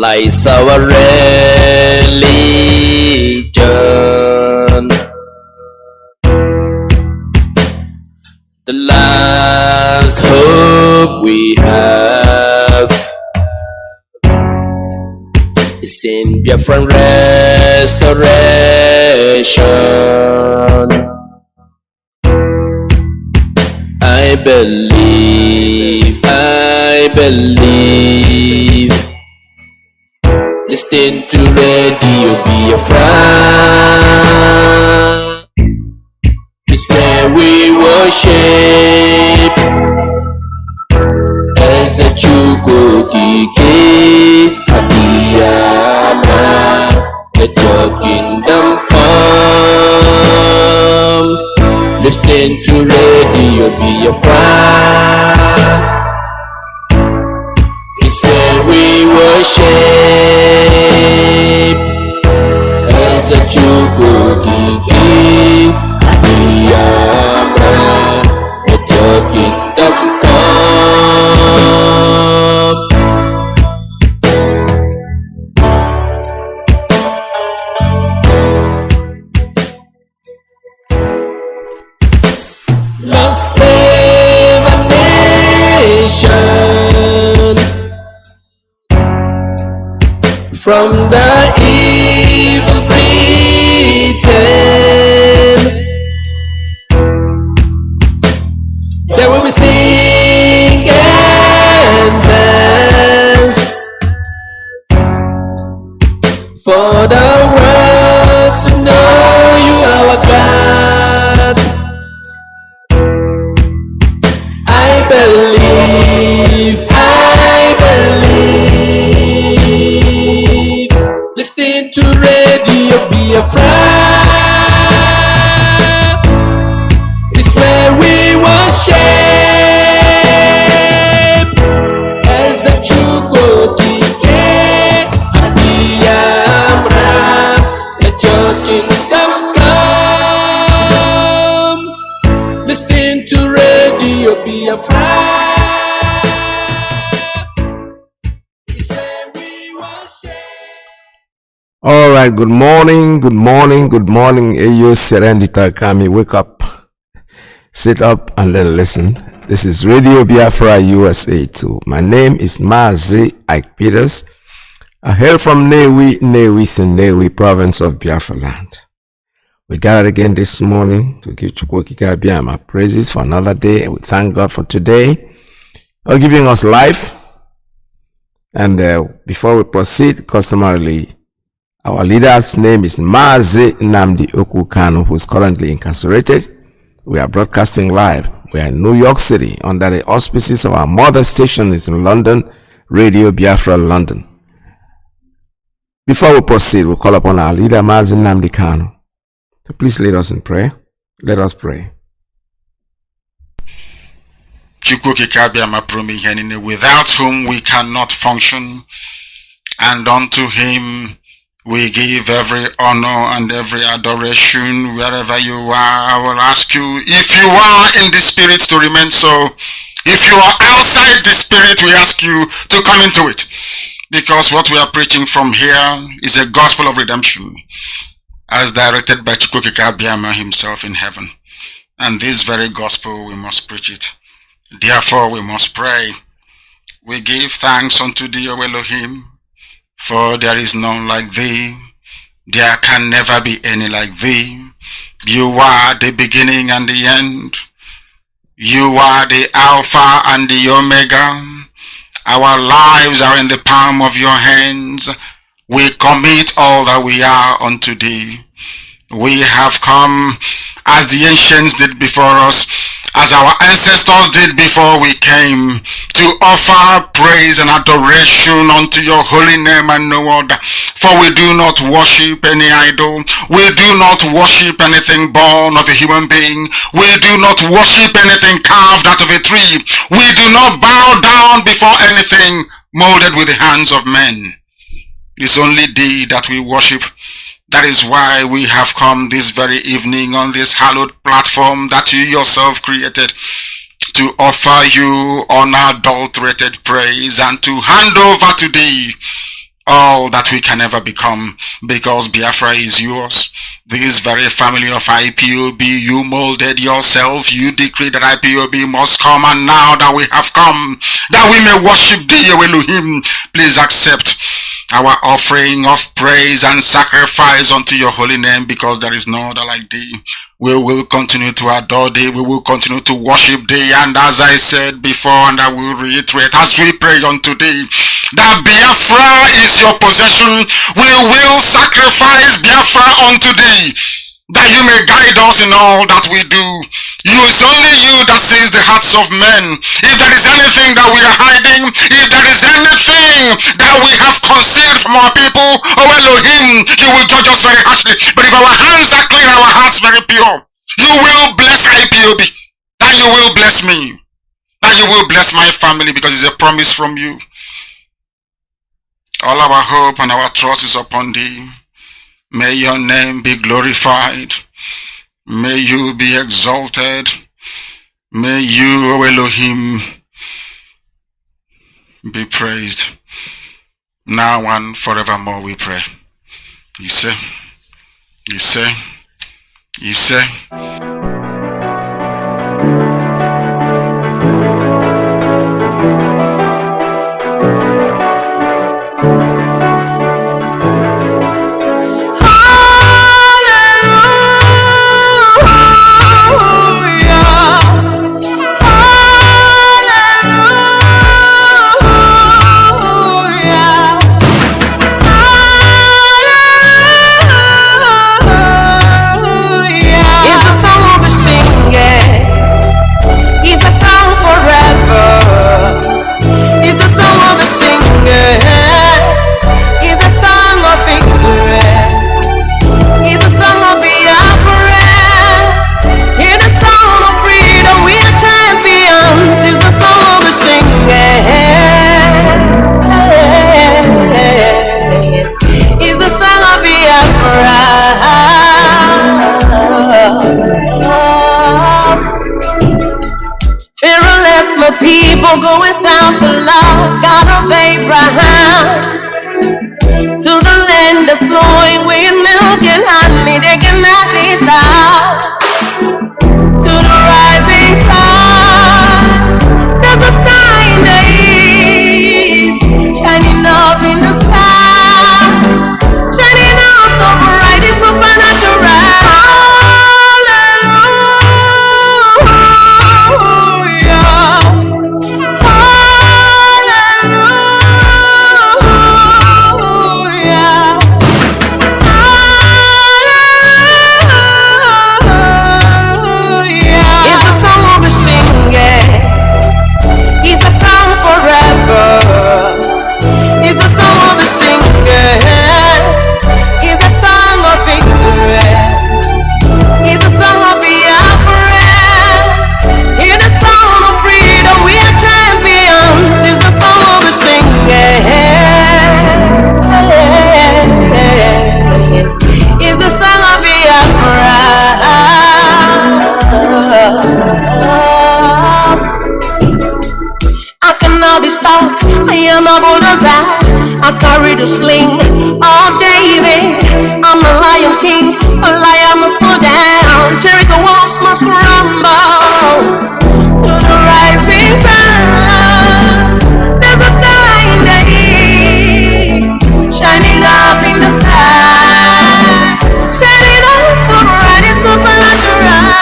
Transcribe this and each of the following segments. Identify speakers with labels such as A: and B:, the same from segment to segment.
A: lies our religion. The last hope we have is in Biafran restoration. I believe. Listen to Radio Biafra. It's where we worship as a Chukokike Abiyama. Let your kingdom come. Listen to Radio Biafra. It's where we worship as a Chukokike Abiyama. Let your kingdom come. Lord, save a nation from the evil Britain. There will be sing and dance for the world to know you our God. I believe. Listen to Radio Biafra. It's where we worship as a Chukokike Abiyama. Let your kingdom come. Listen to Radio Biafra.
B: All right, good morning. Ayo Serendita Kami, wake up, sit up, and then listen. This is Radio Biafra USA 2. My name is Mazi Nnamdi. I hail from Newi province of Biafra land. We gathered again this morning to give Chukwokika Abiyama praises for another day. We thank God for today, for giving us life. And before we proceed, customarily, our leader's name is Mazi Nnamdi Kanu, who is currently incarcerated. We are broadcasting live. We are in New York City under the auspices of our mother station is in London, Radio Biafra London. Before we proceed, we'll call upon our leader, Mazi Nnamdi Kanu, to please lead us in prayer. Let us pray.
C: Without whom we cannot function, and unto him we give every honor and every adoration wherever you are. I will ask you, if you are in the spirit, to remain so. If you are outside the spirit, we ask you to come into it. Because what we are preaching from here is a gospel of redemption, as directed by Chukwokika Abiyama himself in heaven. And this very gospel, we must preach it. Therefore, we must pray. We give thanks unto thee, O Elohim, for there is none like thee. There can never be any like thee. You are the beginning and the end. You are the Alpha and the Omega. Our lives are in the palm of your hands. We commit all that we are unto thee. We have come as the ancients did before us, as our ancestors did before we came, to offer praise and adoration unto your holy name and no other. For we do not worship any idol. We do not worship anything born of a human being. We do not worship anything carved out of a tree. We do not bow down before anything molded with the hands of men. It's only thee that we worship. That is why we have come this very evening on this hallowed platform that you yourself created, to offer you unadulterated praise and to hand over to thee all that we can ever become, because Biafra is yours. This very family of IPOB, you molded yourself, you decreed that IPOB must come, and now that we have come, that we may worship thee, O Elohim, please accept our offering of praise and sacrifice unto your holy name, because there is no other like thee. We will continue to adore thee, we will continue to worship thee, and as I said before, and I will reiterate, as we pray unto thee, that Biafra is your possession, we will sacrifice Biafra unto thee, that you may guide us in all that we do. It's only you that sees the hearts of men. If there is anything that we are hiding, if there is anything that we have concealed from our people, oh Elohim, you will judge us very harshly. But if our hands are clean, our hearts very pure, you will bless IPOB, and you will bless me, and you will bless my family, because it's a promise from you. All our hope and our trust is upon thee. May your name be glorified. May you be exalted. May you, O Elohim, be praised. Now and forevermore we pray. Ise.
D: People going south to love God of Abraham, to the land that's flowing with milk and honey. They cannot be stopped. To the rising sun, there's a star in the east, shining up in the sky, shining out so bright, it's supernatural. I carry the sling of David. I'm the Lion King. A lion must fall down. Jericho walls must crumble. To the rising sun, there's a star in the east, shining up in the sky, shining up so bright, it's supernatural.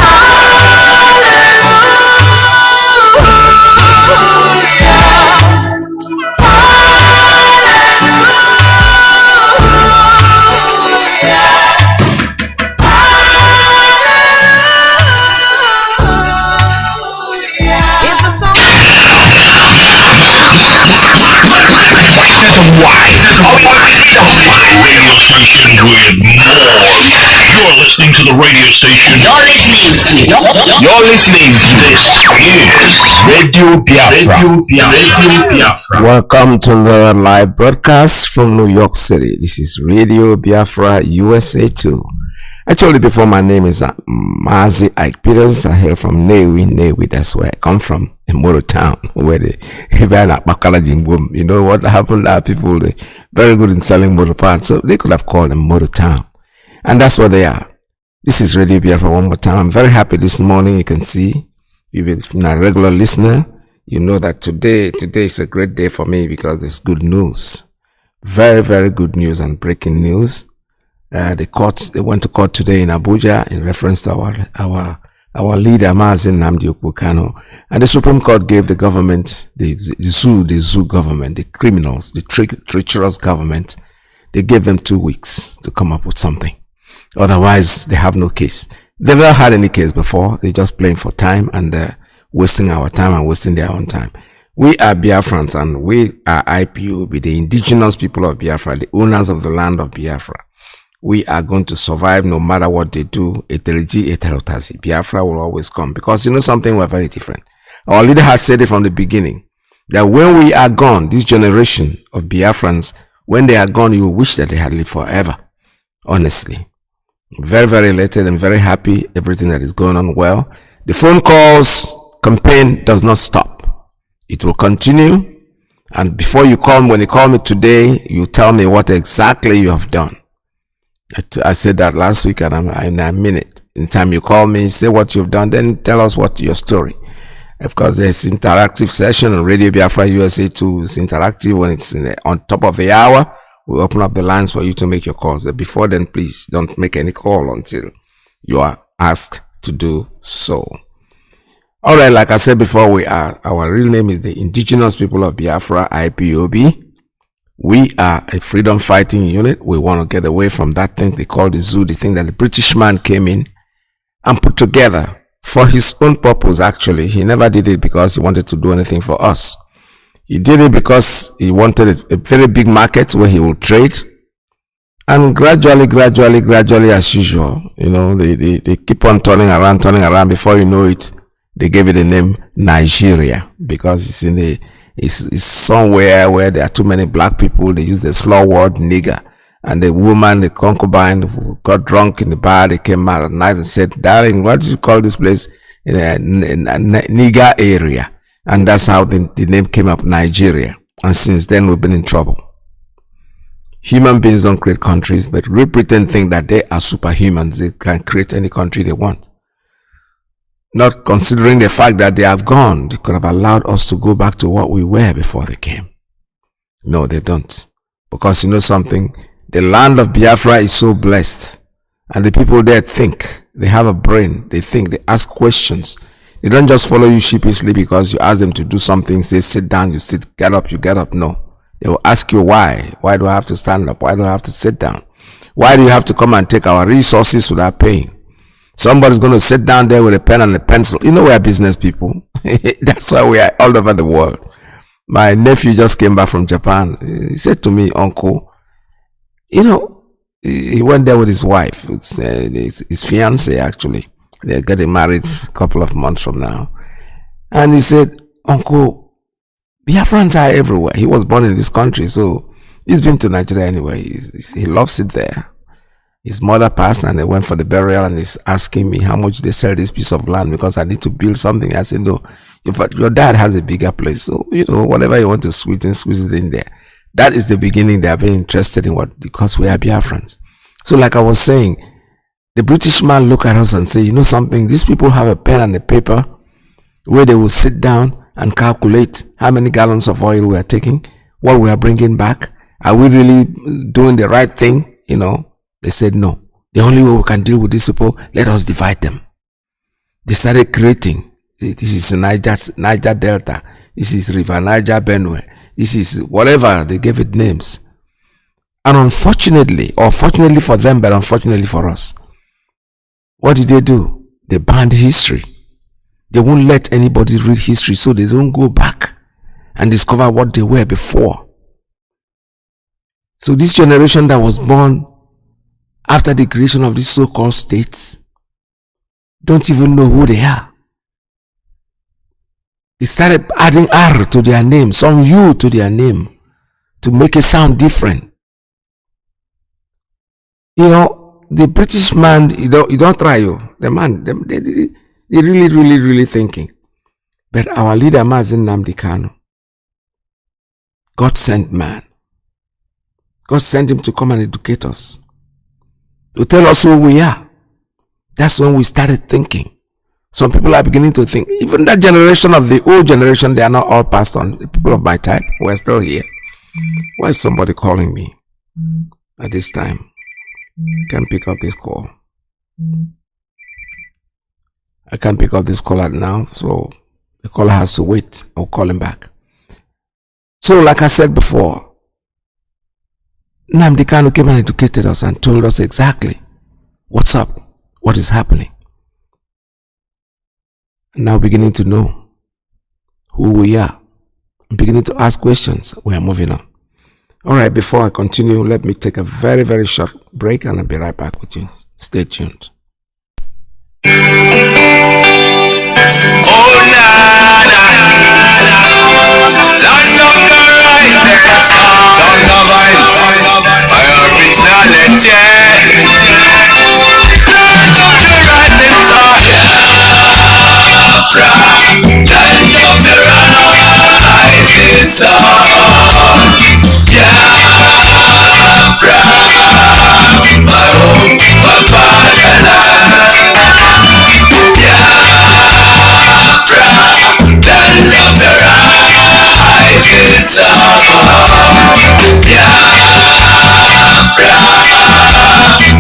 E: Radio station with more. You're listening to the radio station. You're listening to this is Radio Biafra.
B: Welcome to the live broadcast from New York City. This is Radio Biafra USA 2. I told you before, my name is Mazi Ike Peters. I hail from Newi. That's where I come from, in Moro Town, where you know what happened? People, they very good in selling motor parts, so they could have called them Motor Town. And that's what they are. This is Radio Biafra one more time. I'm very happy this morning. You can see, if you're not a regular listener, you know that today is a great day for me because there's good news. Very, very good news and breaking news. They went to court today in Abuja in reference to our leader Mazi Nnamdi Kanu, and the Supreme Court gave the government, the zoo government, the criminals, the treacherous government, they gave them 2 weeks to come up with something. Otherwise, they have no case. They've never had any case before. They're just playing for time and wasting our time and wasting their own time. We are Biafrans and we are IPOB, the indigenous people of Biafra, the owners of the land of Biafra. We are going to survive no matter what they do. Biafra will always come. Because you know something, we're very different. Our leader has said it from the beginning, that when we are gone, this generation of Biafrans, when they are gone, you will wish that they had lived forever. Honestly. Very, very elated and very happy. Everything that is going on well. The phone calls campaign does not stop. It will continue. And before you call me, when you call me today, you tell me what exactly you have done. I said that last week and I mean it. In time you call me, say what you've done, then tell us what your story. Of course, there's interactive session on Radio Biafra USA 2. It's interactive when it's on top of the hour. We open up the lines for you to make your calls. But before then, please don't make any call until you are asked to do so. All right, like I said before, our real name is the Indigenous People of Biafra, IPOB. We are a freedom fighting unit. We want to get away from that thing they call the zoo, the thing that the British man came in and put together for his own purpose. Actually, he never did it because he wanted to do anything for us. He did it because he wanted a very big market where he will trade. And gradually, as usual, you know, they keep on turning around. Before you know it, they gave it the name Nigeria because it's somewhere where there are too many black people. They use the slow word nigger. And the woman, the concubine, who got drunk in the bar, they came out at night and said, "Darling, what do you call this place?" In a nigger area. And that's how the name came up, Nigeria. And since then, we've been in trouble. Human beings don't create countries, but we pretend think that they are superhumans. They can create any country they want. Not considering the fact that they have gone. They could have allowed us to go back to what we were before they came. No, they don't. Because you know something? The land of Biafra is so blessed. And the people there think. They have a brain. They think. They ask questions. They don't just follow you sheepishly because you ask them to do something. Say, sit down, you sit. Get up, you get up. No. They will ask you why. Why do I have to stand up? Why do I have to sit down? Why do you have to come and take our resources without paying? Somebody's going to sit down there with a pen and a pencil. You know we are business people. That's why we are all over the world. My nephew just came back from Japan. He said to me, "Uncle, you know," he went there with his wife. It's his fiance actually. They're getting married a couple of months from now. And he said, "Uncle, Biafrans are everywhere." He was born in this country, so he's been to Nigeria anyway. He loves it there. His mother passed and they went for the burial and he's asking me how much they sell this piece of land because I need to build something. I said, "No, your dad has a bigger place. So, you know, whatever you want to squeeze it in there." That is the beginning. They are very interested in because we are Biafrans. So like I was saying, the British man look at us and say, "You know something? These people have a pen and a paper where they will sit down and calculate how many gallons of oil we are taking, what we are bringing back. Are we really doing the right thing? You know?" They said, "No. The only way we can deal with these people, let us divide them." They started creating. This is Niger Delta. This is River Niger Benue. This is whatever. They gave it names. And unfortunately, or fortunately for them, but unfortunately for us, what did they do? They banned history. They won't let anybody read history so they don't go back and discover what they were before. So this generation that was born after the creation of these so-called states don't even know who they are. They started adding R to their name, some U to their name to make it sound different. You know, the British man, you don't try you. The man, they really thinking. But our leader, Mazi Nnamdi Kanu, God sent man. God sent him to come and educate us, to tell us who we are. That's when we started thinking. Some people are beginning to think, even that generation of the old generation, they are not all passed on. The people of my type, we're still here. Why is somebody calling me at this time? I can't pick up this call. I can't pick up this call right now, so the caller has to wait. I'll call him back. So, like I said before, Nnamdi Kanu came and educated us and told us exactly what's up, what is happening. And now beginning to know who we are, beginning to ask questions. We are moving on. All right, before I continue, let me take a very short break and I'll be right back with you. Stay tuned.
F: Oh, land of the righteous, land of originality, land of the rising sun, Biafra, land of the rising sun, Biafra, my home, my fatherland, Biafra, land of the rising sun, Biafra,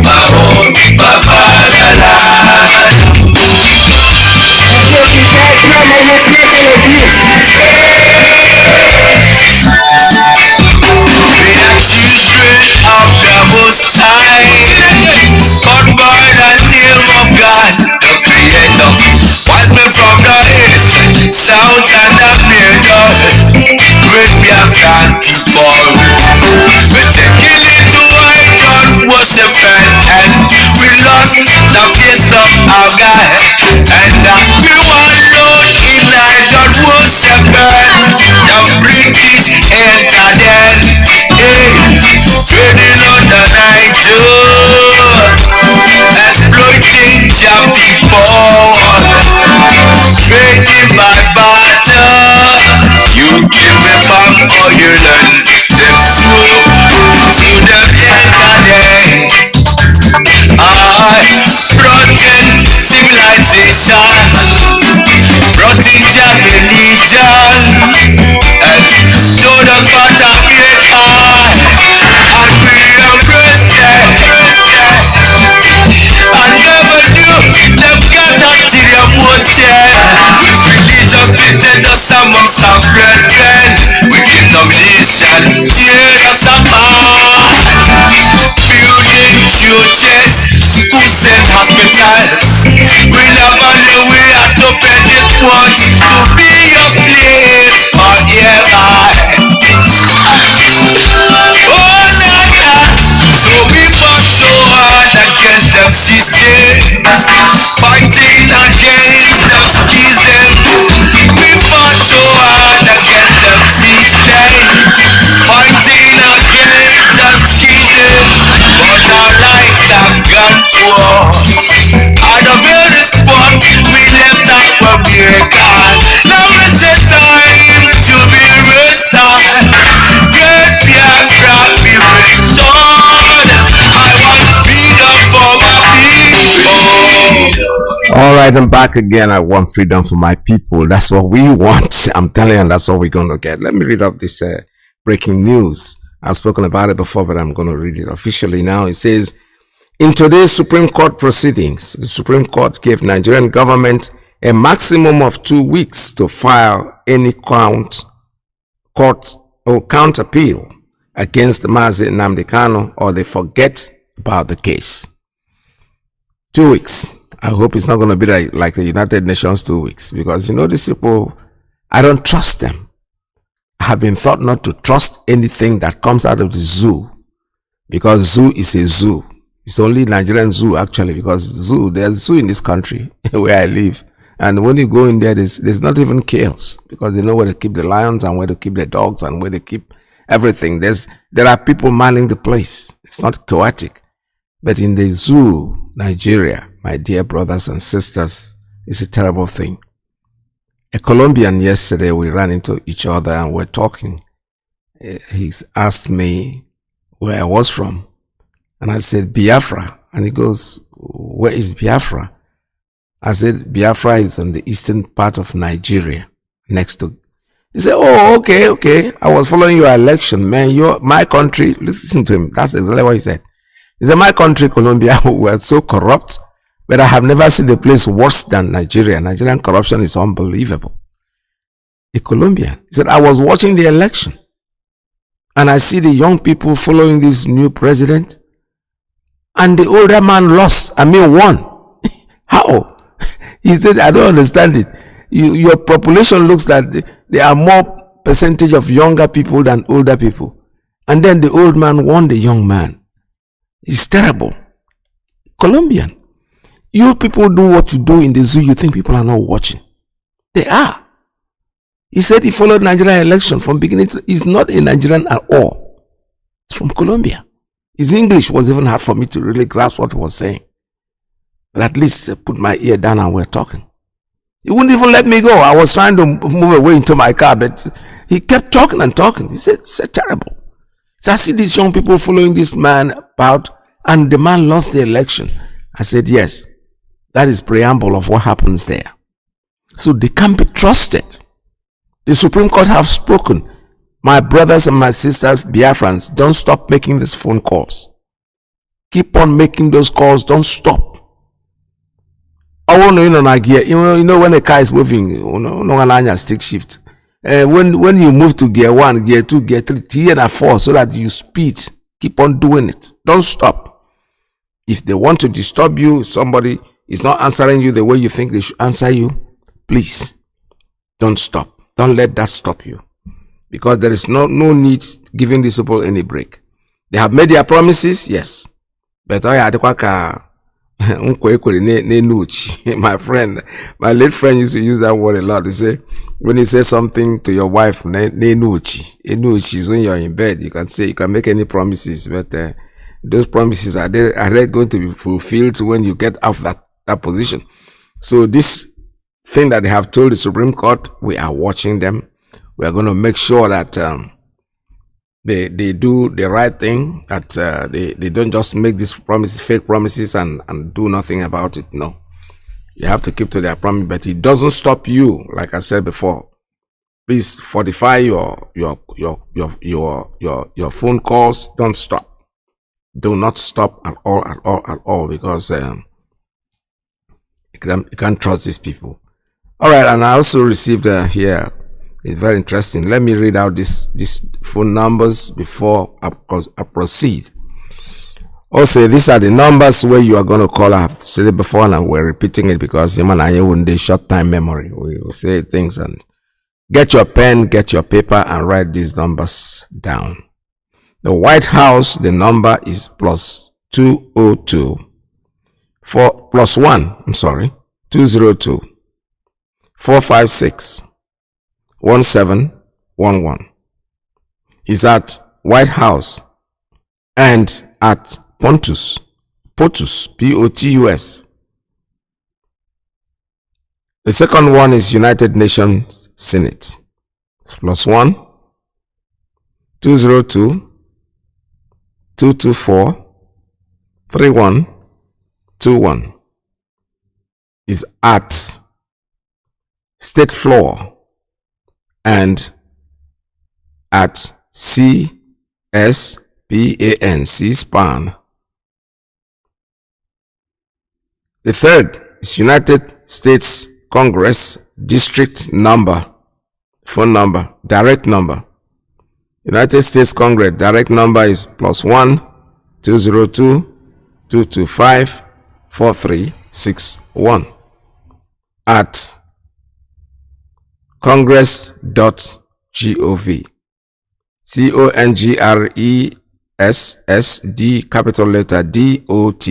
F: my home, my fatherland. We are children of the Most High, born by the name of God, the Creator. Wise men from the east, south, and the middle, great Biafran people. We take it to idol worshiping, and we lost the face of our God. And as we wallowed in idol worshiping, the British entered in, trading on the Niger, exploiting the people, trading by barter. You give me palm oil and the food to them entered in. I brought in civilization, brought in their religion, and showed us what a great eye, and we embraced them, and never knew them gathered to their motion. Religious dictators amongst our brethren, with denomination tear us apart. Building churches, schools and hospitals, we never knew we had to pay this much to be your slaves forever. Oh Nana, so we fought so hard against them systems, fighting against them schism. We fought so hard against them systems, fighting against them schism. But our lives have gone poor. Out of every spot we left out where we were gone. Now is the time to be restored. Great Biafra be restored. I want freedom for my people.
B: All right, I'm back again. I want freedom for my people. That's what we want. I'm telling you, that's what we're going to get. Let me read up this breaking news. I've spoken about it before, but I'm going to read it officially now. It says, in today's Supreme Court proceedings, the Supreme Court gave Nigerian government a maximum of 2 weeks to file any court or count appeal against Mazi Nnamdi Kanu, or they forget about the case. 2 weeks. I hope it's not going to be like the United Nations 2 weeks, because these people, I don't trust them. I have been taught not to trust anything that comes out of the zoo, because zoo is a zoo. It's only Nigerian zoo actually, because there's zoo in this country where I live, and when you go in there's not even chaos, because they know where to keep the lions and where to keep the dogs and where to keep everything. There are people manning the place. It's not chaotic. But in the zoo, Nigeria, my dear brothers and sisters, it's a terrible thing. A Colombian yesterday, we ran into each other and we're talking. He's asked me where I was from. And I said, Biafra. And he goes, where is Biafra? I said, Biafra is on the eastern part of Nigeria, next to. He said, oh, okay. I was following your election, man. My country. Listen to him. That's exactly what he said. He said, my country, Colombia, were so corrupt, but I have never seen a place worse than Nigeria. Nigerian corruption is unbelievable. A Colombian. He said, I was watching the election, and I see the young people following this new president, and the older man lost. Won. How? He said, I don't understand it. Your population looks like there are more percentage of younger people than older people. And then the old man won the young man. It's terrible. Colombian. You people do what you do in the zoo, you think people are not watching. They are. He said he followed Nigerian election from beginning to. He's not a Nigerian at all. He's from Colombia. His English was even hard for me to really grasp what he was saying. But at least I put my ear down and we're talking. He wouldn't even let me go. I was trying to move away into my car, but he kept talking and talking. He said terrible. So I see these young people following this man about, and the man lost the election. I said, yes, that is preamble of what happens there. So they can't be trusted. The Supreme Court have spoken. My brothers and my sisters, Biafrans, don't stop making these phone calls. Keep on making those calls. Don't stop. I want to know gear. You know when a car is moving, no stick shift. When you move to gear 1, gear 2, gear 3, gear and 4, so that you speed. Keep on doing it. Don't stop. If they want to disturb you, if somebody is not answering you the way you think they should answer you, please don't stop. Don't let that stop you. Because there is no need giving these people any break. They have made their promises, yes. But my friend, my late friend used to use that word a lot. They say, when you say something to your wife, enuchi is when you're in bed. You can make any promises, but those promises are they going to be fulfilled when you get out of that position? So this thing that they have told the Supreme Court, we are watching them. We are going to make sure that they do the right thing, that they don't just make these promises, fake promises, and do nothing about it. No, you have to keep to their promise, but it doesn't stop you. Like I said before, please fortify your phone calls. Don't stop. Do not stop at all, because you can't trust these people. All right, and I also received here. It's very interesting. Let me read out these phone numbers before I proceed. Also, these are the numbers where you are going to call. I have said it before and we're repeating it because human and you wouldn't short time memory. We will say things, and get your pen, get your paper, and write these numbers down. The White House, the number is +202 202 456 1711 is at White House, and at POTUS, POTUS. The second one is United Nations Senate. It's +1 202 224 3121 is at State Floor, and at CSPAN, C-SPAN. The third is United States Congress District Number, phone number, direct number. United States Congress direct number is +1 202 225 4361 at congress.gov. CONGRESSD, capital letter DOT,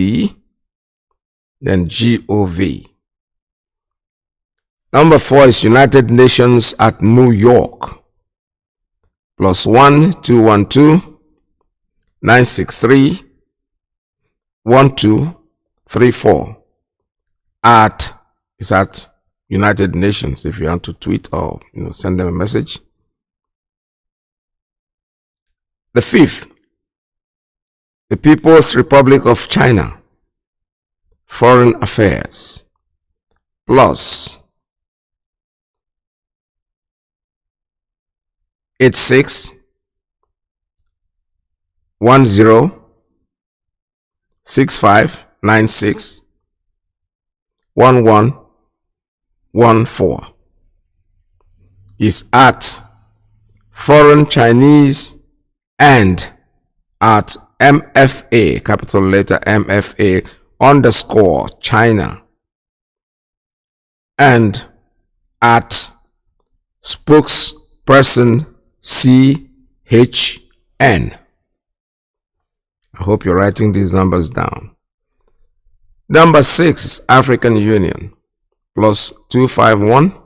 B: then GOV. Number 4 is United Nations at New York. +1 212 963 1234 is at United Nations if you want to tweet or send them a message. The 5th, the People's Republic of China, Foreign Affairs, plus 86 10 6596 1114 is at Foreign Chinese and at MFA, capital letter MFA _ China, and at spokesperson CHN. I hope you're writing these numbers down. Number 6 is African Union, plus 251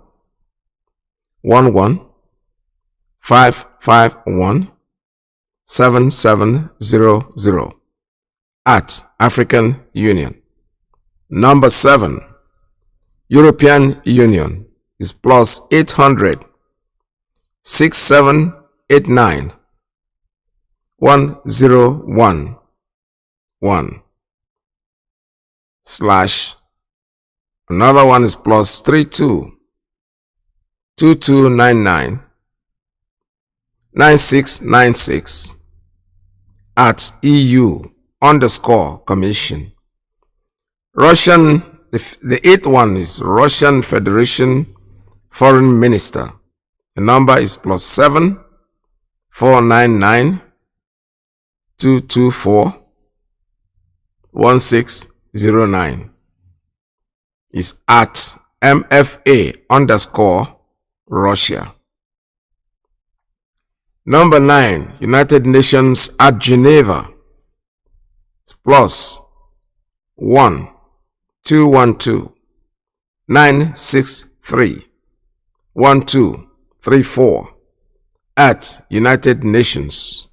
B: 11 551 7700 at African Union. Number 7, European Union, is plus 800 6789 1011 slash, another one is plus 32 2299 9696 at EU _ Commission. Russian, the 8th one is Russian Federation Foreign Minister. The number is plus 7 499 224 1609. Is at MFA _ Russia. Number 9, United Nations at Geneva. It's plus 1 212 963 1234 at United Nations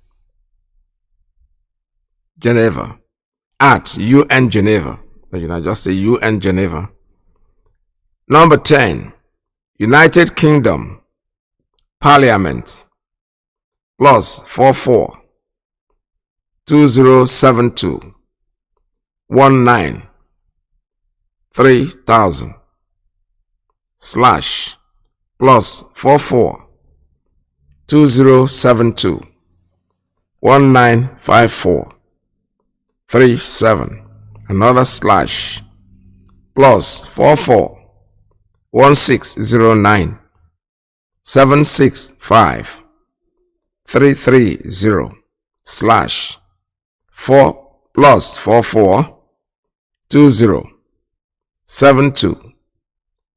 B: Geneva, at UN Geneva. Just say UN Geneva. Number 10, United Kingdom Parliament, plus 44 2072 19 3000 slash plus 44 2072 1954 37, another slash plus 44 1609 765 330 slash 4 plus 44 20 72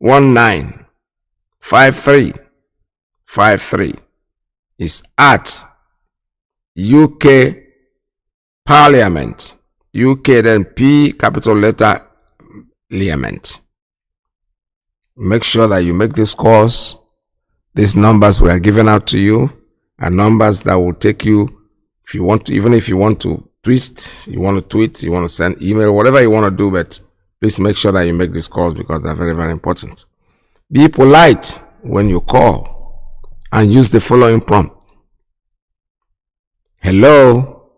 B: 19 5353 is at UK Parliament. UK, then P capital letter Parliament. Make sure that you make these calls. These numbers we are giving out to you are numbers that will take you, if you want to, even if you want to twist, you want to tweet, you want to send email, whatever you want to do, but please make sure that you make these calls because they're very, very important. Be polite when you call and use the following prompt. Hello,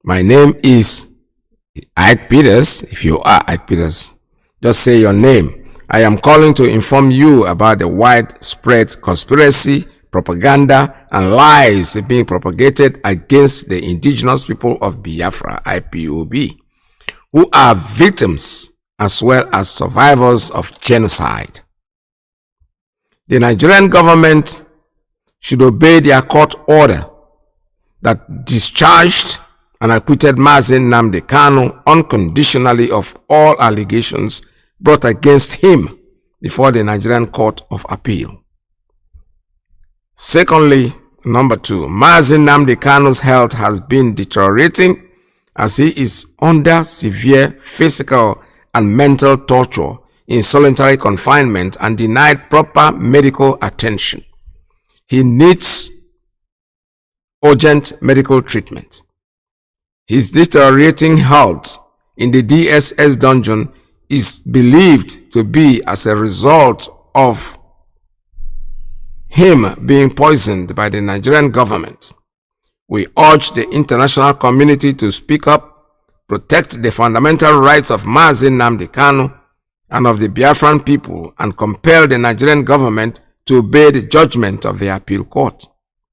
B: my name is Ike Peters. If you are Ike Peters, just say your name. I am calling to inform you about the widespread conspiracy, propaganda, and lies being propagated against the indigenous people of Biafra, IPOB, who are victims as well as survivors of genocide. The Nigerian government should obey their court order that discharged and acquitted Mazi Nnamdi Kanu unconditionally of all allegations brought against him before the Nigerian Court of Appeal. Secondly, number 2, Mazi Nnamdi Kanu's health has been deteriorating as he is under severe physical and mental torture in solitary confinement and denied proper medical attention. He needs urgent medical treatment. His deteriorating health in the DSS dungeon is believed to be as a result of him being poisoned by the Nigerian government. We urge the international community to speak up, protect the fundamental rights of Mazi Nnamdi Kanu and of the Biafran people, and compel the Nigerian government to obey the judgment of the appeal court.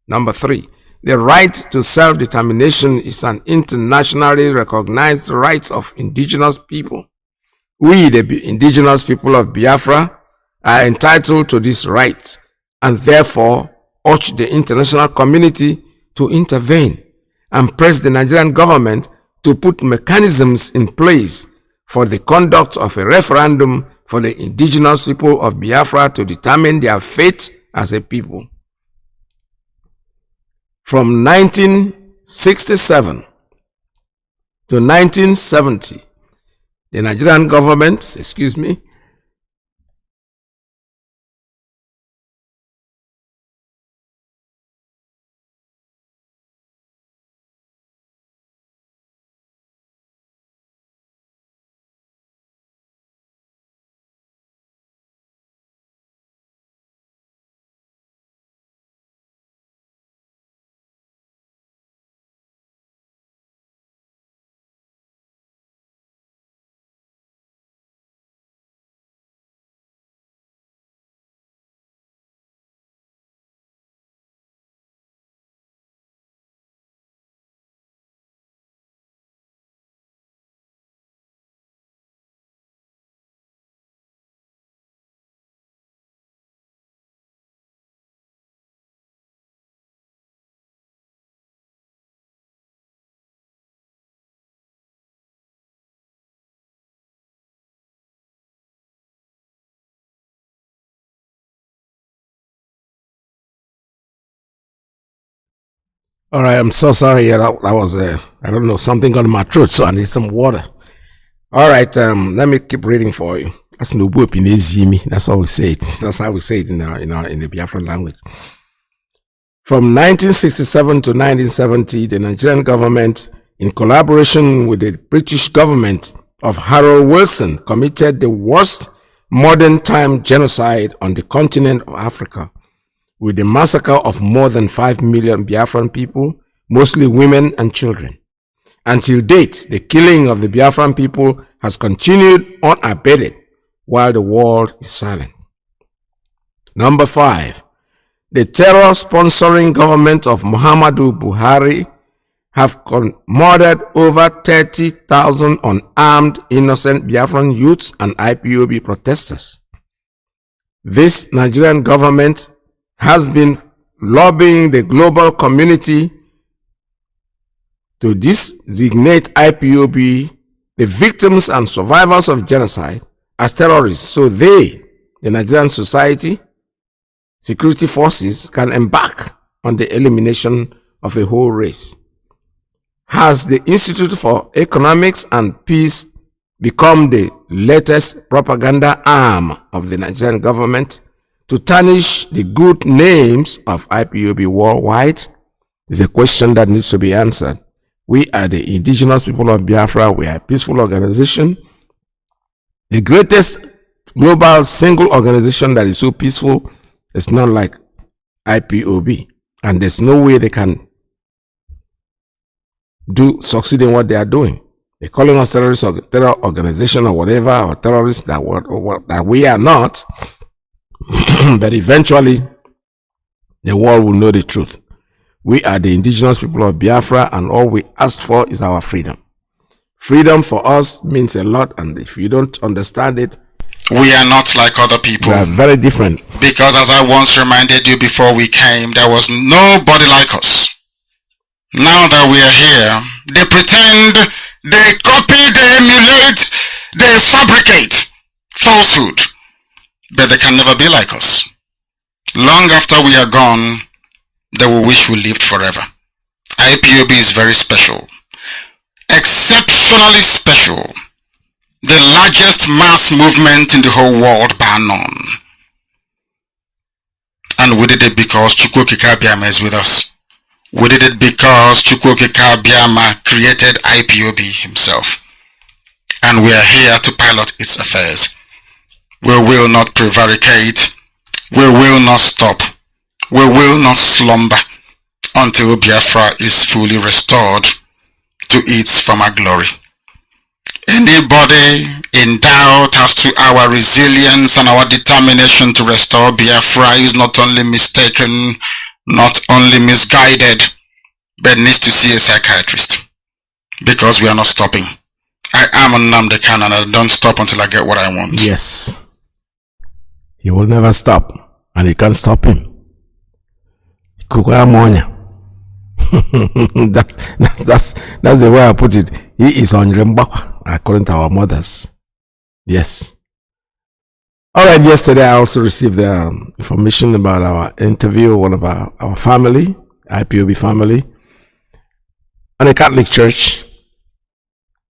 B: Number 3, the right to self-determination is an internationally recognized right of indigenous people. We, the indigenous people of Biafra, are entitled to this right, and therefore urge the international community to intervene and press the Nigerian government to put mechanisms in place for the conduct of a referendum for the indigenous people of Biafra to determine their fate as a people. From 1967 to 1970, the Nigerian government, all right, I'm so sorry. That was, I don't know, something got in my throat, so I need some water. All right, let me keep reading for you. That's no boop in Ezimi. That's how we say it. That's how we say it in the Biafran language. From 1967 to 1970, the Nigerian government, in collaboration with the British government of Harold Wilson, committed the worst modern time genocide on the continent of Africa, with the massacre of more than 5 million Biafran people, mostly women and children. Until date, the killing of the Biafran people has continued unabated while the world is silent. Number 5, the terror-sponsoring government of Muhammadu Buhari have murdered over 30,000 unarmed innocent Biafran youths and IPOB protesters. This Nigerian government has been lobbying the global community to designate IPOB, the victims and survivors of genocide, as terrorists, so they, the Nigerian society, security forces, can embark on the elimination of a whole race. Has the Institute for Economics and Peace become the latest propaganda arm of the Nigerian government to tarnish the good names of IPOB worldwide? Is a question that needs to be answered. We are the indigenous people of Biafra. We are a peaceful organization. The greatest global single organization that is so peaceful is not like IPOB. And there's no way they can succeed in what they are doing. They're calling us terrorists or terror organization or whatever, or terrorists that we are not. But eventually, the world will know the truth. We are the indigenous people of Biafra, and all we ask for is our freedom. Freedom for us means a lot, and if you don't understand it,
C: we are not like other people.
B: We are very different.
C: Because as I once reminded you before we came, there was nobody like us. Now that we are here, they pretend, they copy, they emulate, they fabricate falsehood. But they can never be like us. Long after we are gone, they will wish we lived forever. IPOB is very special. Exceptionally special. The largest mass movement in the whole world bar none. And we did it because Chukwokika Biama is with us. We did it because Chukwokika Biama created IPOB himself. and we are here to pilot its affairs. We will not prevaricate. We will not stop. We will not slumber until Biafra is fully restored to its former glory. Anybody in doubt as to our resilience and our determination to restore Biafra is not only mistaken, not only misguided, but needs to see a psychiatrist, because we are not stopping. I am Nnamdi Kanu, and I don't stop until I get what I want.
B: Yes. He will never stop, and you can't stop him. that's the way I put it. He is on Rembakwa, according to our mothers. Yes. All right. Yesterday, I also received information about our interview, one of our family, IPOB family, on a Catholic church.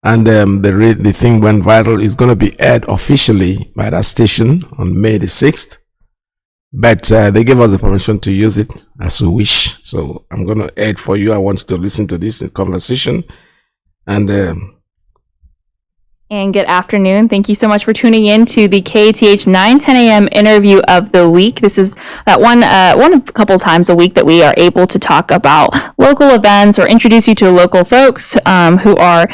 B: And the thing went viral. It's going to be aired officially by that station on May the 6th. But they gave us the permission to use it as we wish. So I'm going to air it for you. I want you to listen to this conversation. And
G: good afternoon. Thank you so much for tuning in to the KATH 9:10 a.m. interview of the week. This is that one of a couple times a week that we are able to talk about local events or introduce you to local folks who are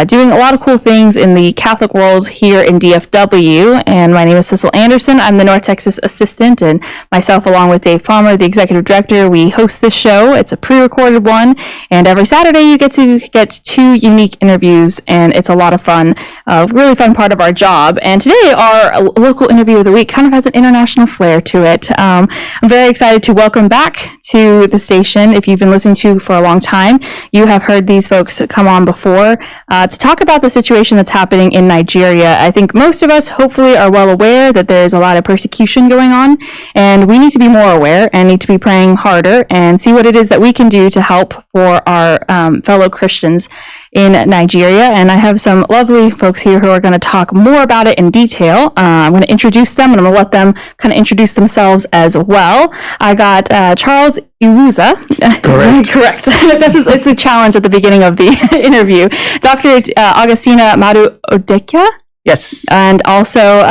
G: doing a lot of cool things in the Catholic world here in DFW. And my name is Cecil Anderson. I'm the North Texas assistant, and myself, along with Dave Palmer, the executive director, we host this show. It's a pre-recorded one, and every Saturday you get to get 2 unique interviews, and it's a lot of fun, a really fun part of our job. And today, our local interview of the week kind of has an international flair to it. I'm very excited to welcome back to the station. If you've been listening to for a long time, you have heard these folks come on before to talk about the situation that's happening in Nigeria. I think most of us hopefully are well aware that there's a lot of persecution going on, and we need to be more aware and need to be praying harder and see what it is that we can do to help for our fellow Christians in Nigeria. And I have some lovely folks here who are going to talk more about it in detail. I'm going to introduce them, and I'm going to let them kind of introduce themselves as well. I got Charles Iwuza. Correct. It's a challenge at the beginning of the interview. Dr. Augustina Madu Odeka.
H: Yes.
G: And also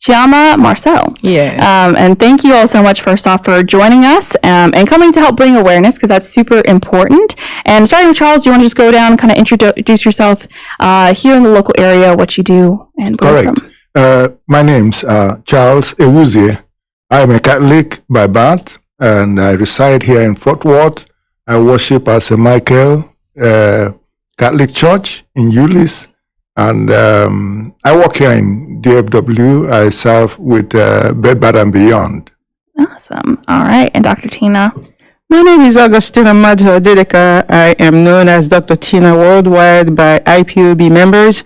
G: Chiama Marcel.
H: Yes.
G: And thank you all so much, first off, for joining us and coming to help bring awareness, because that's super important. And starting with Charles, you want to just go down and kind of introduce yourself here in the local area, what you do, and where you're
I: from. My name's Charles Ewuzie. I'm a Catholic by birth, and I reside here in Fort Worth. I worship at St. Michael Catholic Church in Euless. And I work here in DFW. I serve with Bed Bath and Beyond.
G: Awesome. All right. And Dr. Tina?
H: My name is Augustina Madu Odeka. I am known as Dr. Tina worldwide by IPOB members.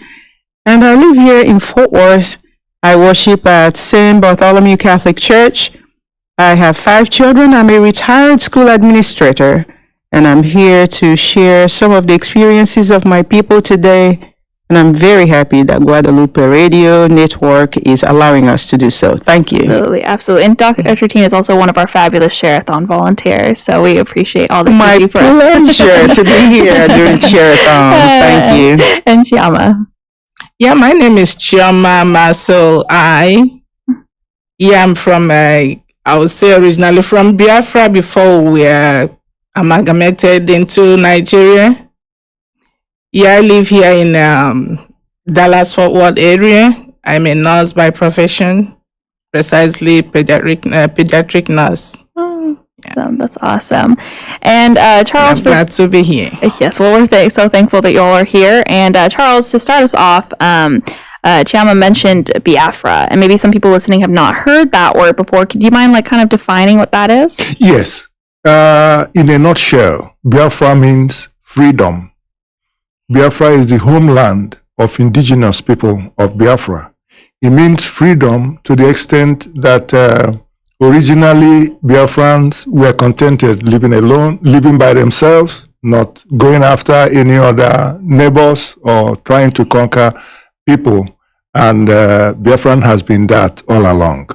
H: And I live here in Fort Worth. I worship at St. Bartholomew Catholic Church. I have 5 children. I'm a retired school administrator. And I'm here to share some of the experiences of my people today. And I'm very happy that Guadalupe Radio Network is allowing us to do so. Thank you.
G: Absolutely. And Dr. Tina is also one of our fabulous Share-a-thon volunteers, so we appreciate all that you do for us.
H: My pleasure to be here during Share-a-thon. Thank you.
G: And Chiama.
J: Yeah, my name is Chiama Marcel. I'm from, I would say originally from Biafra before we are amalgamated into Nigeria. Yeah, I live here in Dallas-Fort Worth area. I'm a nurse by profession, precisely pediatric nurse.
G: Oh, yeah. That's awesome. And Charles,
J: I'm glad to be here.
G: Yes, well, we're so thankful that you all are here. And Charles, to start us off, Chiama mentioned Biafra, and maybe some people listening have not heard that word before. Do you mind kind of defining what that is?
I: Yes. In a nutshell, Biafra means freedom. Biafra is the homeland of indigenous people of Biafra. It means freedom to the extent that originally Biafrans were contented living alone, living by themselves, not going after any other neighbors or trying to conquer people. And Biafran has been that all along.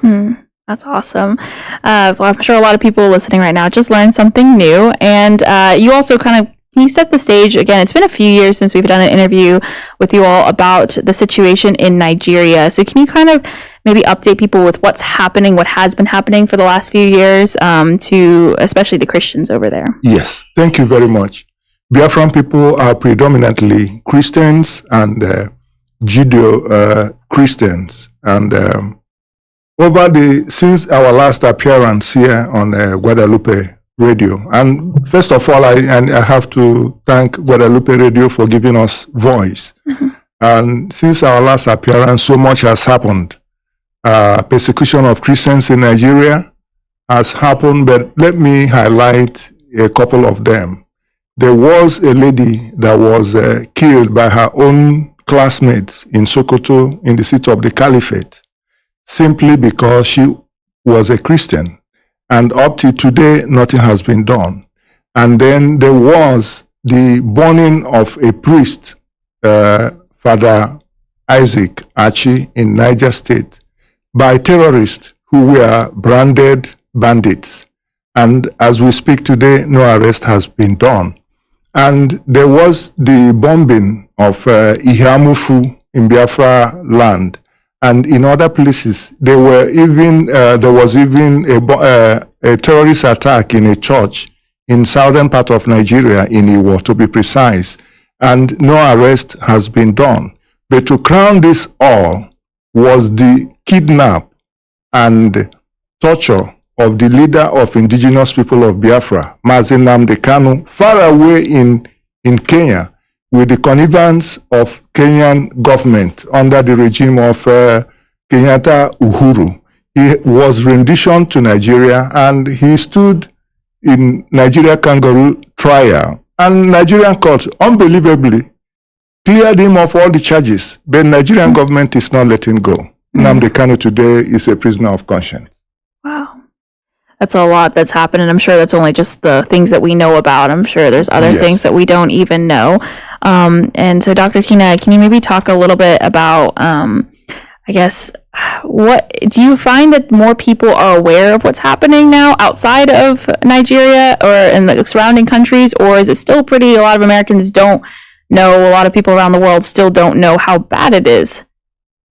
G: That's awesome. Well, I'm sure a lot of people listening right now just learned something new. And you also kind of Can you set the stage again? It's been a few years since we've done an interview with you all about the situation in Nigeria. So can you kind of maybe update people with what's happening, what has been happening for the last few years, to especially the Christians over there?
I: Yes, thank you very much. Biafran people are predominantly Christians and Judeo-Christians. And since our last appearance here on Guadalupe Radio, and first of all, I have to thank Guadalupe Radio for giving us voice. And since our last appearance, so much has happened. Persecution of Christians in Nigeria has happened, but let me highlight a couple of them. There was a lady that was killed by her own classmates in Sokoto in the seat of the Caliphate, simply because she was a Christian. And up to today, nothing has been done. And then there was the burning of a priest, Father Isaac Achi in Niger State, by terrorists who were branded bandits. And as we speak today, no arrest has been done. And there was the bombing of Ihamufu in Biafra land. And in other places, there was even a terrorist attack in a church in southern part of Nigeria, in Iwo, to be precise. And no arrest has been done. But to crown this all was the kidnap and torture of the leader of indigenous people of Biafra, Mazi Nnamdi Kanu, far away in Kenya, with the connivance of Kenyan government under the regime of Kenyatta Uhuru. He was renditioned to Nigeria, and he stood in Nigeria kangaroo trial. And Nigerian court, unbelievably, cleared him of all the charges, but Nigerian government is not letting go. Nnamdi Kanu today is a prisoner of conscience.
G: Wow. That's a lot that's happened, and I'm sure that's only just the things that we know about. I'm sure there's other things that we don't even know. And so, Dr. Tina, can you maybe talk a little bit about, I guess, what do you find that more people are aware of what's happening now outside of Nigeria or in the surrounding countries, or is it still a lot of Americans don't know, a lot of people around the world still don't know how bad it is?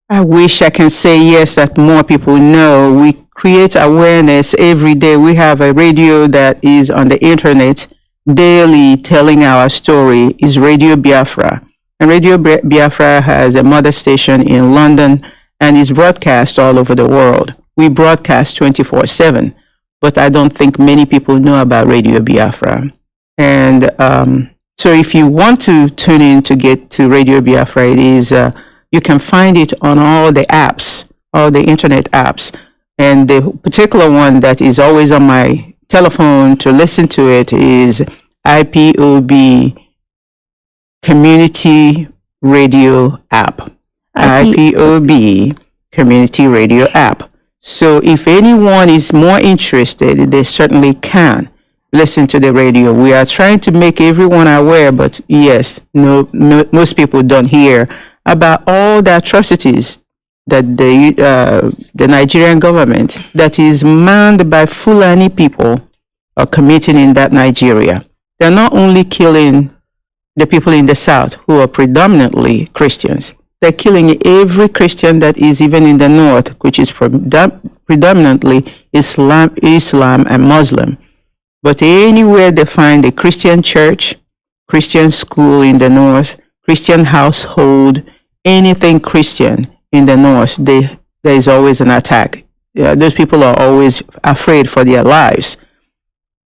H: I wish I can say yes, that more people know. We create awareness every day. We have a radio that is on the internet daily telling our story, is Radio Biafra. And Radio Biafra has a mother station in London and is broadcast all over the world. We broadcast 24/7, but I don't think many people know about Radio Biafra. And so if you want to tune in to get to Radio Biafra, it is you can find it on all the apps, all the internet apps. And the particular one that is always on my telephone to listen to it is IPOB Community Radio App. IPOB Community Radio App. So if anyone is more interested, they certainly can listen to the radio. We are trying to make everyone aware, but yes, no, most people don't hear about all the atrocities that the Nigerian government, that is manned by Fulani people, are committing in that Nigeria. They're not only killing the people in the south who are predominantly Christians. They're killing every Christian that is even in the north, which is predominantly Islam and Muslim. But anywhere they find a Christian church, Christian school in the north, Christian household, anything Christian in the north, there is always an attack. Those people are always afraid for their lives.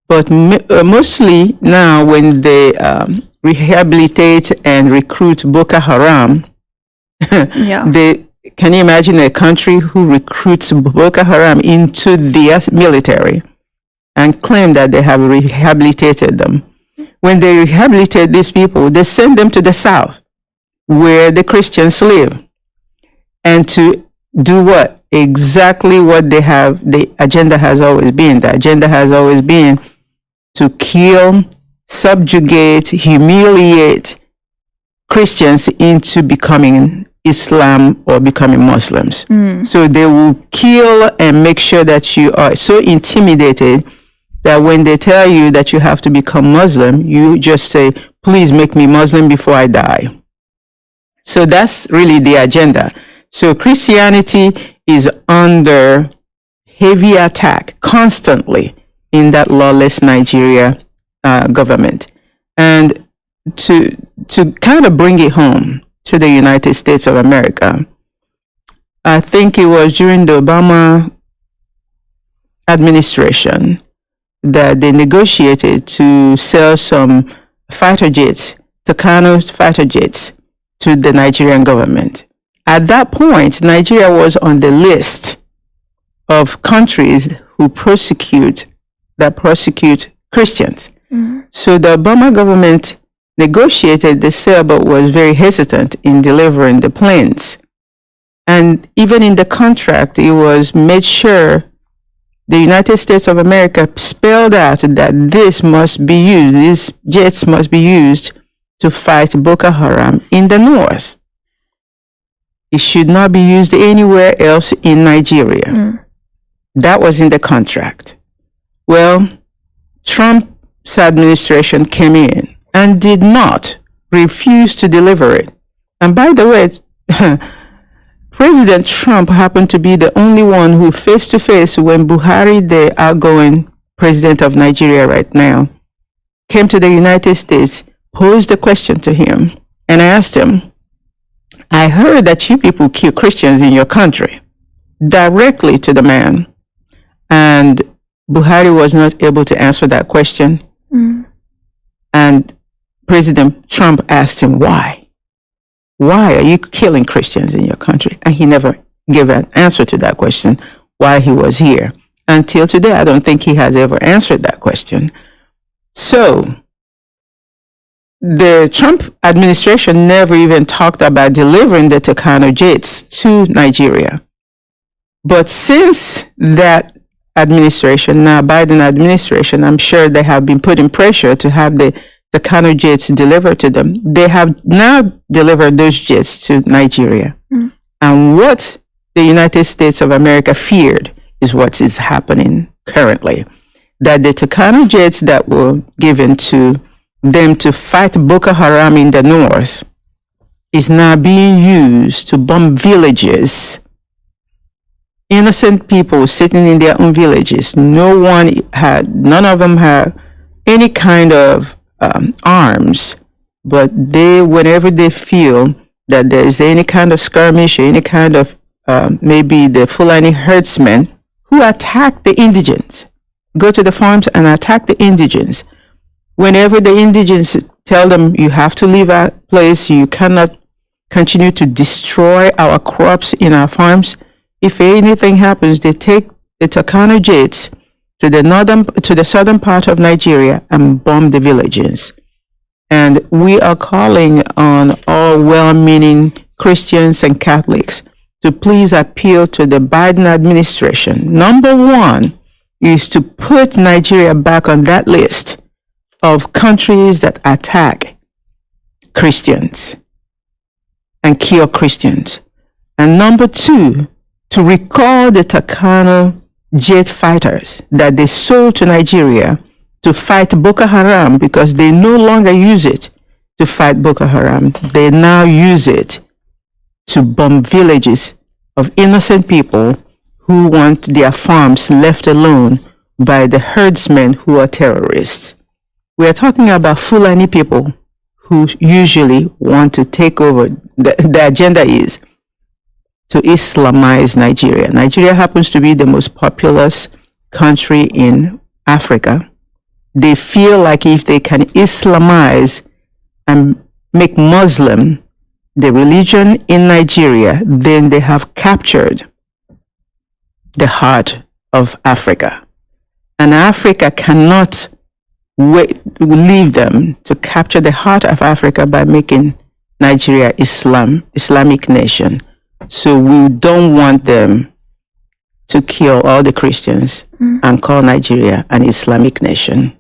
H: But mostly now, when they rehabilitate and recruit Boko Haram, can you imagine a country who recruits Boko Haram into their military and claim that they have rehabilitated them? When they rehabilitate these people, they send them to the south, where the Christians live, and to do what? Exactly what they have. The agenda has always been. The agenda has always been to kill, subjugate, humiliate Christians into becoming Islam or becoming Muslims. So they will kill and make sure that you are so intimidated that when they tell you that you have to become Muslim, you just say, please make me Muslim before I die. So that's really the agenda. So Christianity is under heavy attack constantly in that lawless Nigeria government. And to kind of bring it home to the United States of America, I think it was during the Obama administration that they negotiated to sell some fighter jets, Kanu fighter jets, to the Nigerian government. At that point, Nigeria was on the list of countries who persecute Christians. Mm-hmm. So the Obama government negotiated the sale, but was very hesitant in delivering the planes. And even in the contract, it was made sure the United States of America spelled out that these jets must be used to fight Boko Haram in the north. It should not be used anywhere else in Nigeria. Mm. That was in the contract. Well, Trump's administration came in and did not refuse to deliver it. And by the way, President Trump happened to be the only one who face-to-face when Buhari, the outgoing president of Nigeria right now, came to the United States, posed a question to him, and asked him, I heard that you people kill Christians in your country, directly to the man. And Buhari was not able to answer that question. Mm. And President Trump asked him, why? Why are you killing Christians in your country? And he never gave an answer to that question, why he was here. Until today, I don't think he has ever answered that question. So the Trump administration never even talked about delivering the Kanu jets to Nigeria. But since that administration, now Biden administration, I'm sure they have been putting pressure to have the Kanu jets delivered to them. They have now delivered those jets to Nigeria. Mm. And what the United States of America feared is what is happening currently. That the Kanu jets that were given to them to fight Boko Haram in the north is now being used to bomb villages. Innocent people sitting in their own villages. None of them had any kind of arms, but whenever they feel that there is any kind of skirmish or any kind of maybe the Fulani herdsmen who attack the indigents, go to the farms and attack the indigents. Whenever the indigents tell them, you have to leave our place, you cannot continue to destroy our crops in our farms. If anything happens, they take the Kanu jets to the southern part of Nigeria and bomb the villages. And we are calling on all well-meaning Christians and Catholics to please appeal to the Biden administration. Number one is to put Nigeria back on that list of countries that attack Christians and kill Christians. And number two, to recall the Kanu jet fighters that they sold to Nigeria to fight Boko Haram, because they no longer use it to fight Boko Haram. They now use it to bomb villages of innocent people who want their farms left alone by the herdsmen who are terrorists. We are talking about Fulani people who usually want to take over. The agenda is to Islamize Nigeria. Nigeria happens to be the most populous country in Africa. They feel like if they can Islamize and make Muslim the religion in Nigeria, then they have captured the heart of Africa. And Africa cannot leave them to capture the heart of Africa by making Nigeria Islamic nation. So we don't want them to kill all the Christians and call Nigeria an Islamic nation.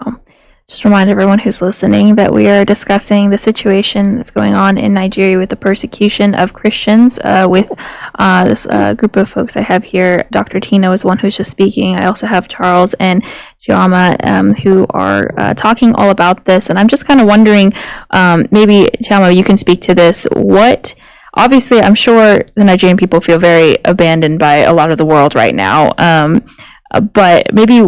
G: Wow. Just remind everyone who's listening that we are discussing the situation that's going on in Nigeria with the persecution of Christians with this group of folks I have here. Dr. Tina is one who's just speaking. I also have Charles and Chioma who are talking all about this. And I'm just kind of wondering, maybe, Chioma, you can speak to this. Obviously, I'm sure the Nigerian people feel very abandoned by a lot of the world right now. But maybe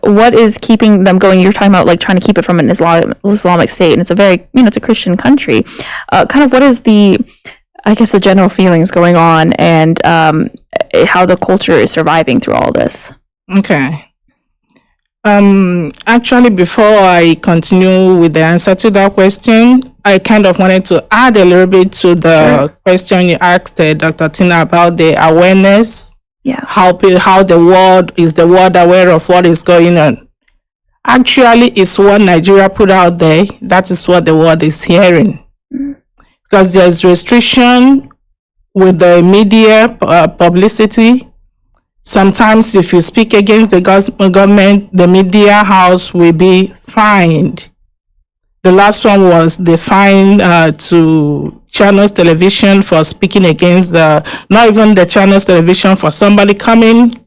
G: what is keeping them going? You're talking about like trying to keep it from an Islamic state, and it's a very, it's a Christian country. Kind of what is the general feelings going on, and how the culture is surviving through all this?
J: Okay. Actually, before I continue with the answer to that question, I kind of wanted to add a little bit to the question you asked Dr. Tina about the awareness.
G: Yeah.
J: How the world aware of what is going on? Actually, it's what Nigeria put out there. That is what the world is hearing. Because there's restriction with the media publicity. Sometimes if you speak against the government, the media house will be fined. The last one was the fine to Channels Television for speaking against not even the Channels Television, for somebody coming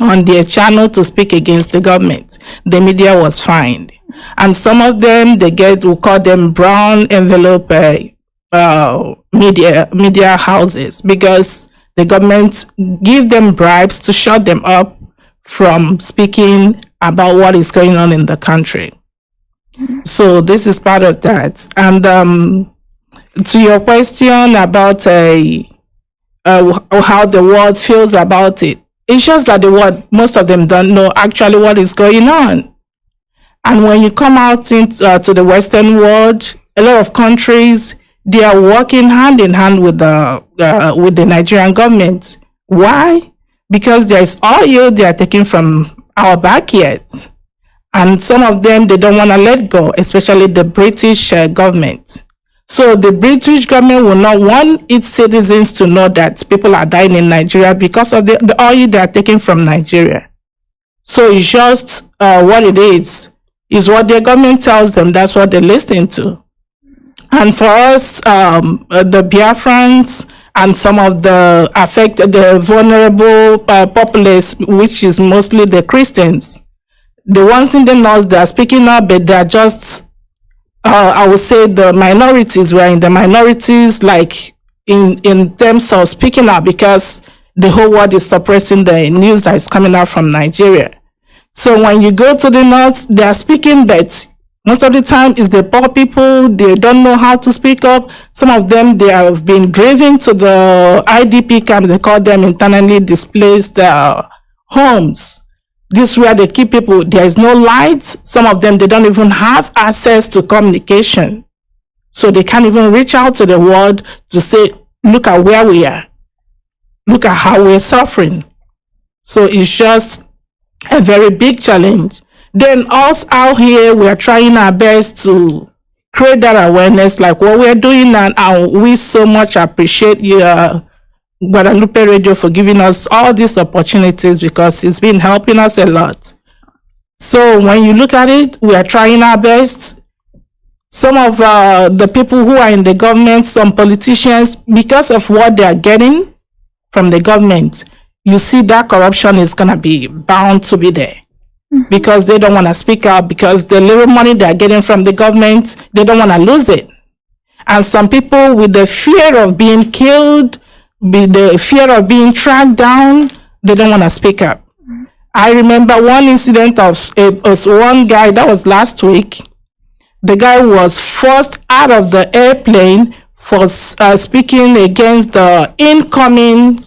J: on their channel to speak against the government. The media was fined. And some of them, we call them brown envelope media houses, because the government give them bribes to shut them up from speaking about what is going on in the country. So this is part of that. And to your question about how the world feels about it, it's just that the world, most of them don't know actually what is going on. And when you come out to the Western world, a lot of countries, they are working hand in hand with the Nigerian government. Why? Because there is oil they are taking from our backyards. And some of them, they don't want to let go, especially the British government. So the British government will not want its citizens to know that people are dying in Nigeria because of the oil they are taking from Nigeria. So it's just what it is what their government tells them, that's what they listen to. And for us, the Biafrans and some of the vulnerable populace, which is mostly the Christians, the ones in the north, they are speaking up, but they are just, I would say the minorities. We're in the minorities, like in terms of speaking up, because the whole world is suppressing the news that is coming out from Nigeria. So when you go to the north, they are speaking, but most of the time it's the poor people. They don't know how to speak up. Some of them, they have been driven to the IDP camp. They call them internally displaced homes. This is where they keep people. There is no light. Some of them, they don't even have access to communication. So they can't even reach out to the world to say, look at where we are. Look at how we're suffering. So it's just a very big challenge. Then us out here, we are trying our best to create that awareness, like what we're doing now. And we so much appreciate you, Guadalupe Radio, for giving us all these opportunities, because it's been helping us a lot. So when you look at it, we are trying our best. Some of the people who are in the government, some politicians, because of what they are getting from the government, you see that corruption is going to be bound to be there. Because they don't want to speak out, because the little money they're getting from the government, they don't want to lose it. And some people, with the fear of being killed, with the fear of being tracked down, they don't want to speak up. I remember one incident of one guy, that was last week. The guy was forced out of the airplane for speaking against the incoming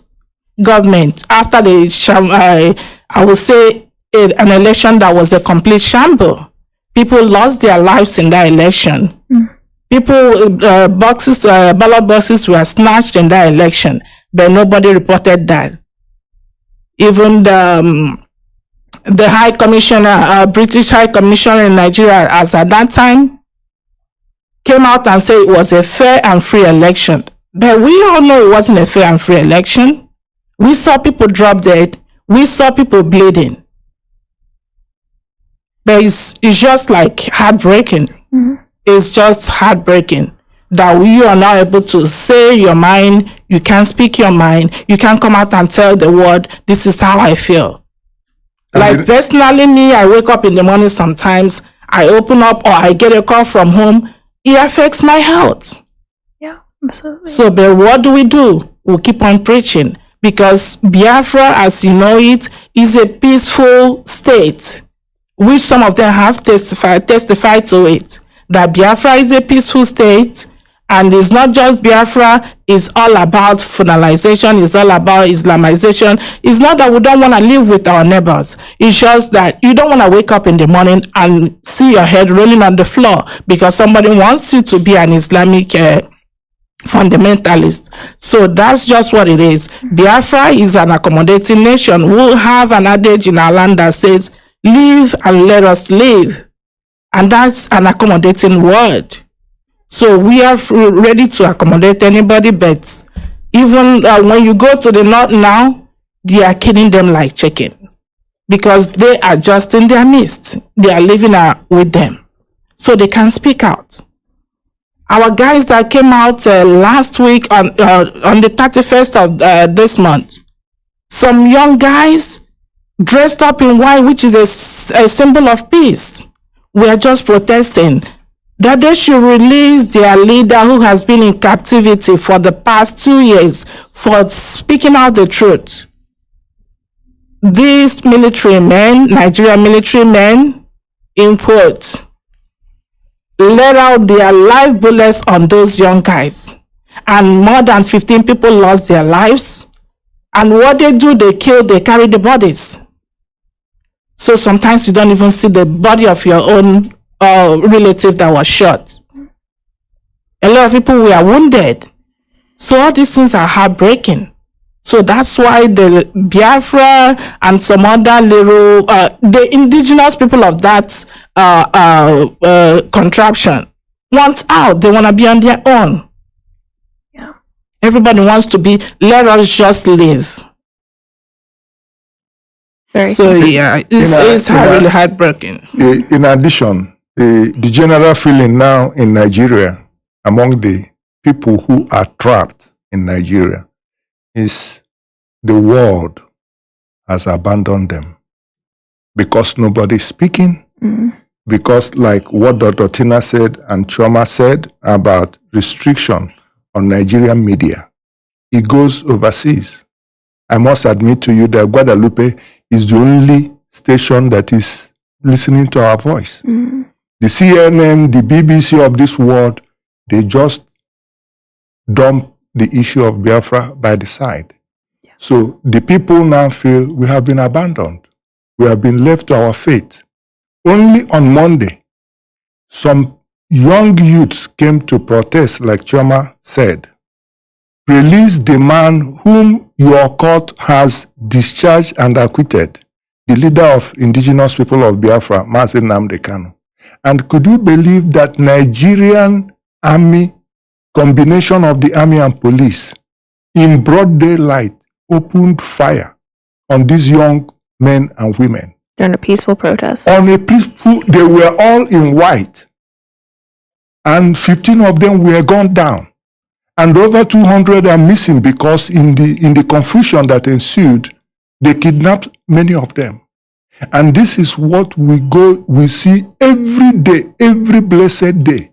J: government after I would say, an election that was a complete shambles. People lost their lives in that election. People, ballot boxes were snatched in that election, but nobody reported that. Even the High Commissioner, British High Commissioner in Nigeria, as at that time, came out and said it was a fair and free election. But we all know it wasn't a fair and free election. We saw people drop dead. We saw people bleeding. But it's just like heartbreaking. It's just heartbreaking that you are not able to say your mind. You can't speak your mind. You can't come out and tell the world, this is how I feel. Like personally, me, I wake up in the morning sometimes, I open up or I get a call from home. It affects my health.
G: Yeah, absolutely.
J: So, but what do? We keep on preaching, because Biafra, as you know it, is a peaceful state, which some of them have testified to it, that Biafra is a peaceful state. And it's not just Biafra, it's all about finalization, it's all about Islamization. It's not that we don't want to live with our neighbors. It's just that you don't want to wake up in the morning and see your head rolling on the floor because somebody wants you to be an Islamic fundamentalist. So that's just what it is. Biafra is an accommodating nation. We'll have an adage in our land that says, live and let us live. And that's an accommodating word. So we are ready to accommodate anybody, but even when you go to the north now, they are killing them like chicken because they are just in their midst. They are living with them, so they can speak out. Our guys that came out last week on the 31st of this month, some young guys dressed up in white, which is a symbol of peace. We are just protesting that they should release their leader who has been in captivity for the past 2 years for speaking out the truth. These military men, Nigerian military men, in quotes, let out their live bullets on those young guys. And more than 15 people lost their lives. And what they do, they carry the bodies. So sometimes you don't even see the body of your own relative that was shot. A lot of people were wounded. So all these things are heartbreaking. So that's why the Biafra and some other little the indigenous people of that contraption want out. They want to be on their own.
G: Yeah.
J: Everybody wants to be, let us just live. So yeah, it's really heartbreaking.
I: In addition, the general feeling now in Nigeria among the people who are trapped in Nigeria is the world has abandoned them because nobody's speaking, because like what Dr. Tina said and Choma said about restriction on Nigerian media, it goes overseas. I must admit to you that Guadalupe is the only station that is listening to our voice. The CNN, the BBC of this world, they just dump the issue of Biafra by the side. Yeah. So the people now feel we have been abandoned. We have been left to our fate. Only on Monday, some young youths came to protest, like Choma said. Release the man whom your court has discharged and acquitted, the leader of indigenous people of Biafra, Mazi Nnamdi Kanu. And could you believe that Nigerian army, combination of the army and police, in broad daylight, opened fire on these young men and women?
G: During a peaceful protest.
I: On a peaceful, they were all in white. And 15 of them were gunned down. And over 200 are missing because in the confusion that ensued, they kidnapped many of them. And this is what we see every day, every blessed day.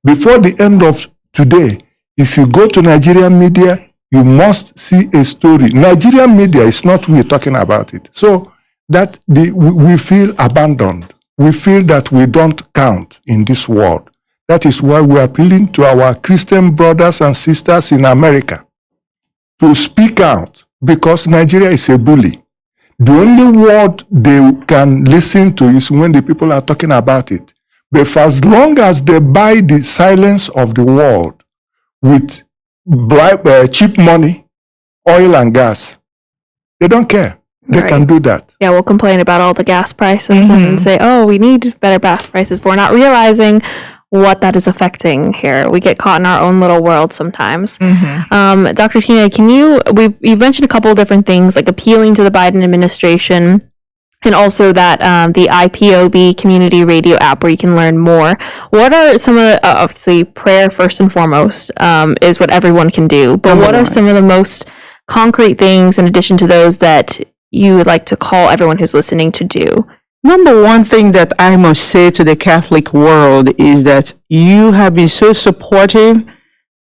I: Before the end of today, if you go to Nigerian media, you must see a story. Nigerian media is not we talking about it. So that we feel abandoned. We feel that we don't count in this world. That is why we are appealing to our Christian brothers and sisters in America to speak out, because Nigeria is a bully. The only word they can listen to is when the people are talking about it. But for as long as they buy the silence of the world with cheap money, oil and gas, they don't care. They can do that.
G: Yeah, we'll complain about all the gas prices and say, oh, we need better gas prices, but we're not realizing what that is affecting here. We get caught in our own little world sometimes. Dr. Tina, you've mentioned a couple of different things, like appealing to the Biden administration and also that the IPOB community radio app where you can learn more. What are some of the, obviously prayer first and foremost is what everyone can do, but what are some of the most concrete things in addition to those that you would like to call everyone who's listening to do?
H: Number one thing that I must say to the Catholic world is that you have been so supportive.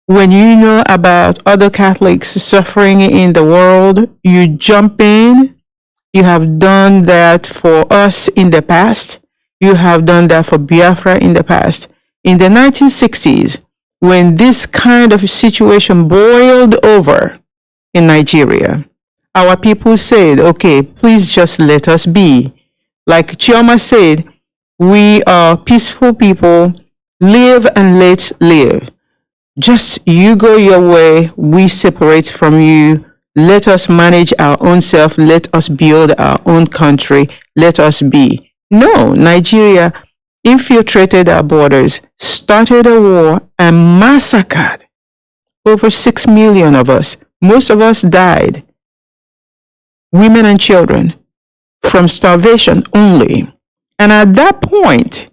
H: When you know about other Catholics suffering in the world, you jump in. You have done that for us in the past. You have done that for Biafra in the past. In the 1960s, when this kind of situation boiled over in Nigeria, our people said, okay, please just let us be. Like Chioma said, we are peaceful people, live and let live. Just you go your way, we separate from you. Let us manage our own self. Let us build our own country. Let us be. No, Nigeria infiltrated our borders, started a war, and massacred over 6 million of us. Most of us died, women and children, from starvation only. And at that point,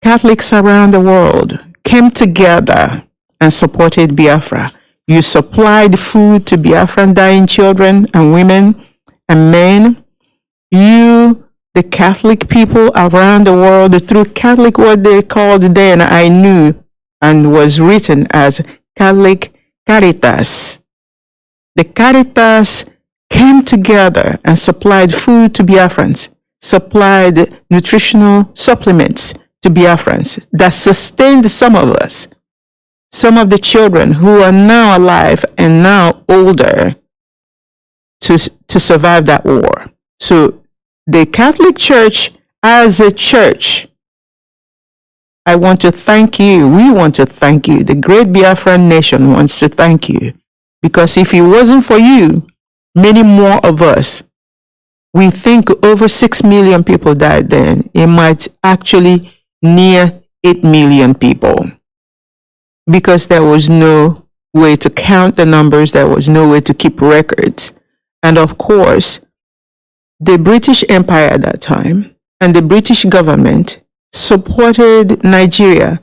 H: Catholics around the world came together and supported Biafra. You supplied food to Biafran dying children and women and men. You, the Catholic people around the world, through Catholic, what they called then, I knew, and was written as Catholic Caritas. The Caritas came together and supplied food to Biafrans, supplied nutritional supplements to Biafrans that sustained some of us. Some of the children who are now alive and now older to survive that war. So the Catholic Church as a church, I want to thank you. We want to thank you. The great Biafran nation wants to thank you. Because if it wasn't for you, many more of us, we think over 6 million people died then. It might actually near 8 million people. Because there was no way to count the numbers, there was no way to keep records. And of course, the British Empire at that time and the British government supported Nigeria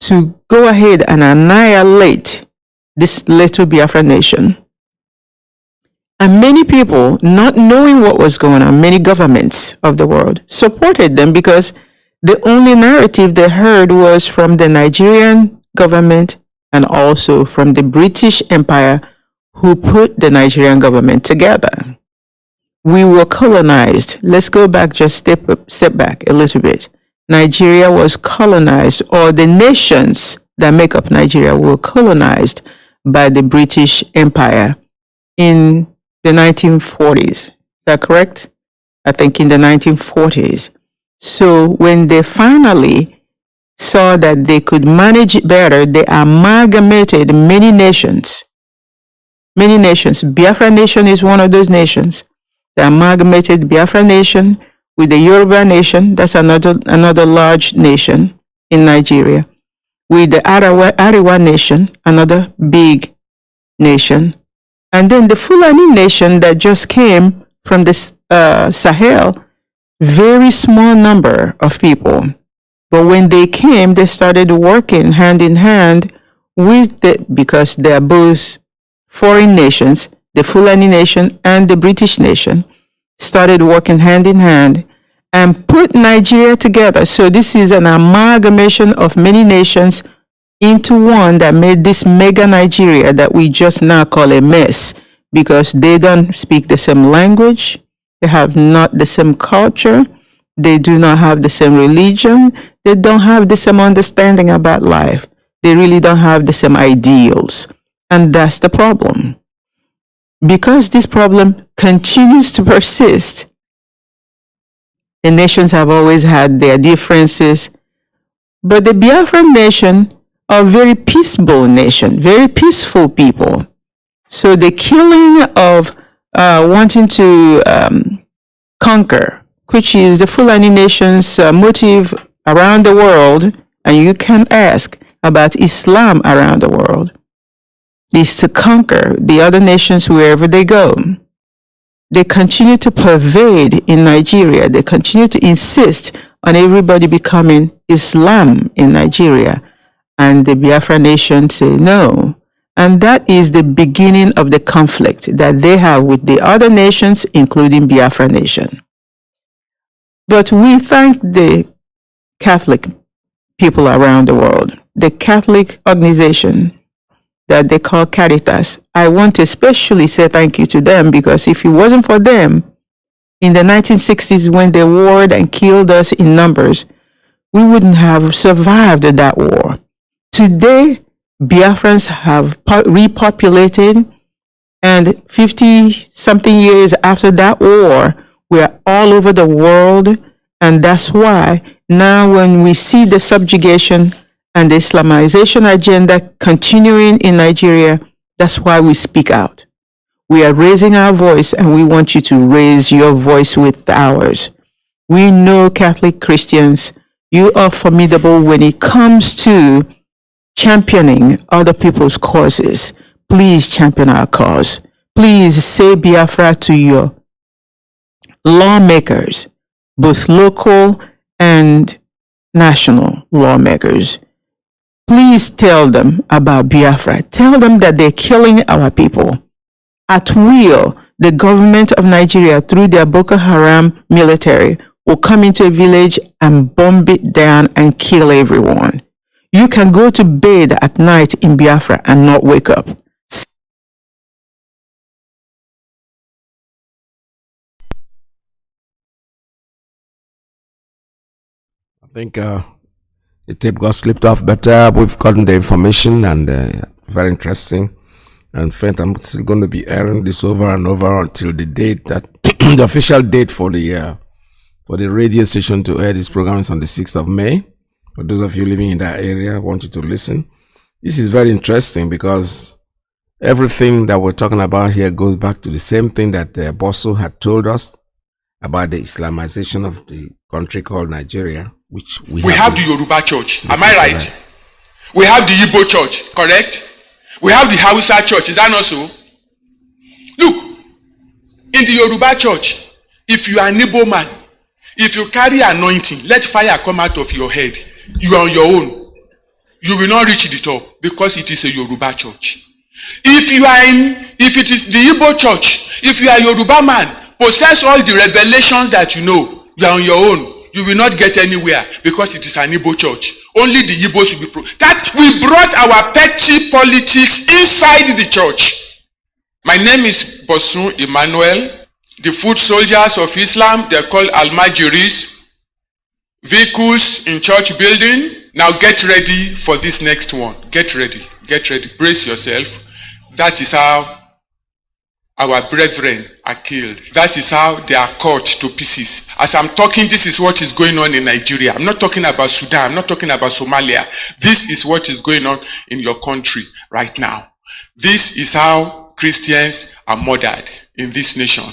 H: to go ahead and annihilate this little Biafra nation. And many people, not knowing what was going on, many governments of the world supported them because the only narrative they heard was from the Nigerian government and also from the British Empire who put the Nigerian government together. We were colonized. Let's go back, just step back a little bit. Nigeria was colonized, or the nations that make up Nigeria were colonized by the British Empire in the 1940s. Is that correct? I think in the 1940s. So when they finally saw that they could manage it better, they amalgamated many nations. Many nations. Biafra nation is one of those nations. They amalgamated Biafra nation with the Yoruba nation. That's another large nation in Nigeria. With the Ariwa nation, another big nation. And then the Fulani nation that just came from the Sahel, very small number of people. But when they came, they started working hand in hand with because they are both foreign nations, the Fulani nation and the British nation, started working hand in hand and put Nigeria together. So this is an amalgamation of many nations into one that made this mega Nigeria that we just now call a mess, because they don't speak the same language, they have not the same culture, they do not have the same religion, they don't have the same understanding about life, they really don't have the same ideals. And that's the problem. Because this problem continues to persist, the nations have always had their differences, but the Biafran nation are a very peaceable nation, very peaceful people. So the killing of wanting to conquer, which is the Fulani nation's motive around the world, and you can ask about Islam around the world, is to conquer the other nations wherever they go. they continue to pervade in Nigeria. They continue to insist on everybody becoming Islam in Nigeria. And the Biafra nation say no. And that is the beginning of the conflict that they have with the other nations, including Biafra nation. But we thank the Catholic people around the world, the Catholic organization that they call Caritas. I want to especially say thank you to them, because if it wasn't for them, in the 1960s when they warred and killed us in numbers, we wouldn't have survived that war. Today, Biafrans have repopulated, and 50-something years after that war, we're all over the world, and that's why now when we see the subjugation and the Islamization agenda continuing in Nigeria, that's why we speak out. We are raising our voice, and we want you to raise your voice with ours. We know, Catholic Christians, you are formidable when it comes to championing other people's causes. Please champion our cause. Please say Biafra to your lawmakers, both local and national lawmakers. Please tell them about Biafra. Tell them that they're killing our people. At will, the government of Nigeria, through their Boko Haram military, will come into a village and bomb it down and kill everyone. You can go to bed at night in Biafra and not wake up.
B: I think the tape got slipped off, but we've gotten the information, and very interesting. And in fact, I'm still going to be airing this over and over until the date that the official date for the radio station to air this program is on the 6th of May. For those of you living in that area, I want you to listen. This is very interesting because everything that we're talking about here goes back to the same thing that Bosso had told us about the Islamization of the country called Nigeria, which we
K: have the Yoruba church. Am I right? We have the Igbo church, correct? We have the Hausa church. Is that not so? Look, in the Yoruba church, if you are an Igbo man, if you carry anointing, let fire come out of your head. You are on your own. You will not reach the top because it is a Yoruba church. If it is the Igbo church, if you are a Yoruba man, possess all the revelations that you know, you are on your own. You will not get anywhere because it is an Igbo church. Only the Igbos will be that we brought our petty politics inside the church. My name is Bosun Emmanuel. The foot soldiers of Islam, they're called Almajiris. Vehicles in church building. Now get ready for this next one. Get ready. Get ready. Brace yourself. That is how our brethren are killed. That is how they are cut to pieces. As I'm talking, this is what is going on in Nigeria. I'm not talking about Sudan. I'm not talking about Somalia. This is what is going on in your country right now. This is how Christians are murdered in this nation.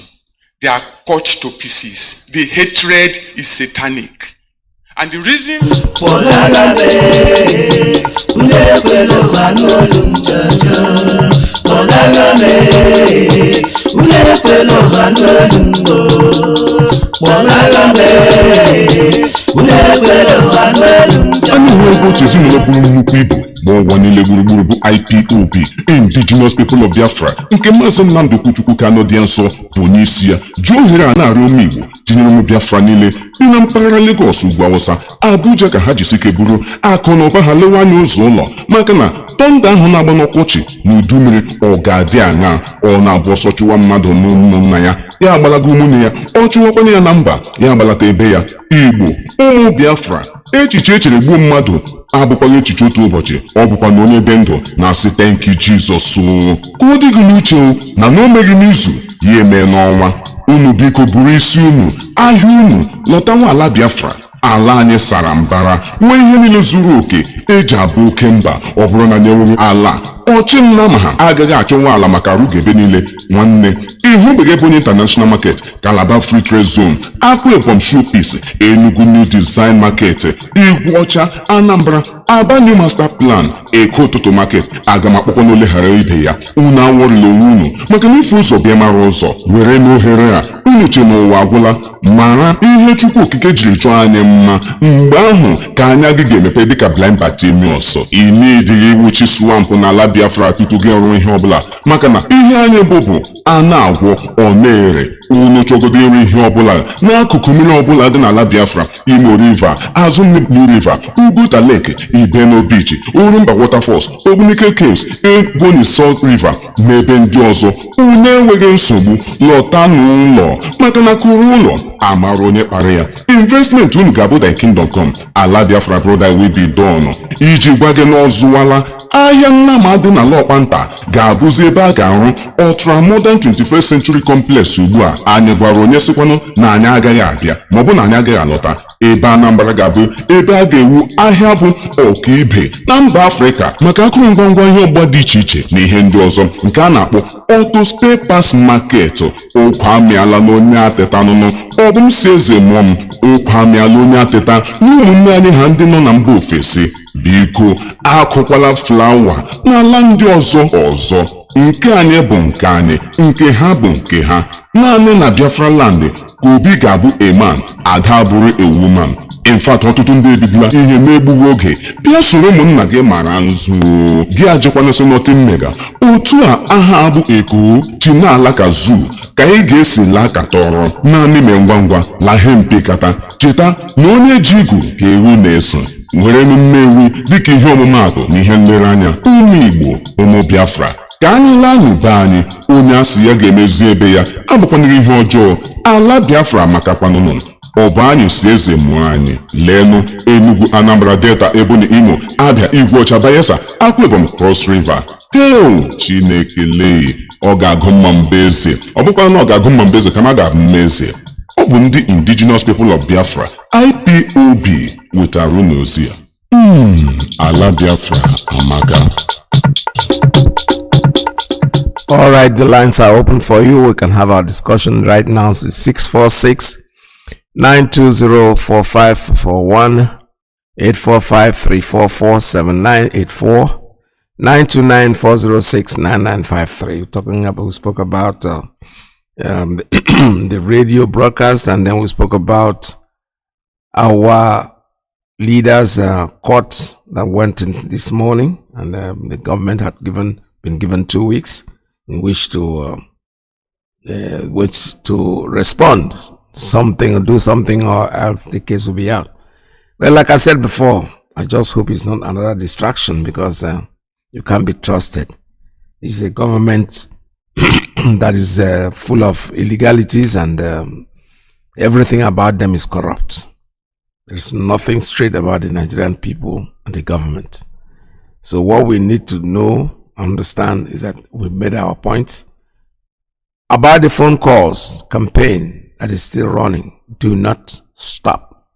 K: They are cut to pieces. The hatred is satanic. And the reason
L: anyị nwere otu ezinụlọ bụrụ nnukwu ibu bụ ụwa niile gburugburu bụ IPOB, Indigenous People of Biafra, nke Mazi Nnamdi Kanu dị nso bụ onye isi ya, ji ohere a na-arịọ ụmụ Igbo tinyere ụmụ Biafra niile bi na mpaghara Lagos, Ugwu Awụsa, Abuja ka ha jisike buru akụ na ụba ha lewe anya ụzọ ụlọ, maka na tọnda ahụ na-agba n'ọkọchị na udu mmiri ọ ga-adị aṅa, ọ na-abụ ọsọ chụwa mmadụ n'ụmụnna ya, ya agbalaga ụmụnne ya, ọ chụwakwana ya na mba, ya agbalata ebe ya. Igbo, ụmụ Biafra, echiche echere gbuo mmadụ abụkwaghị echiche otu ụbọchị, ọ bụkwa na onye be ndụ na-asị thank you Jesus. Ka ọ dịghị n'uche na o meghị n'izu ya eme n'ọnwa. Unu biko buru isi unu, ahịa unu, lọtawa ala Biafra. Ala anyị sara mbara, nwee ihe niile zuru oke eji abụ oke mba. Ọ bụrụ na nyeweghị ala ọchịnna ma ha agaghị achọ nwa ala maka arụ ebe niile nwanne ịhụbeghị ebe onye international market Calabar Free Trade Zone Akwa Ibom Showpiece Enugu New Design Market Igwe Ọcha Anambra Aba New Master Plan Eko Ụtụtụ Market aga m akpọkọ n'oleghara ibe ya unu anwụrịla onwe unu maka na ife ụzọ bịa mara ụzọ were n'ohere a unu che n'ụwa agwụla mara ihe Chukwu Okike jiri chọọ anyị mma mgbe ahụ ka anya gị ga-emepe dịka blind Bartimaeus ị na-edighị iwuchi swamp n'ala Biafra tutu gị ọrụ ihe ọbụla maka na ihe anyị bụ a na-agwọ ọ na-ere unu chọgodo iri ihe ọbụla n'akụkụ mmiri ọbụla dị n'ala Biafra Imo River azụ Blue River Uguta Lake Ibeno Beach Orumba Waterfalls Ogbunike Caves Ebonyi Salt River na ebe ndị ọzọ unu enweghị nsogbu lọta n'ụlọ maka na kụrụ ụlọ amara onye kpara ya investment unu ga-abụ the kingdom come ala Biafra brother will be done iji gwa gị n'ọzụwala ahịa Nnamdi n'ala Ọkpanta ga-abụzi ebe a ga-arụ ultra modern 21st century complex ugbu a anyị gwara onye sịkwanụ na anyị agaghị abịa maọbụ na anyị agaghị alọta ebe Anambra ga-abụ ebe a ga-ewu ahịa bụ ọkaibe na mba Afrịka maka akụrụngwa ngwa ihe ọgbụgba dị iche iche na ihe ndị ọzọ nke a na-akpọ auto spare parts market okwu amịala n'onye ateta nụnụ ọ bụ m si eze mụọ m okwu amịala onye ateta na ụmụnne anyị ha ndị nọ na mba ofesi biko akụkwala flawa n'ala ndị ọzọ nke anyị bụ nke anyị nke ha bụ nke ha naanị na Biafra land ka obi ga-abụ a man ada bụrụ a woman in fact ọtụtụ ndị ebidila ihe na-egbughị oge bịa soro ụmụnna gị mara nzu gị ajekwana so nothing mega otu a aha abụ Eko ji na-ala ka zoo ka ị ga-esi laa ka tọrọ naanị mee ngwa ngwa lahe mpekata cheta na onye ji igu ka ewu na-eso were Nnewi dịka ihe ọmụmaatụ na ihe nlereanya ụmụ Igbo ụmụ Biafra ka anyị laa n'ube anyị onye asị ya ga-emezi ebe ya abụkwanaghị ihe ọjọọ ala Biafra makakwanụnụ ọ bụ anyị si eze mụọ anyị leenụ Enugu Anambra Delta Ebonyi Imo Abia Igwe Ọcha Bayelsa Akwa Ibom Cross River Chineke lee ọ ga-agụ mma Mbaeze ọ bụkwa na ọ ga-agụ mma Mbaeze kama a ga-abụ Mbaeze ọ bụ ndị indigenous people of Biafra IPOB wetara unu ozi ya ala Biafra amaka.
B: All right, the lines are open for you. We can have our discussion right now. It's 646-920-4541, 845-344-7984, 929-406-9953. We spoke about the radio broadcast, and then we spoke about our leaders' courts that went in this morning, and the government had been given 2 weeks in which to respond something or do something, or else the case will be out. Well, like I said before, I just hope it's not another distraction, because you can't be trusted. It's a government that is full of illegalities, and everything about them is corrupt. There's nothing straight about the Nigerian people and the government. So what we need to know, understand, is that we made our point about the phone calls campaign that is still running. Do not stop.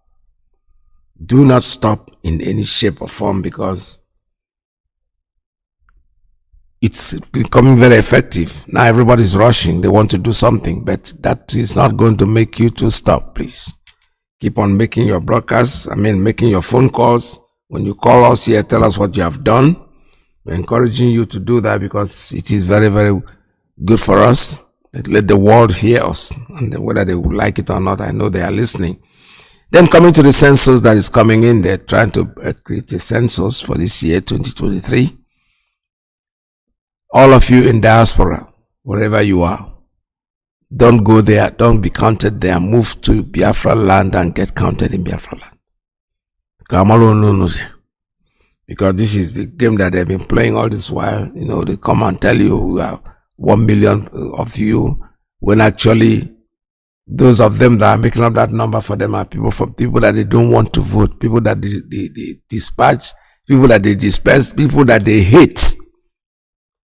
B: Do not stop in any shape or form, because it's becoming very effective. Now everybody's rushing. They want to do something, but that is not going to make you to stop. Please keep on making your broadcasts. Making your phone calls. When you call us here, tell us what you have done. We're encouraging you to do that, because it is very, very good for us. Let the world hear us, and whether they would like it or not, I know they are listening. Then coming to the census that is coming in, they're trying to create a census for this year, 2023. All of you in diaspora, wherever you are, don't go there, don't be counted there. Move to Biafra land and get counted in Biafra land. Because this is the game that they've been playing all this while. They come and tell you we have 1 million of you, when actually those of them that are making up that number for them are people that they don't want to vote, people that they dispatch, people that they disperse, people that they hate,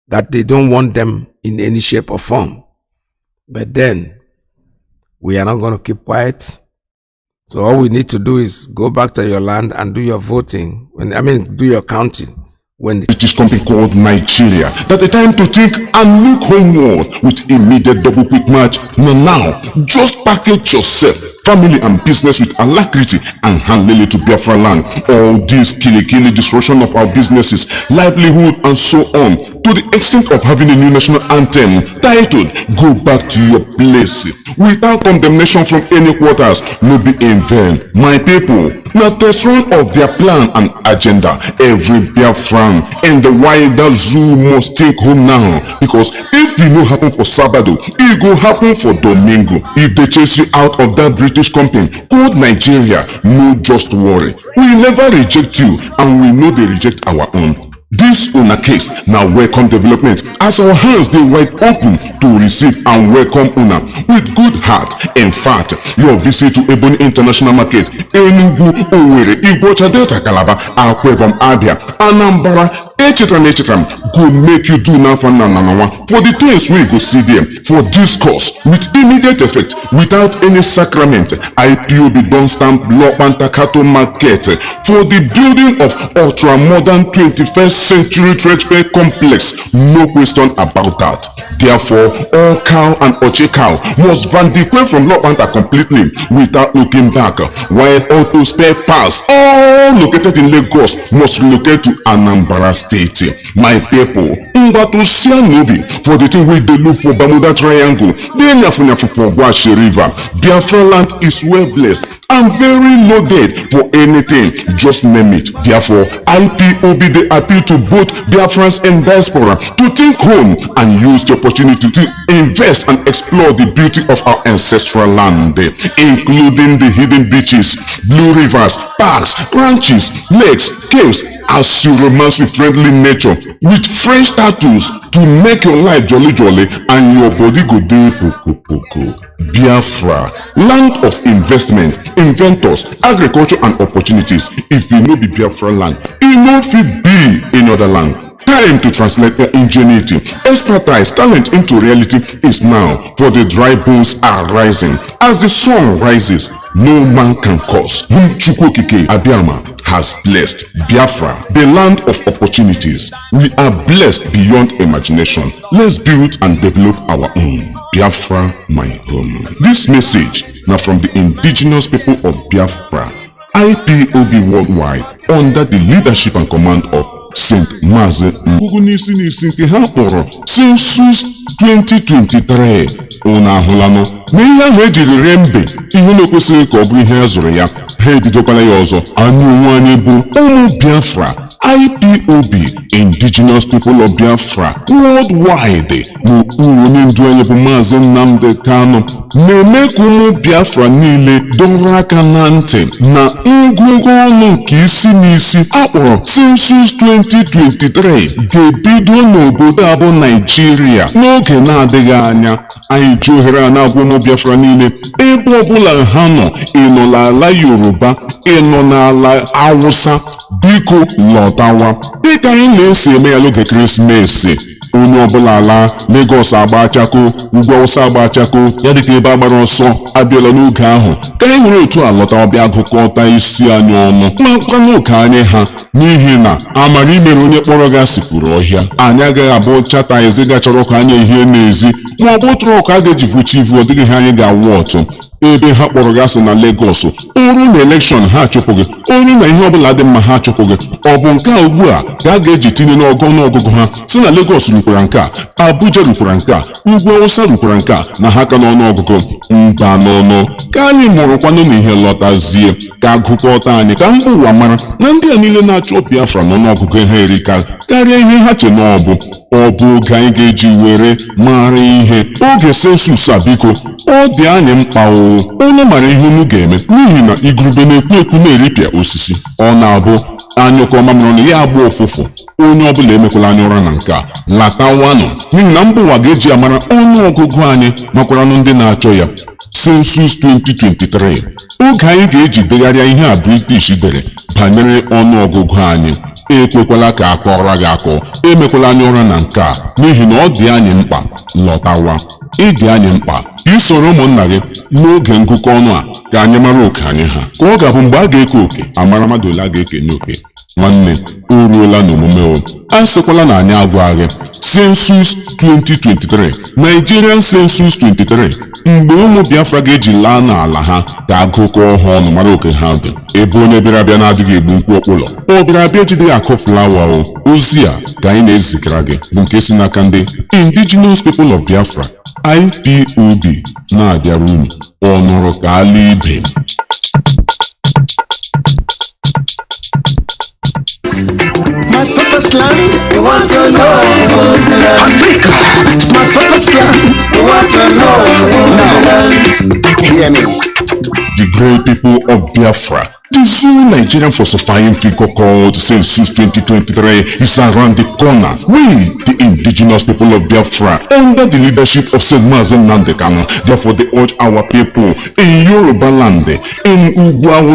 B: that they don't want them in any shape or form. But then we are not going to keep quiet. So all we need to do is go back to your land and do your voting. Do your counting. when the
L: British company called Nigeria, that the time to think and look homeward with immediate double quick march. Now, just package yourself, family and business with alacrity and handle it to Biafra land. All this killy disruption of our businesses, livelihood and so on, to the extent of having a new national anthem titled "Go Back to Your Place," without condemnation from any quarters, no be in vain. My people, now test run of their plan and agenda. Every Biafran in the wider zoo must take home now, because if it no happen for Sabado, it go happen for Domingo. If they chase you out of that British company called Nigeria, no just worry, we never reject you and we know they reject our own. This una case now welcome development, as our hands they wide open to receive and welcome una with good heart. In fact, your visit to Ebony International Market, Enugu, Owerri, Igbocha, Delta, Calabar, Akwa Ibom, Abia, Anambra, etc. go make you do now for the things we go see them for this course with immediate effect without any sacrament. IPOB don stamp law Pantakato Market for the building of ultra modern 21st century trade fair complex. No question about that. Therefore, all cow and oche cow must vindicate from law Panta completely without looking back, while auto spare parts all located in Lagos must relocate to Anambra State. My people, Mbatusia Nobi for the thing we dey look for Bermuda Triangle, then Yafu for Washi River. Biafra land is well blessed and very loaded for anything, just name it. Therefore, IPOB they appeal to both Biafrans and diaspora to think home and use the opportunity to invest and explore the beauty of our ancestral land, including the hidden beaches, blue rivers, parks, ranches, lakes, caves, as you romance with friendly nature with fresh tattoos to make your life jolly and your body go dey poko. Biafra, land of investment, inventors, agriculture and opportunities. If you no be Biafra land, it no fit be in other land. Time to translate their ingenuity, expertise, talent into reality is now, for the dry bones are rising. As the sun rises, no man can cause. Whom Chukwokike Abiyama has blessed. Biafra, the land of opportunities. We are blessed beyond imagination. Let's build and develop our own. Biafra, my home. This message now from the indigenous people of Biafra, IPOB worldwide, under the leadership and command of St. Mazi Nnamdi Kanu since 2023. Una ahụlanụ na ihe ahụ ejiri ree mbe ihe na-ekwesịghị ka ọ bụ ihe zụrụ ya, ha ebidokwala ya ọzọ. Anyị onwe anyị bụ ụmụ Biafra, IPOB, indigenous people of Biafra worldwide, n'okpuru onye ndu anyị bụ Mazi Nnamdi Kanu, na-eme ka ụmụ Biafra niile dọrọ aka na ntị na ngụgụ ọnụ nke isi n'isi akpọrọ Census 2023 ga-ebido n'obodo a bụ Nigeria n'oge na-adịghị anya. Anyị ji ohere a na-agwa ụmụ Biafra niile, ebe ọbụla ha nọ, ị nọ n'ala Yoruba, ị nọ n'ala Hausa, biko lọtawa dịka anyị na-esi eme ya n'oge Krismesi. Onye ọbụla ala Lagos agba achako, ugwu Awụsa agba achako, ya dịka ebe agbara ọsọ abịala n'oge ahụ, ka anyị nwere otu a lọtawa bịa gụkọta isi anyị ọnụ makwa n'oge anyị ha, n'ihi na amara imere onye kpọrọ gị asịpụrụ ọhịa. Anyị agaghị abụ chata ezi gachọrọ ka anya ihe n'ezi, ma ọ bụ trọk a ga-eji vuchi ivu, ọ dịghị ha anyị ga-awụ ọtụ. Ebe ha kpọrọ gị asị na Lagos, oru na elekshọn ha achụpụ gị, oru na ihe ọbụla dị mma ha achụpụ gị. Ọ bụ nke a ugbu a ka a ga-eji tinye n'ọgụgụ ha si na Lagos rukwara nke a, Abuja rukwara nke a, ugwu Awụsa rukwara nke a, na ha ka n'ọnụọgụgụ. Mba n'ọnụ ka anyị mụrụkwanụ na ihe lọtazie, ka agụkọta anyị ka mba ụwa mara na ndị a niile na-achọ Biafra n'ọnụọgụgụ ha erika karịa ihe ha che na ọ bụ oge anyị ga-eji were mara ihe. Oge sensus a biko, ọ dị anyị mkpa onye mara ihe unu ga-eme, n'ihi na igurube na-ekwu ekwu na-eripịa osisi. Ọ na-abụ anyụkọ mamịrị ọnụ ya agba ụfụfụ. Onye ọbụla emekwala anya ụra na nke a, latawanụ, n'ihi na mba ụwa ga-eji amara ọnụọgụgụ anyị makwaranụ ndị na-achọ ya. Census 2023, oge anyị ga-eji degharịa ihe a British dere banyere ọnụọgụgụ anyị. Ekwekwala ka akọrọ gị akọ, emekwala anya ụra na nke a, n'ihi na ọ dị anyị mkpa. Lọtawa, ịdị anyị mkpa isoro ụmụnna gị n'oge ngụkọ ọnụ a ka anyị mara oke anyị ha, ka ọ ga-abụ mgbe a ga-eke oke amara mmadụ ole a ga-ekenye oke. nwanne o ruola n'omume o a sịkwala na anyị agwaghị census 2023 Nigerian census 23 mgbe ụmụ Biafra ga-eji laa n'ala ha ka agụkọ ha ọnụ mara oke ha dị ebe onye bịara abịa na-adịghị egbu nkwụ ọkpụlọ ọ bịara abịa ejide akụ flawa o ozi a ka anyị na-ezigara gị bụ nke si n'aka ndị Indigenous People of Biafra IPOB na-abịara unu ọnụrụ ka ala ibe
F: My purpose land, you want to know who's the land. Africa, it's my purpose land, you want to know who's the land. Hear me.
L: The great people of Biafra. The Zoo Nigerian falsifying figure called Census 2023 is around the corner. We, the indigenous people of Biafra, under the leadership of Mazi Nnamdi Kanu, therefore they urge our people in Yoruba land, in Ugwu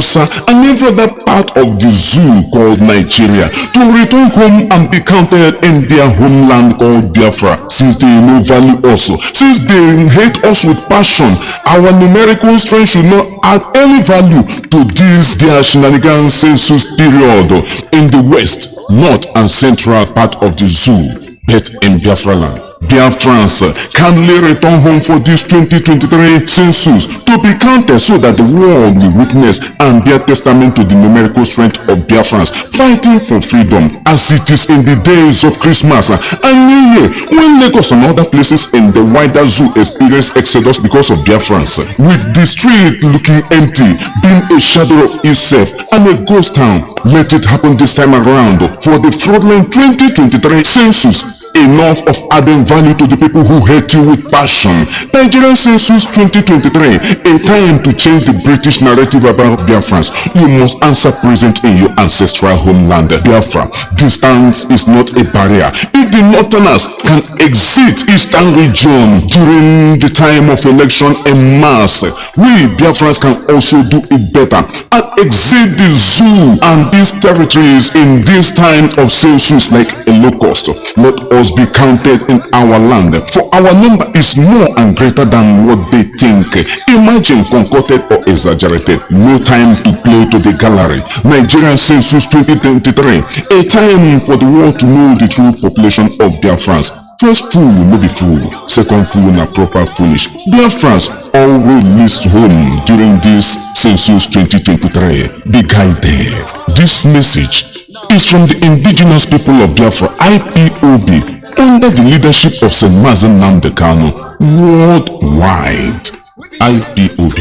L: and every other part of the zoo called Nigeria to return home and be counted in their homeland called Biafra. Since they no value us, since they hate us with passion, our numerical strength should not add any value to this their shenanigans census period in the west, north and central part of the zoo, but in Biafra land. Biafrans kindly return home for this 2023 census to be counted so that the world will witness and bear testament to the numerical strength of Biafrans fighting for freedom as it is in the days of Christmas and New Year when Lagos and other places in the wider zoo experience exodus because of Biafrans, with the street looking empty, being a shadow of itself and a ghost town. Let it happen this time around for the fraudulent 2023 census. Enough of adding value to the people who hate you with passion. Nigerian census 2023, a time to change the British narrative about Biafrans. You must answer present in your ancestral homeland, Biafra. Distance is not a barrier. If the Northerners can exit Eastern region during the time of election en masse, we Biafrans can also do it better and exit the zoo and these territories in this time of census like a locust. Let us be counted in our land, for our number is more and greater than what they think. Imagine concocted or exaggerated. No time to play to the gallery. Nigerian census 2023, a time for the world to know the true population of Biafrans. First fool no be fool, second fool na proper foolish. Biafrans always miss home during this census 2023. Be guided. This message is from the indigenous people of Biafra IPOB under the leadership of Mazi Nnamdi Kanu worldwide. IPOB.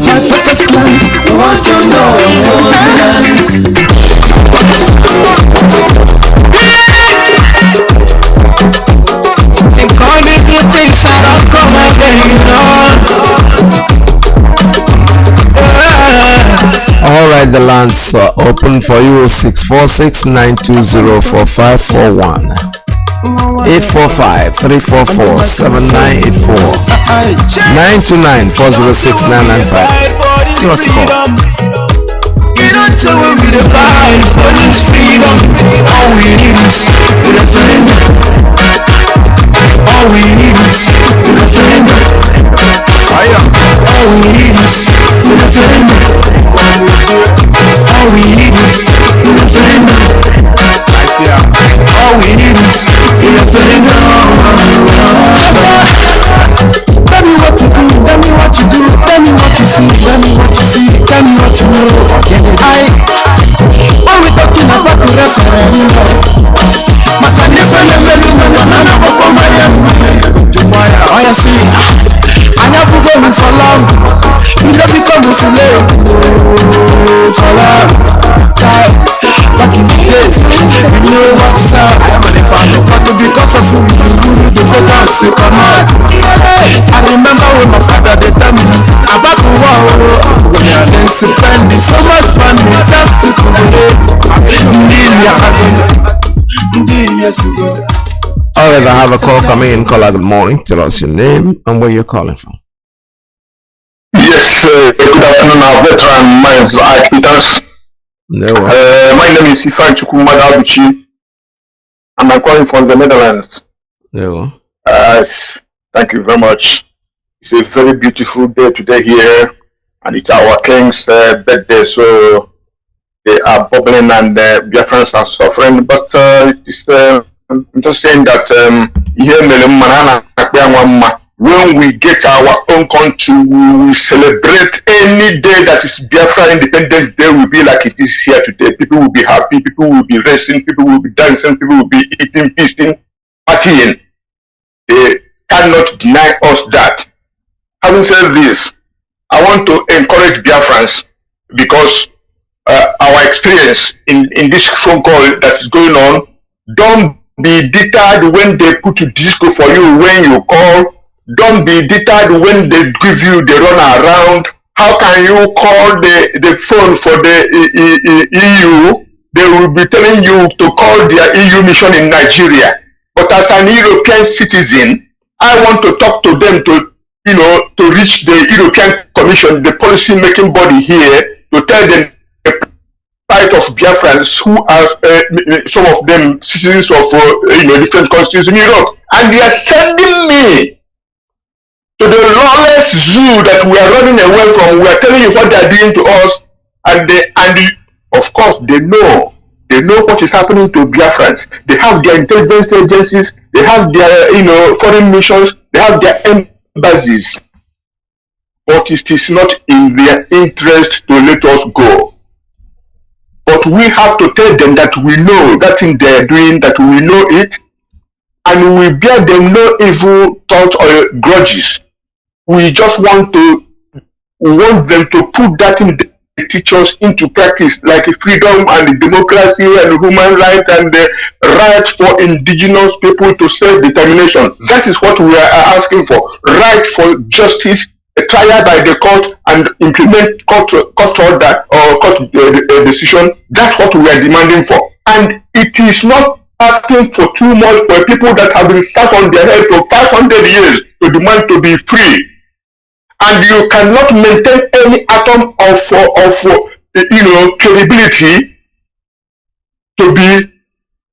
F: My purpose land, you want to know who's the land. Think all the good things that don't come again,
B: Alright, the lines are open for you. 646-920-4541, 845-344-7984, 929-406-995. Give us a call.
F: Get on to it, we the fight for this freedom. All we need is referendum. All we need is referendum. All we need is referendum. All we need is referendum. All we need is referendum. Tell me what to do, tell me what to do, tell me what to see, tell me what to see, tell me what to know. All we talking about the referendum. Oh, you see, I have to go for long. You never become a slave for long. Back in the days, you know what's up. But because of who you need to focus, you come out. I remember when my father they tell me about the war. When I then spend so much money just to create.
B: Alright, I have a call coming in. Caller, good morning. Tell us your name and where you're calling from.
E: Yes, good afternoon, our veteran minds Peters. My name is Ifan Chukwumadabuchi, and I'm calling from the Netherlands. Thank you very much. It's a very beautiful day today here, and it's our king's birthday, so they are bubbling and Biafrans are suffering. But I'm just saying that when we get our own country, we will celebrate any day that is Biafra Independence Day will be like it is here today. People will be happy, people will be racing, people will be dancing, people will be eating, feasting, partying. They cannot deny us that. Having said this, I want to encourage Biafrans because our experience in this phone call that is going on, don't be deterred when they put disco for you when you call. Don't be deterred when they give you the run around. How can you call the phone for the EU? They will be telling you to call their EU mission in Nigeria. But as an European citizen, I want to talk to them to reach the European Commission, the policy making body here, to tell them the plight of Biafrans who are some of them citizens of different countries in Europe, and they are sending me to the lawless zoo that we are running away from. We are telling you what they are doing to us, and of course they know what is happening to Biafrans. They have their intelligence agencies, they have their foreign missions, they have their embassies, but it is not in their interest to let us go. But we have to tell them that we know that thing they are doing, that we know it, and we bear them no evil thoughts or grudges. We just want them to put that in the teachers into practice, like freedom and democracy and human rights and the right for indigenous people to self-determination. That is what we are asking for. Right for justice, a trial by the court, and implement court order or court decision. That's what we are demanding for. And it is not asking for too much for people that have been sat on their head for 500 years to demand to be free. And you cannot maintain any atom of credibility to be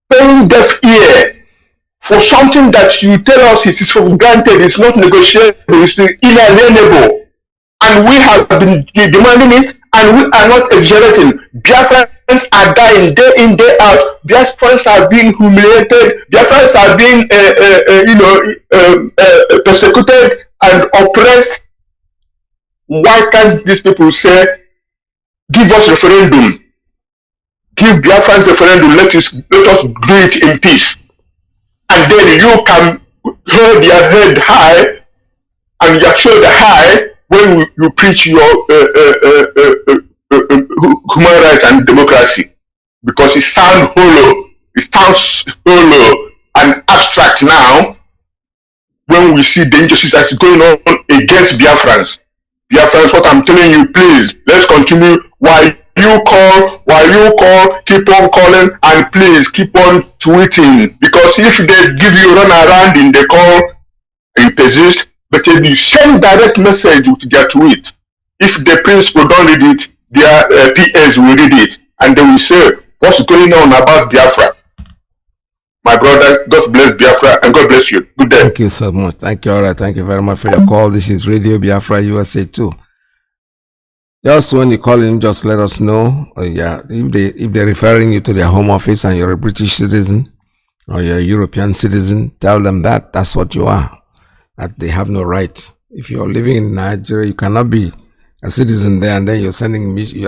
E: paying deaf ear for something that you tell us it is for granted, it's not negotiable, it's inalienable. And we have been demanding it, and we are not exaggerating. Biafrans are dying day in, day out. Biafrans are being humiliated. Biafrans are being persecuted and oppressed. Why can't these people say, give us referendum, give Biafrans referendum, let us do it in peace, and then you can hold your head high and your shoulder high when you preach your human rights and democracy, because it sounds hollow and abstract now when we see the injustice that's going on against Biafrans. Biafrans, what I'm telling you, please, let's continue. While you call, keep on calling, and please keep on tweeting. Because if they give you run around in the call, it persists. But if you send direct message with their tweet, if the principal don't read it, their PS will read it, and they will say, what's going on about Biafra? My brother, God bless Biafra, and God bless you. Good day.
B: Thank you so much. Thank you. All right. Thank you very much for your call. This is Radio Biafra USA 2. Just when you call in, just let us know. If they're referring you to their home office and you're a British citizen or you're a European citizen, tell them that that's what you are. That they have no right. If you're living in Nigeria, you cannot be a citizen there and then you're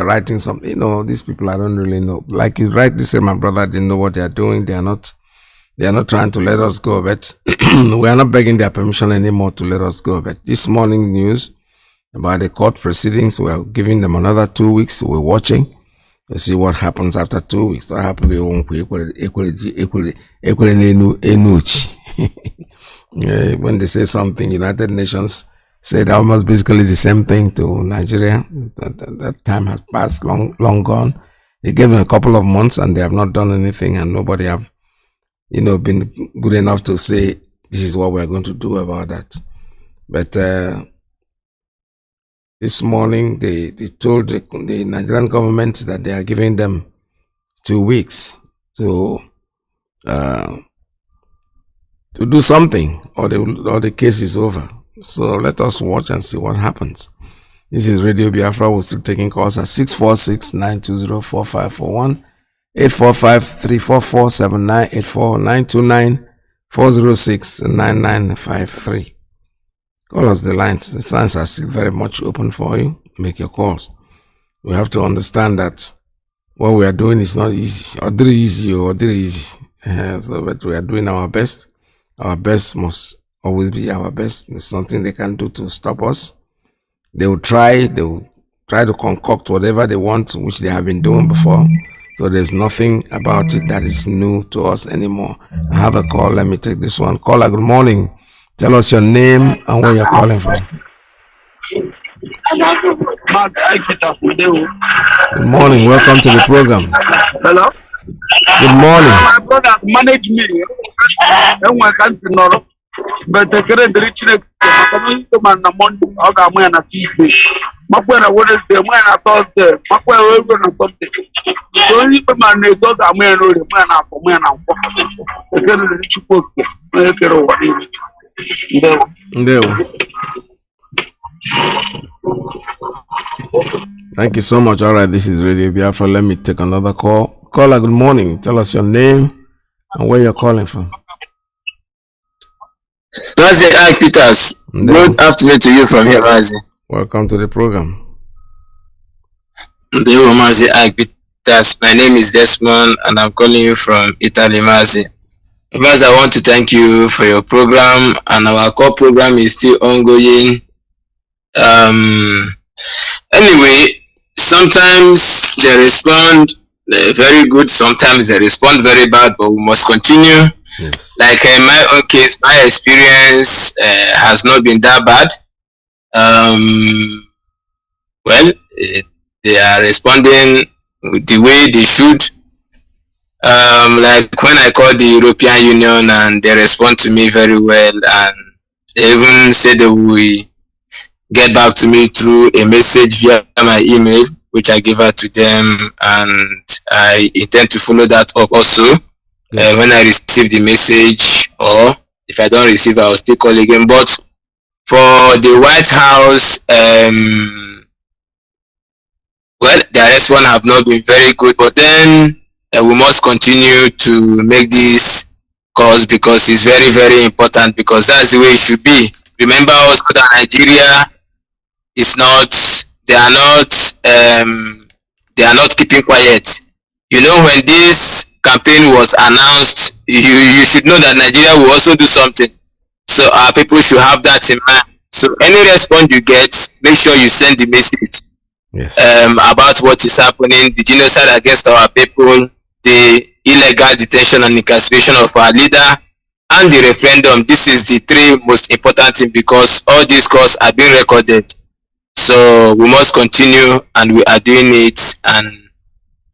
B: writing something. These people I don't really know. Like you rightly said, my brother didn't know what they are doing. They are not trying to let us go, but we are not begging their permission anymore to let us go. But this morning news about the court proceedings, we are giving them another 2 weeks. We're watching to see what happens after 2 weeks. What happens when they say something, United Nations said almost basically the same thing to Nigeria. That time has passed, long gone. They gave them a couple of months and they have not done anything, and nobody have been good enough to say this is what we're going to do about that. But this morning they told the Nigerian government that they are giving them 2 weeks to do something, or the case is over. So let us watch and see what happens. This is Radio Biafra. We're still taking calls at 646-920-4541, 845-344-7984, 929-406-9953. Call us the lines. The lines are still very much open for you. Make your calls. We have to understand that what we are doing is not easy. Or easy. But we are doing our best. Our best must always be our best. There's nothing they can do to stop us. They will try to concoct whatever they want, which they have been doing before. So there's nothing about it that is new to us anymore. I have a call. Let me take this one. Caller, good morning. Tell us your name and where you're calling from. Good morning. Welcome to the program.
M: Hello.
B: Good morning.
M: My brother manage me. And I can't know. But the current rich man na Monday, I got me on a Tuesday. My brother Wednesday, man on Thursday. My brother on Sunday. So you man they go got me on the man up for man up. The current rich folk.
B: Thank you so much. All right, this is Radio Biafra. Let me take another call. Caller, good morning. Tell us your name and where you're calling from.
N: Mazi Nnamdi Peters. Good afternoon to you from here, Mazi.
B: Welcome to the program.
N: Mazi Nnamdi Peters. My name is Desmond and I'm calling you from Italy, Mazi. Mazi, I want to thank you for your program, and our core program is still ongoing. Anyway, sometimes they respond very good, sometimes they respond very bad, but we must continue.
B: Yes.
N: Like in my own case, my experience has not been that bad. They are responding the way they should. Like when I call the European Union and they respond to me very well, and they even say they will get back to me through a message via my email, which I give her to them, and I intend to follow that up also. When I receive the message, or if I don't receive, I will still call again. But for the White House, their response have not been very good. But then we must continue to make this calls because it's very, very important, because that's the way it should be. Remember also that Nigeria is not, they are not keeping quiet. You know, when this campaign was announced, you should know that Nigeria will also do something. So our people should have that in mind. So any response you get, make sure you send the message.
B: Yes.
N: About what is happening, the genocide against our people, the illegal detention and incarceration of our leader, and the referendum. This is the three most important things, because all these calls are being recorded. So we must continue, and we are doing it, and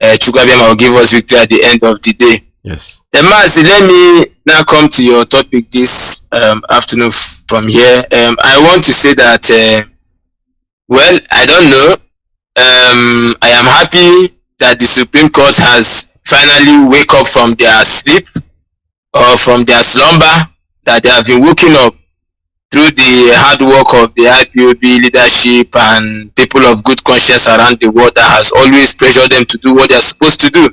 N: Chukwabiyama will give us victory at the end of the day.
B: Yes.
N: Mazi, let me now come to your topic this afternoon from here. I want to say that, I don't know. I am happy that the Supreme Court has finally wake up from their sleep or from their slumber, that they have been waking up through the hard work of the IPOB leadership and people of good conscience around the world that has always pressured them to do what they are supposed to do.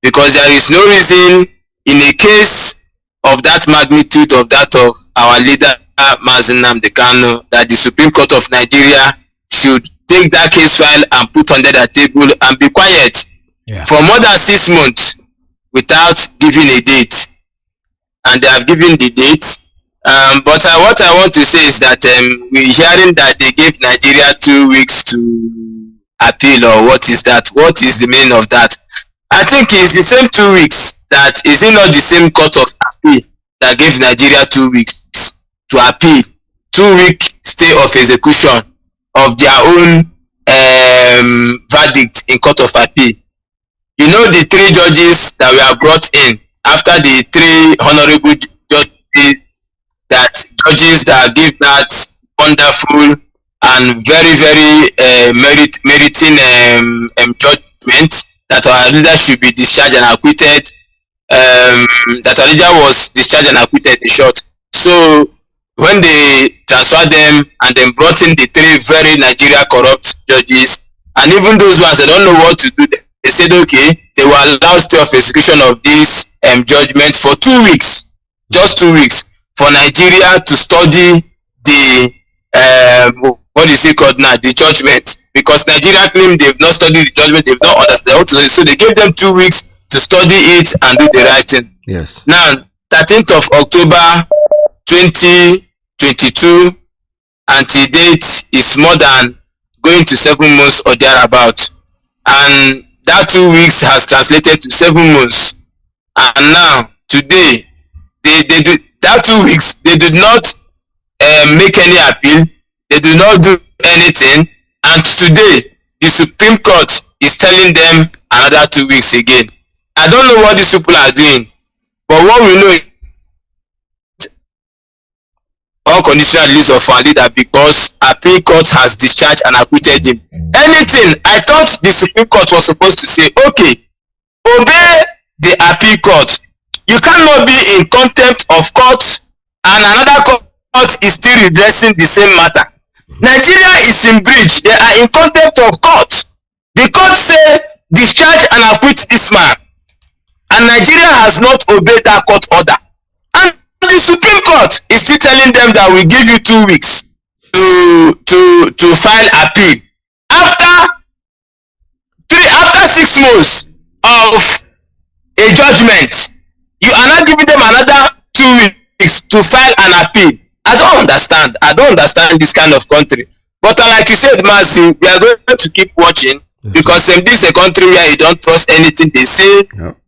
N: Because there is no reason in a case of that magnitude of that of our leader Mazi Nnamdi Kanu that the Supreme Court of Nigeria should take that case file and put under the table and be quiet for more than 6 months without giving a date. And they have given the date. But what I want to say is that we're hearing that they gave Nigeria 2 weeks to appeal, or what is that? What is the meaning of that? I think it's the same 2 weeks. That is it not the same court of appeal that gave Nigeria 2 weeks to appeal, 2 week stay of execution of their own verdict in court of appeal. You know, the 3 judges that were brought in after the 3 honorable judges that give that wonderful and very, very meriting judgment that our leader should be discharged and acquitted. That our leader was discharged and acquitted in short. So when they transferred them and then brought in the 3 very Nigeria corrupt judges, and even those ones, they don't know what to do. They said, okay, they will allow stay of execution of this judgment for 2 weeks, just 2 weeks, for Nigeria to study the what is it called now, the judgment, because Nigeria claim they've not studied the judgment, they've not understood, so they gave them 2 weeks to study it and do the right thing.
B: Yes.
N: Now, 13th of October 2022, until date is more than going to 7 months or thereabout, and that 2 weeks has translated to 7 months. And now today, they did that 2 weeks. They did not make any appeal. They did not do anything. And today, the Supreme Court is telling them another 2 weeks again. I don't know what these people are doing, but what we know is unconditional release of our leader because appeal court has discharged and acquitted him. Anything, I thought the Supreme Court was supposed to say, okay, obey the appeal court. You cannot be in contempt of court and another court is still redressing the same matter. Nigeria is in breach. They are in contempt of court. The court say discharge and acquit this man, and Nigeria has not obeyed that court order. And the Supreme Court is still telling them that we give you 2 weeks to file appeal. After 6 months of a judgment, you are not giving them another 2 weeks to file an appeal. I don't understand this kind of country. But like you said, Mazi, we are going to keep watching because this is a country where you don't trust anything they say,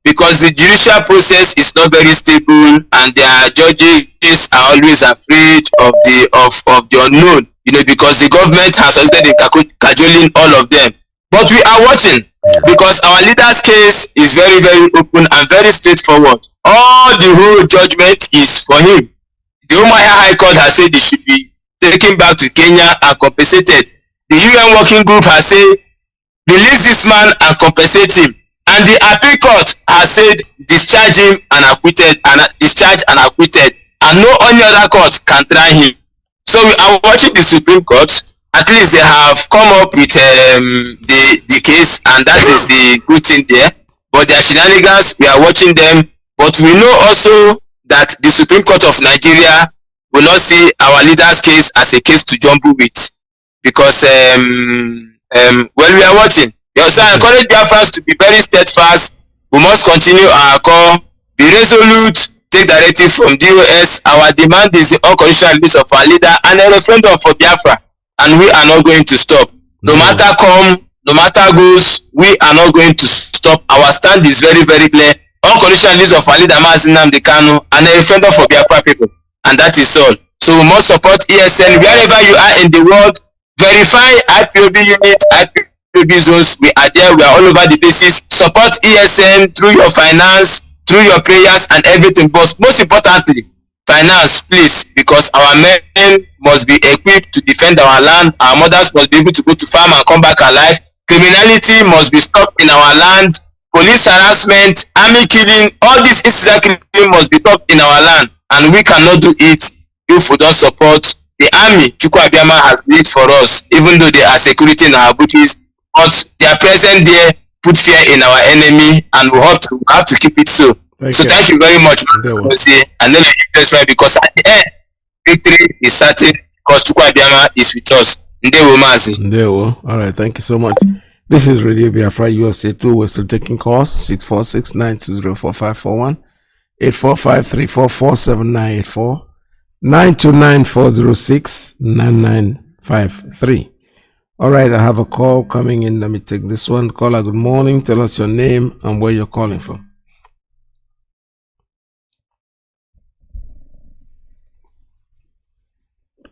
N: because the judicial process is not very stable and their judges are always afraid of the unknown, because the government has succeeded in cajoling all of them. But we are watching because our leader's case is very, very open and very straightforward. All the whole judgment is for him. The Umuahia High Court has said they should be taken back to Kenya and compensated. The UN Working Group has said release this man and compensate him. And the appeal court has said discharge him and acquitted, and no any other court can try him. So we are watching the Supreme Court. At least they have come up with the case, and that is the good thing there. But their shenanigans, we are watching them. But we know also that the Supreme Court of Nigeria will not see our leader's case as a case to jumble with, because well, we are watching. So I encourage Biafrans to be very steadfast. We must continue our call, be resolute, take directive from DOS. Our demand is the unconditional release of our leader and a referendum for Biafra, and we are not going to stop. No matter come, no matter goes, we are not going to stop. Our stand is very, very clear. Unconditional release of our leader Mazi Nnamdi Kanu and a referendum for Biafra people, and that is all. So we must support ESN wherever you are in the world. Verify IPOB units, IPOB zones. We are there. We are all over the basis. Support ESN through your finance, through your prayers and everything. But most importantly, finance, please, because our men must be equipped to defend our land. Our mothers must be able to go to farm and come back alive. Criminality must be stopped in our land. Police harassment, army killing, all these incidental killing must be stopped in our land, and we cannot do it if we don't support the army. Chukwu Abiyama has made for us, even though they are security in our booties, but their presence there put fear in our enemy, and we have to keep it so. Thank you very much, and then that's why, because at the end, victory is certain because Chukwu Abiyama is with us. Ndewo Mazi.
B: Ndewo. All right, thank you so much. This is Radio Biafra USA 2. We're still taking calls. 646-920-4541, 845-344-7984, 929-406-9953. All right, I have a call coming in. Let me take this one. Caller, good morning. Tell us your name and where you're calling from.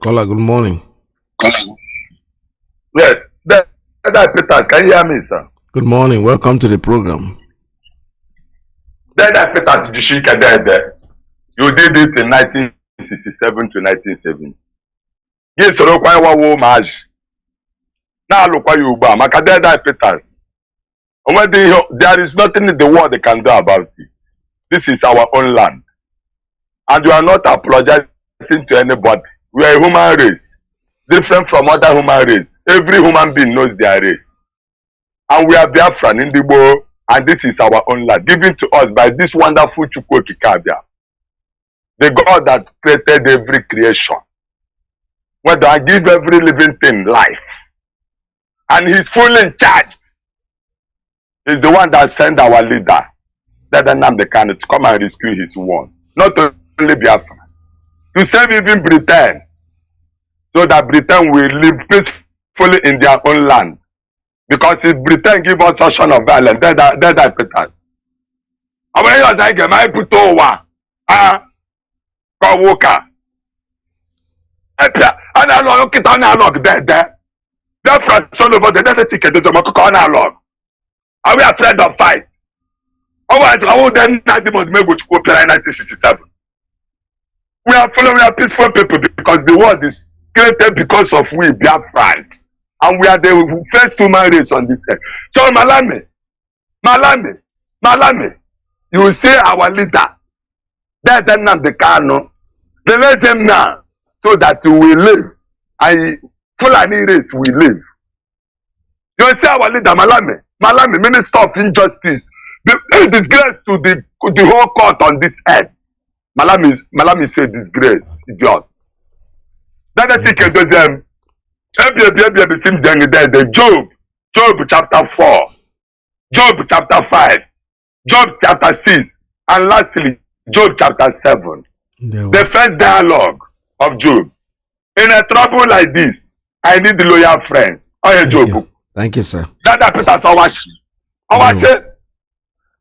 B: Caller, good morning.
E: Yes. Peters, can you hear me, sir?
B: Good morning. Welcome to the program.
E: Peters, you did it in 1967 to 1970. Yes, so now look why you buy. Peters. There is nothing in the world they can do about it. This is our own land. And you are not apologizing to anybody. We are a human race, different from other human race. Every human being knows their race. And we are Biafran in the world, and this is our own land, given to us by this wonderful Chukwu Okike, the God that created every creation. Whether I give every living thing life. And he's fully in charge. He's the one that sent our leader, Mazi Nnamdi Kanu, to come and rescue his one. Not only Biafra. To save even Britain. So that Britain will live peacefully in their own land. Because if Britain give us action of violence, they put us. And when you're saying, I put over, call Walker. And I look at analog there. Biafra son over the other ticket is a Moko analog. Are we afraid of fight? Otherwise, I would then not the most maybe to apply 1967. We are following our peaceful people because the world is created because of we Biafrans. And we are the first human race on this earth. So Malami, you will see our leader. Mazi Nnamdi Kanu. Release him now so that we will live. And Fulani race will live. You will see our leader, Malami, Minister of Injustice. The disgrace to the whole court on this earth. Malami is a disgrace, idiot. That I think it seems the Job chapter 4, Job chapter 5, Job chapter 6, and lastly, Job chapter 7. The first dialogue of Job. In a trouble like this, I need the loyal friends. Job.
B: Thank you, sir.
E: That Peter Sawashi.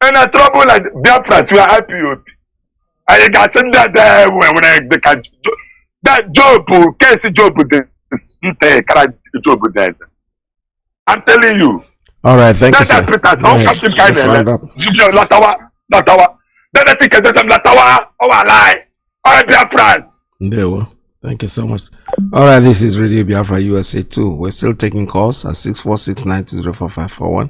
E: In a trouble like Biafrans, we are IPOP. And you can send that there when they can. That Job, can't see Job with this. I'm telling you.
B: All right, thank you, sir.
E: Let's round up.
B: There we go. Thank you so much. All right, this is Radio Biafra USA 2. We're still taking calls at 646-920-4541,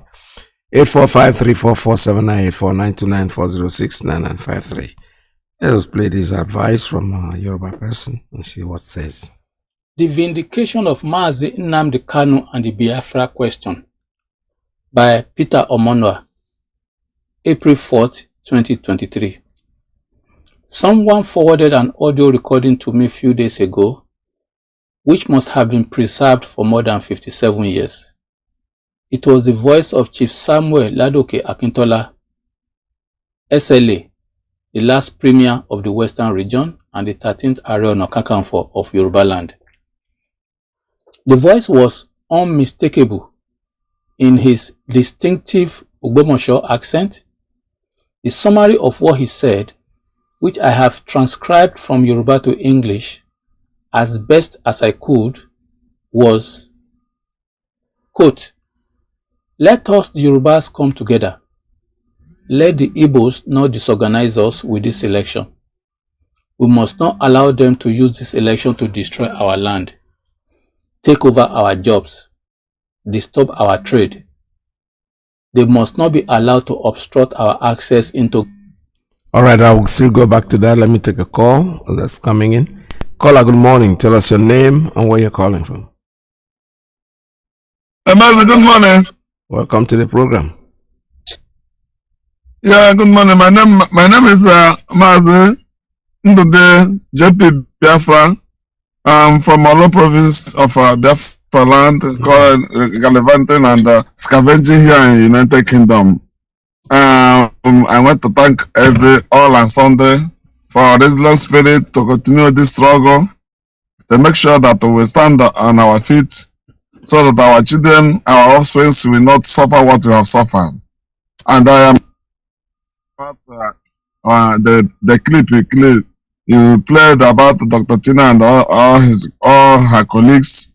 B: 845-344-7984-929-406-9953. Let us play this advice from a Yoruba person and see what it says.
O: The Vindication of Mazi Nnamdi Kanu and the Biafra Question by Peter Omonwa, April 4th, 2023. Someone forwarded an audio recording to me a few days ago, which must have been preserved for more than 57 years. It was the voice of Chief Samuel Ladoke Akintola, SLA, the last premier of the Western region and the 13th Ààrẹ Ọ̀nà Kakanfò of Yoruba land. The voice was unmistakable in his distinctive Ogbomoso accent. The summary of what he said, which I have transcribed from Yoruba to English as best as I could, was, quote, "Let us the Yorubas come together. Let the Igbos not disorganize us with this election. We must not allow them to use this election to destroy our land, take over our jobs, disturb our trade. They must not be allowed to obstruct our access into..."
B: All right, I will still go back to that. Let me take a call that's coming in. Caller, good morning. Tell us your name and where you're calling from.
P: Mazi, good morning.
B: Welcome to the program.
P: Yeah, good morning. My name is Mazi Nnamdi JP Biafra. I'm from Olo province of Biafra land, called Galivanting and Scavenging here in United Kingdom. I want to thank all and Sunday for our resilient spirit to continue this struggle, to make sure that we stand on our feet so that our children, our offspring will not suffer what we have suffered. And I am the clip you played about Dr. Tina and all her colleagues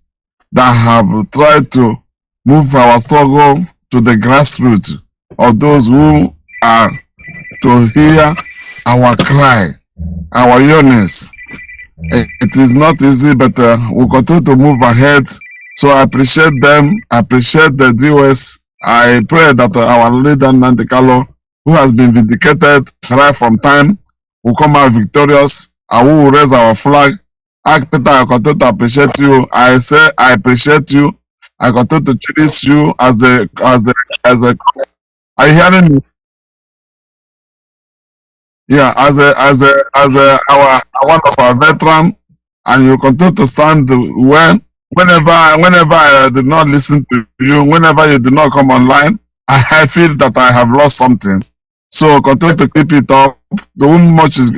P: that have tried to move our struggle to the grassroots of those who are to hear our cry, our yearnings. It is not easy, but we continue to move ahead. So I appreciate them. I appreciate the DOS. I pray that our leader Nnamdi Kanu, who has been vindicated right from time, will come out victorious and we will raise our flag. Ask Peter, I continue to appreciate you. I say I appreciate you. I continue to cherish you as a. Are you hearing me? Yeah, as our one of our veteran, and you continue to stand whenever I did not listen to you, whenever you did not come online, I feel that I have lost something. So continue to keep it up. The whom much is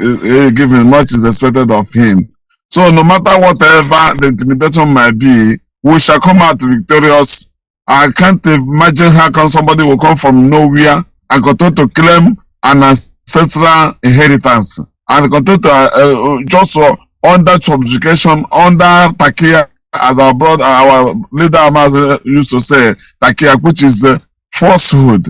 P: given, much is expected of him. So no matter whatever the intimidation might be, we shall come out victorious. I can't imagine how come somebody will come from nowhere and continue to claim an ancestral inheritance and continue to just under subjugation, under takia, as our brother, our leader Mazi used to say, takia, which is falsehood.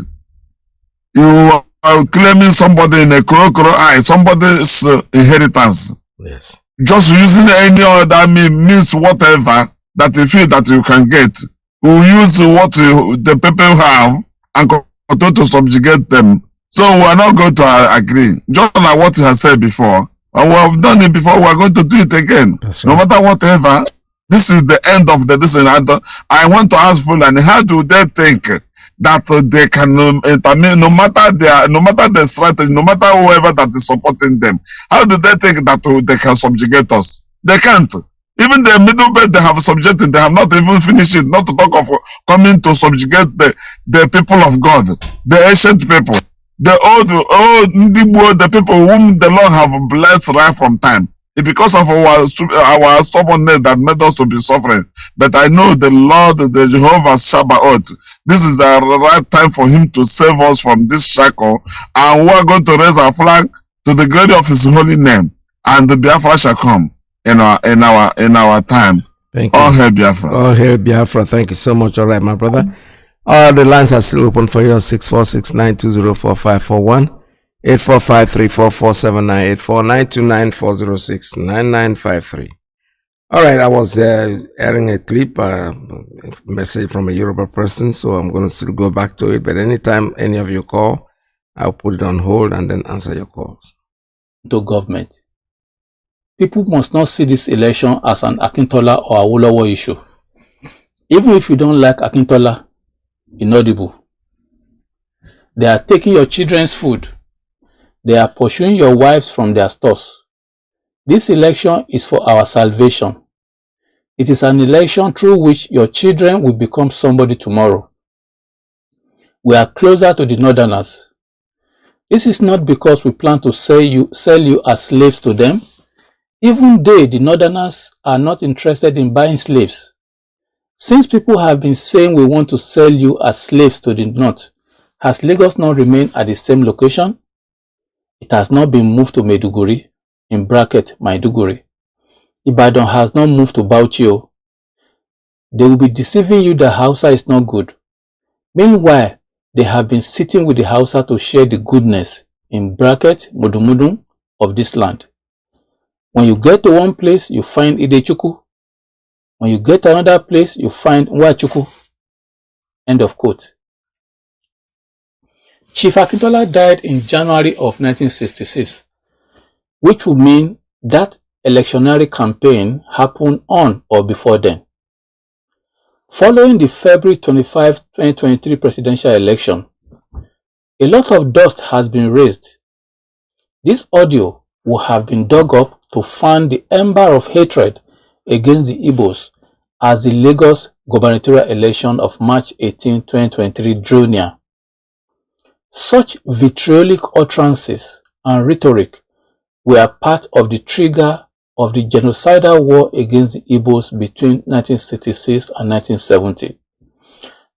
P: You are claiming somebody in a crow eye, somebody's inheritance.
B: Yes.
P: Just using any other means whatever that you feel that you can get. We use what the people have and continue to subjugate them. So we are not going to agree. Just like what you have said before. And we have done it before, we are going to do it again.
B: That's
P: no
B: right.
P: matter whatever. This is the end of the this. I want to ask Fulani, how do they think that they can intermediate, no matter the strategy, no matter whoever that is supporting them, how do they think that they can subjugate us? They can't. Even the middle belt they have subjected, they have not even finished it, not to talk of coming to subjugate the people of God, the ancient people, the old the people whom the Lord have blessed right from time. It's because of our stubbornness that made us to be suffering. But I know the Lord, the Jehovah Sabaoth, this is the right time for him to save us from this shackle. And we are going to raise our flag to the glory of his holy name. And the Biafra shall come in our time.
B: Thank you.
P: All hail Biafra.
B: All hail Biafra. Thank you so much. All right, my brother. The lines are still open for you. 646-920-4541. 845-344-7984-929-406-9953. All right, I was airing a clip, message from a Yoruba person, so I'm going to still go back to it. But anytime any of you call, I'll put it on hold and then answer your calls.
O: To government. People must not see this election as an Akintola or Awolowo issue. Even if you don't like Akintola, inaudible. They are taking your children's food. They are pursuing your wives from their stores. This election is for our salvation. It is an election through which your children will become somebody tomorrow. We are closer to the Northerners. This is not because we plan to sell you as slaves to them. Even they, the Northerners, are not interested in buying slaves. Since people have been saying we want to sell you as slaves to the North, has Lagos not remained at the same location? It has not been moved to Maiduguri, in bracket Maiduguri. Ibadan has not moved to Bauchi. They will be deceiving you that Hausa is not good. Meanwhile, they have been sitting with the Hausa to share the goodness, in bracket Mudumudum, of this land. When you get to one place, you find Idechuku. When you get to another place, you find Nwachuku. End of quote. Chief Akintola died in January of 1966, which would mean that electionary campaign happened on or before then. Following the February 25, 2023 presidential election, a lot of dust has been raised. This audio will have been dug up to fan the ember of hatred against the Igbos as the Lagos gubernatorial election of March 18, 2023 drew near. Such vitriolic utterances and rhetoric were part of the trigger of the genocidal war against the Igbos between 1966 and 1970.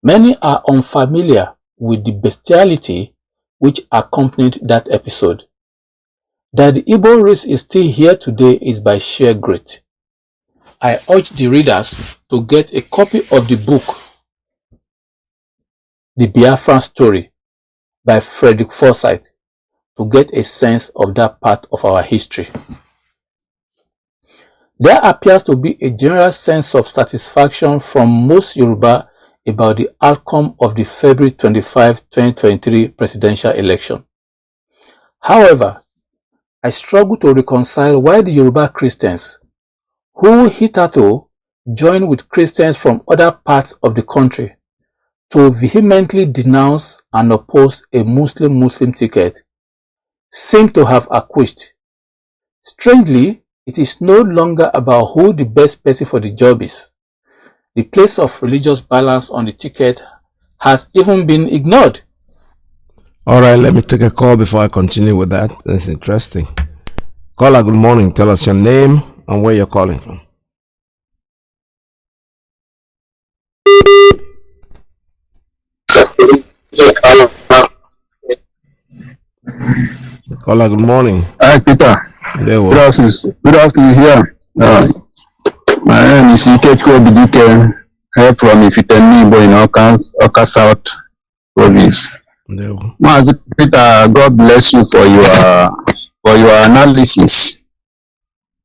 O: Many are unfamiliar with the bestiality which accompanied that episode. That the Igbo race is still here today is by sheer grit. I urge the readers to get a copy of the book, The Biafran Story, by Frederick Forsyth, to get a sense of that part of our history. There appears to be a general sense of satisfaction from most Yoruba about the outcome of the February 25, 2023 presidential election. However, I struggle to reconcile why the Yoruba Christians, who hitherto join with Christians from other parts of the country to vehemently denounce and oppose a Muslim ticket, seem to have acquiesced. Strangely, it is no longer about who the best person for the job is. The place of religious balance on the ticket has even been ignored.
B: All right, let me take a call before I continue with that. That's interesting. Caller, good morning. Tell us your name and where you're calling from. Caller, good morning.
Q: Hi, Peter. Good afternoon here. My name is Ikechukwu Obidike, here from Ifitenibo in Oka South Province. Mazi Peter, God bless you for your analysis.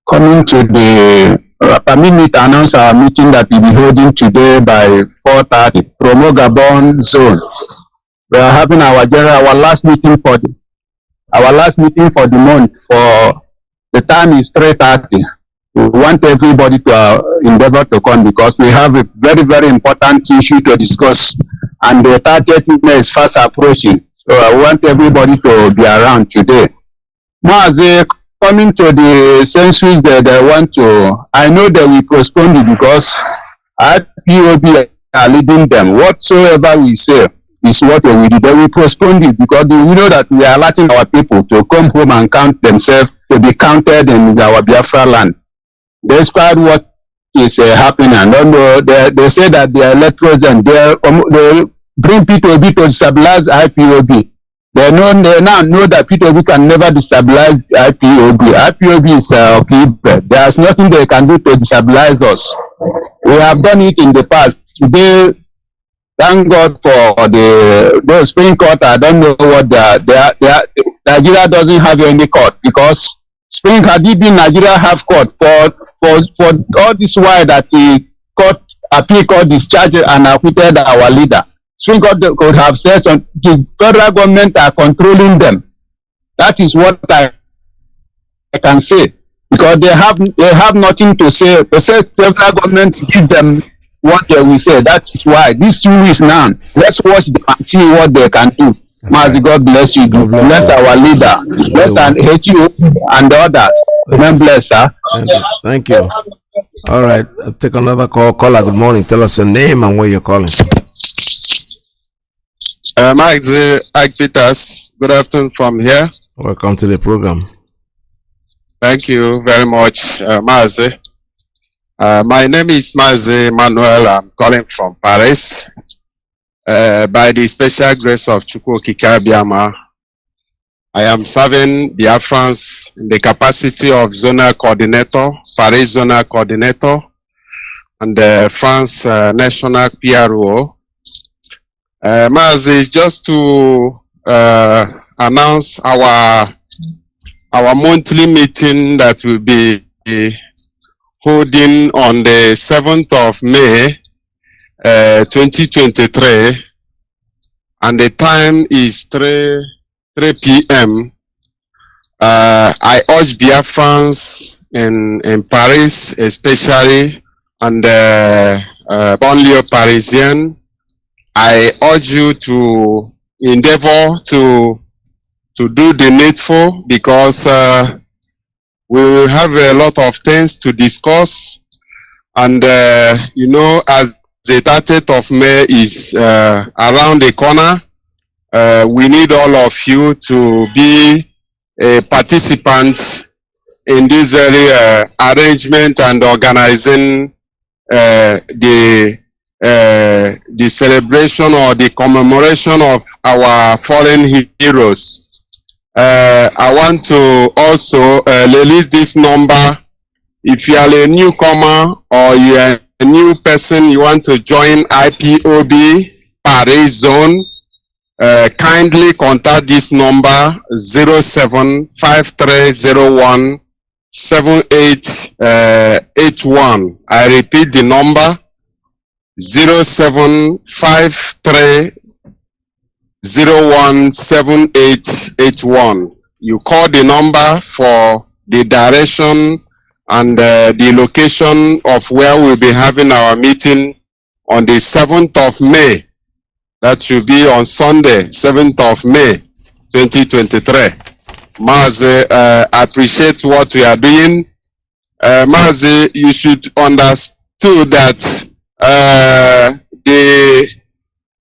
Q: Coming to the permit me to announce our meeting that we'll be holding today by 4:30, Promo Gabon Zone. We are having our last meeting for the month. For the time is 3:30. We want everybody to endeavor to come because we have a very, very important issue to discuss, and the 30th is fast approaching. So I want everybody to be around today. Now, as they coming to the census that I want to, I know that we postponed it because IPOB are leading them. Whatsoever we say is what we do. Then we postponed it because we know that we are alerting our people to come home and count themselves to be counted in our Biafra land. Despite what is happening, I don't know. They say that they are electors and they bring P2B to stabilize IPOB. They now know that P2B can never destabilize IPOB. IPOB is people. There's nothing they can do to destabilize us. We have done it in the past. Today, thank God for the Supreme Court. I don't know what Nigeria doesn't have any court because had it been Nigeria have court for all this while that the appeal court discharged and acquitted our leader. Supreme Court could have said the federal government are controlling them. That is what I can say because they have nothing to say. The federal government give them what they will say. That is why these 2 weeks now, let's watch them and see what they can do. Mazi, God bless you. Bless our leader. Bless and HU and the others. Amen. Bless, sir.
B: Thank you. All right. I'll take another call. Caller, good morning. Tell us your name and where you're calling from.
R: Mazi Peters. Good afternoon from here.
B: Welcome to the program.
R: Thank you very much, Mazi. My name is Mazi Manuel. I'm calling from Paris. By the special grace of Chukwu Okike Abiama, I am serving Biafrans in the capacity of zonal coordinator, Paris zonal coordinator, and France national PRO. Mazi, just to announce our monthly meeting that will be holding on the 7th of May 2023, and the time is 3 p.m. I urge Biafrans in Paris, especially, and banlieue Parisian. I urge you to endeavor to do the needful because we will have a lot of things to discuss, and you know, as the 30th of May is around the corner, we need all of you to be a participant in this very arrangement and organizing the celebration or the commemoration of our fallen heroes. I want to also release this number. If you are a newcomer or you are a new person, you want to join IPOB Paris Zone, kindly contact this number 0753017881. I repeat the number 0753017881. you call the number for the direction and the location of where we'll be having our meeting on the 7th of May. That should be on Sunday, 7th of May, 2023. Mazi, appreciate what we are doing. Mazi, you should understand that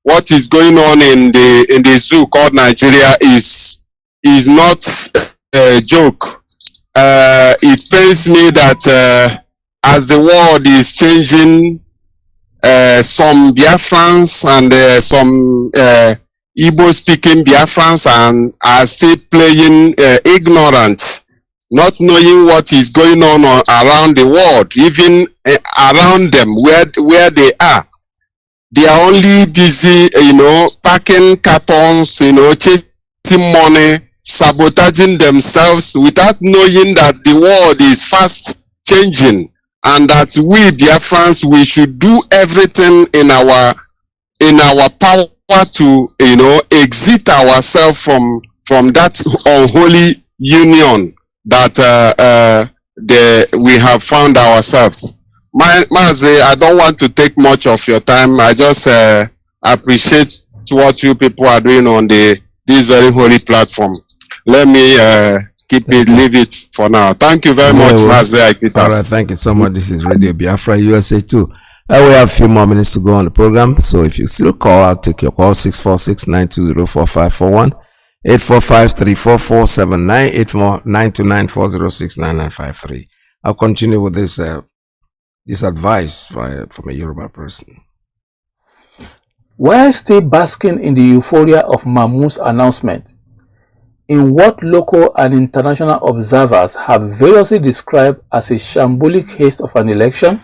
R: what is going on in the zoo called Nigeria is not a joke. It pains me that as the world is changing, some Biafrans and some Igbo-speaking Biafrans are still playing ignorant, not knowing what is going on around the world, even around them, where they are. They are only busy, packing cartons, chasing money, sabotaging themselves without knowing that the world is fast changing, and that we Biafrans, we should do everything in our power to exit ourselves from that unholy union that we have found ourselves. Mazi, I don't want to take much of your time. I just appreciate what you people are doing on this very holy platform. Let me leave it for now. Thank you very much, Mazi.
B: All right, thank you so much. This is Radio Biafra USA 2. We have a few more minutes to go on the program, so if you still call, I'll take your call. 646-920-4541, 845-344-79, 84929-406-9953. I'll continue with this advice from a Yoruba person.
O: While still basking in the euphoria of Mahmoud's announcement, in what local and international observers have variously described as a shambolic haste of an election,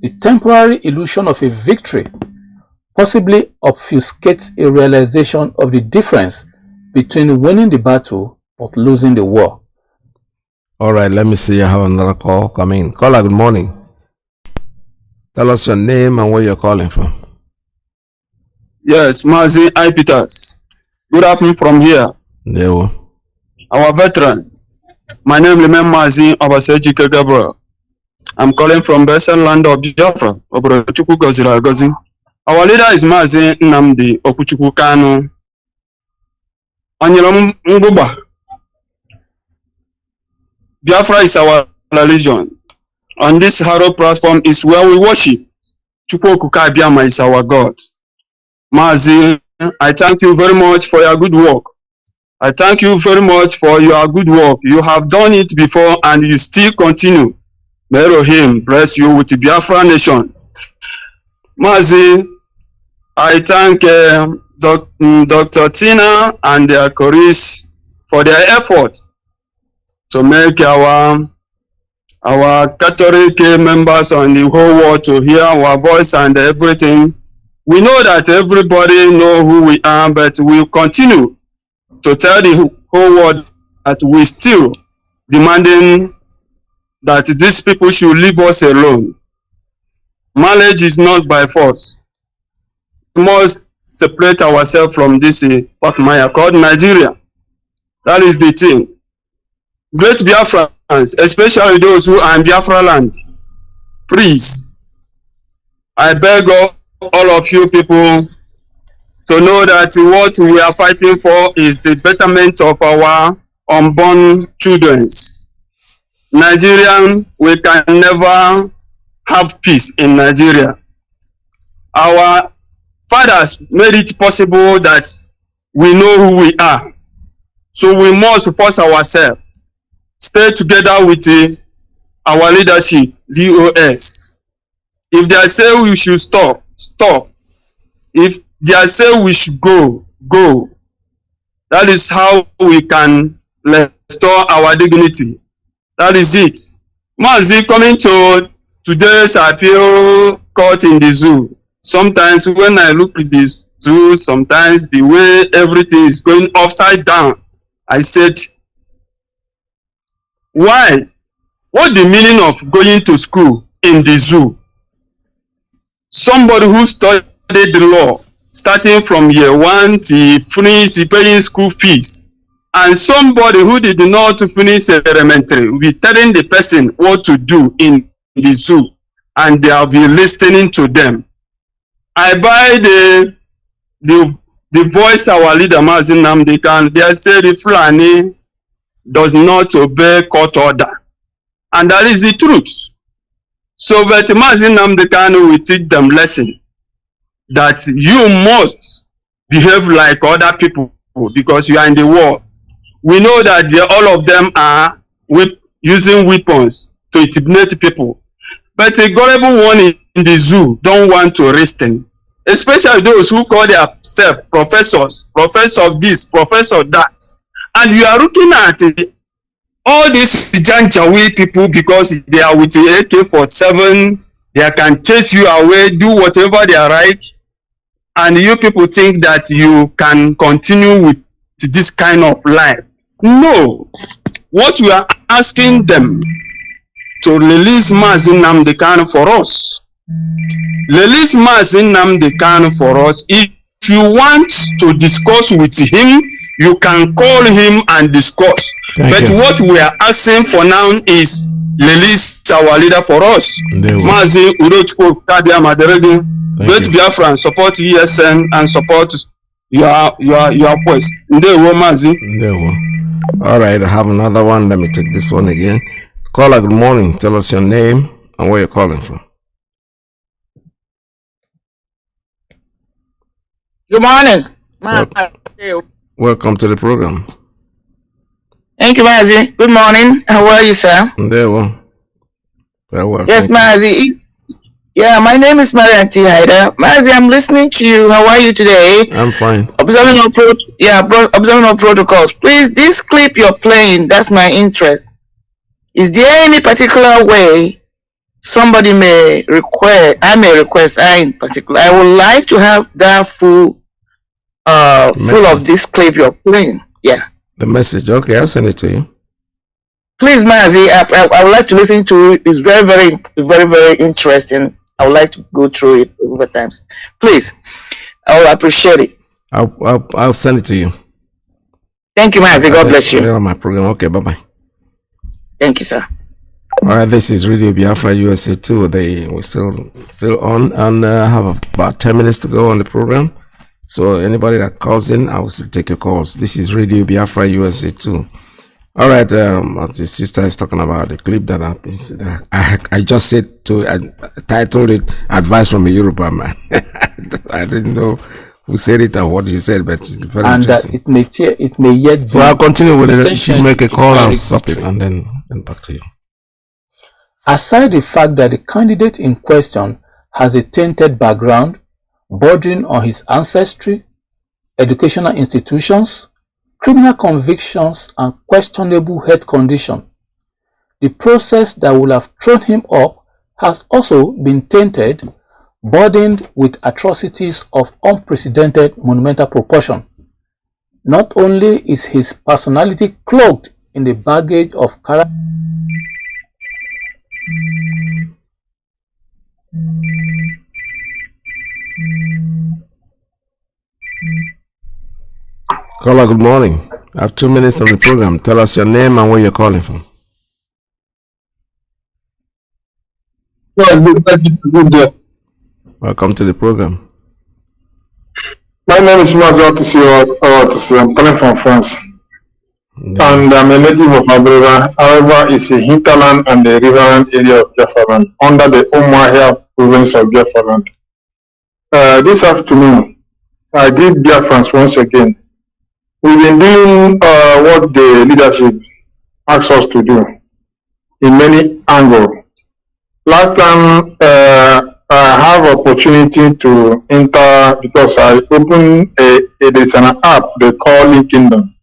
O: the temporary illusion of a victory possibly obfuscates a realization of the difference between winning the battle but losing the war.
B: All right, let me see. I have another call coming. Caller, good morning. Tell us your name and where you're calling from.
S: Yes, Mazi I. Peters. Good afternoon from here.
B: Yeah.
S: Our veteran. My name is Mazi Obaseji Gabriel. I'm calling from the land of Biafra. Our leader is Mazi Nnamdi Kanu. Biafra is our religion. On this Haro platform is where we worship. Chukwuokuka Abiyama is our God. Mazi, I thank you very much for your good work. I thank you very much for your good work. You have done it before and you still continue. May Elohim bless you with the Biafra nation. Mazi, I thank Dr. Tina and their colleagues for their effort to make our Catholic members on the whole world to hear our voice and everything. We know that everybody know who we are, but we continue to tell the whole world that we still demanding that these people should leave us alone. Marriage is not by force. We must separate ourselves from this Pakmaya called Nigeria. That is the thing. Great Biafrans, especially those who are in Biafra land, please, I beg all of you people to know that what we are fighting for is the betterment of our unborn children. Nigerian, we can never have peace in Nigeria. Our fathers made it possible that we know who we are. So we must force ourselves, stay together with our leadership, DOS. If they say we should stop, stop. If they say we should go, go. That is how we can restore our dignity. That is it. Mazi, coming to today's appeal court in the zoo. Sometimes when I look at this zoo, sometimes the way everything is going upside down, I said, why? What the meaning of going to school in the zoo? Somebody who studied the law, starting from year 1 to finish paying school fees, and somebody who did not finish elementary will be telling the person what to do in the zoo, and they'll be listening to them. I buy the voice our leader Mazi Nnamdi Kanu. They say the Fulani does not obey court order, and that is the truth. So, but Mazi Nnamdi Kanu will teach them lesson that you must behave like other people because you are in the war. We know that all of them are using weapons to intimidate people, but a gullible one in the zoo don't want to listen, especially those who call themselves professors, professor of this, professor of that. And you are looking at all these Janjaweed people because they are with the AK-47, they can chase you away, do whatever they are right, and you people think that you can continue with this kind of life. No. What we are asking them to release Mazi Nnamdi Kanu for us. Release Mazi Nnamdi Kanu for us. If you want to discuss with him, you can call him and discuss. But what we are asking for now is release our leader for us. Mazi Udochukwu Kabia Maderede, great Biafran, support ESN and support your quest. Ndewo Mazi.
B: Ndewo. All right, I have another one. Let me take this one again. Caller, good morning. Tell us your name and where you're calling from.
T: Good morning.
B: Welcome to the program.
T: Thank you, Mazi. Good morning. How are you, sir?
B: There well. Very well.
T: Yes, Mazi. Yeah, my name is Marian T. Haida. Mazi, I'm listening to you. How are you today?
B: I'm fine.
T: Observing all protocols. Please, this clip you're playing, that's my interest. Is there any particular way somebody may request, I in particular, I would like to have that full of this clip you're playing. Yeah.
B: The message. Okay, I'll send it to you.
T: Please, Mazi, I would like to listen to it. It's very, very, very, very interesting. I would like to go through it over times. Please, I will appreciate it.
B: I'll send it to you.
T: Thank you, Mazi. God bless you.
B: On my program. Okay, bye-bye.
T: Thank you, sir.
B: All right, this is Radio Biafra USA 2. We're still on, and have about 10 minutes to go on the program. So anybody that calls in, I will still take your calls. This is Radio Biafra USA 2. All right, the sister is talking about the clip that I just said I titled it "Advice from a Yoruba Man." I didn't know who said it or what he said, but it's very interesting.
O: It may yet.
B: So I'll continue with it. You should make a call. I'll stop it and then back to you.
O: Aside the fact that the candidate in question has a tainted background, bordering on his ancestry, educational institutions, criminal convictions, and questionable health condition, the process that would have thrown him up has also been tainted, burdened with atrocities of unprecedented monumental proportion. Not only is his personality cloaked in the baggage of character,
B: Caller, good morning. I have 2 minutes on the program. Tell us your name and where you're calling from. Welcome to the program.
P: My name is Mazi Nnamdi. I'm calling from France. Yeah. And I'm a native of Abuja. However, it's a hinterland and a riverland area of Biafra under the Umuahia province of Biafra. This afternoon, I greet Biafrans once again. We've been doing what the leadership asked us to do in many angles. Last time, I have opportunity to enter because I opened there's an app they call LinkedIn,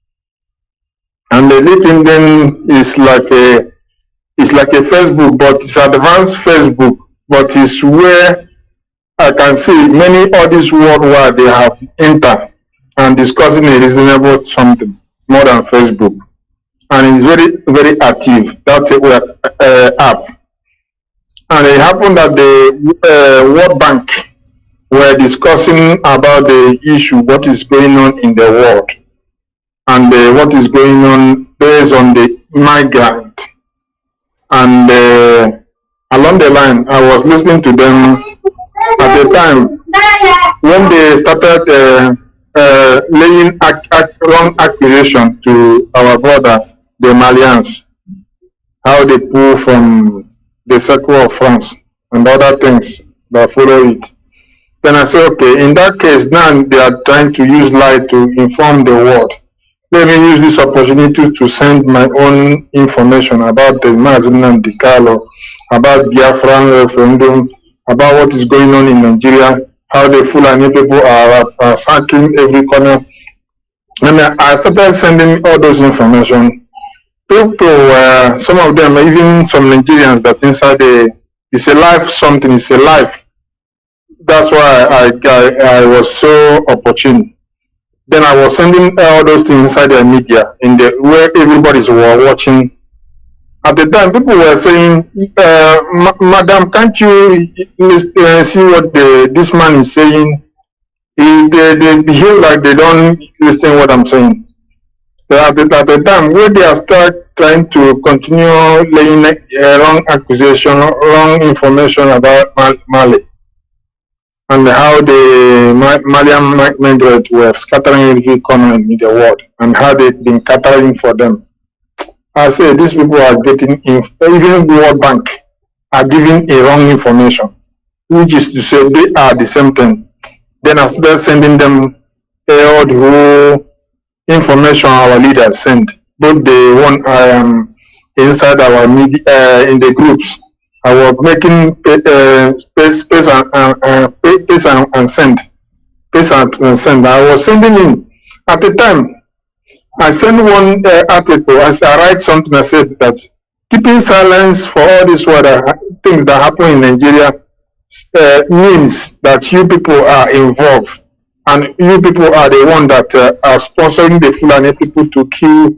P: and the LinkedIn is like a Facebook, but it's advanced Facebook, but it's where I can see many others worldwide they have entered and discussing a reasonable something more than Facebook, and it's very, very active. That's app. And it happened that the World Bank were discussing about the issue, what is going on in the world.
U: and what is going on based on the migrant. And along the line, I was listening to them at the time when they started laying wrong accusation to our brother, the Malians, how they pull from the circle of France and other things that follow it. Then I said, okay, in that case, now they are trying to use lie to inform the world. Let me use this opportunity to send my own information about the Mazi Nnamdi Kanu, about Biafran referendum, about what is going on in Nigeria, how the Fulani people are sacking every corner. And I started sending all those information. People, some of them, even some Nigerians that inside it's a life something, it's a life. That's why I was so opportune. Then I was sending all those things inside the media, where everybody's watching. At the time, people were saying, Madam, can't you see what this man is saying? They behave like they don't listen what I'm saying. At the time, where they are start trying to continue laying wrong accusation, wrong information about Mali, and how the Malian migrants were scattering every corner in the world, and how they've been catering for them. I say these people are getting, even World Bank are giving a wrong information, which is to say they are the same thing. Then I started sending them all the whole information our leaders send, both the one inside our media, in the groups. I was making space and send. I was sending in. At the time, I sent one article. I write something. I said that keeping silence for all these things that happen in Nigeria means that you people are involved, and you people are the one that are sponsoring the Fulani people to kill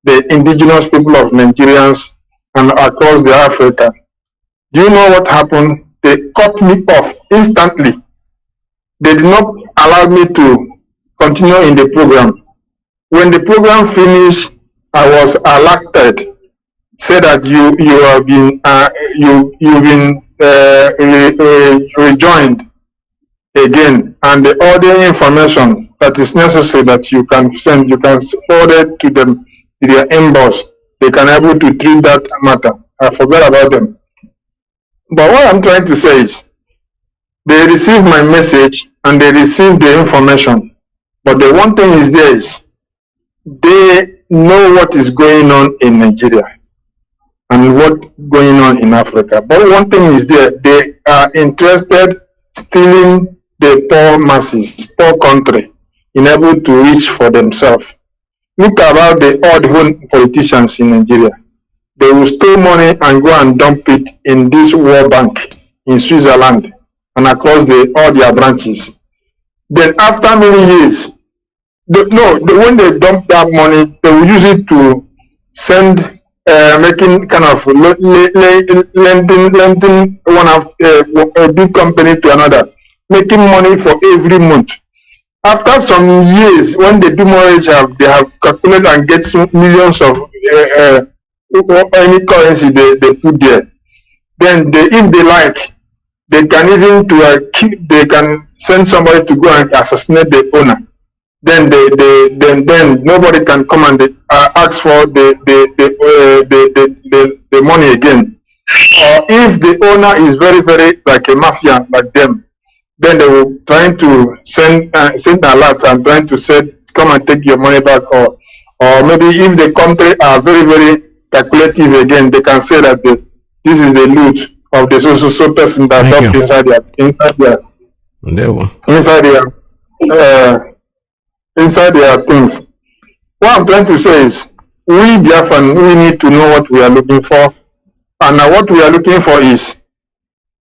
U: the indigenous people of Nigerians and across the Africa. Do you know what happened? They cut me off instantly. They did not allow me to continue in the program. When the program finished, I was elected. Said that you've been rejoined again, and all the information that is necessary that you can send, you can forward it to them, to their inbox. They can able to treat that matter. I forgot about them. But what I'm trying to say is, they received my message and they received the information. But the one thing is this, they know what is going on in Nigeria and what going on in Africa. But one thing is there, they are interested stealing the poor masses, poor country, in able to reach for themselves. Look about the odd politicians in Nigeria. They will steal money and go and dump it in this World Bank in Switzerland and across all their branches. Then after many years, when they dump that money, they will use it to send, making kind of lending one of a big company to another, making money for every month. After some years, when they do mortgage, they have calculated and get millions of any currency they put there. Then if they like, they can even they can send somebody to go and assassinate the owner. Then then nobody can come and ask for the money again. Or if the owner is very, very like a mafia like them, then they will trying to send alert and trying to say, come and take your money back, or maybe if the country are very, very calculative again, they can say that this is the loot of the so person that dumped inside their things. What I'm trying to say is, we Biafran, we need to know what we are looking for, and what we are looking for is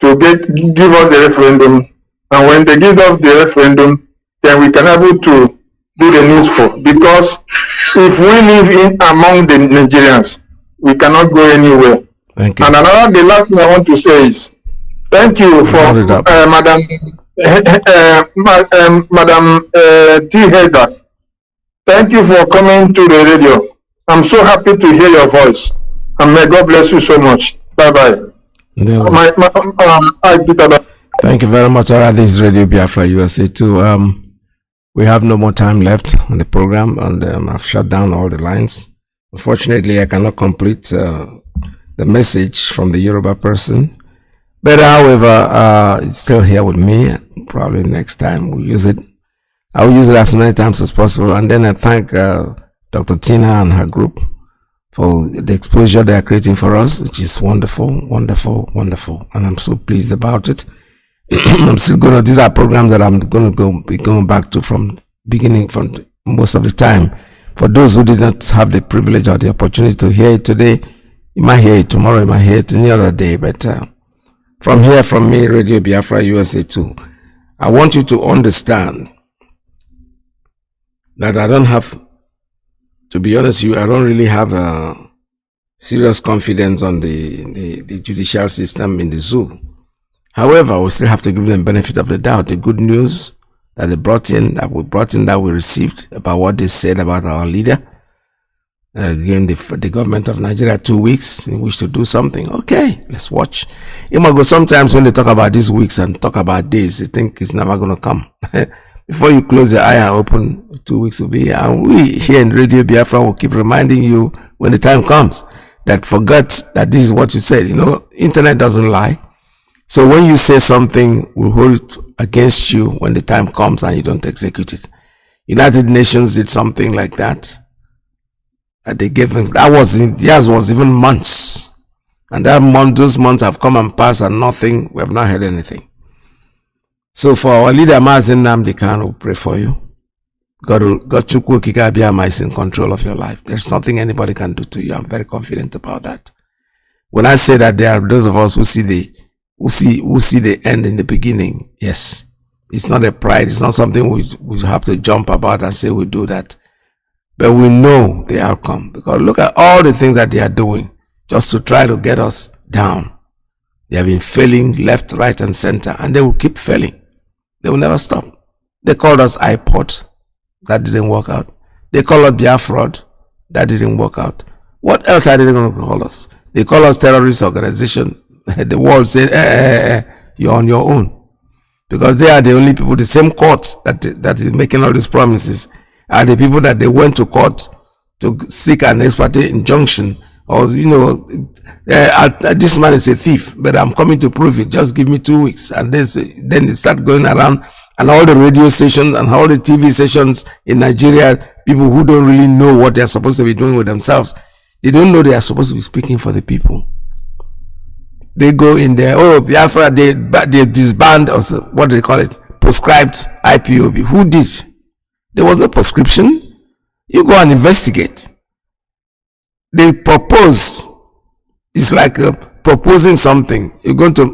U: to give us the referendum, and when they give us the referendum, then we can able to do the needful. Because if we live in among the Nigerians, we cannot go anywhere.
B: Thank you.
U: And the last thing I want to say is, thank you for Madam T. Heather. Thank you for coming to the radio. I'm so happy to hear your voice. And may God bless you so much. Bye-bye.
B: Thank you very much. All right, this is Radio Biafra USA too. We have no more time left on the program, and I've shut down all the lines. Unfortunately, I cannot complete the message from the Yoruba person. But however, it's still here with me. Probably next time we'll use it. I will use it as many times as possible. And then I thank Dr. Tina and her group for the exposure they are creating for us, which is wonderful, wonderful, wonderful. And I'm so pleased about it. I'm still going to, these are programs that I'm going to be going back to from beginning, from most of the time. For those who did not have the privilege or the opportunity to hear it today, you might hear it tomorrow, you might hear it any other day. But from here, from me, Radio Biafra USA 2, I want you to understand that I don't have, to be honest with you, I don't really have a serious confidence on the judicial system in the zoo. However, we still have to give them benefit of the doubt. The good news that they brought in, that we received about what they said about our leader. Again, the government of Nigeria 2 weeks in which to do something. Okay, let's watch. Sometimes when they talk about these weeks and talk about days, they think it's never going to come. Before you close your eye and open, 2 weeks will be here. And we here in Radio Biafra will keep reminding you when the time comes that forget that this is what you said. You know, internet doesn't lie. So when you say something, we'll hold it against you when the time comes and you don't execute it. United Nations did something like that. They gave them, theirs was even months. And those months have come and passed and nothing, we have not heard anything. So for our leader, Mazi Nnamdi Kanu, we pray for you. God Chukwu Okike Abiyama is in control of your life. There's nothing anybody can do to you. I'm very confident about that. When I say that there are those of us who see the end in the beginning, yes. It's not a pride. It's not something we have to jump about and say we do that. But we know the outcome, because look at all the things that they are doing just to try to get us down. They have been failing left, right, and center, and they will keep failing. They will never stop. They called us iPod. That didn't work out. They called us Biafra. That didn't work out. What else are they going to call us? They call us terrorist organization. The world said, you're on your own. Because they are the only people, the same court that is making all these promises are the people that they went to court to seek an ex parte injunction. Or, you know, this man is a thief, but I'm coming to prove it. Just give me 2 weeks. And then they start going around, and all the radio stations and all the TV stations in Nigeria, people who don't really know what they're supposed to be doing with themselves, they don't know they are supposed to be speaking for the people. They go in there, Biafra, they disband, or what do they call it? Prescribed IPOB. Who did? There was no prescription. You go and investigate. They propose. It's like proposing something. You're going to.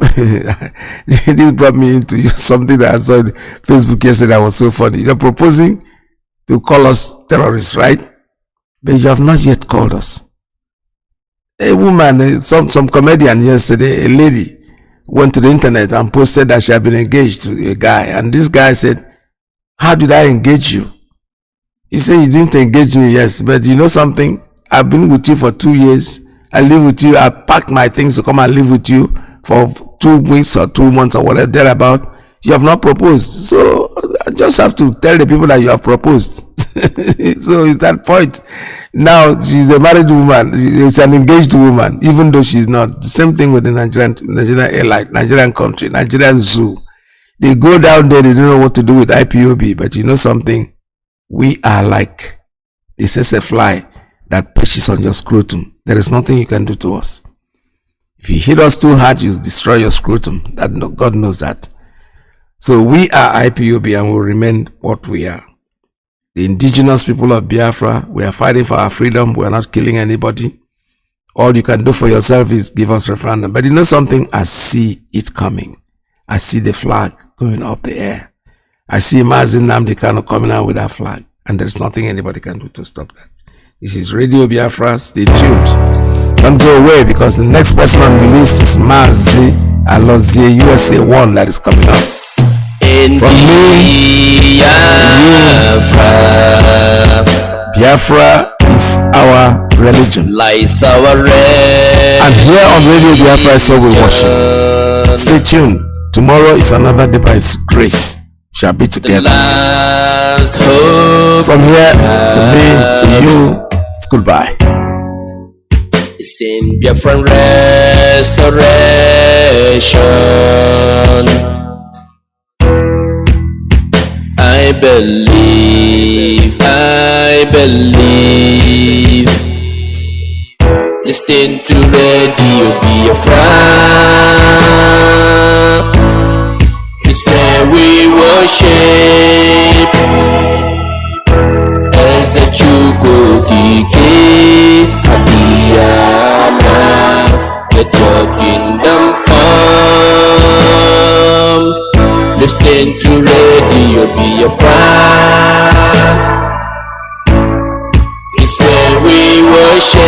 B: This brought me into something that I saw on Facebook yesterday that was so funny. You're proposing to call us terrorists, right? But you have not yet called us. A woman, some comedian yesterday, a lady, went to the internet and posted that she had been engaged to a guy. And this guy said, how did I engage you? He said, you didn't engage me, yes, but you know something? I've been with you for 2 years. I live with you. I packed my things to come and live with you for 2 weeks or 2 months or whatever thereabout. You have not proposed. So I just have to tell the people that you have proposed. So it's that point. Now she's a married woman. It's an engaged woman, even though she's not. The same thing with the Nigerian airline, Nigerian country, Nigerian zoo. They go down there, they don't know what to do with IPOB. But you know something? We are like the a fly that perches on your scrotum. There is nothing you can do to us. If you hit us too hard, you destroy your scrotum. God knows that. So we are IPOB and will remain what we are. The indigenous people of Biafra, we are fighting for our freedom. We are not killing anybody. All you can do for yourself is give us referendum. But you know something? I see it coming. I see the flag going up the air. I see Mazi Nnamdi Kanu coming out with that flag. And there's nothing anybody can do to stop that. This is Radio Biafra. Stay tuned. Don't go away, because the next person on the list is Mazi Nnamdi USA 1 that is coming up. from me, Biafra is our religion.
F: Lies our
B: And here on Radio Biafra is where we worship. Stay tuned. Tomorrow is another day by His grace. Shall be together. From here to me, to you, it's goodbye.
F: It's in Biafran restoration. I believe. Listen to Radio Biafra. It's where we worship. As a Chukukiki Abiyama. Let your kingdom come. Listen to Radio Biafra. It's where we worship.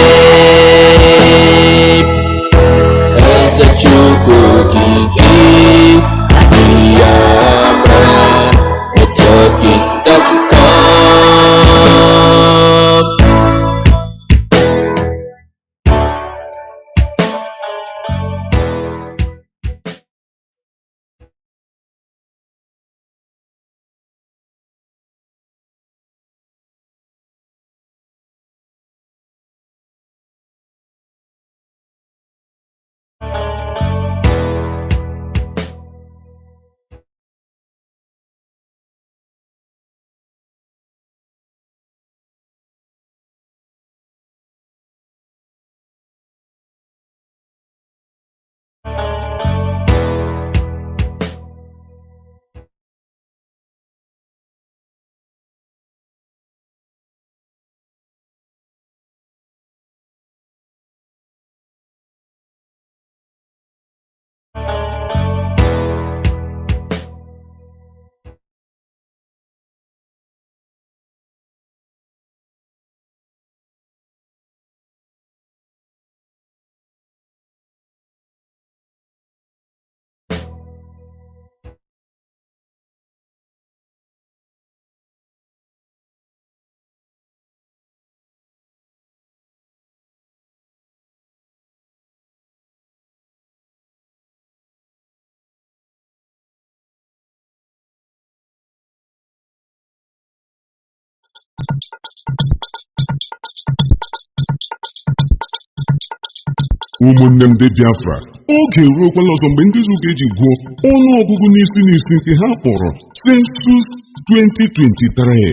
F: As a Chukukiki Abiyama. Let your kingdom come.
L: ụmụnne m ndị Biafra, oge eruokwala ọzọ mgbe ndị Izu ga-eji gụọ ọnụọgụgụ n'isi nke ha kpọrọ Census 2023.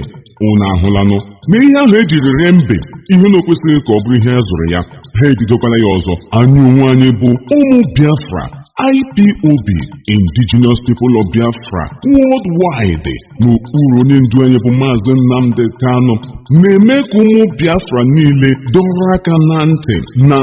L: Unu ahụlanụ na ihe ahụ ejiri ree mbe ihe na okwesịghị ka ọ bụrụ ihe a zụrụ ya, ha ebidokwala ya ọzọ. Anyị onwe anyị bụ ụmụ Biafra, IPOB, Indigenous People of Biafra Worldwide, n'okpuru onye ndu anyị bụ Mazi Nnamdi Kanu, na-eme ka ụmụ Biafra niile dọrọ aka na ntị na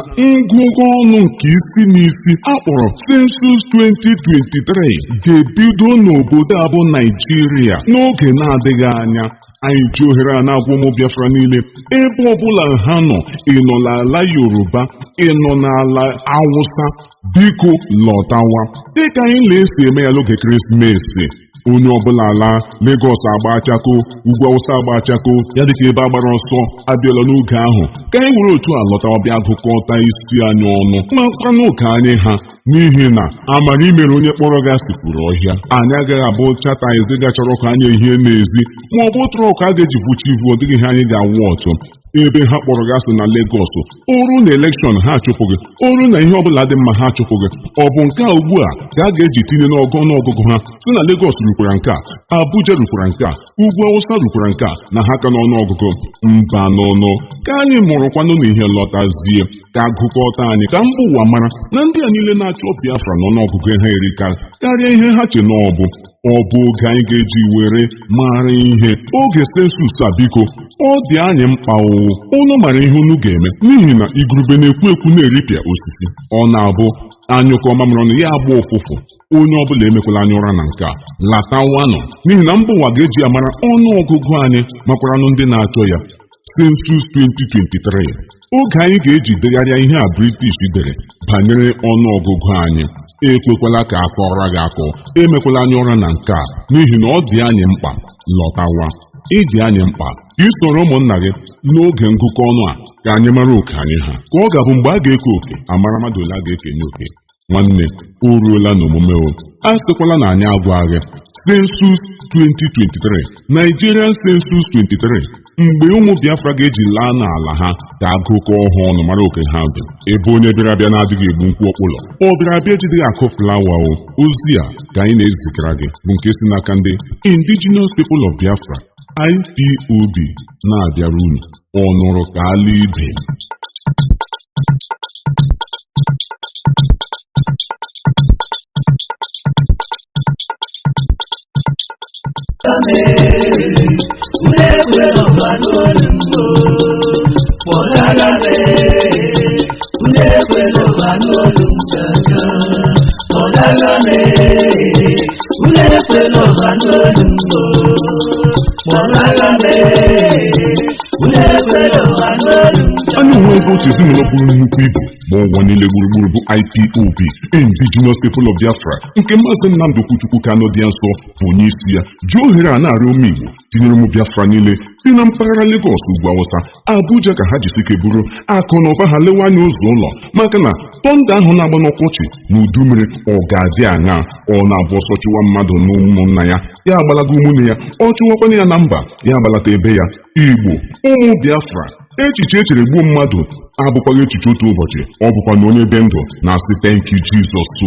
L: ngụgụ ọnụ nke isi n'isi akpọrọ Census 2023 ga-ebido n'obodo abụ Naijiria n'oge na-adịghị anya. Anyị ji ohere a na-agwa ụmụ Biafra niile ebe ọbụla ha nọ, ị nọ n'ala Yoruba, ị nọ n'ala Awụsa, biko lọtawa dịka anyị na-esi eme ya n'oge Ekeresimesi. Onye ọbụla ala Lagos agba achako, ugwu Awụsa agba achako, ya dịka ebe agbara ọsọ abịala n'oge ahụ, ka anyị were otu a lọtawa bịa gụkọta isi anyị ọnụ makwa n'oge anyị ha, n'ihi na amara imere onye kpọrọ gị asịpụrụ ọhịa. Anyị agaghị abụ chata eziga chọrọ ka anyị ehie n'ezi ma ọ bụ trọk a ga-eji vuchi ivu, ọ dịghị ihe anyị ga-awụ ọtụ. Ebe ha kpọrọ gị asị na Lagos, oru na elekshọn ha achụpụ gị, oru na ihe ọbụla dị mma ha achụpụ gị. Ọ bụ nke a ugbu a ka a ga-eji tinye n'ọnụọgụgụ ha si na Lagos rukwara nke a, Abuja rukwara nke a, ugwu Awụsa rukwara nke a, na ha ka n'ọnụọgụgụ. Mba n'ọnụ ka anyị mụrụkwanụ na ihe lọtazie, ka agụkọta anyị ka mba ụwa mara na ndị a niile na-achọ Biafra n'ọnụọgụgụ ha erika karịa ihe ha che na ọ bụ oge anyị ga-eji were mara ihe. Oge sensus a biko ọ dị anyị mkpa unu mara ihe unu ga-eme, n'ihi na igurube na-ekwu ekwu na-eripịa osisi. Ọ na-abụ anyụkọ mamịrị ọnụ ya agba ụfụfụ. Onye ọbụla emekwala anya ụra na nke a, latawanụ, n'ihi na mba ụwa ga-eji amara ọnụọgụgụ anyị makwaranụ ndị na-achọ ya. Census 2023, oge anyị ga-eji degharịa ihe a British dere banyere ọnụọgụgụ anyị. ekwekwala ka akọrọ gị akọ, emekwala anya ụra na nke a, n'ihi na ọ dị anyị mkpa lọtawa. Ịdị anyị mkpa isoro ụmụnna gị n'oge ngụkọ ọnụ a ka anyị mara oke anyị ha, ka ọ ga-abụ mgbe a ga-eke oke amara mmadụ ole a ga-ekenye oke. Nwanne, o ruola n'omume o, a sịkwala na anyị agwa gị. Census 2023, Nigerian Census 23, mgbe ụmụ Biafra ga-eji laa n'ala ha ka agụkọ ọhụụ ọnụ mara oke ha dị. Ebe onye bịara abịa na-adịghị egbu nkwụ ọkpụlọ, ọ bịara abịa ejideghị akụ flawa o. Ozi a ka anyị na-ezikara gị bụ nke si n'aka ndị Indigenous People of Biafra IPOB na-abịara unu. Ọ nụrụ ka ala ibe. A na-enwe ego otu ezinụlọ bụrụ nnukwu ibu ma ụwa niile gburugburu bụ IPOB, Indigenous People of Biafra, nke Mazi Nnamdi Kanu dị nsọ bụ onye isi ya, ji ohere a na-arịọ ụmụ Igbo tinyere ụmụ Biafra niile dị na mpaghara Lagos, Ugwu Awụsa, Abuja ka ha jisike buru akụ na ụba ha lewe anya ụzọ ụlọ, maka na tọnda ahụ na-agba n'ọkọchị na udu mmiri ọ ga-adị aṅa. Ọ na-abụ ọsọ chụwa mmadụ na ụmụnna ya, ya agbalaga ụmụnne ya, ọ chụwakwana ya na mba, ya agbalata ebe ya. Igbo, ụmụ Biafra, echiche echere gbuo mmadụ abụkwaghị echiche otu ụbọchị, ọ bụkwa na onye be ndụ na-asị thank you Jesus ka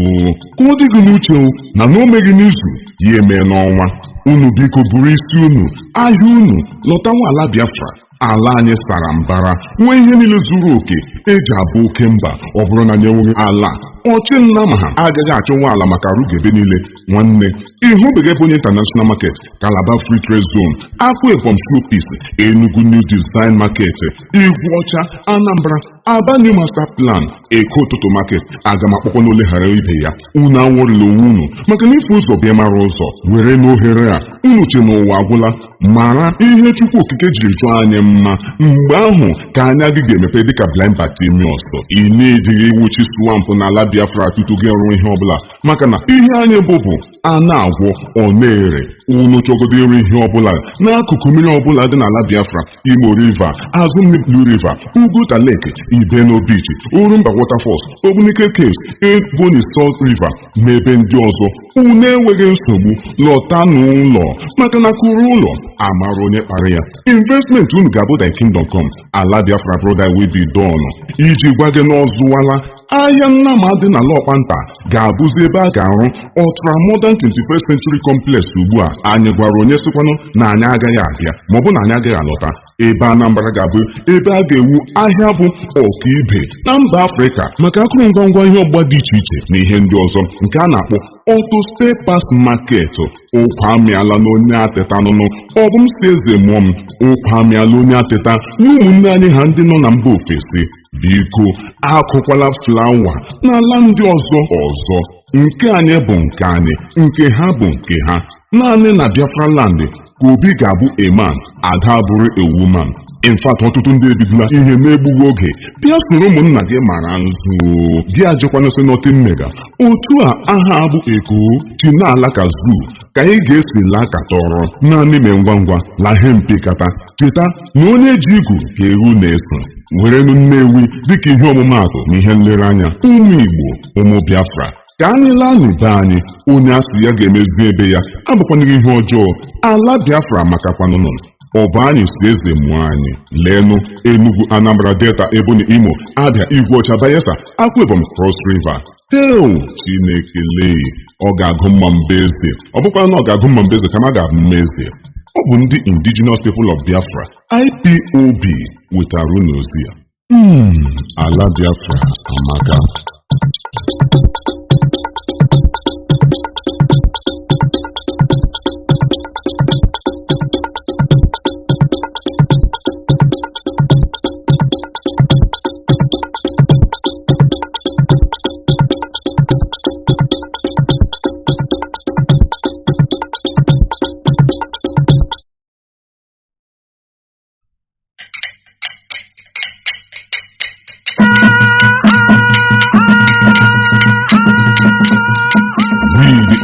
L: ọ dị gị n'uche na o meghị n'izu ya eme n'ọnwa. Unu biko buru isi unu, ahịa unu, lọtawa ala Biafra. Ala anyị sara mbara, nwee ihe niile zuru oke eji abụ oke mba. Ọ bụrụ na anyị enweghị ala, ọchị nna ma ha agaghị achọnwa ala maka arụgebe niile. Nwanne, ịhụbeghị ebe onye International Market, Calabar Free Trade Zone, Akwa Ibom Showpiece, Enugu New Design Market, Igwe Ọcha, Anambra, Aba New Master Plan, Eko Ụtụtụ Market, aga m akpọkọ n'ole ghara ibe ya. Unu anwụrịla onwe unu maka na ife ụzọ bịa mara ụzọ were n'ohere a. Unu che n'ụwa agwụla, mara ihe Chukwu Okike jiri chọọ anyị mma. Mgbe ahụ ka anya gị ga-emepe dịka blind Bartimaeus. Ị na-edighị iwuchi swampụ n'ala Biafra tutu gị ọrụ ihe ọbụla, maka na ihe anyị bụ a na-agwọ ọ na-ere. Unu chọgodo iri ihe ọbụla n'akụkụ mmiri ọbụla dị n'ala Biafra, Imo River, azụ mmiri Blue River, Uguta Lake, Ibeno Beach, Urumba Waterfalls, Ogbunike Caves, Ebonyi Salt River na ebe ndị ọzọ. Unu enweghị nsogbu, lọta n'ụlọ, maka na kụrụ ụlọ amara onye kpara ya. Investment unu ga-abụ thy kingdom come. Ala Biafra brother will be done. Iji gwa gị n'ọzụwala, ahịa Nnama dị na Lọkpanta ga-abụzi ebe a ga-arụ Ultra Modern 21st Century Complex. Ugbu a anyị gwara onye sịkwanụ na anyị agaghị abịa maọbụ na anyị agaghị alọta. Ebe Anambra ga-abụ ebe a ga-ewu ahịa bụ ọkaibe na mba Afrịka maka akụrụngwa ihe ọgba dị iche iche na ihe ndị ọzọ, nke a na-akpọ Auto Spare Parts Market. Ụkwa amịala n'onye ateta nụnụ, ọ bụ m si eze mụọ m, ụkwa amịala onye ateta na ụmụnne anyị ha ndị nọ na mba ofesi. Biko akụkwala flawa n'ala ndị ọzọ. Nke anyị bụ nke anyị, nke ha bụ nke ha. Naanị na Biafra land ka obi ga-abụ a man, ada bụrụ a woman. In fact, ọtụtụ ndị ebidola ihe na-egbughị oge. Bịa soro ụmụnna gị mara nzu, gị ajụkwana sị nọtin mega. Otu a aha abụ Eko chi n'ala ka zoo ka ị ga-esi laa katọrọ naanị me ngwa ngwa lahe mpekata. Cheta na onye ji igu ka ewu na-eso. Werenu Nnewi dịka ihe ọmụmaatụ na ihe nlereanya. Ụmụ Igbo, ụmụ Biafra, ka anyị laa n'ebe anyị. Onye asị ya ga-emezi ebe ya abụkwanaghị ihe ọjọọ. Ala Biafra makakwanụnụ. Ọ bụ anyị si eze mụọ anyị. Leenụ Enugu, Anambra, Delta, Ebonyi, Imo, Abia, Igwe Ọcha, Bayelsa, Akwa Ibom, Cross River. Chineke lee, ọ ga-agụ mma Mbeze. Ọ bụkwa na ọ ga-agụ mma Mbeze kama ga-abụ Mmeze. Ọ bụ ndị Indigenous People of Biafra IPOB wetara unu ozi ya. Ala Biafra amaka.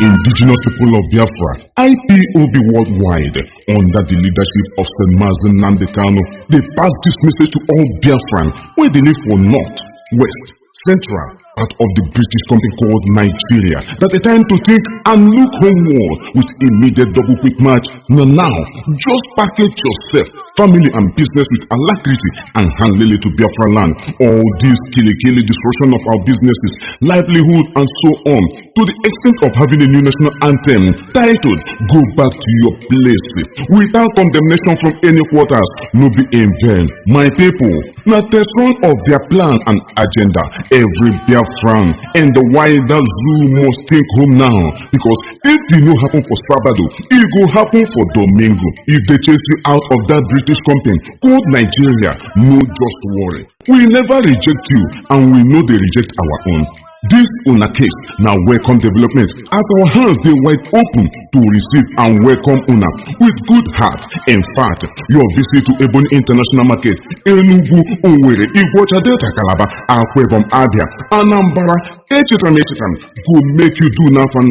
L: indigenous people of Biafra, IPOB worldwide, under the leadership of Mazi Nnamdi Kanu, they pass this message to all Biafran, where they live for North, West, Central, part of the British company called Nigeria, that a time to think and look homeward with immediate double quick march. Now, just package yourself, family and business with alacrity and hand lily to Biafra land. All this killy destruction of our businesses, livelihood and so on, to the extent of having a new national anthem titled "Go Back to Your Place," without condemnation from any quarters, no be in vain. My people, now test one of their plan and agenda. Every Biafran and the wider zoo must think home now, because if it no happen for Sabado, it go happen for Domingo. If they chase you out of that British company called Nigeria, no just worry. We never reject you, and we know they reject our own. This una case now welcome development, as our hands they wide open to receive and welcome una with good heart. In fact, your visit to Ebony International Market, Enugu, Owerri, Iguacha, Delta, Calabar, Akwebom, Abia, Anambra, Echitam, go make you do nothing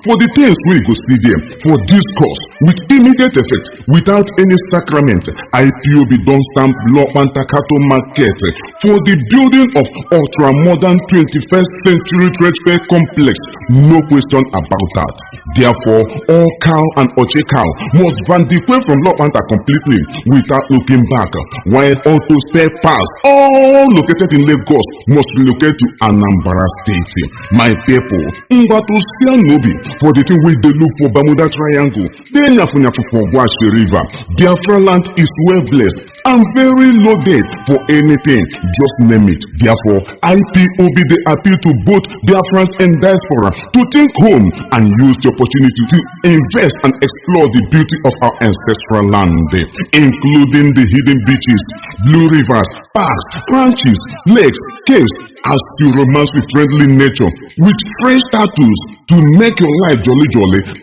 L: for the things we go see there. For this course, with immediate effect, without any sacrament, IPOB don't stamp law and Takato Market for the building of ultra-modern 21st century trade fair complex. No question about that. Therefore, all cow and oche cow must vandicate from law and completely without looking back, while auto spare parts, all located in Lagos, must relocate to Anambra State. My people, Nobi, for the thing we they look for Bermuda Triangle, then for Wash River. Biafra land is well blessed and very loaded for anything, just name it. Therefore, IPOB they appeal to both Biafrans and diaspora to think home and use the opportunity to invest and explore the beauty of our ancestral land, including the hidden beaches, blue rivers, parks, ranches, lakes, caves, as you romance with friendly nature, with fresh tattoos to make your life jolly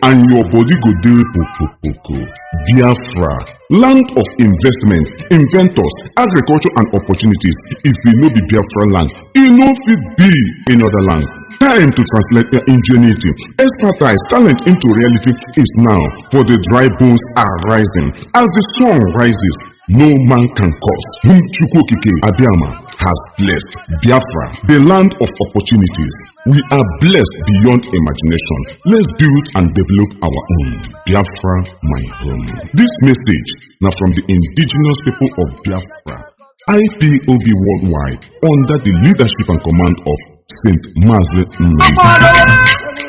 L: and your body go do poko. Biafra, land of investment, inventors, agriculture and opportunities. If we know the Biafra land, it no fit be in other land. Time to translate their ingenuity, expertise, talent into reality is now, for the dry bones are rising. As the sun rises, no man can cause. Whom Chukwokike Abiyama has blessed. Biafra, the land of opportunities. We are blessed beyond imagination. Let's build and develop our own. Biafra, my home. This message now from the indigenous people of Biafra, IPOB worldwide, under the leadership and command of Saint Mazi Nnamdi.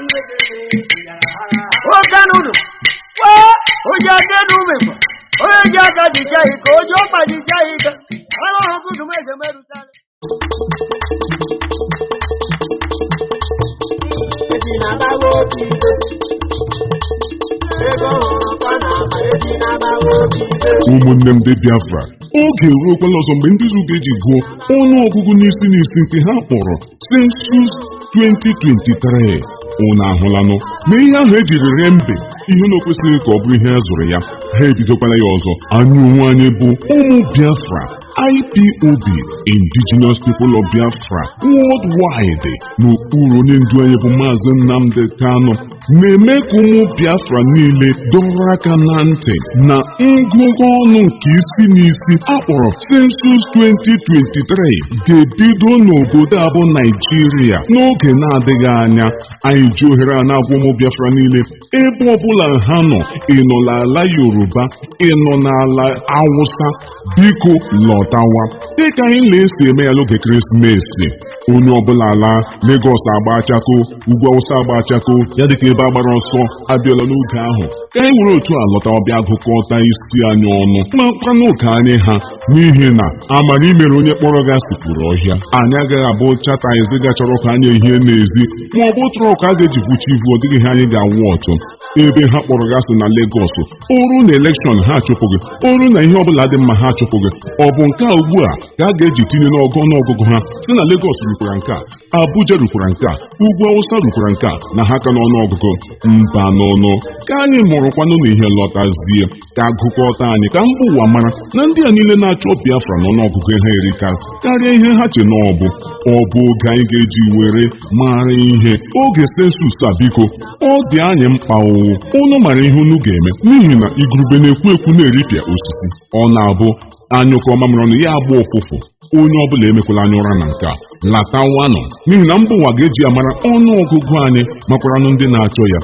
L: Ụmụnne m dị Biafra, oge eruokwala ọzọ mgbe ndị Izu ga-eji gụọ ọnụọgụgụ n'isi nke ha kpọrọ Census 2023. Unu ahụlanụ na ihe ahụ ejiri ree mbe ihe na okwesịghị ka ọ bụrụ ihe a zụrụ ya, ha ebidokwala ya ọzọ. Anyị onwe anyị bụ ụmụ Biafra, IPOB, Indigenous People of Biafra worldwide, n'okpuru onye ndu anyị bụ Mazi Nnamdi Kanu, na-eme ka ụmụ Biafra niile dọrọ aka na ntị na ngụgụ ọnụ nke isi n'isi akpọrọ Census 2023 ga-ebido n'obodo abụ Nigeria n'oge na-adịghị anya. Anyị ji ohere a na-agwa ụmụ Biafra niile, ebe ọbụla ha nọ, ị nọ n'ala Yoruba, ị nọ n'ala Awụsa, biko lọtawa dịka anyị na-esi eme ya n'oge Ekeresimesi. Onye ọbụla ala Lagos agba chako, ugwu Awụsa agba chako, ya dịka ebe agbara ọsọ abịala n'oge ahụ, ka anyị were otu a lọta ọbịa gụkọta isi anyị ọnụ makwa n'oge anyị ha, n'ihi na amara imere onye kpọrọ gị asịpụrụ ọhịa. Anyị agaghị abụ chataizi gachọrọ ka anyị ehie n'ezi, ma ọ bụ trọk a ga-eji kwuchi ivu, ọ dịghị ihe anyị ga-awụ ọtụ. ebe ha kpọrọ gasị na Lagos oru na elekshọn ha achụpụghị oru na ihe ọbụla dị mma ha achụpụghị ọ bụ nke a ugbu a ka a ga-eji tinye n'ọnụọgụgụ ha si na Lagos rukwara nke a Abuja rukwara nke a ugwu Awụsa rukwara nke a na ha ka n'ọnụọgụgụ mba n'ọnụ ka anyị mụrụkwanụ na ihe lọtazie ka agụkọta anyị ka mba ụwa mara na ndị a niile na-achọ Biafra n'ọnụọgụgụ ha erika karịa ihe ha che na ọ bụ oge anyị ga-eji were mara ihe oge sensus a biko ọ dị anyị mkpa unu mara ihe unu ga-eme n'ihi na igurube na-ekwu ekwu na-eripịa osisi ọ na-abụ anyụkọ mamịrị ọnụ ya agba ụfụfụ onye ọbụla emekwala anya ụra na nke a latawanụ n'ihi na mba ụwa ga-eji amara ọnụọgụgụ anyị makwaranụ ndị na-achọ ya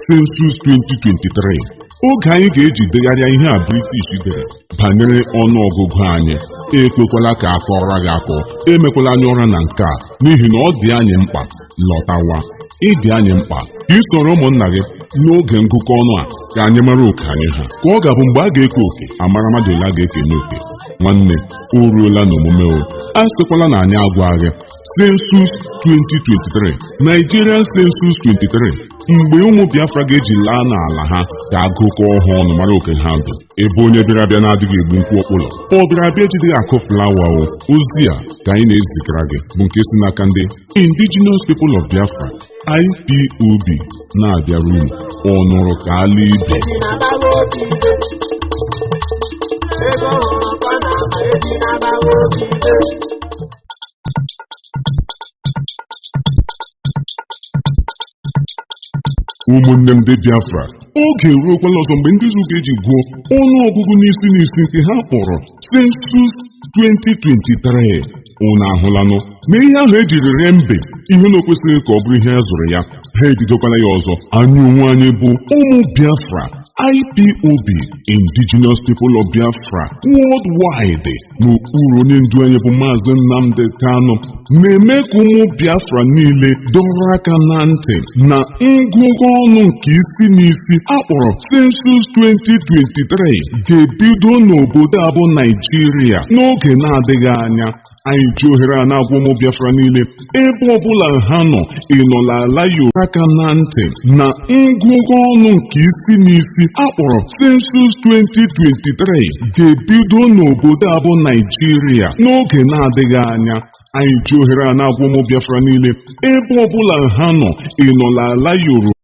L: sensus 2023 oge anyị ga-eji degharịa ihe a British dere banyere ọnụọgụgụ anyị ekwekwala ka akọrọ gị akọ emekwala anya ụra na nke a n'ihi na ọ dị anyị mkpa lọtawa ịdị anyị mkpa ka ị soro ụmụnna gị n'oge ngụkọ ọnụ a ka anyị mara oke anyị ha ka ọ ga-abụ mgbe a ga-eke oke amara mmadụ ole a ga-ekenye oke nwanne o ruola n'omume o a sịkwala na anyị agwa gị sensus 2023 Nigerian sensus 23 mgbe ụmụ Biafra ga-eji laa n'ala ha ka agụkọ ọhụụ ọnụ mara oke ha dị ebe onye bịara abịa na-adịghị egbu nkwụ okpụlọ ọ bịara abịa ejideghị akụ flawa o ozi a ka anyị na-ezigara gị bụ nke si n'aka ndị Indigenous People of Biafra IPOB na-abịara unu ọnụrụ ka ala ibe ụmụnne m ndị Biafra oge eruokwala ọzọ mgbe ndị Izrel ga-eji gụọ ọnụọgụgụ n'isi nke ha kpọrọ sensus 2023 unu ahụlanụ na ihe ahụ ejiri ree mbe ihe na o kwesịghị ka ọ bụrụ ihe a zụrụ ya ha ebidokwala ya ọzọ anyị onwe anyị bụ ụmụ Biafra IPOB Indigenous People of Biafra worldwide n'okpuru onye ndu anyị bụ Mazi Nnamdi Kanu na-eme ka ụmụ Biafra niile dọrọ aka na ntị na ngụgụ ọnụ nke isi n'isi akpọrọ sensus 2023 ga-ebido n'obodo a bụ Naijiria n'oge na-adịghị anya anyị ji ohere a na-agwa ụmụ Biafra niile ebe ọbụla ha nọ ịnọla ala Yoruba aka na ntị na ngụgụ ọnụ nke isi n'isi akpọrọ sensus 2023 ga-ebido n'obodo a bụ Naijiria n'oge na-adịghị anya anyị ji ohere a na-agwa ụmụ Biafra niile ebe ọbụla ha nọ ịnọla ala Yoruba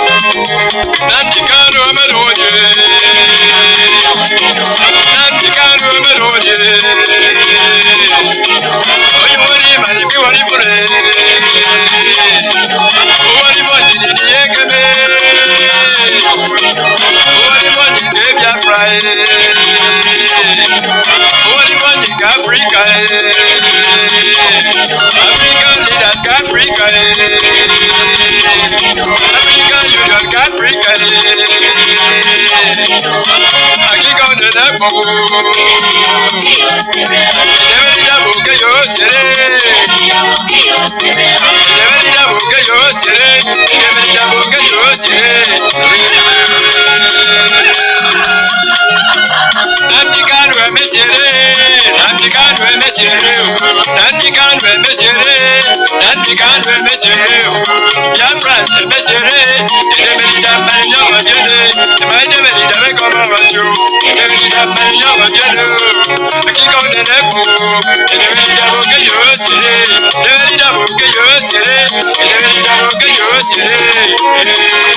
F: Nnamdi Kanu Amelodie. Nnamdi Kanu Amelodie. Oyo wani mani bi wani fure. Wani wani ni ekeme. Wani wani ke Biafra. Wani wani ke Africa. African leaders ke Africa. African Union ke Africa. Akika onene bogo. Idemeni da boge yo sere. Idemeni da boge yo sere. Idemeni da boge yo sere. Nnamdi Kanu emesiere. Nnamdi Kanu emesiere. Nnamdi Kanu emesiere. Nnamdi Kanu emesiere. Biafrans emesiere. Idemeni da mani yo wajene. Idemeni da me koma wasyo. Idemeni da mani yo wajene. Akika onene bogo. Idemeni da boge yo sere. Idemeni da boge yo sere. Idemeni da boge yo sere.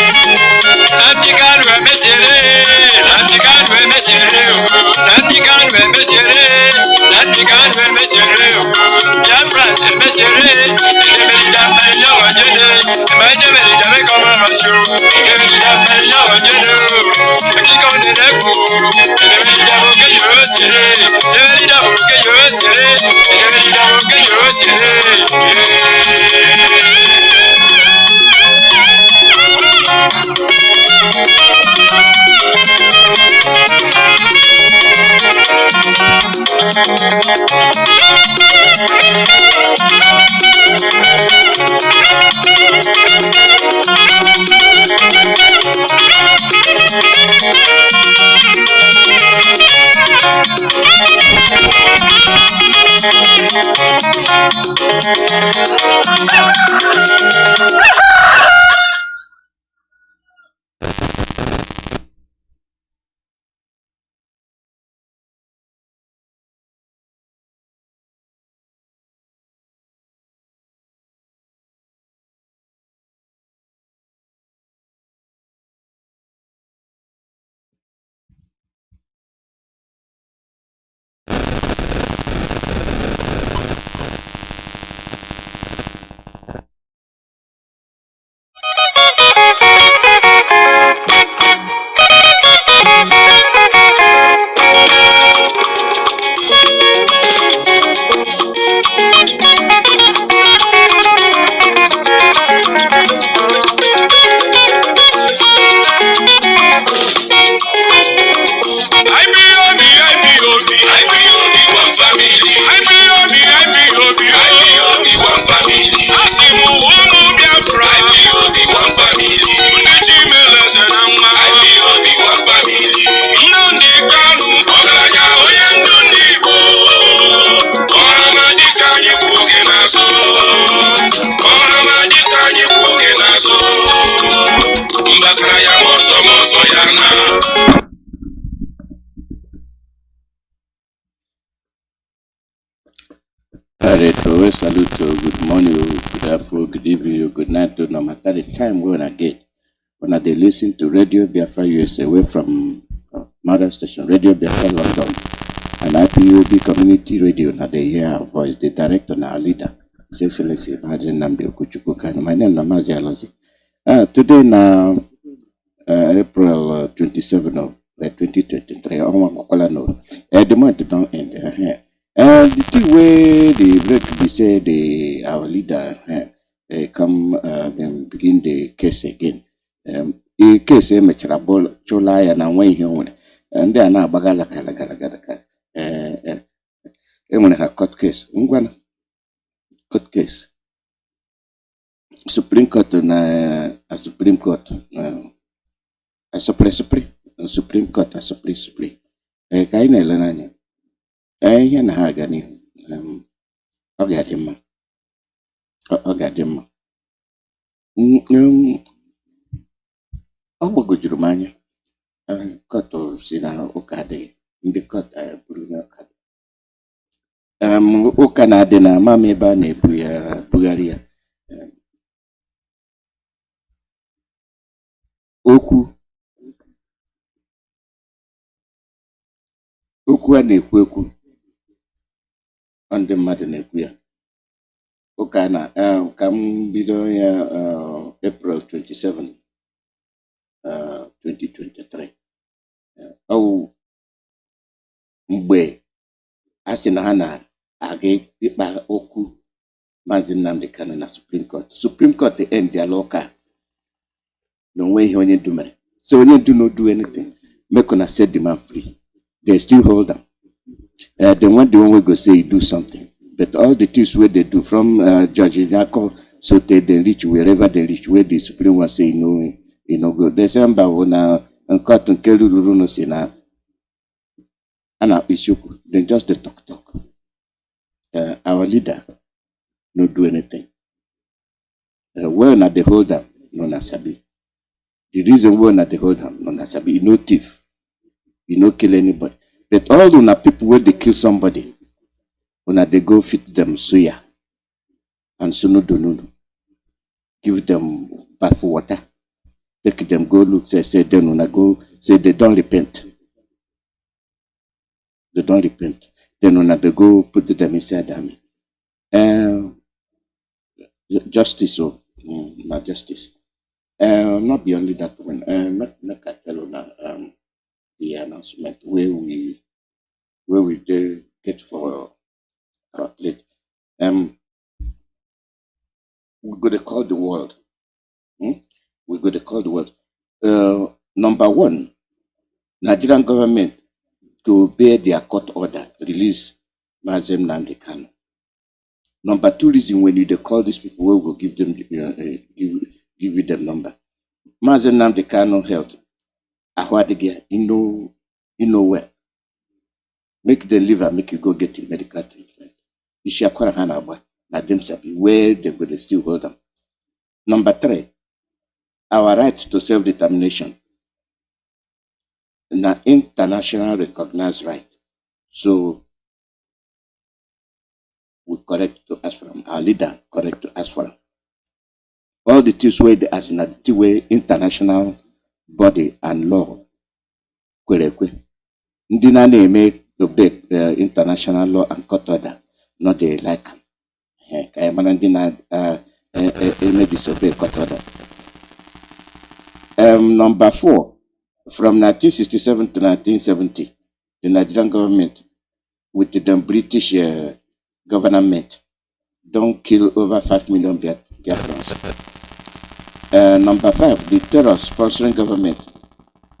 F: Nnamdi Kanu emesiere. Nnamdi Kanu emesiere. Nnamdi Kanu emesiere. Nnamdi Kanu emesiere. Biafrans emesiere. Idemeni da mani yo wajene. Idemeni da me koma wasyo. Idemeni da mani yo wajene. Akika onene bogo. Idemeni da boge yo sere. Idemeni da boge yo sere. Idemeni da boge yo sere. one family. IPOB, one family. Asimu Umu Biafra. IPOB, one family. Unechi Meleze Nama. IPOB, one family. Nnamdi Kanu, Ogaranya Oyendu Ndibo. Ohamadi Kanye Kwoge Nazo. Ohamadi Kanye Kwoge Nazo. Mbakara ya moso yana.
A: Alright, salute, good morning, good afternoon, good evening, good night, no matter the time when I get. When they listen to Radio Biafra USA away from Mother Station, Radio Biafra London, and IPUB Community Radio, now they hear our voice, the director and our leader, His Excellency Mazi Nnamdi Kanu. My name is Mazi Nnamdi. Today now, April 27 of 2023, the month don't end. The thing where the break be say our leader come and begin the case again. A case mechara chola ya na nwe ihe nwere. Ndị a na-agbagala gala. Enwere ha court case. Ngwana court case. Supreme Court na Supreme Court Supreme Court Supreme. Ka anyị na-ele n'anya. Ihe na ha aga n'ihu. Ọ ga-adị mma. Ọ ga-adị mma. Ọ gbagojuru m anya. Kọtụ si na ụka adịghị. Ndị kọtụ buru na ụka dị. Ụka na-adị na ama m ebe a na-ebu ya bugharị ya. Okwu a na-ekwu ndị mmadụ na-ekwu ya. Ụka na ka m bido ya April 27 2023. Ọ mgbe a sị na ha na-aga ịkpa okwu Mazi Nnamdi Kanu na Supreme Court. Supreme Court endiala ụka na onwe ihe onye ndu mere. So onye ndu no do anything. Make una set the man free. They still hold them. They want the one way go say do something. But all the things where they do from Judge Nyako, so they reach wherever they reach, where the Supreme one say no go. December when and cut and kill no say na ana issuku. Then just the talk. Our leader no do anything. Where na they hold them, no na sabi. The reason why na they hold them, no na sabi. No thief. You no kill anybody. But all the people where they kill somebody, when they go fit them suya and sunudu, give them bath for water, take them go look, say then when I go, say they don't repent. They don't repent. Then when they go put them inside army. Justice, not justice. Not be only that one. Not tell the announcement where we get for our plate. We go to call the world. We go to call the world. Number one, Nigerian government to obey their court order, release Mazi Nnamdi Kanu. Number two reason when you call these people, we will give them give you the number. Mazi Nnamdi Kanu health. You know where. Make the liver, make you go get your medical treatment. You shall call let them sabi where they will still hold them. Number three, our right to self-determination. An international recognized right. So we correct to ask for them. Our leader correct to ask for them. All the things where they ask in the way international body and law kwerekwe ndị na-eme obey international law and court order not they like ka mana ndị na disobey court order. Number 4, from 1967 to 1970 the Nigerian government with the British government don't kill over 5 million Biafrans. Number 5, the terror sponsoring government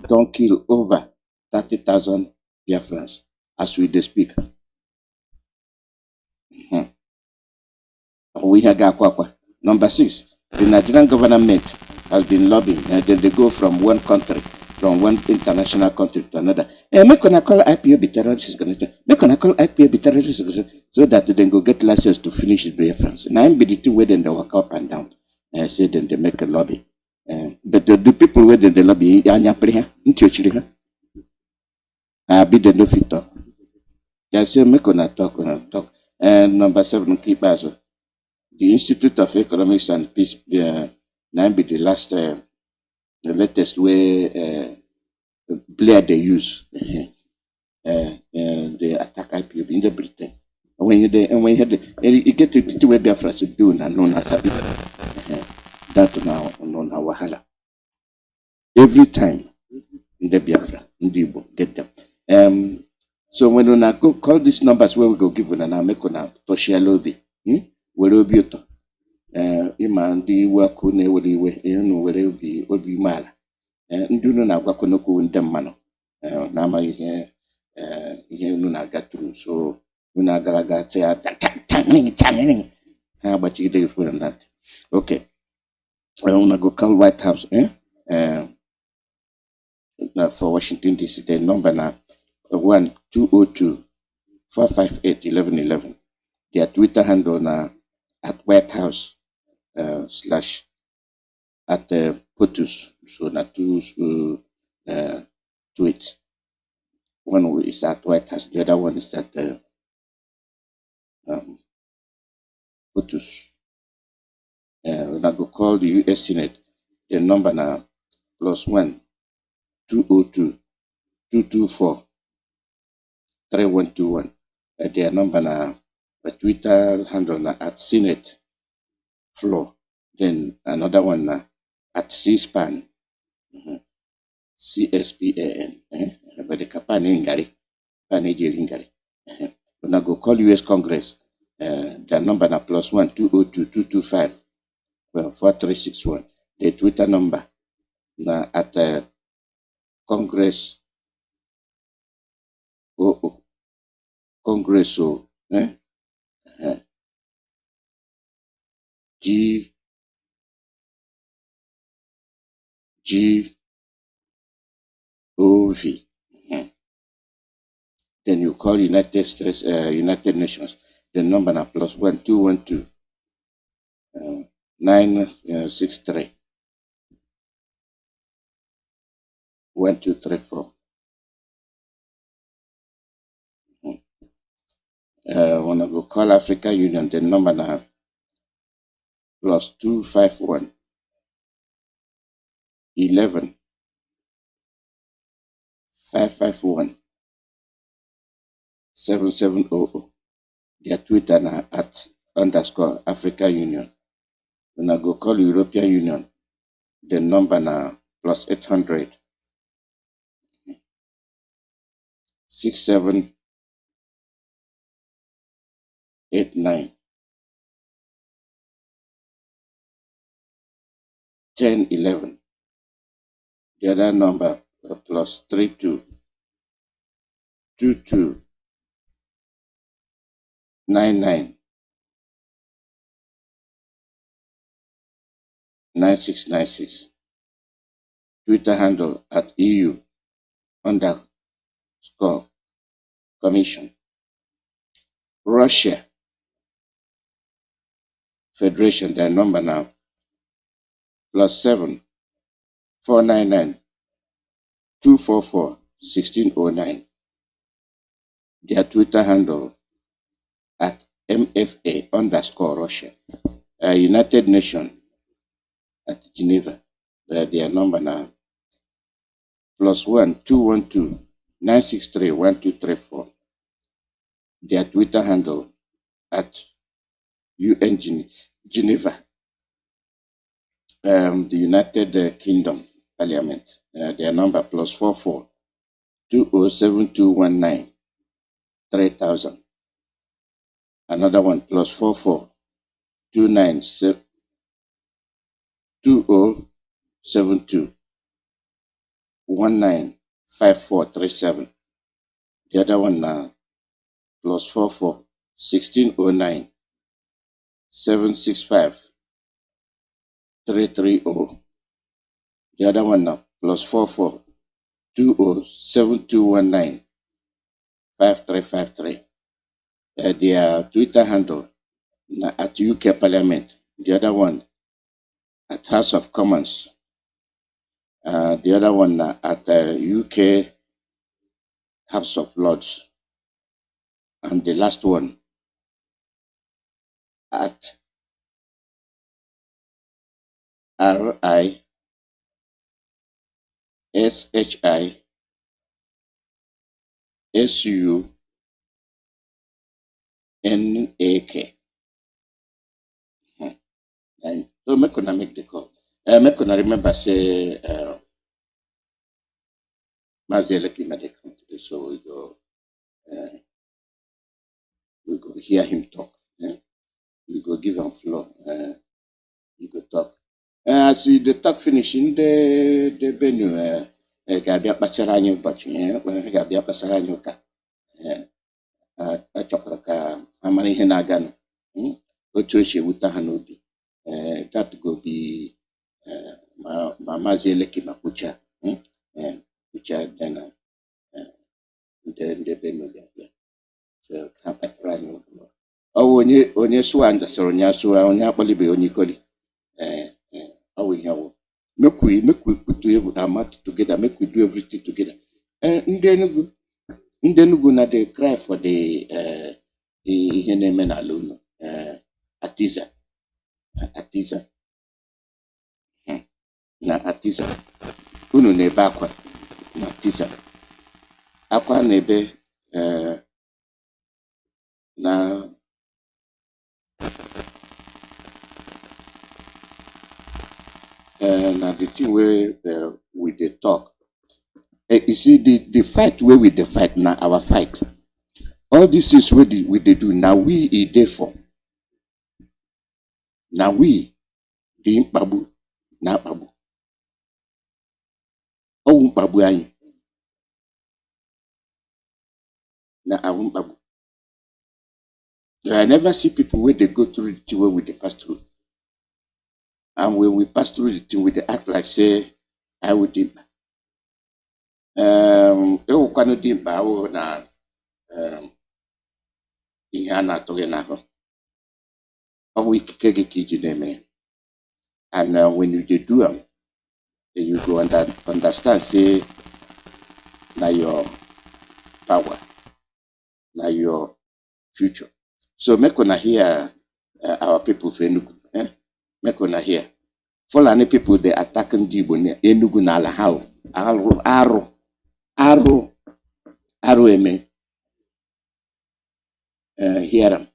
A: don't kill over 30,000 Biafrans as we speak. Number 6, the Nigerian government has been lobbying, and then they go from one country, from one international country to another. Make on call IPOB terrorists, make on call IPOB terrorists, so that they go get license to finish the Biafrans. And I'm the two where then they walk up and down. Say then they make a lobby. But the people where then they lobby, I be the no fit talk. They say make on talk. And number 7, keep us. The Institute of Economics and Peace, now be the last, the latest way Blair they use. They attack IPOB in the Britain. And when you get to where Biafra should do and known as a that now on our wahala. Every time in the Biafra, in the Igbo, get them. So when we go call these numbers where we go give them and make on a Toshia lobby. Were obi ụtọ ịma ndị iwe ọkụ na-ewere iwe ịnụ were obi umeala ndị unu na-agwakọ n'okwu ndị mmanụ na-amaghị ihe unu na-aga tru so unu agara ya ha agbachigide gị fere na ntị. Okay, unu go call White House for Washington DC. The number na 1-202-458-1111. Their Twitter handle na at White House / at POTUS. So na two tweets. One is at White House, the other one is at POTUS. When I go call the U.S. Senate, the number na +1-202-224-3121. Their number na a Twitter handle na at Senate Floor. Then another one na at C-SPAN, CSPAN. But the Kapan Ingari, Panigari. When I go call U.S. Congress, their number na +1-202-225-4361. The Twitter number na at Congress. Congresso. GOV. Then you call United States, United Nations. The number na +1-212-963-1234. When I go call African Union, the number na +251-11-551-7700. Their Twitter na at _African Union. When I go call European Union, the number na +800 6789 1011. The other number +32 22 99 9696. Twitter handle at EU_Commission. Russia Federation, their number now +7 499 244 1609. Their Twitter handle at MFA_Russia. United Nations at Geneva. Their number now +1 212 963 1234. Their Twitter handle at UN Geneva. The United Kingdom Parliament. Their number +44 207219 3000. Another one +44 297 2072 195437. The other one +44 1609 765 330. The other one now, +44 20 7219 5353. Their Twitter handle at UK Parliament. The other one at House of Commons. The other one at UK House of Lords. And the last one at RISHISUNAK. And so make una make the call. Make una remember say Mazi Nnamdi Kanu come today, so we go hear him talk. We go give him floor. We go talk. As the talk finishing, the venue ga-abịa kpachara anyị ụbọchị ga-abịa kpachara anyị ụka achọkwara ka amara ihe na-aganụ otu esi ewute ha n'obi. That go be Mazi Nnamdi Kanu kwucha kwucha the venue ga-abịa so ha kpachara anyị ụbọchị. Ọ bụ onye sụwa ndasịrị onye asụwa onye akpọlibe onye ikoli. Make we put our mouth together, make we do everything together. Ndị Enugu na they cry for the ihe na-eme n'ala unu Atiza na Atiza unu na-ebe akwa na Atiza akwa na-ebe na the thing where we dey talk. You see the fight where we dey fight now our fight. All this is what we dey do now. We dey for. Now we the mkpagbu na akpagbu. Owu mkpagbu anyị na awu mkpagbu. I never see people where they go through the thing where we dey pass through. And when we pass through the thing, we act like say, I would dimp. Kwano dimpa awo na ihana toge nako. Owi kikege kijineme. And when you do them, you go understand say na your power, na your future. So make una hear our people for Enugu. Make una hear. Fulani people they attacking Dibo Enugu na ala how aro eme. Hear them.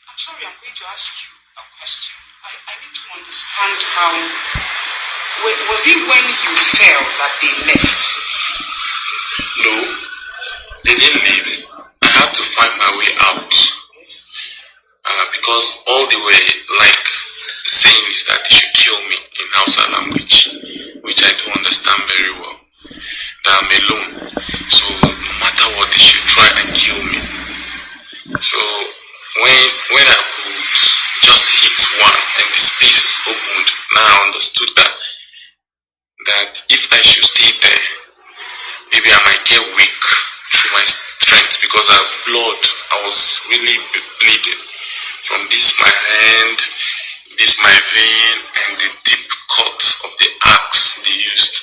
D: I'm sorry, I'm going to ask you a question. I need to understand how. Was it when you fell that they left?
V: No, they didn't leave. I had to find my way out. Because all they were like saying is that they should kill me in Hausa language, which I don't understand very well. That I'm alone, so no matter what, they should try and kill me. So when I could just hit one and the space is opened, now I understood that if I should stay there, maybe I might get weak through my strength because I was really bleeding. From this my hand, this my vein, and the deep cut of the axe they used.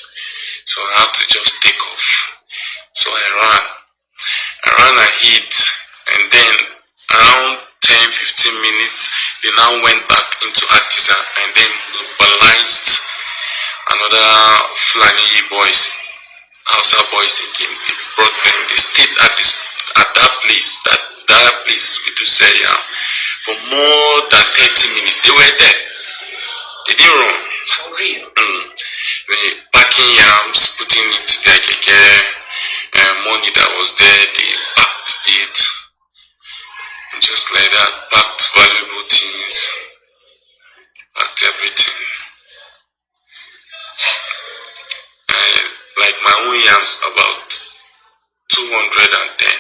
V: So I had to just take off. So I ran and hid, and then around 10-15 minutes, they now went back into Atiza and then mobilized another Fulani boys, Hausa boys again. They brought them. They stayed at that place. That place we do say for more than 30 minutes. They were there. They didn't run.
D: For real?
V: They packing yams, putting it to their keke, money that was there, they packed it. And just like that, packed valuable things, packed everything. Like my own yams, about 210.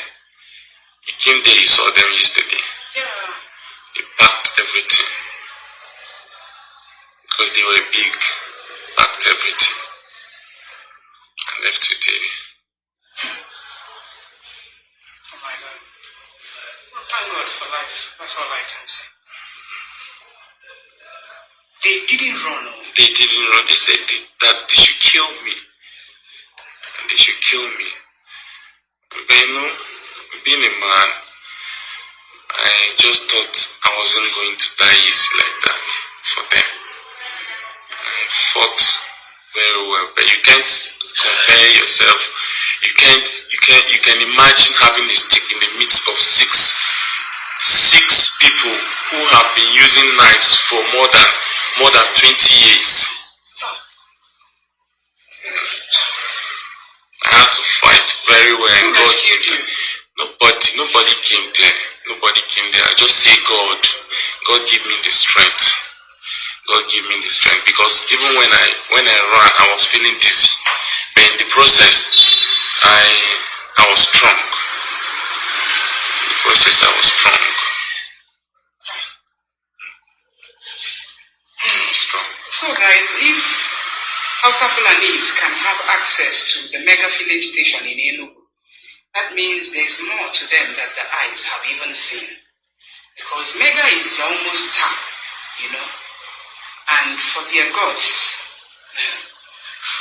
V: He came there, he saw them yesterday.
D: Yeah.
V: They packed everything because they were big. Packed everything and left today.
D: Oh my God. Well, thank God for life. That's all I can say. They didn't run.
V: They didn't run. They said that they should kill me. And they should kill me. But you know, being a man, I just thought I wasn't going to die easy like that for them. I fought very well, but you can't compare yourself. You can imagine having a stick in the midst of six people who have been using knives for more than 20 years. I had to fight very well, and God, nobody came there. Nobody came there. I just say God give me the strength. God give me the strength, because even when I ran, I was feeling dizzy, but in the process, I was strong. In the process, I was strong.
D: So guys, if Hausa Fulanis can have access to the mega filling station in Enugu, that means there's more to them that the eyes have even seen. Because mega is almost town, you know. And for their gods,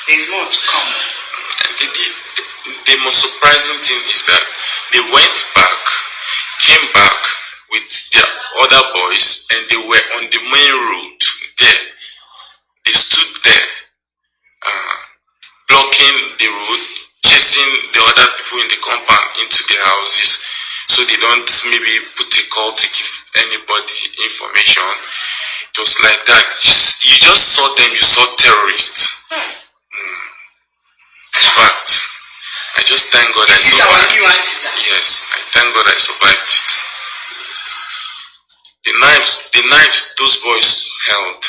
D: there's more to come.
V: The most surprising thing is that they went back, came back with their other boys, and they were on the main road there. They stood there, blocking the road, chasing the other people in the compound into their houses, so they don't maybe put a call to give anybody information. It was like that. You just saw them, you saw terrorists. In fact, I just thank God I survived. Yes, I thank God I survived it. The knives those boys held,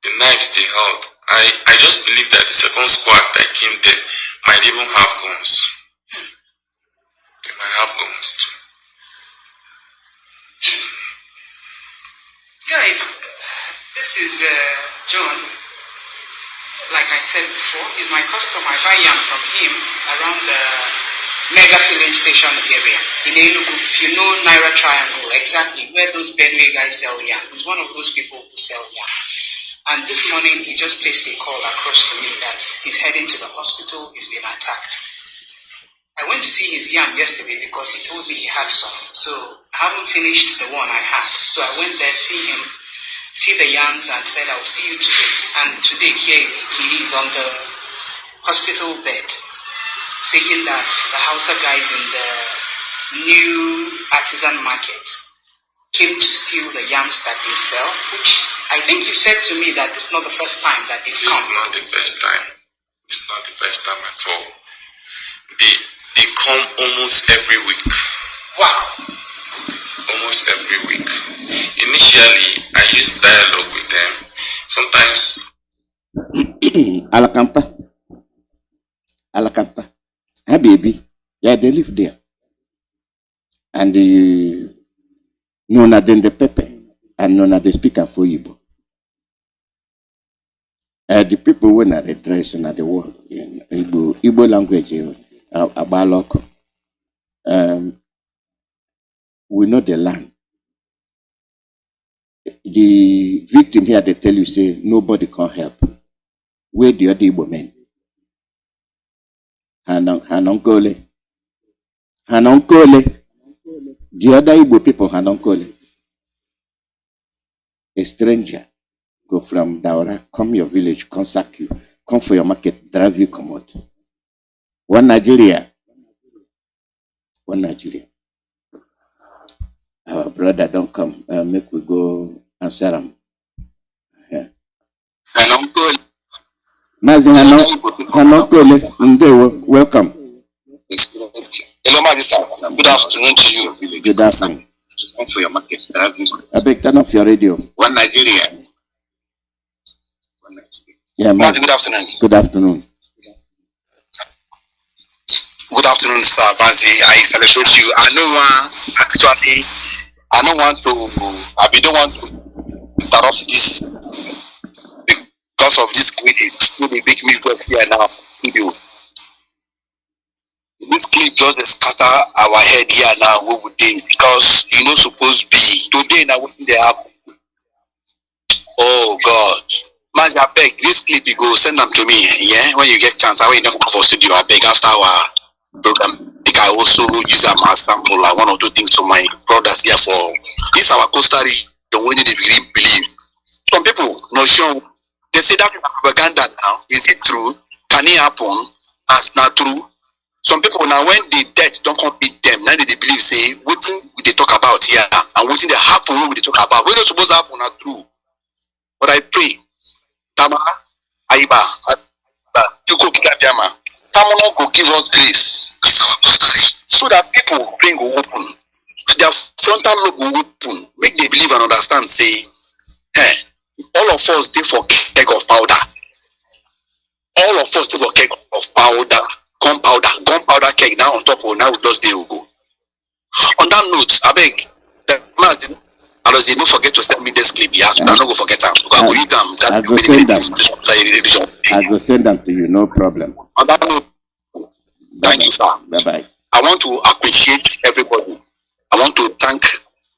V: the knives they held, I just believe that the second squad that came there might even have guns. They might have guns too.
D: Guys, this is John. Like I said before, he's my customer. I buy yam from him around the mega filling station area in Enugu. If you know Naira Triangle, exactly where those Benue guys sell yam. He's one of those people who sell yam. And this morning, he just placed a call across to me that he's heading to the hospital. He's been attacked. I went to see his yam yesterday because he told me he had some. So I haven't finished the one I had. So I went there, see the yams, and said, I'll see you today. And today, here he is on the hospital bed, saying that the Hausa guys in the new artisan market came to steal the yams that they sell, which I think you said to me that this is not the first time that they've come.
V: It's not the first time. It's not the first time at all. They come almost every week.
D: Wow.
V: Almost every week. Initially, I used dialogue with them. Sometimes.
A: Alakampa. Hey, baby. Yeah, they live there. And Nona den the Pepe. And Nona they speak for Igbo. The people when are addressing at the world in Igbo language, Abaloko. We know the land. The victim here, they tell you, say, nobody can help. Where the other Igbo men? Hanonkole. The other Igbo people, Hanonkole. A stranger go from Daura, come your village, come sack you, come for your market, drive you, come out. One Nigeria. Our brother don't come. Make we go answer him. Mazi Nnamdi, welcome.
C: Hello, Mazi sir. Good afternoon to you.
A: Good afternoon.
C: Come for your market.
A: I beg, turn off your radio.
C: One Nigeria.
A: Yeah,
C: Mazi, good afternoon.
A: Good afternoon.
C: Good afternoon, sir. Mazi, I celebrate you. I know actually, I I don't want to interrupt this because of this clip. They make me vex here now. Video. This clip just scatter our head here now. What would they? Because you know supposed be today now when they happen. Oh God. Mazi, I beg, this clip you go send them to me, yeah? When you get chance, I will not go for studio. I beg after our program. I think I also use them as sample, like one or two things to my brothers here for this our Costa Rica, when they really believe. Some people not sure. They say that is propaganda now. Is it true? Can it happen? That's not true. Some people now when the death don't compete them, now they believe say what they talk about here and what they happen when they talk about. When it's supposed to happen not true. But I pray. Tama, Aiba, Yuko Kikabiama. Tamano will give us grace so that people brain go open, their frontal lobe will open, make they believe and understand. Say, hey, all of us dey for keg of powder. All of us dey for keg of powder, gunpowder keg now on top of now we just dey go. On that note, I beg that Mazi, I don't forget to send me this clip. Yes, I don't go forget them. I go eat them.
A: I go send them. I go send them to you, no problem.
C: On that note, thank you, sir.
A: Bye bye.
C: I want to appreciate everybody. I want to thank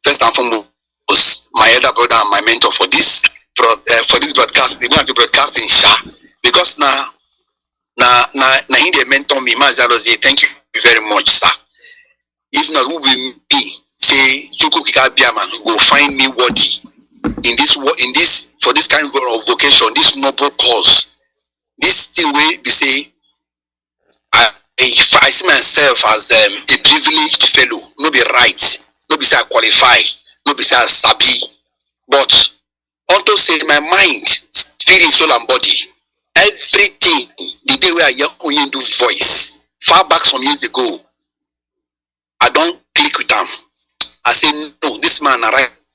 C: first and foremost my elder brother and my mentor for this broadcast. They want to broadcast in Sha because now he they mentor me. Mazi, thank you very much, sir. If not, who will be say Chuku Kikabiama will find me worthy in this for this kind of vocation, this noble cause. This thing way be say I see myself as a privileged fellow, no be right, no be say I qualify, no be say I sabi, but also say my mind, spirit, soul and body, everything, the day where I hear only do voice, far back some years ago, I don't click with them. I say no, this man a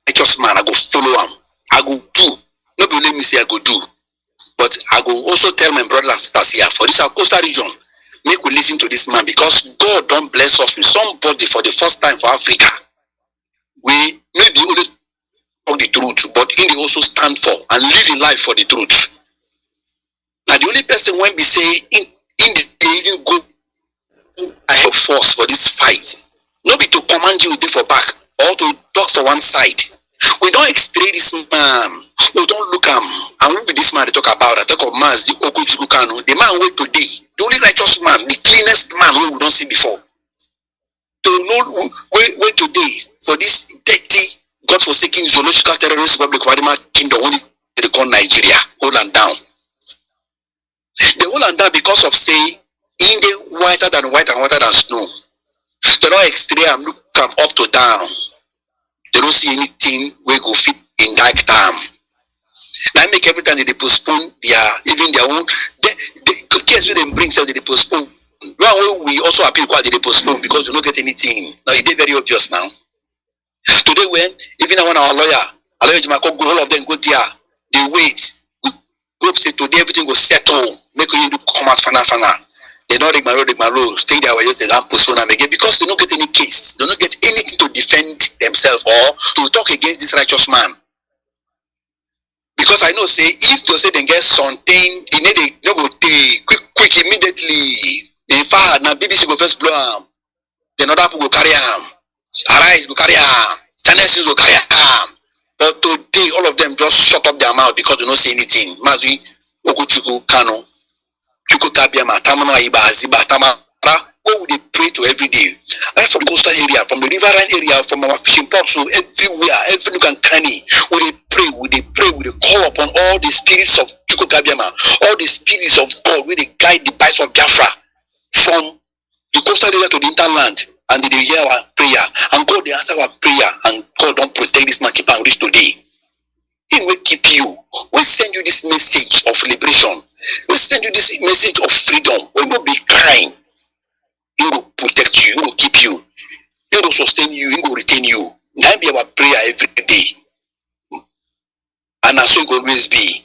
C: righteous man, I go follow him, I go do, no be let me say I go do, but I go also tell my brothers and sisters here for this Costa region. Make we listen to this man because God don't bless us with somebody for the first time for Africa. We may be only talk the truth, but in the also stand for and live in life for the truth. Now the only person when we say in the even go I have force for this fight. Not be to command you for back or to talk for one side. We don't extray this man. We don't look him. And we be this man they talk about. I talk of Mazi Nnamdi Kanu. The man wait today. The only righteous man, the cleanest man we don't see before. To know wait today for this dirty, God-forsaken zoological terrorist Republic of Adama kingdom only they call Nigeria. Hold and down. They hold and down because of say in the whiter than white and whiter than snow. They don't extray and look come up to down. They don't see anything we go fit in that time. Now make every time they postpone even their own the case they bring self they postpone. Well, we also appeal why they postpone because you don't get anything. Now it is very obvious now. Today when even when our lawyer Jimako go all of them go there, they wait. Group say today everything will settle. Make you do come out fana. They don't rigmarole, stay there where you say that postpone them again because they don't get any case, they don't get anything to defend themselves or to talk against this righteous man. Because I know say if they say they get something, they no go take quick immediately. In fact, now BBC go first blow them, then other people go carry them, Arise go carry them, Channels go carry them. But today all of them just shut up their mouth because they don't say anything. Mazi Nnamdi Kanu. What would they pray to every day? Right from the coastal area, from the riverine area, from our fishing ports, so everywhere, every nook and cranny, would they pray, would they call upon all the spirits of Chukwukabiama, all the spirits of God, where they guide the bites of Biafra from the coastal area to the hinterland, and they hear our prayer, and God they answer our prayer, and God don't protect this man keep and reach today. He will keep you. We send you this message of liberation. We send you this message of freedom. We will be crying. He will protect you. He will keep you. He will sustain you. He will retain you. That be our prayer every day. And so it will always be.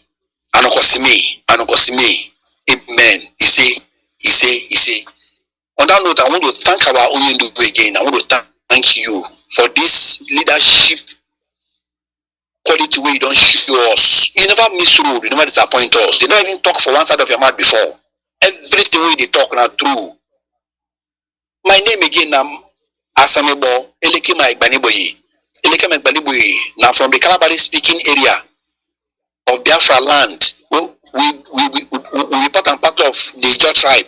C: Anokosime. Amen. He say. On that note, I want to thank our own Ndugu again. I want to thank you for this leadership quality way you don't show us. You never misrule, you never disappoint us. You never even talk for one side of your mouth before. Everything way they talk now true. My name again, Asamebo Elekema Igbaniboye. Elekema Igbaniboye. Now from the Calabari speaking area of Biafra land. We part and part of the Ijo tribe.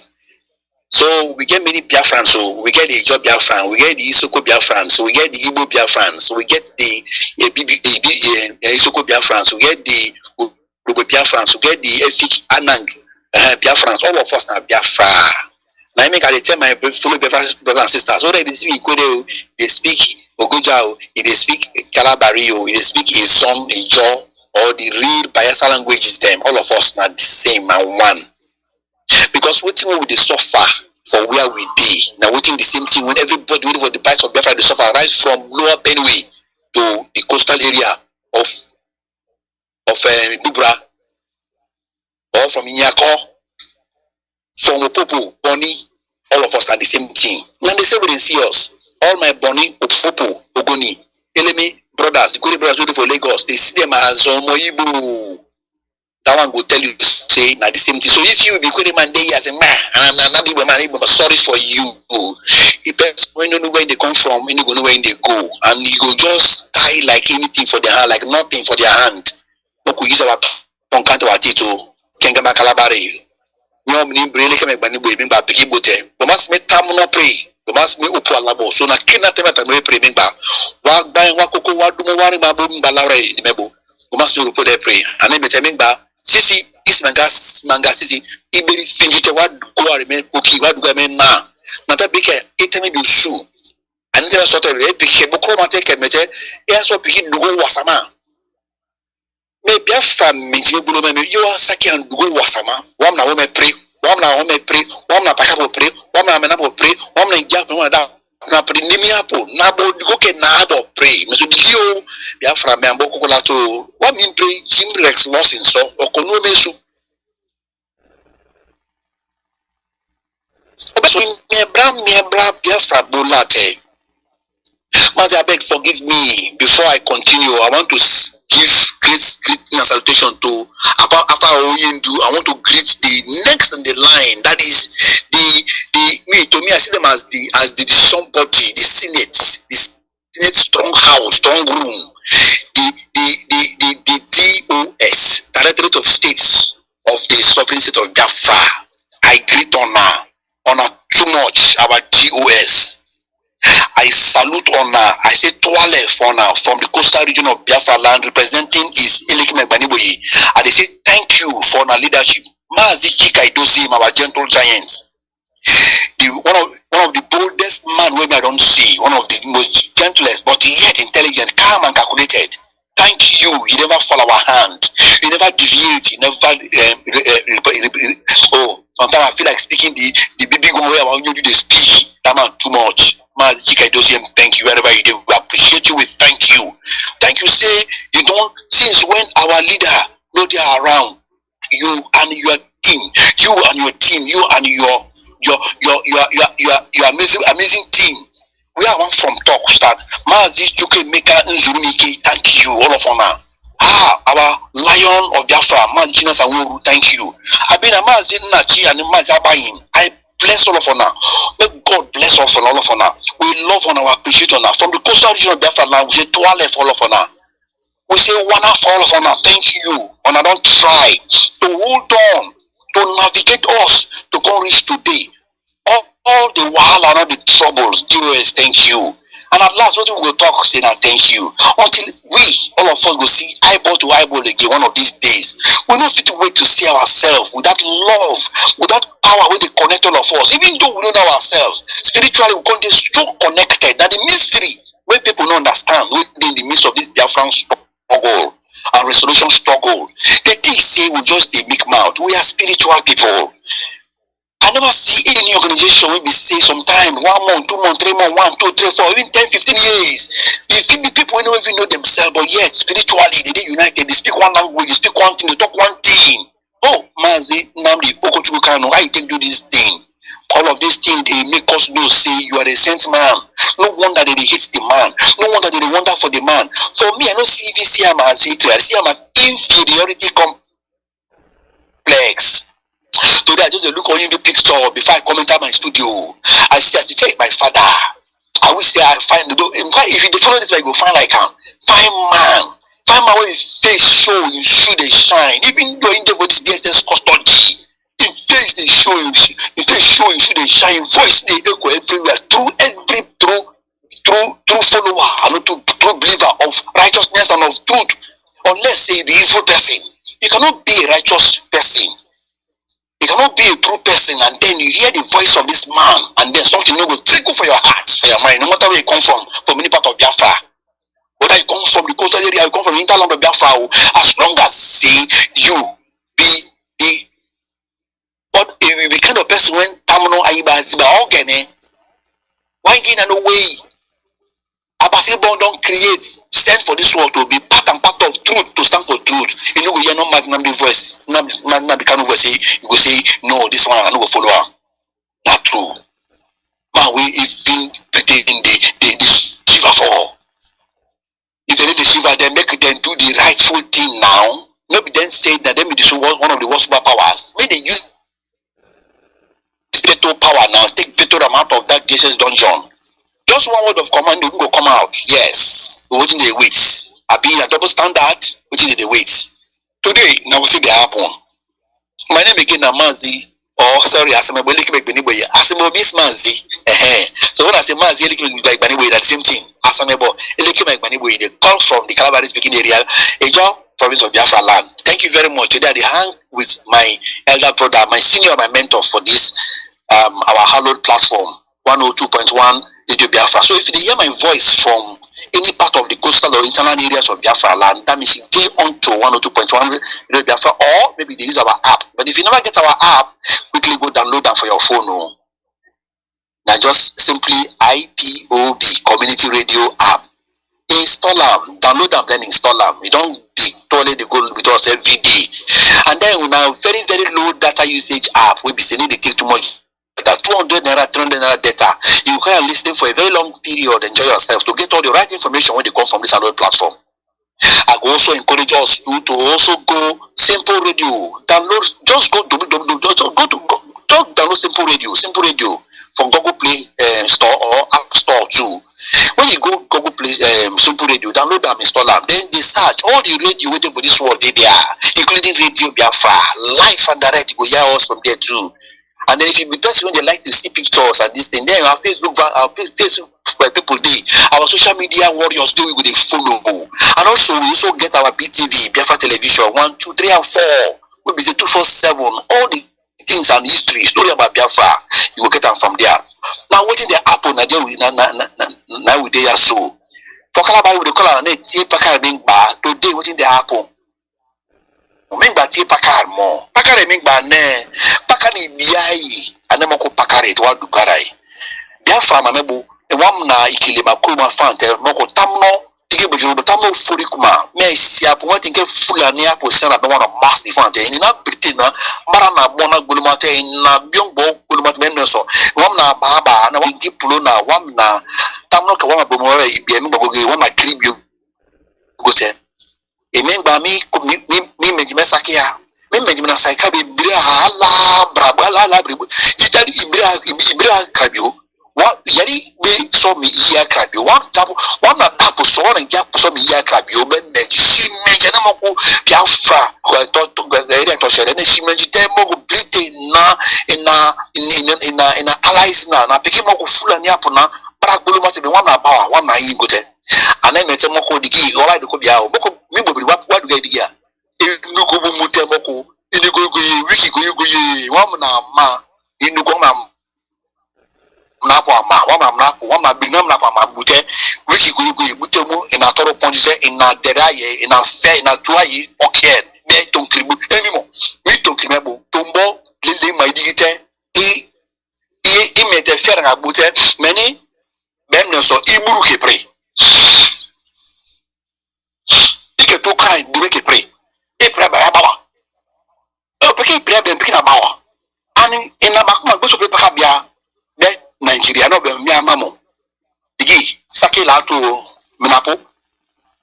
C: So we get many Biafrans. So we get the Ijo Biafran, we get the Isoko Biafrans, so we get the Igbo Biafrans, so we get the Isoko Biafrans, we get the Urubu Biafrans, we get the Efik Anang Biafrans. All of us are Biafra. Now I make I tell my fellow brothers and sisters, whether they speak Ikwede, they speak Ogoja, they speak Calabari, they speak Isom, Ijo, or the real Bayelsa language is them. All of us are the same and one. Because waiting when we suffer for where we be, now waiting the same thing when everybody waiting for the price of Biafra, they suffer right from lower Benue to the coastal area of Bubra, or from Inyako, from Opopo, Boni, all of us are the same thing. Now they say we didn't see us. All my Boni, Opopo, Ogoni, Eleme brothers, the good brothers waiting for Lagos, they see them as Omoibo. That one will tell you say now the same thing. So if you be quoting man day as a man, and I'm not even man, but sorry for you. It when you know where they come from, when you go know where they go, and you go just die like anything for their hand, like nothing for their hand. No could use our tongue can't what it to Kengama Calabari. No meaning really come back when back piki bote. But must me tam no pray. But must me upu alabo. So na kina tema tamwe pray mingba. Wag bang wakoko wadumo wari babu mbalare di mebo. But must me upu de pray. And then me temingba. Sisi, this manga sisi, iberi finjite wad go remain okay, wad go remain na. Nata bike itemi du su. And then sort of a picture, boko mate kemete, ya so piki dugo wasama. Me Biafra minji bulo me you are saki and dugo wasama. Wam na wome pray, wam na pakabo pray, wam na menabo pray, wam na ijak no da. Na pray nimi apo, na bo dugo ke na ado pray. Meso digio Biafra me ambo kokola to. What mean pray Jim Rex loss in so or kono mesu. Obeso me bra Biafra bolate. Mazi, I beg forgive me before I continue. I want to give great salutation to after I want to greet the next in the line. That is to me I see them as the somebody, the Senate, strong house, strong room, the DOS, Directorate of States of the Sovereign State of Biafra. I greet honor too much our DOS. I salute honor. I say toale for honor from the coastal region of Biafra land representing is Elekime Gbaniboye. And they say thank you for honor leadership. Mazi Chikaidosi, our gentle giant. One of the boldest man we I don't see, one of the most gentlest but yet intelligent, calm and calculated. Thank you. You never fall our hand. You never deviate. You never sometimes I feel like speaking the big one where I want you to speak. That man too much. Mazi Chikaidosi, thank you wherever you do. We appreciate you. We thank you. Thank you. Say you don't since when our leader know they are around you and your team, you and your team, you and your amazing team. We are one from talk start. Mazi Chuke Meka Nzumike, thank you, all of honor. Our lion of Biafra, Mazi Chinasawuru, thank you. Abina Mazi Nachi and Mazi Abayin. I bless all of honor. May God bless us all of honor. We love honor, we appreciate honor. From the coastal region of Biafra land, we say toale for all of honor. We say one for all of honor. Thank you. Honor don't try to hold on, to navigate us to come reach today. All the wahala and all the troubles, DOS, thank you. And at last, what we will talk, say now, thank you. Until we, all of us, go see eyeball to eyeball again one of these days. We don't fit to wait to see ourselves with that love, with that power where they connect all of us. Even though we don't know ourselves, spiritually, we can't be so connected that the mystery where people don't understand, within the midst of this Biafran struggle and restoration struggle, they think say we just they make mouth. We are spiritual people. I never see any organization will be say sometime 1 month, 2 months, 3 months, 1, 2, 3, 4, even 10, 15 years. The people who don't even know themselves, but yet spiritually they united, they speak one language, they speak one thing, they talk one thing. Oh, Mazi Nnamdi Kanu, I take do this thing. All of these things they make us know say you are a sent man. No wonder they hate the man. No wonder they wonder for the man. For me, I don't see even see him as hatred. I see him as inferiority complex. Today I just look on the picture before I come into my studio. I say my father. I wish say I find the in fact if you follow this way, you go find like him. Find man where his face show, you shoe they shine. Even though in the for this DSS custody. In face they show you, in face show you should they shine, voice they echo everywhere, through follower and true believer of righteousness and of truth. Unless say the evil person, you cannot be a righteous person, you cannot be a true person, and then you hear the voice of this man, and then something will trickle for your heart, for your mind, no matter where you come from any part of Biafra. Whether you come from the coastal area, you come from the hinterland of Biafra, as long as say you be the but if you be kind of person when Tamino Aiba Ziba Ogene, why gain no way? Abasibo don't create, stand for this world to be part and part of truth, to stand for truth. You know, you're not Mazi Nnamdi voice, Nnamdi Kanu voice, you go say, no, this one I no go follow her. Not true. Man, we even pretending they shiver for. If they deceive, then make them do the rightful thing now. Maybe then say that they be one of the worst superpowers. May they use veto power now, take veto amount of that DSS dungeon. Just one word of command, they will come out. Yes, we're waiting they wait. I be a double standard, waiting they wait. Today, now what they happen? My name again is Mazi. Oh, sorry, Asimo means Mazi. So when I say Mazi, at the same thing. Asamo, they call from the Calabar speaking area, Abuja, province of Biafra land. Thank you very much. Today I hang with my elder brother, my senior, my mentor for this our hallowed platform, 102.1 Radio Biafra. So if you hear my voice from any part of the coastal or internal areas of Biafra land, that means you get onto 102.1 Radio Biafra, or maybe they use our app. But if you never get our app, quickly go download that for your phone. Oh. Now just simply IPOB Community Radio app. Install them, download them, then install them. You don't totally they go with us every day. And then we now very, very low data usage app. We be saying they take too much. That 200 naira, 300 naira data, you can listen for a very long period, enjoy yourself to get all the right information when they come from this Android platform. I will also encourage us to also go Simple Radio. Download, just download Simple Radio from Google Play Store or App Store too. When you go Google Play Simple Radio, download them, install them, then they search all the radio waiting for this world they there, including Radio Biafra, live and direct. You go hear us from there too. And then if you be person when they like to see pictures and this thing, then our Facebook people day, our social media warriors do we follow. And also we also get our BTV, Biafra Television, 1, 2, 3, and 4. We be say 247. All the things and history, story about Biafra, you will get them from there. Now waiting the apple now we there so. For Calabar we call our net Pakar Mingba today waiting the apple. Mingba tie Pakar more. Pakar Mingba ne Pakani biai anemoko Pakar it wa dukarai. Biafra mamebo e wamna ikilema kulma fante moko tamno tike bojo tamno furi kuma me sia po wati nke fulani apo sera be wana massive fante ni na britain na mara na bona gulumate na biongbo gulumate men so wamna baba na wangi pulo na wamna tamno ka wama bomore ibia mi bogoge wama kribio gote emengba mi mejime sakia mi mejime saika be bria hala braba la bribu itali ibria krabio what yari we saw me here crabby one na tap so na gap so me here crabby o ben meji si meji na moko Biafra ko to area to share na si meji te moko Britain na ina allies na pikin moko fulani apo na para gbolo mate be one na bawa one na yi gote ana mete moko diki o right ko bia o moko mi bobri wa du ga diki ya inu ko bu mute moko ini go wiki go wa na ma inu ko na napo ama wama binam napo ama bute wiki gugu bute mu ina toro ponje ina deraye ina fe ina tuayi okien be tonkribu emimo mi tonkribu tombo lili maidigite i mete fer na bute meni ben no so iburu kepre ike to kai buru kepre e pre ba bawa o peke pre ben peke na bawa And in a back, my bosom paper habia, de Nigeria, no be me amamo. Digi, sake la to Minapo,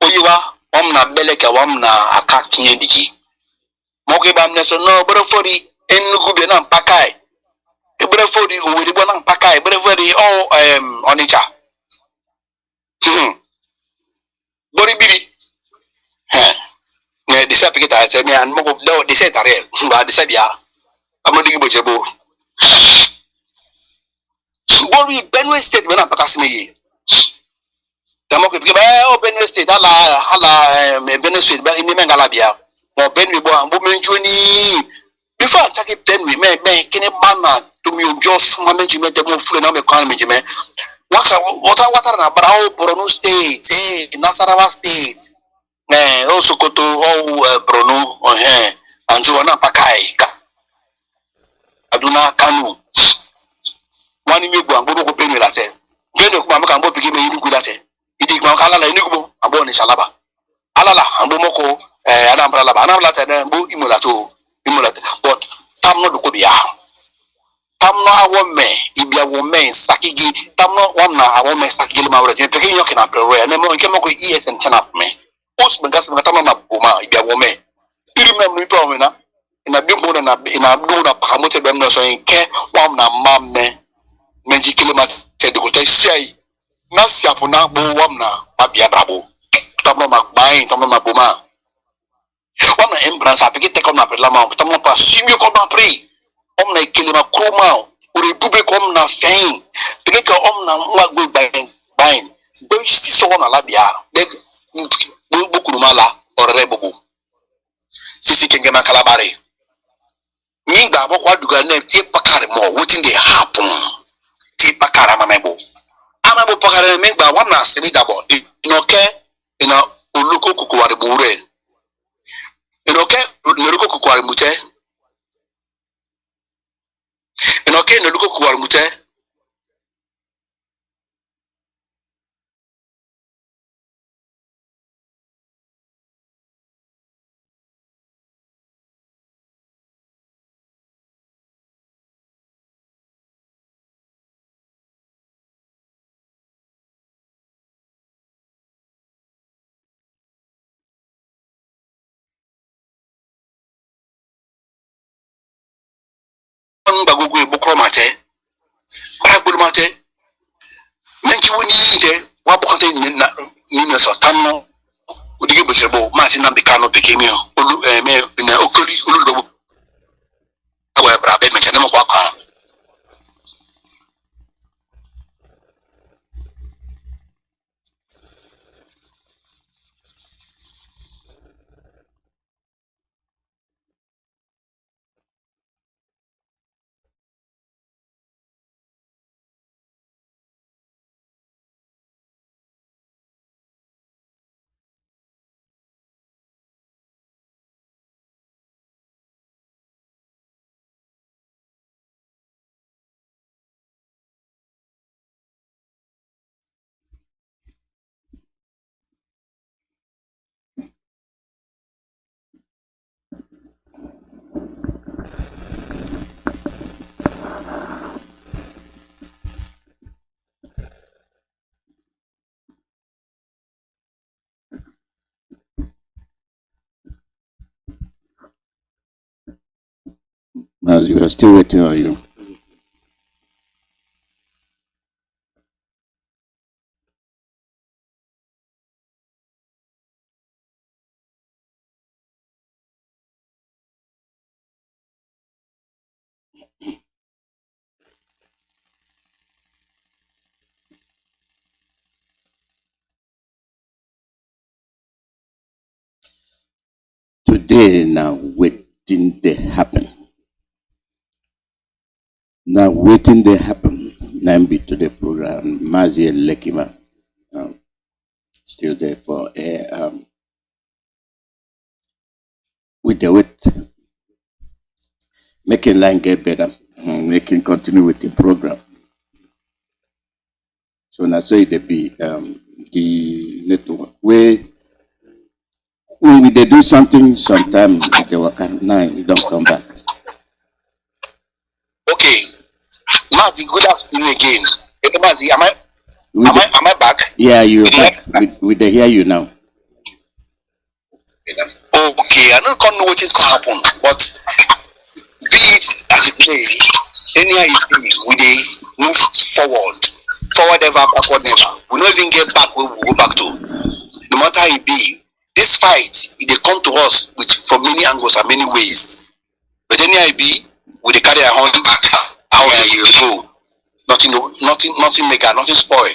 C: Oyiwa, Omna Beleka, Omna Akaki Digi. Moke bam neso no, but for the Enugubian Pakai. Brefodi who will be Pakai, Brefodi, oh, Onicha. Bori Bibi. The certificate I said, and Moko, no, they said, but they said, yeah, I'm not going to go. Bori Benue State, when I'm passing me. The Moko, Benue State, Hala, Benue State, but in the Mangalabia, or Benue, woman, Juni. Before I take it, Benue, may can a banner to me, just management, the move for an economy. What are Brau, Borno State, Nasarawa State? Also go to Bruno on here and Joanna Pakai Aduna Kanu. One in you go and go pay me latte. Then you come and begin me good at it. It is Mankala Nugo and Boni Salaba. Alala and Bomoko, Anambra Labanamla and Bo Imulato, but Tam no Kobia. Tam no a woman, Ibia woman, Sakigi, Tam no one now, a woman Sakil Mauret, and Pekin Yokin up the way, and then Moko ears and turn up me. Post Megas Matama Buma, Ibia woman. You remember me, Promina, in a bimbo and in a blue Pamote Bemno, so in care, one now, mamma, Menji Kilima said, what I say, Nasiapuna, Bo Wamna, Babia Brabo, Tamama Bain, Tamama Buma. One embrace, I begin to come up with Lama, Tamapa, Simio Koma Pre. Omna Kilima Kroma, Uribubi Omna Fain, Pika Omna Magu Bain, don't you see so on a labia, beg Bukurumala or Rebobu. Sisi Kengama Calabari. Ninga, what do you name? Tipakari more, waiting they happen. Tipakara Mamebo. Amabo Pakara make by one last semidabo. In okay, in a Uluko Kukuari Bure. In okay, Nuruko Kukuari Mute. In okay, Nuruko Kukuari Mute. Bagugu Bukromate, Barabulmate, Menchi, Wapante Ninas or Tano, Udibuchabo, Mazi Nnamdi Kanu became in a Okuri Ulu, however, I bet Machanamo Waka.
A: As you are still waiting on you. Today now waiting they happen. Now waiting they happen. Nambi to the program. Mazi Lekima still there for with the wait. Making line get better. Making continue with the program. So now say they be the network where when they do something sometime they work now you don't come back.
C: Mazi, good afternoon again. Mazi, am I back?
A: Yeah, you're back. We dey hear you now.
C: Okay, I don't know what is going to happen, but be it as it may, anyhow it be, we dey move forward. Forward ever, backward never. We don't even get back where we go back to. No matter how it be, this fight, they come to us with from many angles and many ways. But anyhow it be, we dey carry our hand back. How you go? Nothing mega, nothing spoil.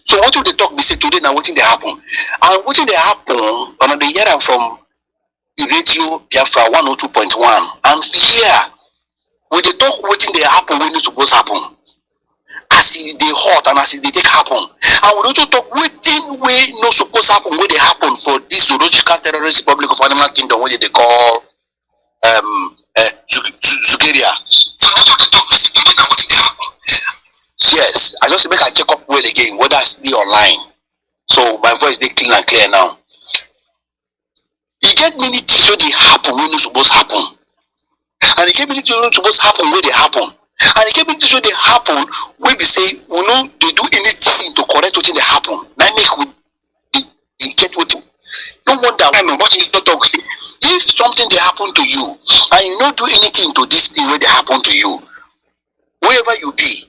C: So what will they talk? They say today now, what did they happen? And what did they happen? On the year I'm from radio Biafra 102.1, and here we dey talk what did they happen when it's supposed to happen. As they hot and as they take happen, and we also talk wetin wey no suppose happen wey dey happen for this zoological terrorist republic of animal kingdom wey they call Zugeria. Yes, I just make I check up well again whether it's still online, so my voice dey clean and clear now. You get many things wey dey happen wey no suppose happen, and you get many things wey no suppose happen wey dey happen. And it came to they happen where we say we know they do anything to correct what they happen. Now make we get what no wonder why I'm watching the talk. See, if something they happen to you and you don't do anything to this thing where they happen to you, wherever you be,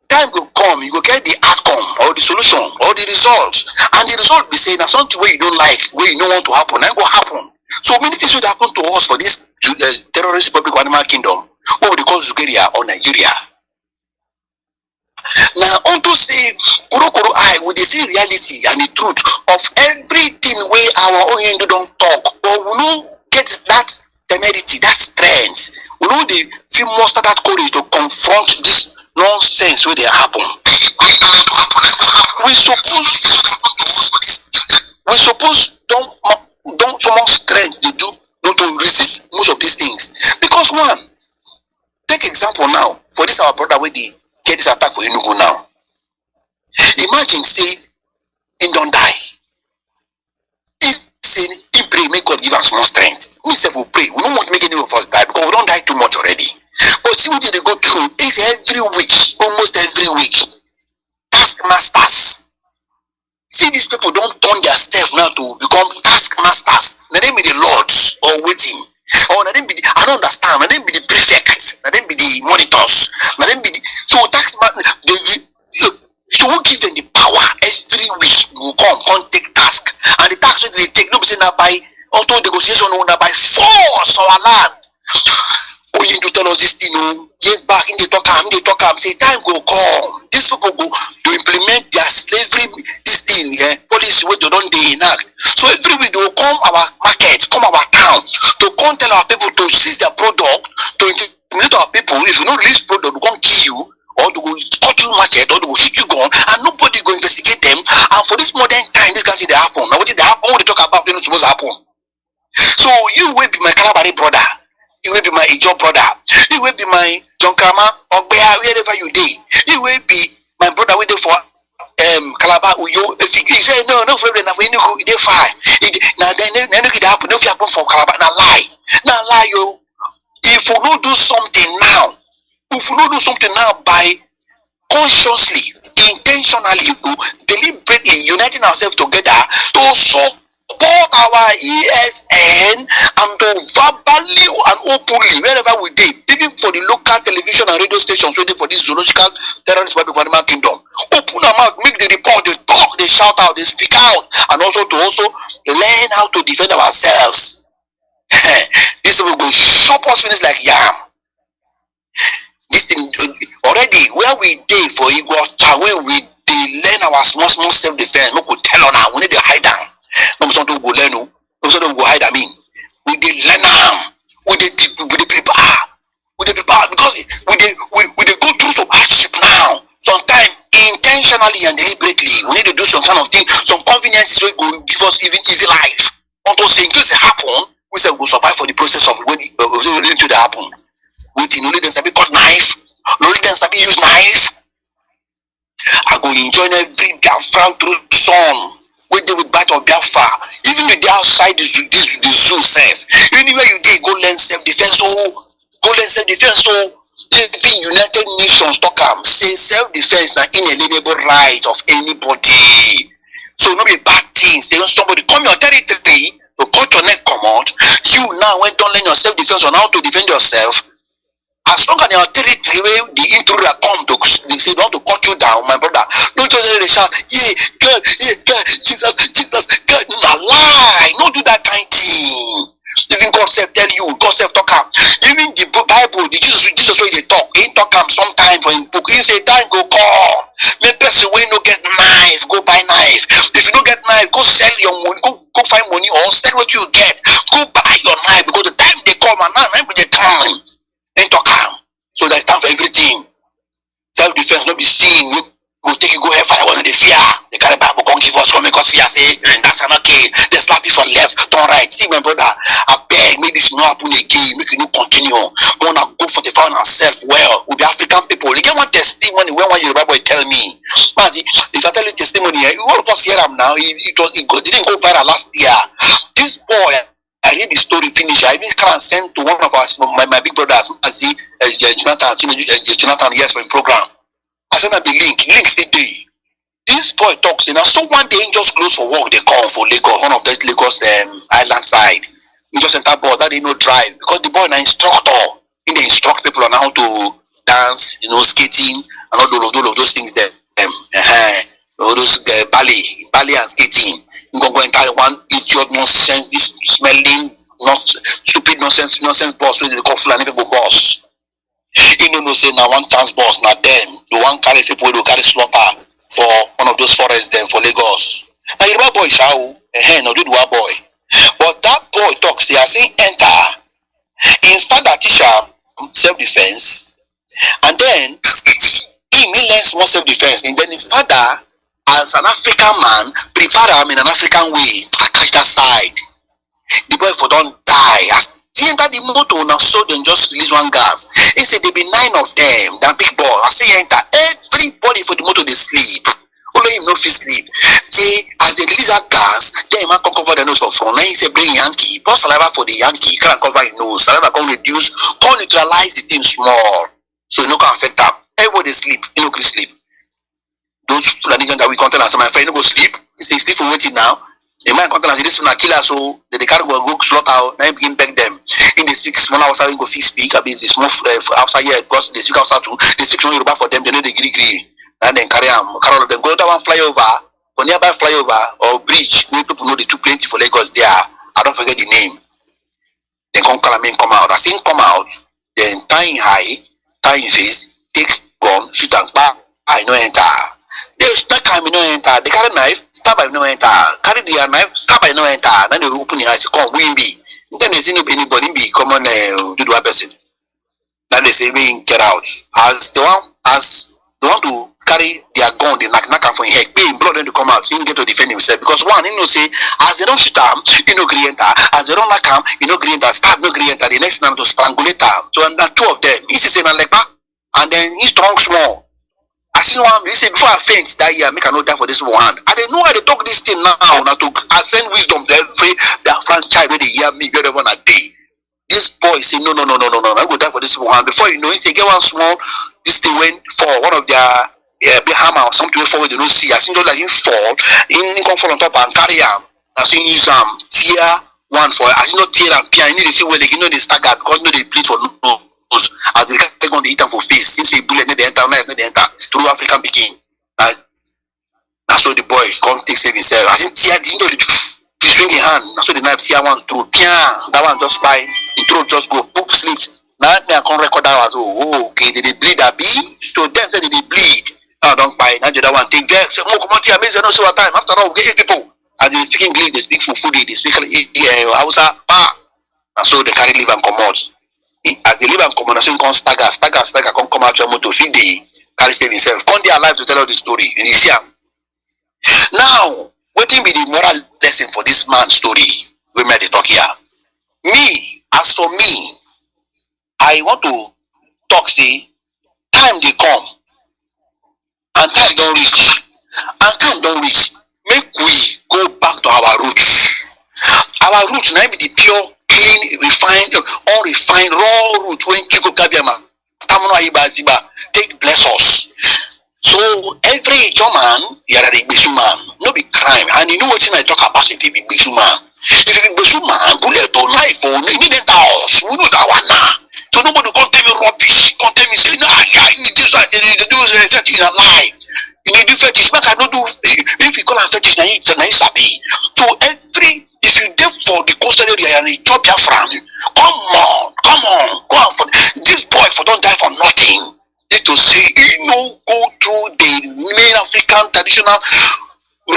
C: time will come, you will get the outcome or the solution or the results. And the result be saying that something where you don't like, where you don't want to happen, that will happen. So many things would happen to us for this terrorist republic of animal kingdom. What we call Zugeria or Nigeria. Now, on to say, Kuro I would say reality and the truth of everything where our own Hindu don't talk, but we know get that temerity, that strength. We know they feel muster that courage to confront this nonsense where they happen. We suppose don't so much strength they do not to resist most of these things. Because one, take example now, for this our brother where they get this attack for Enugu now. Imagine say he don't die. He say he pray, may God give us more strength. We say we pray. We don't want to make any of us die because we don't die too much already. But see what they go through is every week, almost every week. Taskmasters. See, these people don't turn their staff now to become taskmasters. Now they be the lords or waiting. Or now they be the, I don't understand. Now they be the prefects. Now they be the monitors. Now they be the so taskmasters. So we give them the power every week. We will come take task, and the task that they take, nobody say now by auto negotiation or now by force our land. Oh, you to tell us this thing, years back in the talk, say time will come. These people go to implement their slavery, this thing, policy where they don't enact. So every week they will come our market, come our town, to come tell our people to seize their product, to intimidate our people. If you don't release product, they will come kill you, or they will cut you market, or they will shoot you gun, and nobody go investigate them. And for this modern time, this country they happen. Now what did they happen? What they talk about, they not supposed to happen. So you will be my Calabari brother. You will be my Ijo brother. You will be my John Krama or wherever you dey. You will be my brother waiting for Calabar Uyo. If he say no problem, now for you they fine. Now then it happen. No happen for Calabar. Now lie yo. If you don't do something now, by consciously, intentionally, deliberately uniting ourselves together to support our ESN and to verbally and openly wherever we did, even for the local television and radio stations waiting for this zoological terrorist republic of animal kingdom. Open our mouth, make the report, they talk, they shout out, they speak out, and also to learn how to defend ourselves. This will go shop us finish like yam. This thing already where we did for Igor where we learn our small self-defense. We could tell on now, we need to hide down. No one to go learn, no one to go hide. I mean, we did learn them. We did prepare. We did prepare because we did go through some hardship now. Sometimes intentionally and deliberately, we need to do some kind of thing, some conveniences will give us even easy life. Until say in case it happen, we say we'll survive for the process of when it to happen. Waiting, only them sabi cut knife, only them sabi use knife. I go enjoy every Biafran through sun. We deal with battle of Biafra. Even if they outside the zoo self. Anywhere you dey, go learn self-defense. Go learn self-defense. Even United Nations talk say self-defense na inalienable right of anybody. So no be bad thing. Say when somebody come your territory to cut your neck come out, you now when don't learn your self-defense on how to defend yourself. As long as your territory where the intruder come to they say don't to cut you down, my brother. Don't just let shout, yeah, God, Jesus, God, no lie. Don't do that kind of thing. Even God self tell you, God self talk am. Even the Bible, the Jesus way they talk, he talk am sometime for him book. He say time go come. Make person when no get knife, go buy knife. If you don't get knife, go sell your money, go find money or sell what you get. Go buy your knife because the time they come and now be the time. Ain't talk am. So there's time for everything. Self-defense not be seen. Go take you go ahead fire one of the fear. The carry Bible come give us come because fear say that's not okay. They slap you from left, turn right. See my brother, I beg make this not happen again. Make you no continue. Wanna go for the found ourselves well with the African people. You get one testimony when one Yoruba boy tell me, Mazi, if I tell you testimony, all of us hear him now. It didn't go viral last year. This boy. I read the story finish. I even can send to one of us, my big brothers, Mazi Jonathan, yes, for a program. I sent them the link still there. This boy talks, so one day he just close for work, they come for Lagos, one of those Lagos island side. He just enter bus, that they no drive, because the boy is an instructor. He dey instruct people on how to dance, skating, and all of those things there. All those ballet and skating. You go enter one idiot nonsense, this smelling, stupid nonsense boss wey they call Fulani people boss. You know say now one chance boss, now them, the one carry people will carry slaughter for one of those forests then for Lagos. Now you boy shall no do the boy. But that boy talks, they are saying enter. In fact that teacher self-defense, and then he learns small self-defense, and then the father as an African man, prepare him in an African way. I catch that side. The boy for don't die. As he enter the motor now, so then just release one gas. He said there be 9 of them. That big boy. I say enter. Everybody for the motor they sleep. Only him no fit sleep. See, as they release that gas, then man can cover the nose for front. Then he say bring Yankee. Pour saliva for the Yankee. Can't cover his nose. Saliva can reduce, can neutralize the thing small. So it no can affect them. Everybody sleep. You know, sleep. Those Fulani that we contact as my friend no go sleep. He say sleep for waiting now. The man contact as this one a killer, so they can't go slaughter. Now he begin beg them. In they speak small outside, we go fit speak. I mean the small outside here because they speak outside too. They speak small Yoruba for them. They know they agree. And then carry all of them go that one flyover for nearby flyover or bridge. Many people know they too plenty for Lagos there. I don't forget the name. Then come out. As him come out, then tie him high, tie him face, take gun, shoot and back. I no enter. They smack him, no enter. They carry knife, stab him, no enter. Carry their knife, stab him, no enter. Then they open your eyes, come, win be. Then they see anybody be common do the person. Now they say we get out. As the one to carry their gun, they knock for his head, pay him blood, then to come out, so he get to defend himself. Because one, he know say, as they don't shoot him, he no gree enter. As they don't knock him, he no gree enter. Stab no gree enter. The next time to strangulate him. So and that 2 of them, he say like that, and then he strong small. I see one, you say before I faint that year, make a note down for this one hand. I don't know how they talk this thing now to send wisdom to every Biafran child when they hear me very one a day. This boy say no, I go down for this one hand. Before you know, he say get one small, this thing went for one of their big hammer or something forward they don't see. I see just like him fall, he come fall on top and carry him. I see use tear one for I see not tear and peer. You need to see where they they stagger because they bleed for no. As they carry on the hit for face, since a bullet they enter, they enter through African begin. That's so the boy can't take save himself. I think tear the swing in hand, that's so the knife tear one through. That one just by the throat just go poop slit. Now I can't record that was okay, they bleed a bee. So then say they bleed. Now don't buy. Now the other one take vex. Come on, here, amazing no so time. After all, we get 8 people. As they speak English, they speak Fufudi, they speak Hausa. And so they carry leave and come out. As they leave and come out, so come stagger, come out your motor, feed the carry save himself. Come there alive to tell all the story. And you see him. Now, what will be the moral lesson for this man's story? We made the talk here. Me, as for me, I want to talk, say, time they come, and time don't reach. And time don't reach. Make we go back to our roots. Our roots now be the pure, clean, refined, unrefined, raw root when Chiko Kabiama Tamuno Aiba Ziba, take bless us. So every German, you're a big man, no be crime. And you know what I talk about if you be big man. If you be big man, bullet or knife or need a house, we know that one now. So nobody can tell me rubbish, can't tell me say, no, I need this, I need to do fetish in a lie. You need to do fetish, man cannot do, if you call a fetish, now it's a nice happy. So every, if you did for the coastal area and a job Biafran, come on, go on for this boy for don't die for nothing. To see you know go through the main African traditional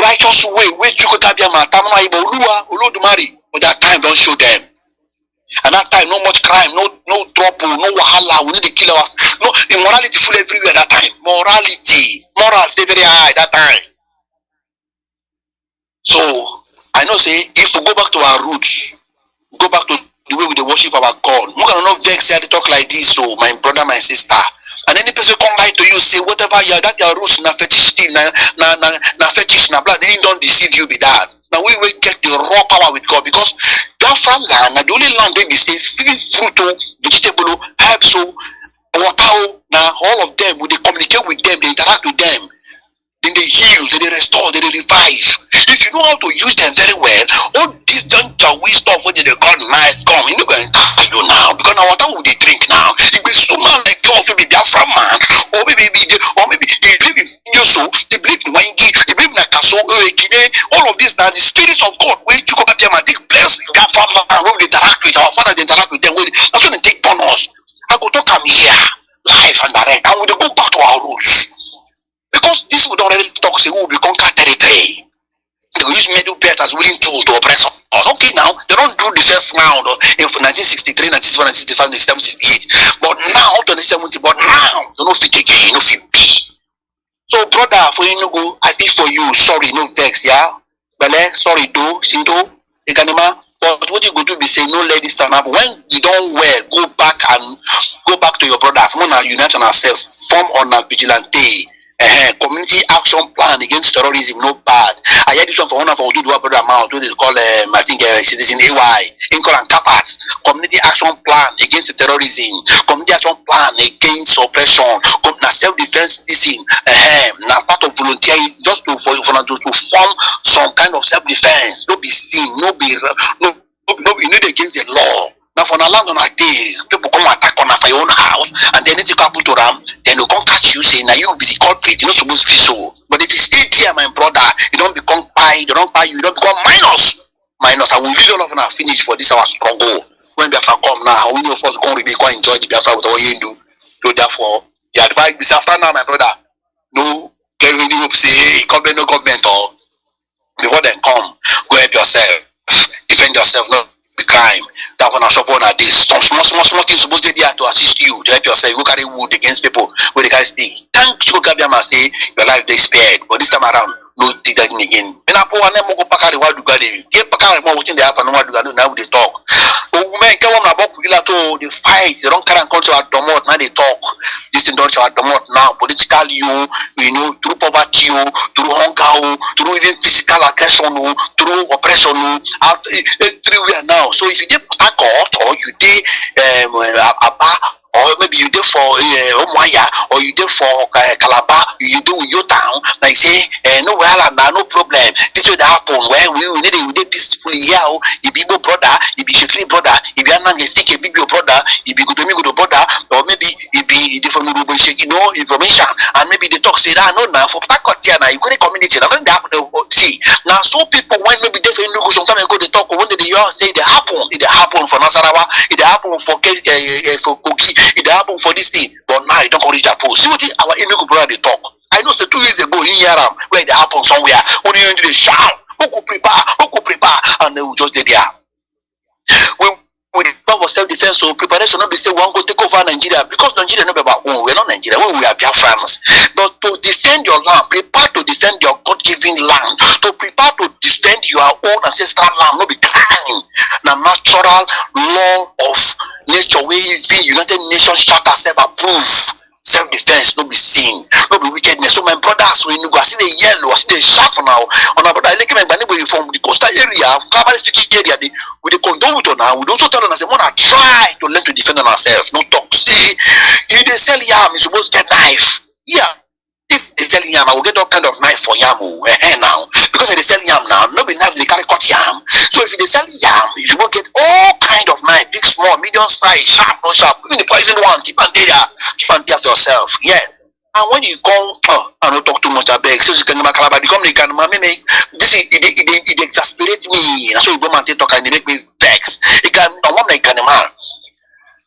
C: righteous way which you could have your matamana ibolua ulodumari, but that time don't show them. And that time no much crime, no trouble, no wahala, we need to kill us. No immorality full everywhere that time. Morals stay very high that time. So I know say if we go back to our roots, go back to the way we worship our God. We cannot not vex here to talk like this, so my brother, my sister. And any person come lie to you, say whatever you are, that your roots na fetish thing, na fetish na blood, they don't deceive you be that. Now we will get the raw power with God because Biafra land, the only land where we say fruit, vegetable, herbs, water, now all of them, when they communicate with them, they interact with them. Then they heal, then they restore, then they revive. If you know how to use them very well, all this we stuff when they got knife come, you're not going to die you now because now what would they drink now? If they someone like you, maybe Biafra man, or maybe they believe in you, so they believe in Wangi, they believe in Akaso, all of this now the spirits of God where you come up there and take bless Biafra man, when they interact with our fathers, they interact with them, that's when they take bonus. I go to come here, live and direct, and we go back to our roots. Because this would already talk, say, we will conquer territory. They will use middle pet as willing tool to oppress us. Okay, now, they don't do the first round in 1963, 1965, 1968. But now, 2070, but now, they don't fit again, no fit be. So, brother, for you to go, I feel for you, sorry, no vex, yeah? Bale, sorry, do, Sinto, Eganima. But what you go to be saying, no let this turn up. When you don't wear, go back to your brothers. We want to unite on ourselves, form on a vigilante. Community action plan against terrorism, no bad. I heard this one for one of our brother amount, what they call I think citizen AY, Inkol and Kapats. Community action plan against terrorism, community action plan against oppression, self-defense system, now part of volunteer just to form some kind of self-defense, no be seen, no be need against the law. Now for a land on a day, people come attack on your own house, and then they couple to them, then they come catch you saying, now you will be the culprit, you're not supposed to be so. But if you stay there, my brother, you don't become pie, they don't buy you, you don't become minus. I will read all of them finish for this our struggle. When Biafra come now, only of us come really go enjoy the Biafra with what you do. So therefore, the advice is after now, my brother, no, get really hope say, government, no government, or before they come, go help yourself, defend yourself, no. The crime that when I shop on a day, some small things supposed to be there to assist you to help yourself. You carry wood against people where they carry stick. Thank you, Gabiama say your life they spared, but this time around, no take that again. When I put one name, go back at the wild Dugali. Get back at more watching the happen, what do now they talk. Oh, women come on about Pilato, they fight, they don't carry and come to our domot, now they talk. This in don't our domot now, political you know, through poverty, through hunger, through even physical aggression, through oppression, out everywhere now. So if you did Port or you did Aba, or maybe you did for Omaya, or you did for Calabar, you do your town, like say, no no problem. This will happen where we need peacefully here. You be your brother, you be Shekli brother, if you are not a thick, be your brother, you be good brother, or maybe you be different information, and maybe they talk say that no now for Pacotiana, you go to community, and then see now so people when maybe they go sometimes go they talk when they say it happen for Nasarawa, it happen for Kogi, it happen for this thing, but now you don't go reach that post. See what our Enugu brother they talk. I know say 2 years ago in Yaram where it happened somewhere, when you do the shout, who could prepare, and they will just get there. With the power of self-defense, so preparation not be say one go take over Nigeria because Nigeria not be about own. We're not Nigeria, we are Biafrans. But to defend your land, prepare to defend your God-given land, to prepare to defend your own ancestral land, not be crime. Now natural law of nature where even United Nations Charter self approve. Self-defense, no be sin, no be wickedness. So my brothers, when you go, I see the yellow, I see the sharp for now. On our brother, I like my neighbor from the coastal area, Kabbalah speaking area, with the condom with now, we also tell them, I say, wanna try to learn to defend ourselves, no talk. See, if they sell yam, you supposed to get knife. Yeah. If they sell yam, I will get all kind of knife for yam now. Because if they sell yam now, no be knife, they carry cut yam. So if they sell yam, you will get all kind of knife, big, small, medium size, sharp, no sharp. Even the poison one, keep and there yourself. Yes. And when you come, I don't talk too much, I beg. So you can become the can make this it exasperates me. So you go and talk and they make me vex. It can one like animal.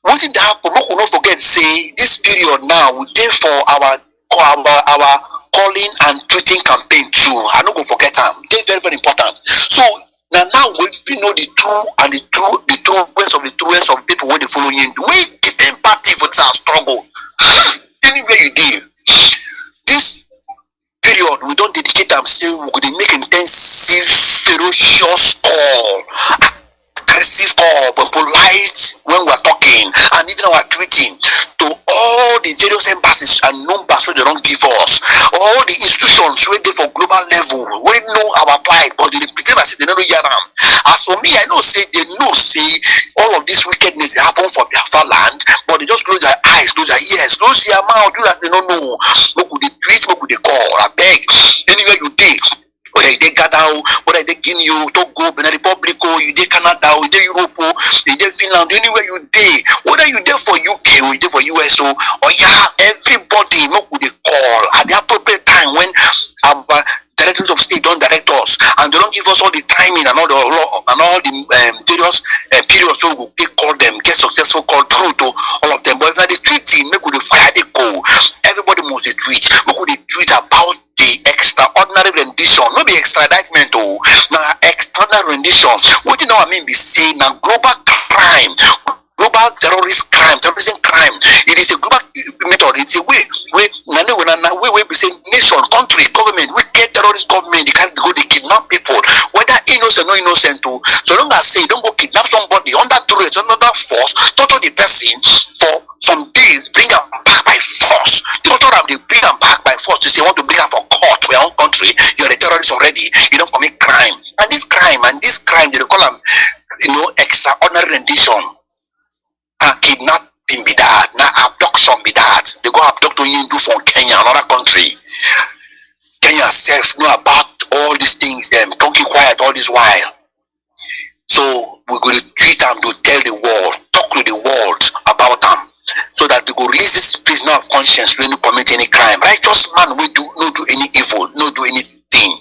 C: What did happen? We not forget, say this period now we take for our calling and tweeting campaign too. I don't go forget them. They're very, very important. So now we know the true and the truest of people when they follow you. We get empathy for this struggle. Anywhere you do. This period we don't dedicate ourselves, we're going to make intensive, ferocious call. Aggressive call, but polite when we're talking and even our tweeting to all the various embassies and numbers where they don't give us, all the institutions where they for global level, we know our plight, but they pretend as if they don't hear them. As for me, I know say they know say all of this wickedness happen for Biafra land, but they just close their eyes, close their ears, close their mouth, do as they don't know. What could they tweet, what could they call? I beg, anywhere you take. Whether they gather, whether they Guinea, Togo, Benin Republic, you dey Canada, you dey Europe, you dey Finland, anywhere you dey, whether you dey for UK or you dey for US, or yeah, everybody no could they call at the appropriate time when our directors of state don't direct us and they don't give us all the timing and all the various periods so we call them, get successful call through to all of them. But if they tweeting, make we fire they go. Everybody must tweet. Make we tweet about the extraordinary rendition, no be extradictment, now extraordinary rendition. What you know I mean be say now global crime, global terrorism crime. It is a global method. It's a way we be saying nation, country, government, wicked terrorist government, they can't go they kidnap people, whether innocent or no innocent too. So long as say don't go kidnap somebody under threat, under force, torture the person for some days, bring them back by force. The author of they bring them back by force to say want to bring them for court to your own country. You're a terrorist already. You don't commit crime. And this crime, they call them, extraordinary rendition. Kidnapping be that. Now abduction be that. They go abduct you from Kenya, another country. Kenya self know about all these things. Them talking quiet all this while. So we're going to tweet them to tell the world, talk to the world about them. So that they go release this prisoner of conscience when you commit any crime. Righteous man will not do any evil, not do anything.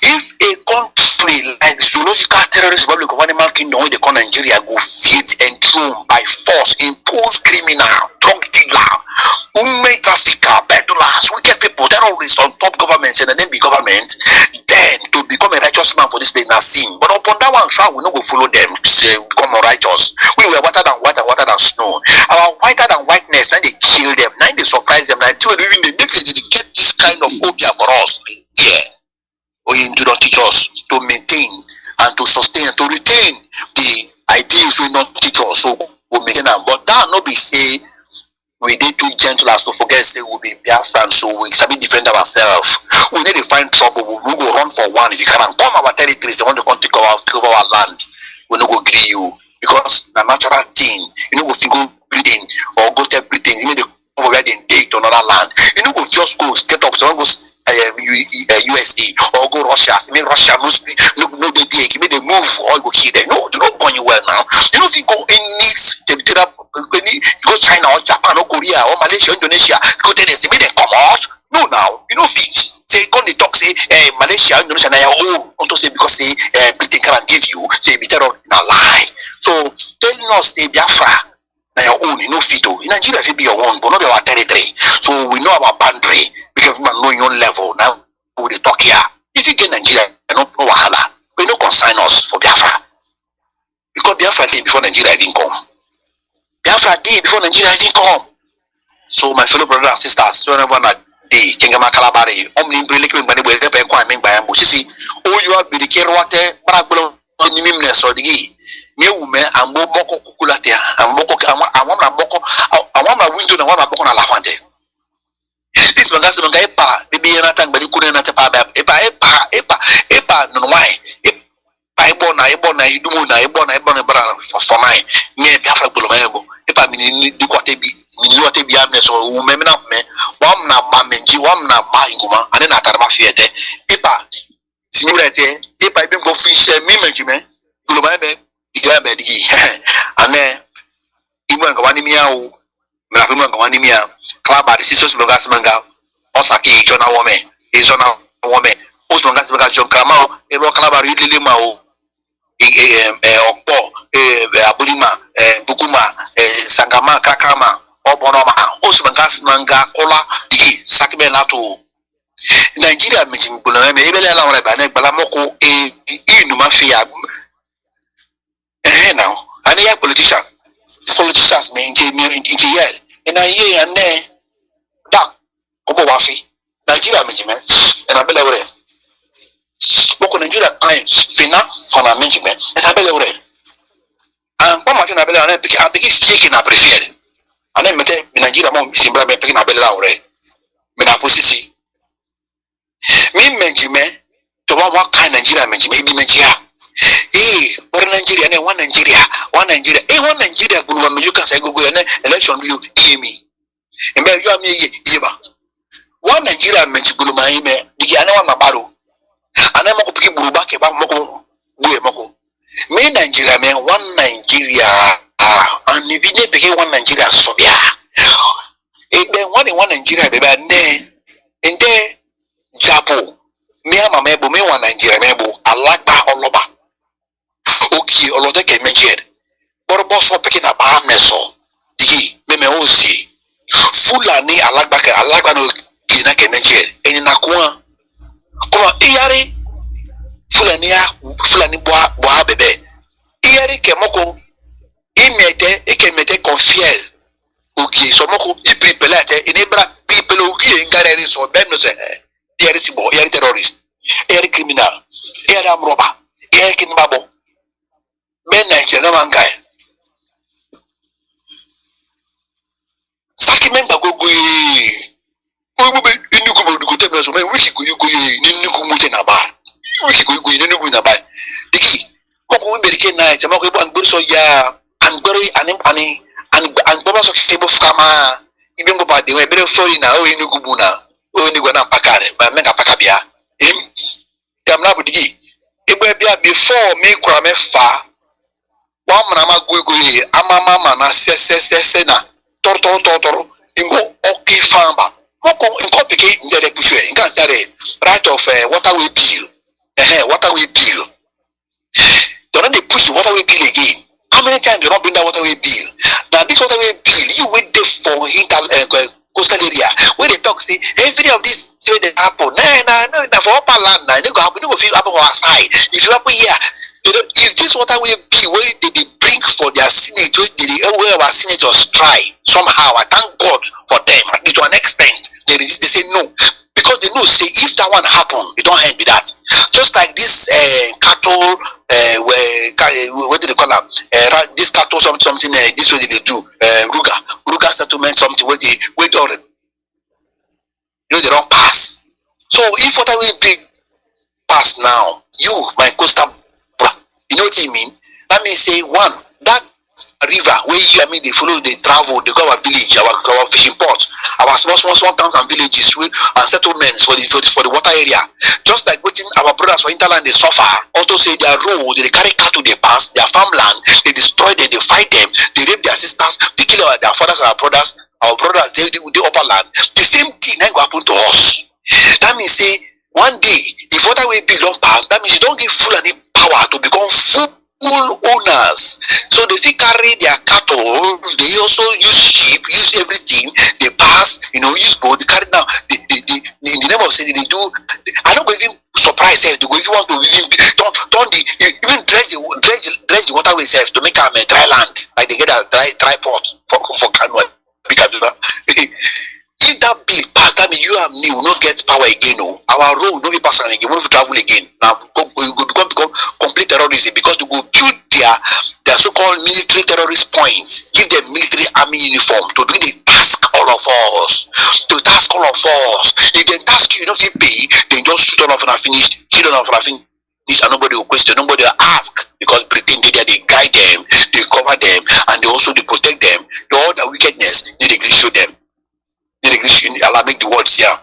C: If a country like the zoological terrorist Republic of Animal Kingdom, where they call Nigeria, go fit and thrown by force, impose criminal, drug dealer, human trafficker, peddlers, wicked people, terrorists on top governments and then be government, then to become a righteous man for this place now sin. But upon that one, we not go follow them to say become righteous. We were whiter than white and whiter than snow. Our whiter than whiteness, now they kill them, now they surprise them, now even they get this kind of phobia for us. Yeah. Or you do not teach us to maintain and to sustain and to retain the ideals we not teach us, so we maintain them. But that not be say we did too gentle as to forget say we'll be Biafrans, so we can defend ourselves. We need to find trouble, we go run for one. If you can come our territories, they want to come take over our land, we no go agree you. Because the natural thing, you know, if you go Britain or go to Britain, you need to go where they take to another land. You know, if just go get up, so go USA or go Russia. I mean, Russia no they take. You may they move or go kill them. No, they don't go you well now. You know, if you go any you go China or Japan or Korea or Malaysia, Indonesia, go to them, they come out. No, now you know fit. Say come they talk say Malaysia, Indonesia na your own. Don't say because say Britain cannot give you. Say be terror in a lie. So telling us say Biafra na your own, you know fit. In Nigeria it be your own, but not our territory. So we know our boundary. Because man know your own level. Now we talk here. If you get Nigeria, you don't know wahala. We no consign us for Biafra. Because Biafra day before Nigeria didn't come. Biafra day before Nigeria didn't come. So my fellow brothers and sisters, whenever I day, Kengama Kalabari, Omni Brilliant when they were there by me by Ambushi. Oh, you are be the Kerwate, Barabulo, Nimimness or the Gee. New woman and Boko Kukulate, and Boko, I want my window and one Boko on Lavante. This manga manga epa bibi yana tang bali kuna na tepa epa no why epa na idumu na bara for mine me Biafra bolo mayebo epa mini di kwate bi mini wate bi amne so u me na me wam na ba menji wam na ba inguma ane na tarba fiete epa sinurete epa bi go fi share mi menji me bolo mayebe diga be digi ane ibu nga wani miao me na nga wani miao klaba de sisos blogas manga osaki jona wome izona wome os blogas manga jon kramao ero klaba ri lele mao okpo abulima bukuma sangama kakama obonoma os blogas manga kola di sakbe lato Nigeria meji mbolo me ebele la wona ba na gbala moko inu mafia now ani ya politicians me nje yel na ye ane da obo wafi Nigeria management and abele wore boko Nigeria times fina for management and abele wore and kwa mati na abele ane piki fake na prefer ane mete Nigeria mo simbra me piki na abele la wore me na posisi mi management to wa kind Nigeria management bi Nigeria or Nigeria ne one Nigeria one Nigeria gunu wa you can say go ne election you me embe you am ye yeba one Nigeria menchi gulu maime digi ane wa mabaro ane moko piki buruba ke ba moko buye moko me Nigeria me one Nigeria and bi ne piki one Nigeria sobia be one Nigeria be ba ne ende japo me ama mebo me one Nigeria mebo alagba oloba oki olode ke menjere borbo so piki na ba meso digi me osi Fulani alagba no gina ke Nigeria eni na kwa kuma iyari Fulani boa bebe iyari ke moko imete confiel oki so moko e prepelate eni bra people oki ngare so ben no se iyari sibo iyari terrorist iyari criminal iyari amroba iyari kinbabo ben Nigeria mangai Saki member go inugu bodugo tebe so me wiki go ni nugu mute na bar wiki go ni nugu na bar diki moko we berike na chama ko ibo angburu so ya angburu ani angburu so ke bo fama ibe ngo ba de we bere fori na o inugu bu na o inugu na pakare ba me ka pakabia am na bu diki ibo bia before me kura me fa wa mna ma go amama na se na toro ingo okay famba moko inko peke ndere kuswe inka sare right of waterway bill waterway bill don't they push waterway bill again how many times they not bring that waterway bill now this waterway bill you wait there for coastal area where they talk say every of this way they happen no for upper land now they go happen no go feel happen on our side if you happen here if this waterway bill where they bring for their senate where our senators try somehow I thank God for them to an extent they resist, they say no because they know say if that one happen it don't end with that just like this cattle what do they call them this cattle something this way they do Ruga settlement something where they all they don't pass so if waterway bill pass now you my coastal you know what I mean? That means say one, that river where they follow, they travel, they go our village, our fishing port, our small towns and villages and settlements for the water area. Just like waiting our brothers for hinterland they suffer. Also say their road, they carry cattle, they pass, their farmland, they destroy them, they fight them, they rape their sisters, they kill their fathers and our brothers, they upper land. The same thing that will happen to us. That means say one day, if waterway bill don't pass, that means you don't give full any power to become full owners. So they carry their cattle, they also use sheep, use everything, they pass, use boat, they carry down. In the name of city, they do. I don't even surprise if they go if you want to even dredge the waterway itself to make a dry land, like they get a dry port for Kanu. If that bill pass, that means you and me will not get power again. No, our road will not be passing again. We will travel again. Now we will become complete terrorism because we go build their so-called military terrorist points. Give them military army uniform to do the task all of us. To task all of us. If they task you, if you pay, they just shoot all of and finish, kill all of and finish, and nobody will question, nobody will ask, because pretend they guide them, they cover them, and they also they protect them. The all the wickedness, they agree show them. They agree show Allah make the words here.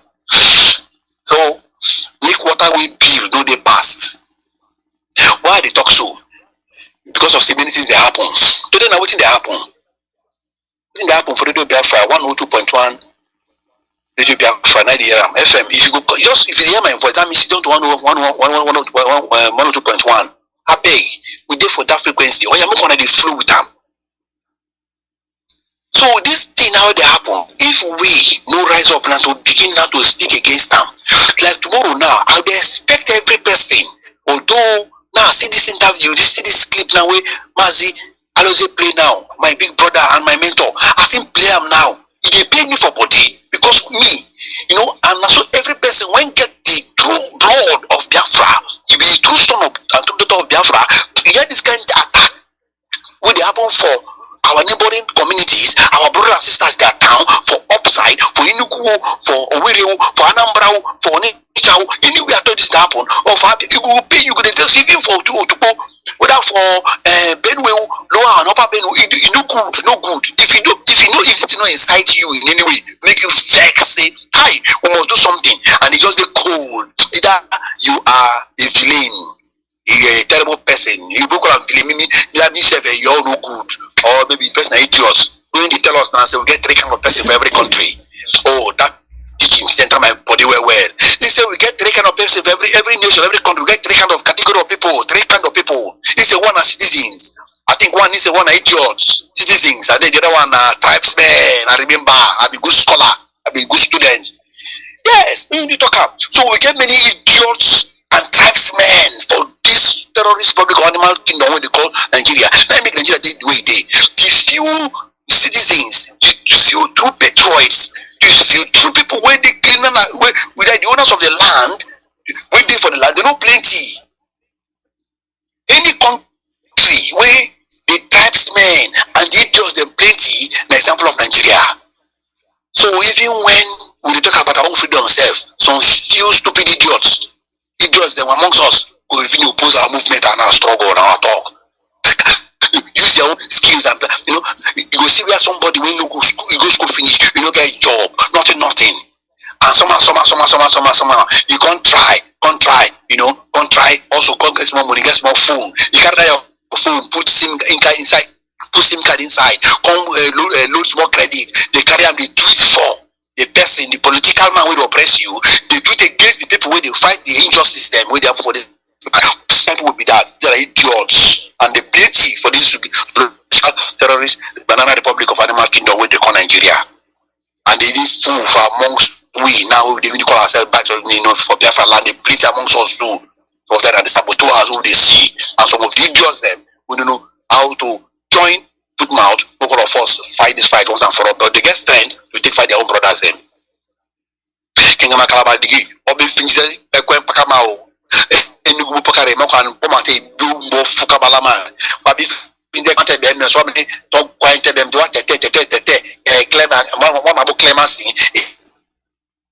C: So make water we build, no they past. Why they talk so? Because of so many things that happen. Today now what thing they happen? What thing they happen for Radio Biafra 102.1 Radio Biafra 90 FM. If you go just if you hear my voice, that means you don't 102.1. I beg, we did for that frequency. Or you're not gonna flew with them. So this thing now they happen. If we no rise up now to begin now to speak against them, like tomorrow now, I would expect every person, although now see this interview, see this clip now where Mazi Nnamdi play now, my big brother and my mentor. I think play him now. They pay me for body because me, and so every person when get the true blood of Biafra, to be the true son of and true daughter of Biafra, to get this kind of attack when they happen for our neighboring communities, our brothers and sisters that town, for upside, for Inugu, for Owerri, for Anambra, for Onitsha, anywhere to this happen, or for you will pay, you could invest even for Otupo, whether for Benue, lower and upper Benue, no good, no good. If it's not incite you in any way, make you vex, say, hi, we must do something, and it just the cold. Either you are a villain, a terrible person, you book on villain, that means you're no good. Or maybe the person are idiots. When they tell us now, say we get 3 kind of person for every country. Oh, that teaching center my body well. They say we get 3 kind of person for every nation, every country. We get 3 kind of category of people, 3 kind of people. It's a one are citizens. I think one is a one are idiots, citizens, and then the other one are tribesmen. I remember, I be good scholar, I be good student. Yes, we need to talk up. So we get many idiots and tribesmen for this terrorist public animal kingdom when they call Nigeria. Let me make Nigeria the way they. The few citizens, the few true patriots, the few true people where they with the owners of the land, waiting for the land, they know plenty. Any country where the tribesmen and the idiots them plenty, an example of Nigeria. So even when we talk about our own freedom self, some few stupid idiots them amongst us who even oppose our movement and our struggle and our talk. Use your own skills and you go see where somebody when you go school finish, you don't get a job, nothing. And somehow, you can't try, also can't get small money, get small phone. You carry your phone, put SIM inside, put SIM card inside, come load small credit, they carry them, they do it for the person, the political man will oppress you, they do it against the people where they fight the injustice system, where they have for the people will be that they are idiots, and they plenty for this terrorist Banana Republic of Animal Kingdom where they call Nigeria, and they did fool for amongst we now they even call ourselves back for Biafra land. They plenty amongst us too, of that and the saboteurs who they see, and some of the idiots them who don't know how to join. Put mouth, all of us fight this fight once and for all, but they get strength to take fight their own brothers then. King Makalaba Digi, Obi Finches, Equen Pacamao, Enugu Pacare, Mokan, Pomate, Bumbo Fukabalaman, Babi Pinte them, so many talk quiet them to what Clement, one about clemency.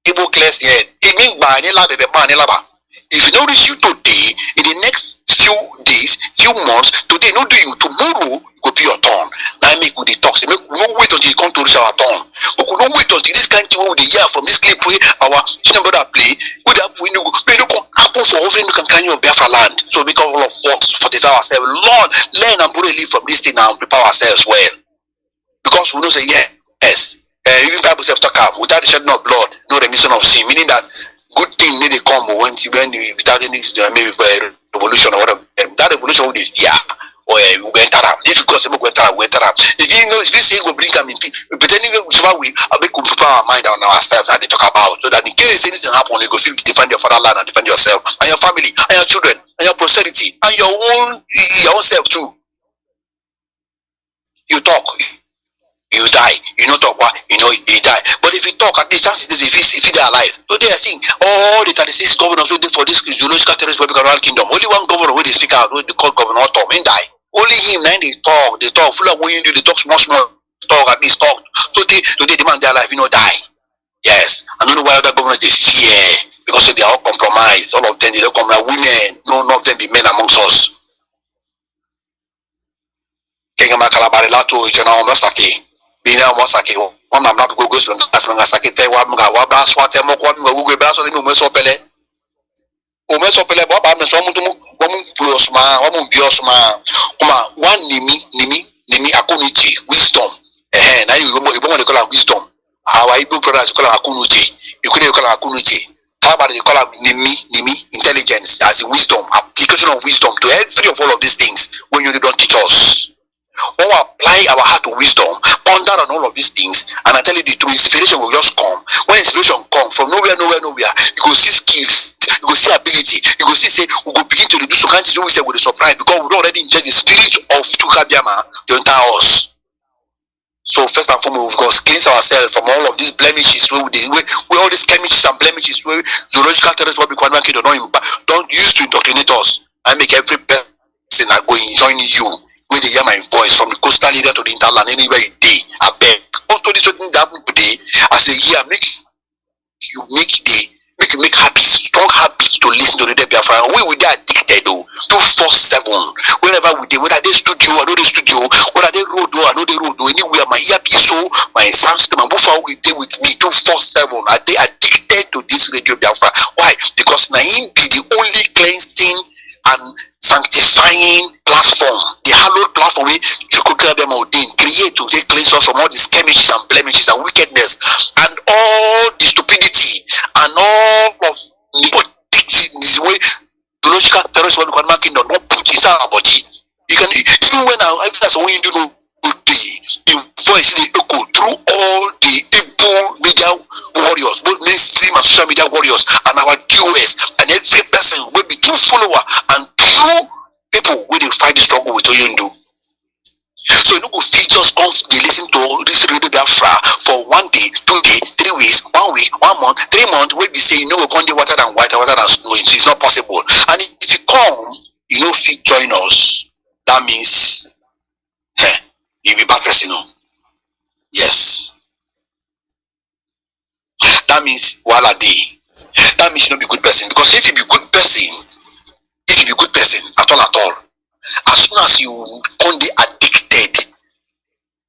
C: People class yet, it means by Manila. If you don't reach you today, in the next few days, few months, today, no do you, tomorrow, go be your turn. Now make with the talks. Make no wait until you come to reach our turn. We could not wait until this kind of thing we hear from this clip where our children brother play. We no come happen for offering the campaign of Biafra land. So we can all of us fortify ourselves. Lord, learn and put a leaf from this thing now and prepare ourselves well. Because we know say yes. Even Bible self talk out without the shedding of blood, no remission of sin. Meaning that good thing need to come when without any maybe revolution or whatever. That revolution will be fear. Or we go enter up. If you go to go enter up. If you know if this thing go bring them in, pretending whichever way, I make prepare our mind on ourselves that they talk about, so that in case anything happen, you go feel defend your fatherland and defend yourself and your family and your children and your posterity and your own self too. You talk, you die. You not talk what you die. But if you talk, at least chances if they are alive. Today I think all the 36 governors waiting for this zoological terrorist public around kingdom. Only one governor where they speak out, where they call Governor Tom, and die. Only him, now they talk, full of when you do, they talk small, talk, at least talk. Today, demand their life, die. Yes. I don't know why other government is fear, because they are all compromised. All of them, they don't come like women. None of them be men amongst us. Kengama Kalabarilato, General Masaki, Bina Masaki, one I'm not go go Saki, Wabra Swat, Moko, Brasso, Umesopele. Umesopele, Bob, I'm Biosma, one Nimi, Akunichi, wisdom. Now you want to call her wisdom. Our Igbo brothers call her Akunuchi, you couldn't call her Akunuchi. Kalabari, they call her Nimi, intelligence, as in wisdom, application of wisdom to every of all of these things when you don't teach us. When we apply our heart to wisdom, ponder on all of these things, and I tell you the truth, inspiration will just come. When inspiration comes from nowhere, you go see skill, you go see ability, you go see, we go begin to reduce the kind of things we say with a surprise, because we don't already inject the spirit of Chukabiama to enter us. So first and foremost, we got to cleanse ourselves from all of these blemishes, where all these blemishes and blemishes, where zoological terrorists don't use to indoctrinate us and make every person that go and join you. When they hear my voice from the coastal area to the interland, anywhere you day, I beg. All these things that happen today, as a year, make habits, strong habits to listen to the Biafra. We are addicted though, 247. Wherever we do, whether they studio, I know they studio, whether they road, I know they road, anywhere my earpiece, my sound system, and buffer we day with me 247. Are they addicted to this radio Biafra? Why? Because Naim be the only cleansing and sanctifying platform, the hallowed platform we create to take cleanse us from all the skirmishes and blemishes and wickedness and all the stupidity and all of this way biological terrorists when we can not put inside our body. You can even when that's when you do the voice the echo through all the Igbo media warriors, both mainstream and social media warriors, and our QS, and every person will be true follower and true people will fight the struggle with Oyundu. So you know, if just come they listen to this radio Biafra for 1 day, 2 days, 3 weeks, 1 week, 1 month, 3 months, we be say you know we're going to water than white, water than snow. It's not possible. And if you come, you know, if you join us, that means you'll be bad person. Yes. That means wala day. That means you not be good person. Because if you be good person, at all, as soon as you on the addicted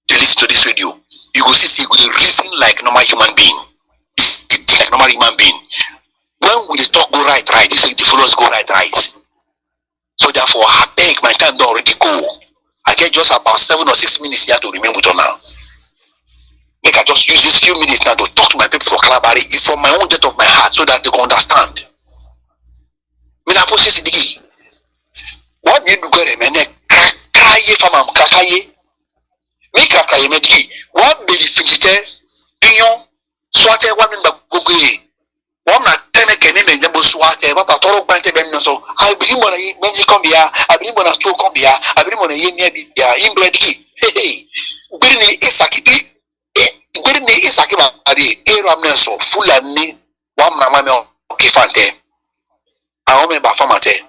C: to listen to this radio, you go see you go reason like normal human being. You think like normal human being. When we talk go right, this is the followers go right. So therefore, I beg my time don't already go. I get just about 7 or 6 minutes here to remain with you now. Make I just use these few minutes now to talk to my people for Kalabari from my own depth of my heart so that they can understand. What you do get a minute, cry from am crackaye. Make a cry medley. What be the fidget? Pion, swate one in the boogie. One not 10 cannon and Jumbo swate, what a toro bante so I believe on a magic combia, I believe on a two combia, I believe on a yen in bloody. Hey, Grinny is Sakima, Aramneso, full and me, one mamma Kifante. I remember Famate.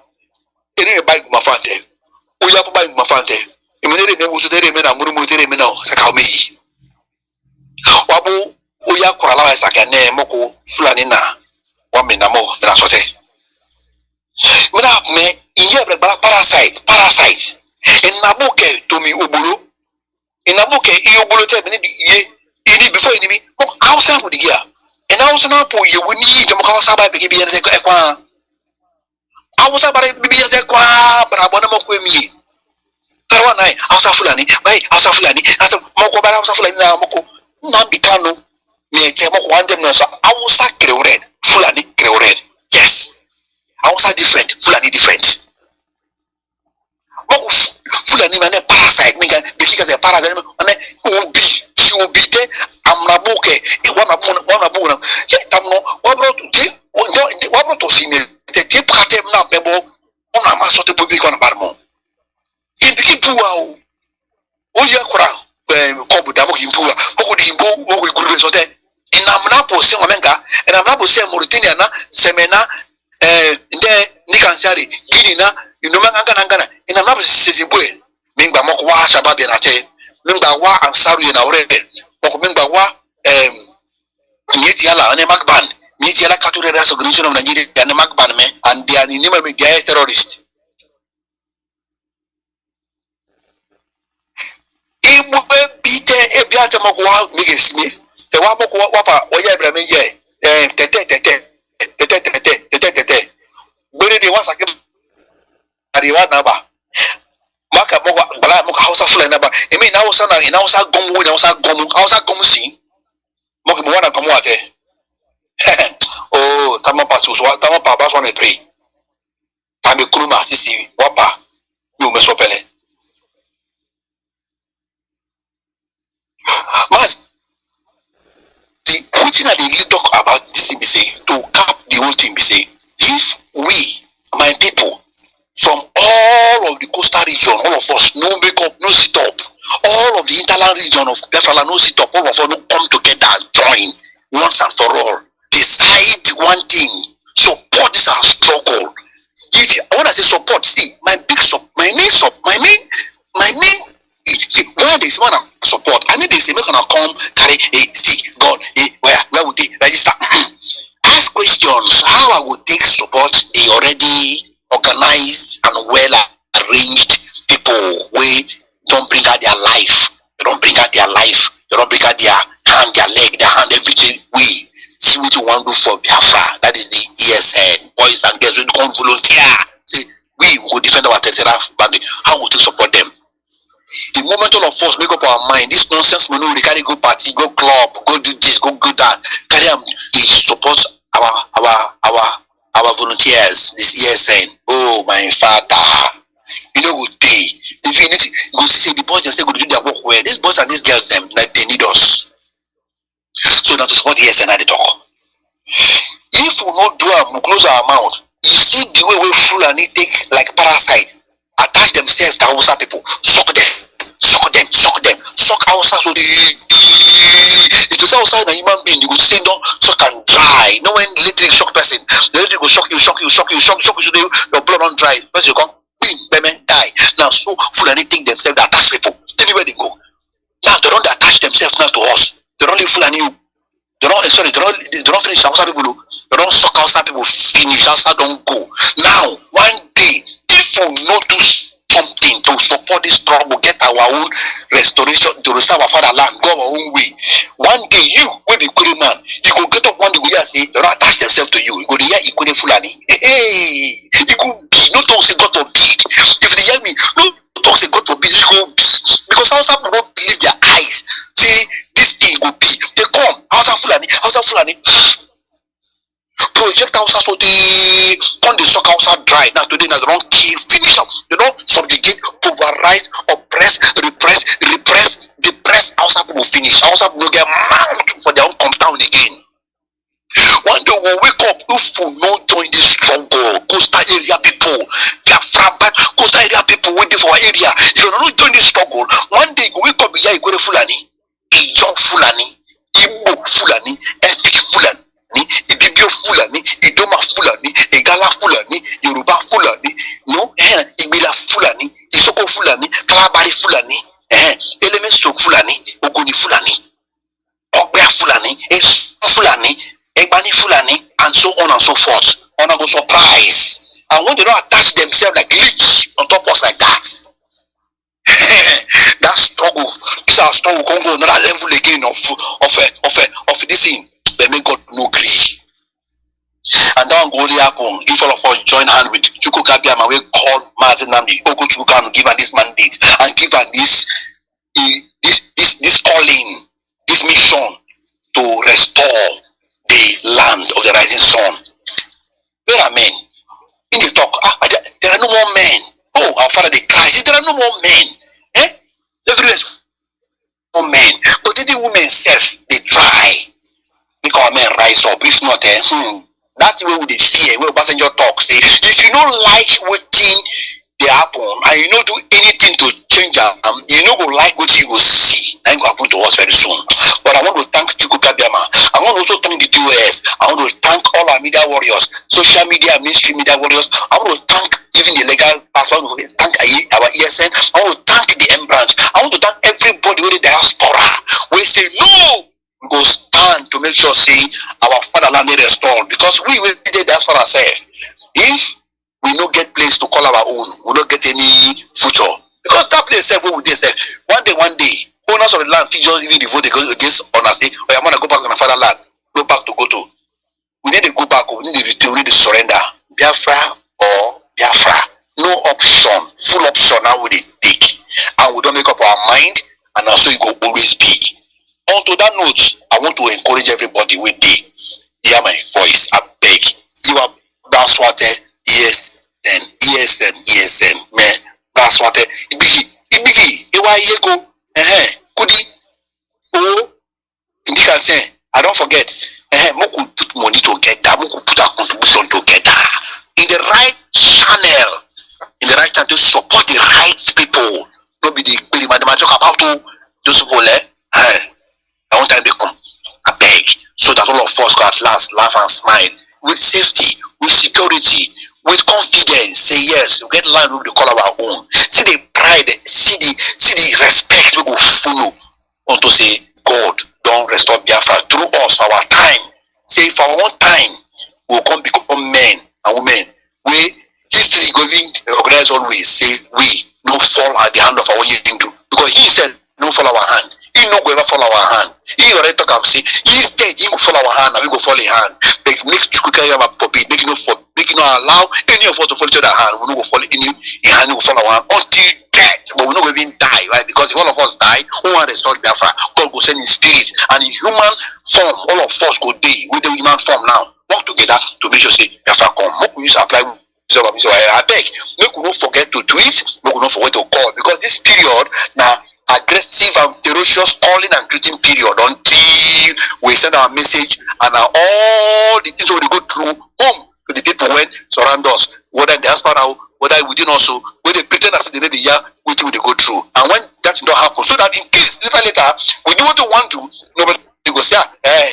C: Any bike Mafante. We love bike Mafante. Immediately, they will today remain a Murmutino, Sakami. Wabu, Uya Kurala Sakane, Moko, Fulanina, 1 minute more than a sote. Without me, you have a parasite. In Nabuke to me, Uburu. In Nabuke, you will tell me, you need before enemy, outside with the year. And also now, you will need the Makasa by the Equa. I was about to be at the Qua, but I want to mock with me. Taranai, Asa Fulani, by Asa Fulani, as a Moko Barasa Fulani, Moko, Nnamdi Kanu, me tell one them, so I was sacred red, Fulani, red. Yes. I was different, Fulani different. Fulani man, a parasite, because a parasite, and she will be there. I'm Nabuke, one abuna. Yet I'm not what brought to see me. The deep cut him now, Bebo, on a mass of the public on a barmo. In the Kipu, oh, Yakura, Kobudamo Impua, Mokudimbo, what we could resort in Amnapo, Simamenga, and Amnapo, Mauritania, Semena, Nikansari, Guinea, you know, Mangana, and Amnapo Sisibue. Mingba mokwa shababi na te. Mingba wa ansaru ye na ore. Moko mingba wa Nyeti yala ane magban. Nyeti yala Katu Raiders Organization of Nigeria ane magban me. And they are in name of terrorist. Ibu bite ebiate mokwa migesimi. Te wa mokwa wapa oya Ibrahim ye. Tete. Bere de wasa ke ariwa naba. Maka mokwa bala mokwa Hausa fula naba. Emi na Hausa gomu Hausa gomu si. Mokwa mwana gomu ate. Oh, tama pa baso ne pre. Tame kuluma sisi wapa. Yo me sopele. Mas wetin I dey really talk about this thing be say, to cap the whole thing be say, if we, my people, from all of the coastal region, all of us, no make up, no sit up, all of the hinterland region of Biafra, no sit up, all of us no come together and join once and for all, decide one thing, support this our struggle. If you, when I say support, see, my main see, when they say wanna support, I mean they say make gonna come carry a stick, God, where would they register? Ask questions. How I would take support the already organized and well arranged people we don't bring out their life. They don't bring out their life. They don't bring out their hand, their leg, their hand, everything. We see what you want to do for Biafra. That is the ESN. Boys and girls will come volunteer. See, we will defend our territorial boundary. How would you support them? The moment all of us make up our mind, this nonsense we know we carry go party, go club, go do this, go that, carry them to support our volunteers, this ESN. Oh my father, you know good pay. If you need to, you go see the boys just say go do their work well. These boys and these girls them like they need us. So now to support the ESN at the talk. If we not do we close our mouth, you see the way we full and they take like parasites. Attach themselves to Hausa people, suck Hausa so it was outside a human being, you will see don't suck and dry. No when electric shock person, the electric will shock you, so your blood on dry. First you come, die. Now so full and they think themselves to attach people. Anywhere they go. Now they don't attach themselves now to us. They don't live full and you. They don't finish Hausa people. They don't suck Hausa people finish. Hausa don't go. Now one day if we not do something to support this struggle, get our own restoration, to restore our fatherland, go our own way. One day you will be good man. You go get up one day and say they don't attach themselves to you. You go to hear equally fulani. Hey, you go be no talk say God forbid. If they hear me, no talk say God forbid. You go be because Hausa people don't believe their eyes. See this thing go be. They come Hausa fulani. Project Hausa so they on the suck Hausa dry. Now today now they don't kill, finish up. They don't subjugate, pulverize, oppress, repress, depress. Hausa people finish. Hausa people get mount for their own compound again. One day we'll wake up if we not join this struggle. Coastal area people, Biafra, coastal area people waiting for our area. If you not join this struggle, one day we wake up here, you go to Fulani, Ijon Fulani, Igbo Fulani, Efik Fulani. Ibibio Fulani, Idoma Fulani, Igala Fulani, Yoruba Fulani, no, Ibila Fulani, Isoko Fulani, Kalabari Fulani, Element Stroke Fulani, Ogoni Fulani, Ogbea Fulani, Fulani, Egbani Fulani, and so on and so forth. On a go surprise. And when they don't attach themselves like leech on top of us like that, that struggle, this our struggle can go another level again of this thing. They make God no agree. And that will only happen if all of us join hand with Chuku Kabiama. We call Mazi Nnamdi Kanu, give her this mandate and give her this calling, this mission to restore the land of the rising sun. Where are men? In the talk, there are no more men. Oh, our father they cry. There are no more men. Everywhere no men. But the women self they try. Make our men rise up. If not, that's where we fear. Where passenger talk say, if you don't like what thing they happen, and you don't do anything to change them, you don't go like what you will see. And go happen to us very soon. But I want to thank Chuku Kabiama. I want to also thank the DOS. I want to thank all our media warriors, social media, mainstream media warriors. I want to thank giving the legal passport. We thank our ESN. I want to thank the M branch. I want to thank everybody with the diaspora. We say no. We go stand to make sure say our fatherland is restored because we will be the diaspora ourselves. If we no get place to call our own, we don't get any future. Because that place self will say one day, owners of the land feel just even the vote they go against on us say, oh, I'm gonna go back to my fatherland, go back to go to. We need to go back, we need to return, we need to surrender. Biafra or Biafra. No option, full option now we take. And we don't make up our mind, and also it will always be. On to that note, I want to encourage everybody with the hear my voice. I beg. You are that's what ESN, man. That's what Ibigi, Iwa Yego, Kudi, oh, Indika say, I don't forget, Moku put money together, Moku put our contribution together in the right channel, in the right time to support the right people. Not be the madam talk about to those people, I want time they come. I beg, so that all of us can at last laugh and smile with safety, with security, with confidence. Say yes, we get land we call our own. See the pride, see the respect we go follow on to say God don't restore Biafra through us for our time. Say for our own time we'll come become men and women. We history going organize always say we no fall at the hand of our Hindu because he said no fall our hand. He no go ever fall our hand. He already talk and say he's dead. He go fall our hand and we go fall in hand. Make Chukwuka forbid. Make no allow any of us to fall each other hand. We no go fall in hand. We go fall our hand until death. But we no go even die, right? Because if all of us die, who want to restore Biafra? God go send His spirit and in human form. All of us go die with the human form now. Work together to make sure say Biafra come. Make we use apply. I beg. Make we not forget to tweet. Make we not forget to call because this period now. Aggressive and ferocious calling and treating period until we send our message and all the things we go through home to the people when surround us, whether in diaspora, whether within also, when they pretend as they need the year, we think they go through. And when that don't happen, so that in case later we do what we want to, nobody go say,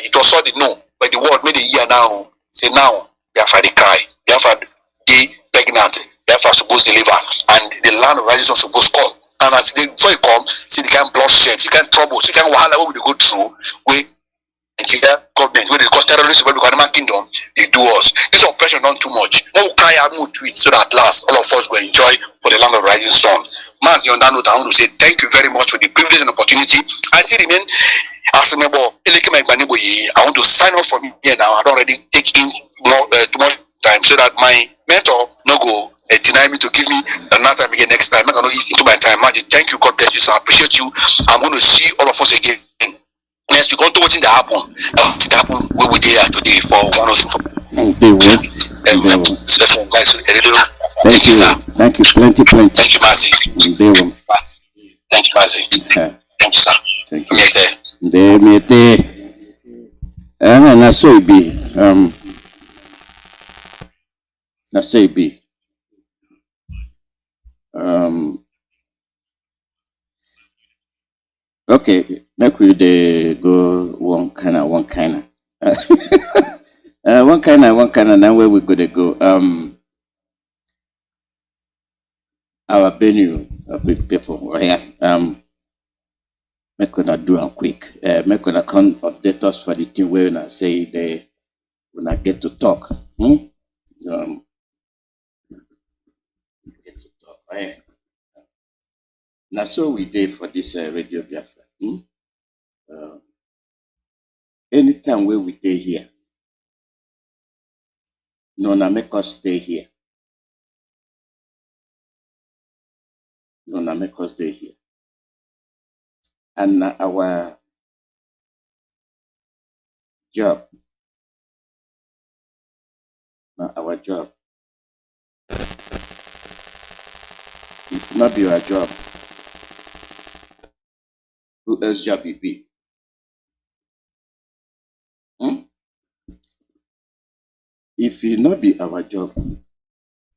C: it was all the no, but the word made a year now. Say now, Biafra they cry, Biafra they pregnant, Biafra supposed to deliver, and the land of righteousness supposed to come. And as they before you come, see the kind of bloodshed, see the kind of trouble, see the kind of wahala what we go through, we Nigeria government, when they got terrorists, when we got the kingdom, they do us. This oppression not too much. No cry out, no tweet, so that at last all of us will enjoy for the land of rising sun. Mazi, on that note, I want to say thank you very much for the privilege and opportunity. I still remain as a member of I want to sign off from here now. I don't already take in more too much time so that my mentor no go deny me to give me another time again next time. I'm gonna eat into my time. Magic. Thank you, God bless you, sir. I appreciate you. I'm going to see all of us again. Next week, on to watching the happen. The happen we will there today for one of the
A: Thank you.
C: Thank you, sir.
A: Thank you. Plenty.
C: Thank you, Mazi. Thank you, Mazi. Thank you, sir.
A: Thank you. Na so it be. Na so it be. Okay, make we go one kind of one kind of now where we gonna go. Our venue people right here. Make una do and quick. Make una come update us for the thing where una say they when get to talk. Get to talk. Right? Now, so we did for this Radio Biafra. Anytime where we stay here, no, na make us stay here. No, na make us stay here. And our job, if not your job, who else job it be? If it not be our job,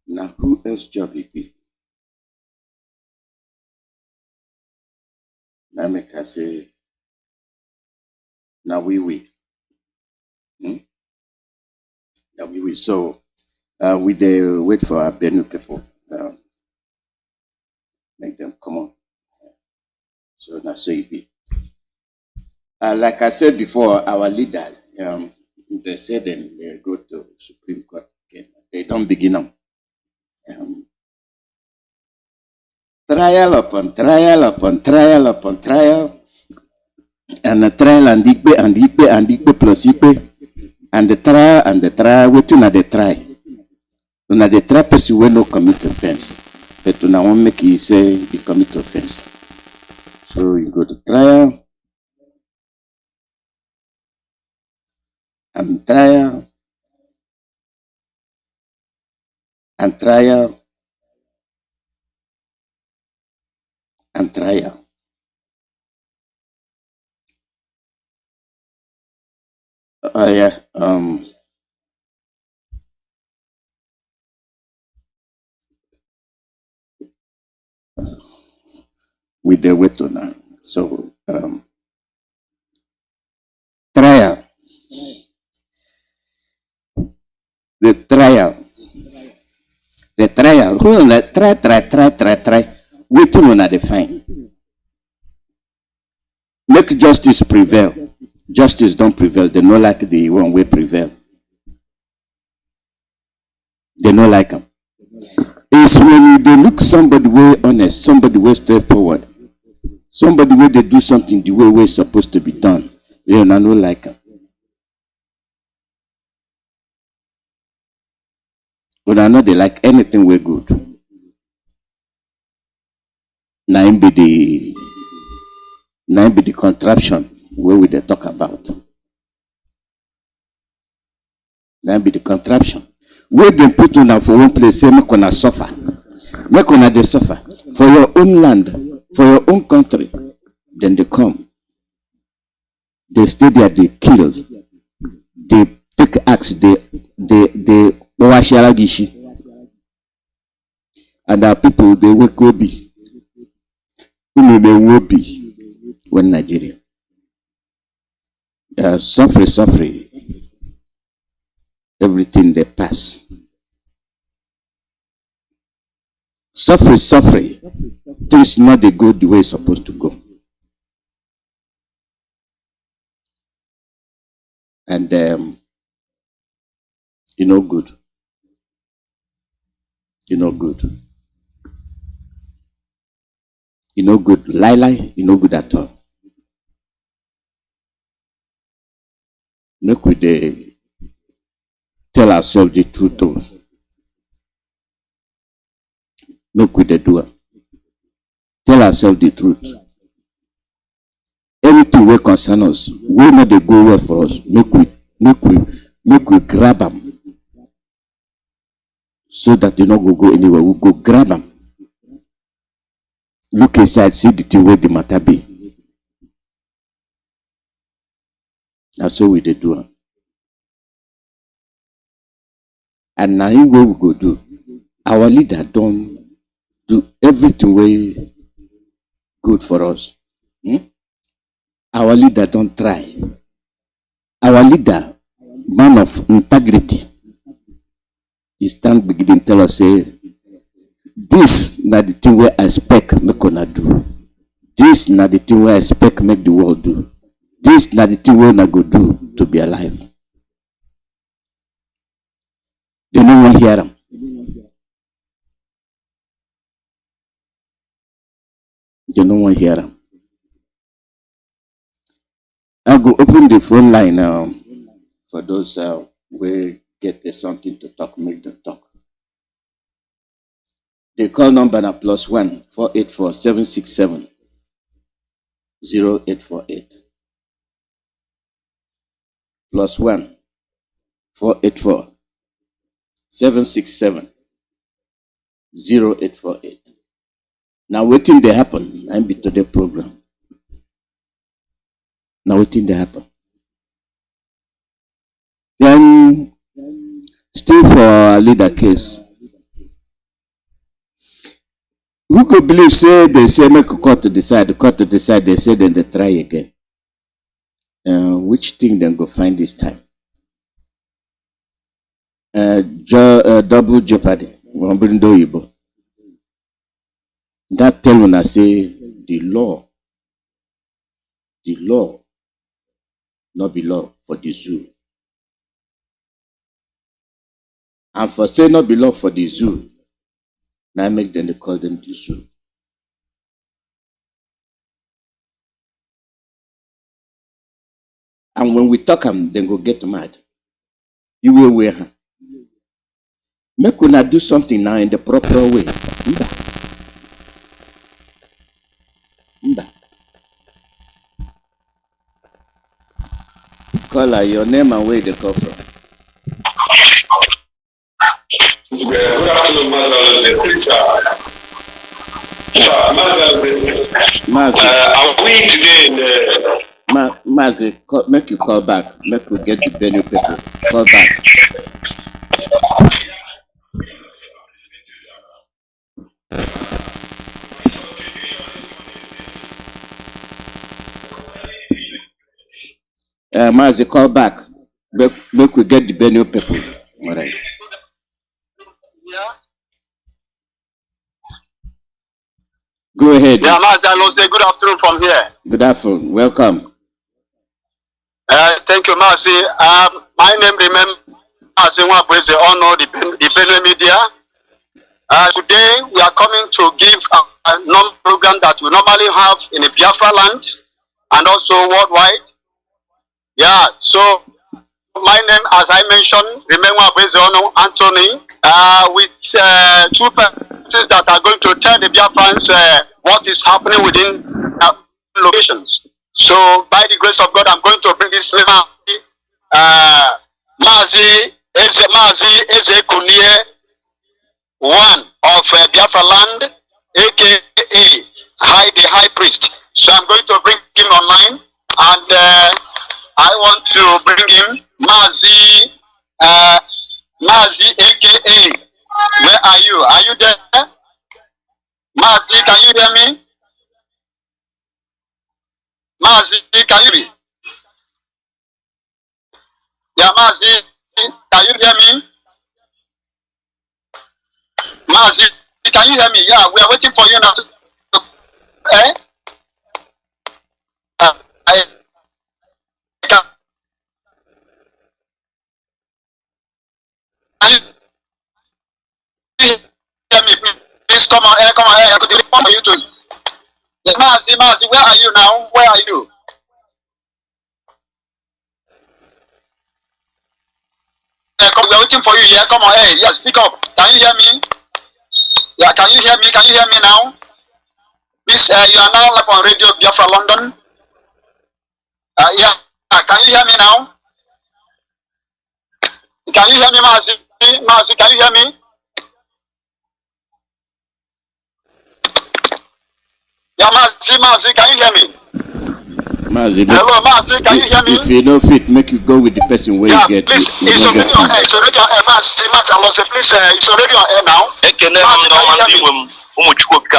A: now who else job it be? Now make us say, now we. Now we. So we wait for our Benue people. make them come on. So that's so it be. Like I said before, our leader, they said then they go to Supreme Court again. They don't begin them. Trial upon trial upon trial upon trial, and a trial and Igbe plus Igbe, and the trial, waiting at the try. When the try person will not commit offense, but when I want make you say he commit offense. So you go to trial, and trial, and trial, and trial. Oh yeah, with the way to now. So trial, the trial. The trial, who let try. Waiting on the fine. Make justice prevail. Justice don't prevail. They not like the one way prevail. They not like them. It's when they look somebody way honest, somebody way straightforward, somebody way they do something the way it's supposed to be done. They not like them. But I know they like anything way good. Now be the contraption where we they talk about. Now be the contraption. Where they put on for one place, say make una suffer. Make una they suffer. For your own land, for your own country. Then they come. They stay there, they kill. They take axe, they Gishi. And our people, they wake Obi. Who they will be when Nigeria. Suffering. Everything they pass. Suffering. Things not they go the way it's supposed to go. And you know good. You know good. You know good. Lie, you know good at all. Make we tell ourselves the truth though. Make we do it. Tell ourselves the truth. Anything will concern us, we know they go well for us. Make we grab them. So that they not go anywhere. We go grab them. Look inside, see the thing where the matter be. That's what we do. And now what we go do. Our leader don't do everything way good for us. Our leader don't try. Our leader, man of integrity, he stand beginning tell us say, this not the thing where I expect make una do. This not the thing where I expect make the world do. This not the thing where I go do to be alive. They no one hear them. They no one hear them. I go open the phone line now for those who get something to talk, make them talk. The call number now +1 484 767 0848. +1 484 767 0848. Now waiting they happen. I'm be to the program. Now waiting they happen. Then still for our leader case. Who could believe say they say make a court to decide, they say then they try again. Which thing then go find this time? Double jeopardy. That tell when I say the law, not be law for the zoo. And for say not be law for the zoo, now I make them they call them the zoo. And when we talk them, then go get mad. You will wear her. Make una do something now in the proper way. Mba. Call her your name and where they come from.
I: Good afternoon, Mazi. Please,
A: Mazi.
I: Are we today in the...
A: Mazi, make you call back. Make we get the venue people. Call back. Mazi, call back. Make we get the venue people. All right. Go ahead.
I: Yeah, Mazi, I'll say good afternoon from here.
A: Good afternoon. Welcome.
I: Thank you, Mazi. My name remains Mazi Nnamdi Kanu, the Benue Media. Today, we are coming to give a normal program that we normally have in the Biafra land and also worldwide. Yeah, so my name, as I mentioned, remains Anthony, with two persons that are going to tell the Biafrans what is happening within locations. So, by the grace of God, I'm going to bring this man, Mazi Eze Kunie, one of Biafra land, aka the High Priest. So, I'm going to bring him online, and I want to bring him Mazi, aka. Where are you? Are you there? Mazi, can you hear me? Mazi, can you hear me? Yeah, Mazi, can you hear me? Mazi, can you hear me? Yeah, we are waiting for you now. Eh? Can you hear me? Please come on air, I could respond for you too. Yeah, Mazi, where are you now? Where are you? We are waiting for you here. Come on, hey, yes, speak up. Can you hear me? Yeah, can you hear me? Can you hear me now? Please, you are now live on Radio Biafra London. Yeah, can you hear me now? Can you hear me, Mazi? Mazi, can you hear me? Yeah, Mazi, can you hear me?
A: Mazi,
I: hello, Mazi, can you hear me?
A: If you don't fit, make you go with the person where you get.
I: Please, it's already on air. It's already on air. Mazi, please, it's already on air now.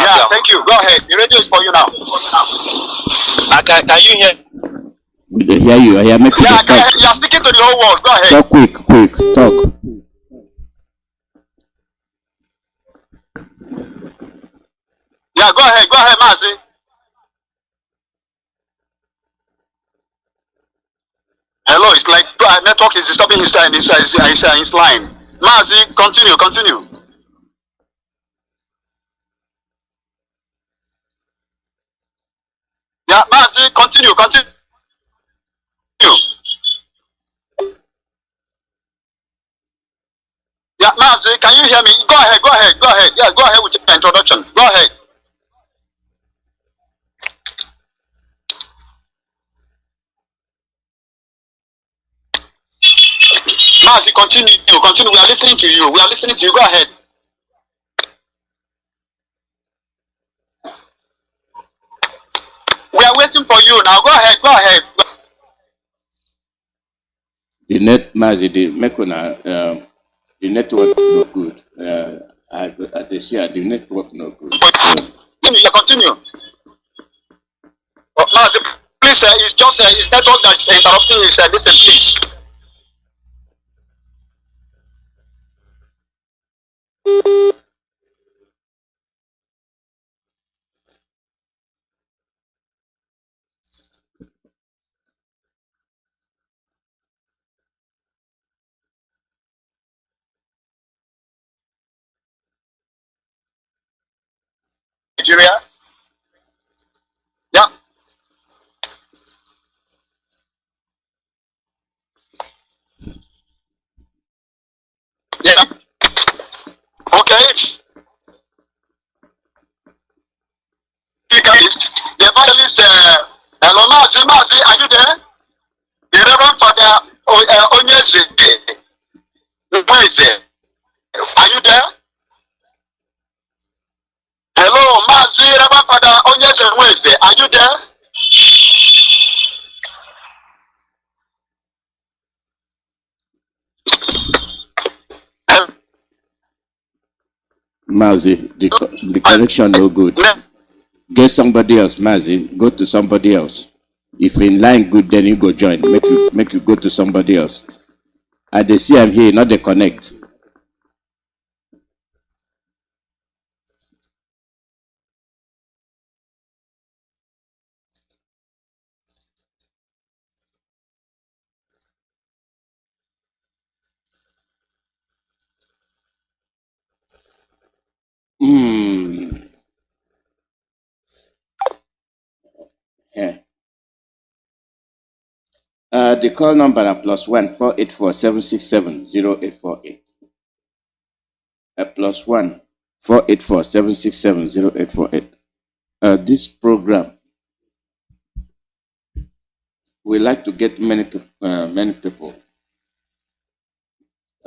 I: Yeah, thank you. Go ahead. The radio is for you now. Can you hear?
A: We hear you. I hear make you talk.
I: You are speaking to the whole world. Go ahead.
A: Talk quick, talk.
I: Yeah, go ahead, Mazi. Hello, it's like network is disturbing his line. Mazi, continue. Yeah, Mazi, continue. Yeah, Mazi, can you hear me? Go ahead. Yeah, go ahead with your introduction. Go ahead. Mazi, continue. We are listening to you. Go ahead. We are waiting for you now. Go ahead.
A: The net, Mazi, the network no good. They share the network no good.
I: You continue. Mazi, please, it's just his network that's interrupting his listen, please. Nigeria. Yeah. Yeah. Okay. The evangelist, hello, Mazi, are you there? The Reverend Father Onyeze, where is there? Are you there? Hello, Mazi, Reverend Father Onyeze, where is there? Are you there?
A: Mazi, the connection no good. Get somebody else, Mazi. Go to somebody else. If in line good, then you go join. Make you go to somebody else. And they see I'm here, not they connect. Yeah. The call number are +1 484 767 0848. +1 484 767 0848. This program, we like to get many people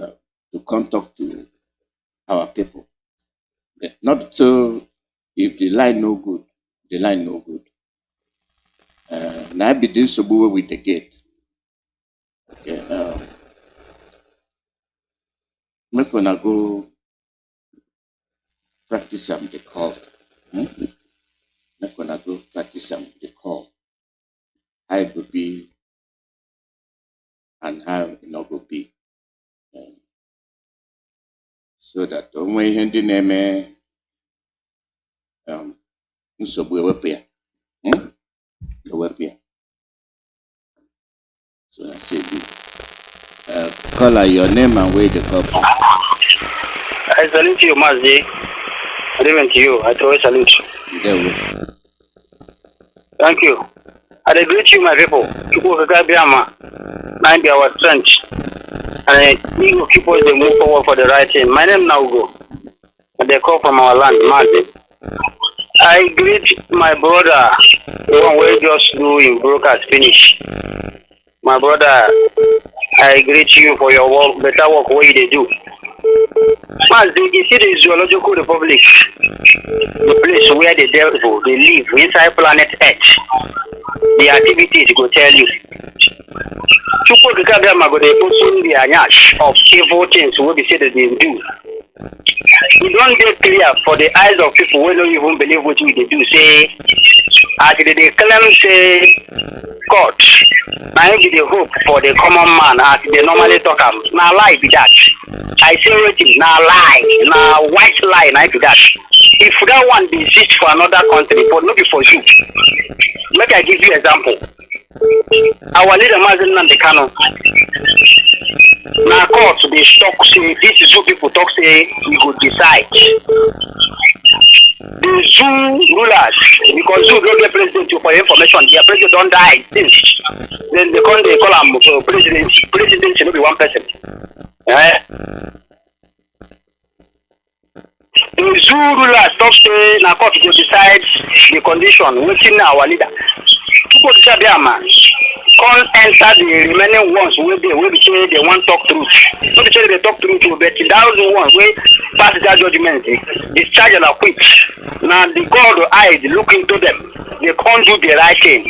A: to come talk to our people. Not so if the line no good, the line no good. Now be this with the gate. Okay. We're gonna go practice the call. We're gonna go practice the call. How it will be and how it not will be. So that when we hand the name nsogbu ewepụ ya. So I say caller, your name and where the call from.
G: I salute you, Mazi. Good evening to you. I always salute you. Thank you. I greet you, my people. People who got Biafra, mind our strength. And we will keep us to move forward for the right thing. My name now go. And they call from our land, Mazi. I greet my brother, the one who just do in broadcast finish. My brother, I greet you for your work, better work way they do. Mazi, you see the Zoological Republic, the place where the devil they live inside planet Earth. The activities go tell you. Chupo Kikagama go they put in the anyash of evil things what they say that they do. It don't get clear for the eyes of people who don't even believe what we do. Say, as they claim, say, God, now give the hope for the common man as they normally talk. Now lie be that. I say waiting, now lie, now white lie, now be that. If that one be exist for another country, but not for you. Let I give you example. Our leader Mazi Nnamdi Kanu. Now court they talk say this is who people talk say we go decide. The zoo rulers, because zoo don't get president for information, their president don't die since. Then they call them president. President should not be one person. The zoo rulers talk say now court will decide the condition within our leader. People say man. Can't enter the remaining ones will be say they want talk truth. So they say they talk truth, but that was the one way pass that judgment, discharge and acquit. Now the God eyes look into them, they can't do the right thing.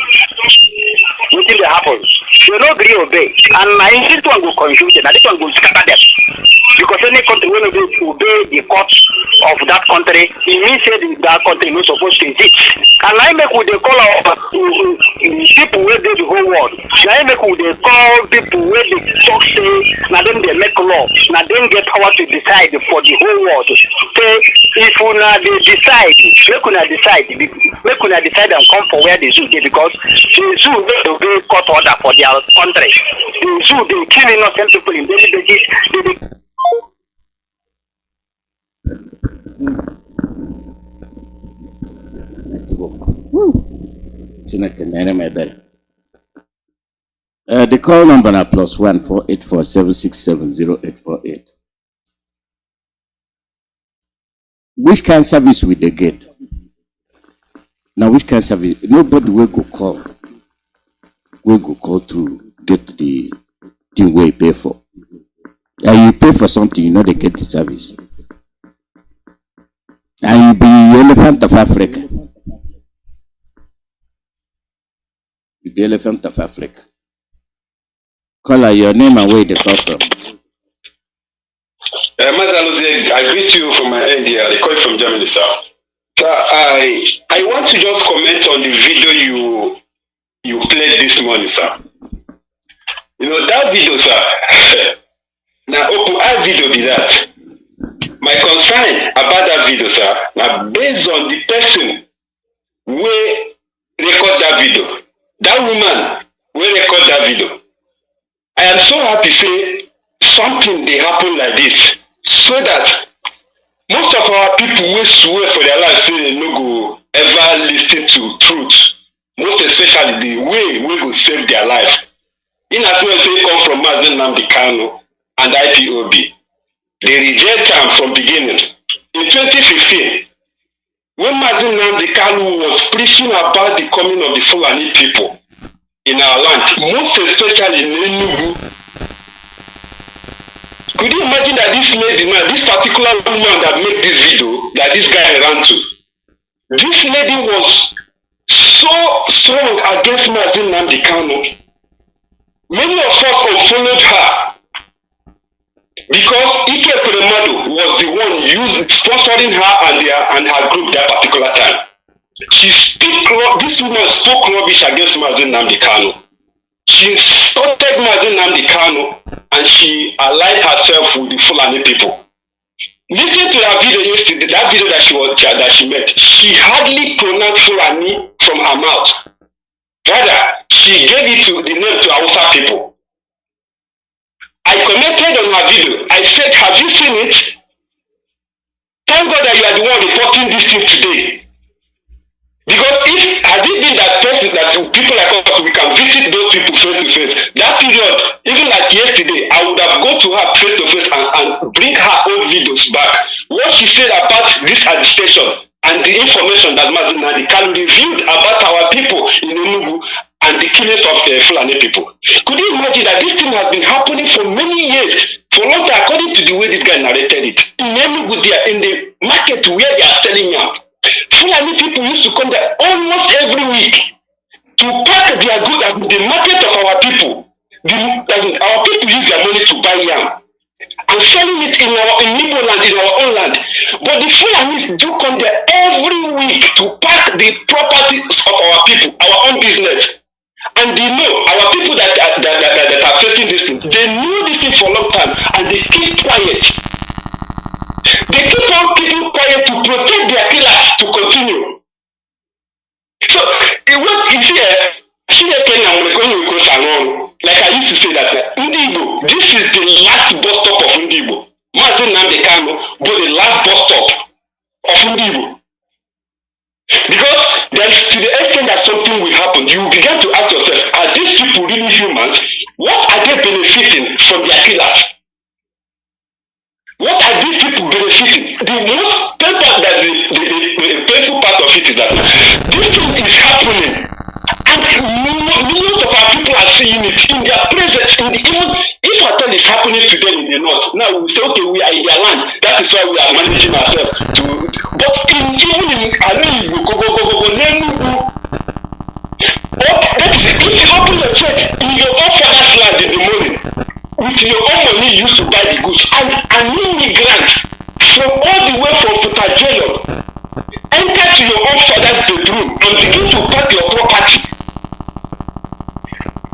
G: Nothing that happens. They don't agree obey. And this one will confuse them, and this one will scatter them. Because any country when they obey the courts of that country, it means that country is not supposed to exist. And I make with the call of people where they the whole world. Now I make with the call people where they talk say, now then they make law, now then get power to decide for the whole world. Say if you now they decide, make una decide and come for where the zoo dey, because the zoo they obey court order for their country. The zoo they kill innocent people in daily basis.
A: network. Woo! The call number is +1 484 767 0848. Which kind of service will they get? Now, which kind of service? Nobody will go call. Will go call to get the thing where you pay for. And you pay for something, you know they get the service. And you be the elephant of Africa. You be the elephant of Africa. Call your name and where they call from.
H: I greet you from my end here. I call from Germany, sir. Sir, I want to just comment on the video you played this morning, sir. You know that video, sir. Now, open our video be that. My concern about that video, sir, now based on the person who record that video, that woman will record that video. I am so happy to say something they happen like this, so that most of our people will swear for their life say they no go ever listen to truth, most especially the way we go save their life. In as well say come from Mazi Nnamdi Kanu and IPOB. They reject them from beginning. In 2015, when Mazi Nnamdi Kanu was preaching about the coming of the Fulani people in our land, most especially in Enugu, could you imagine that this lady, now, this particular woman that made this video, that this guy ran to, this lady was so strong against Mazi Nnamdi Kanu. Many of us unfollowed her because Ike Peremadu was the one sponsoring her and her group that particular time. This woman spoke rubbish against Mazi Nnamdi Kanu. She insulted Mazi Nnamdi Kanu and she allied herself with the Fulani people. Listen to that video yesterday, that video that she made. She hardly pronounced Fulani from her mouth. Rather, she gave it to the name to Hausa people. I commented on her video. I said, have you seen it? Thank God that you are the one reporting this thing today. Because had it been that person that people like us, we can visit those people face to face. That period, even like yesterday, I would have gone to her face to face and bring her old videos back. What she said about this agitation and the information that Mazi Nnamdi Kanu revealed about our people in Enugu and the killings of Fulani people. Could you imagine that this thing has been happening for many years, for long time, according to the way this guy narrated it? In Enugu, they are in the market where they are selling yam. Fulani people used to come there almost every week to pack their goods at the market of our people. Our people use their money to buy yam and selling it in Igbo land, in our own land. But the Fulanis do come there every week to pack the properties of our people, our own business. And they know, our people that are facing this thing, they know this thing for a long time and they keep quiet. They keep on keeping quiet to protect their killers to continue. So, like I used to say that, Ndibo, this is the last bus stop of Ndibo. Mazi Nnamdi Kanu, but the last bus stop of Ndibo. Because there's to the extent that something will happen, you begin to ask yourself, are these people really humans? What are they benefiting from their killers? What are these people benefiting? The most painful that the painful part of it is that this thing is happening, and millions of our people are seeing it in their presence. Even if at all it's happening to them in the north, now we say, okay, we are in their land. That is why we are managing ourselves to. But even in if you open your check in your own father's land in the morning, with your own money used to buy the goods, and an immigrant from all the way from Putajelo enter to your own father's bedroom and begin to pack your property.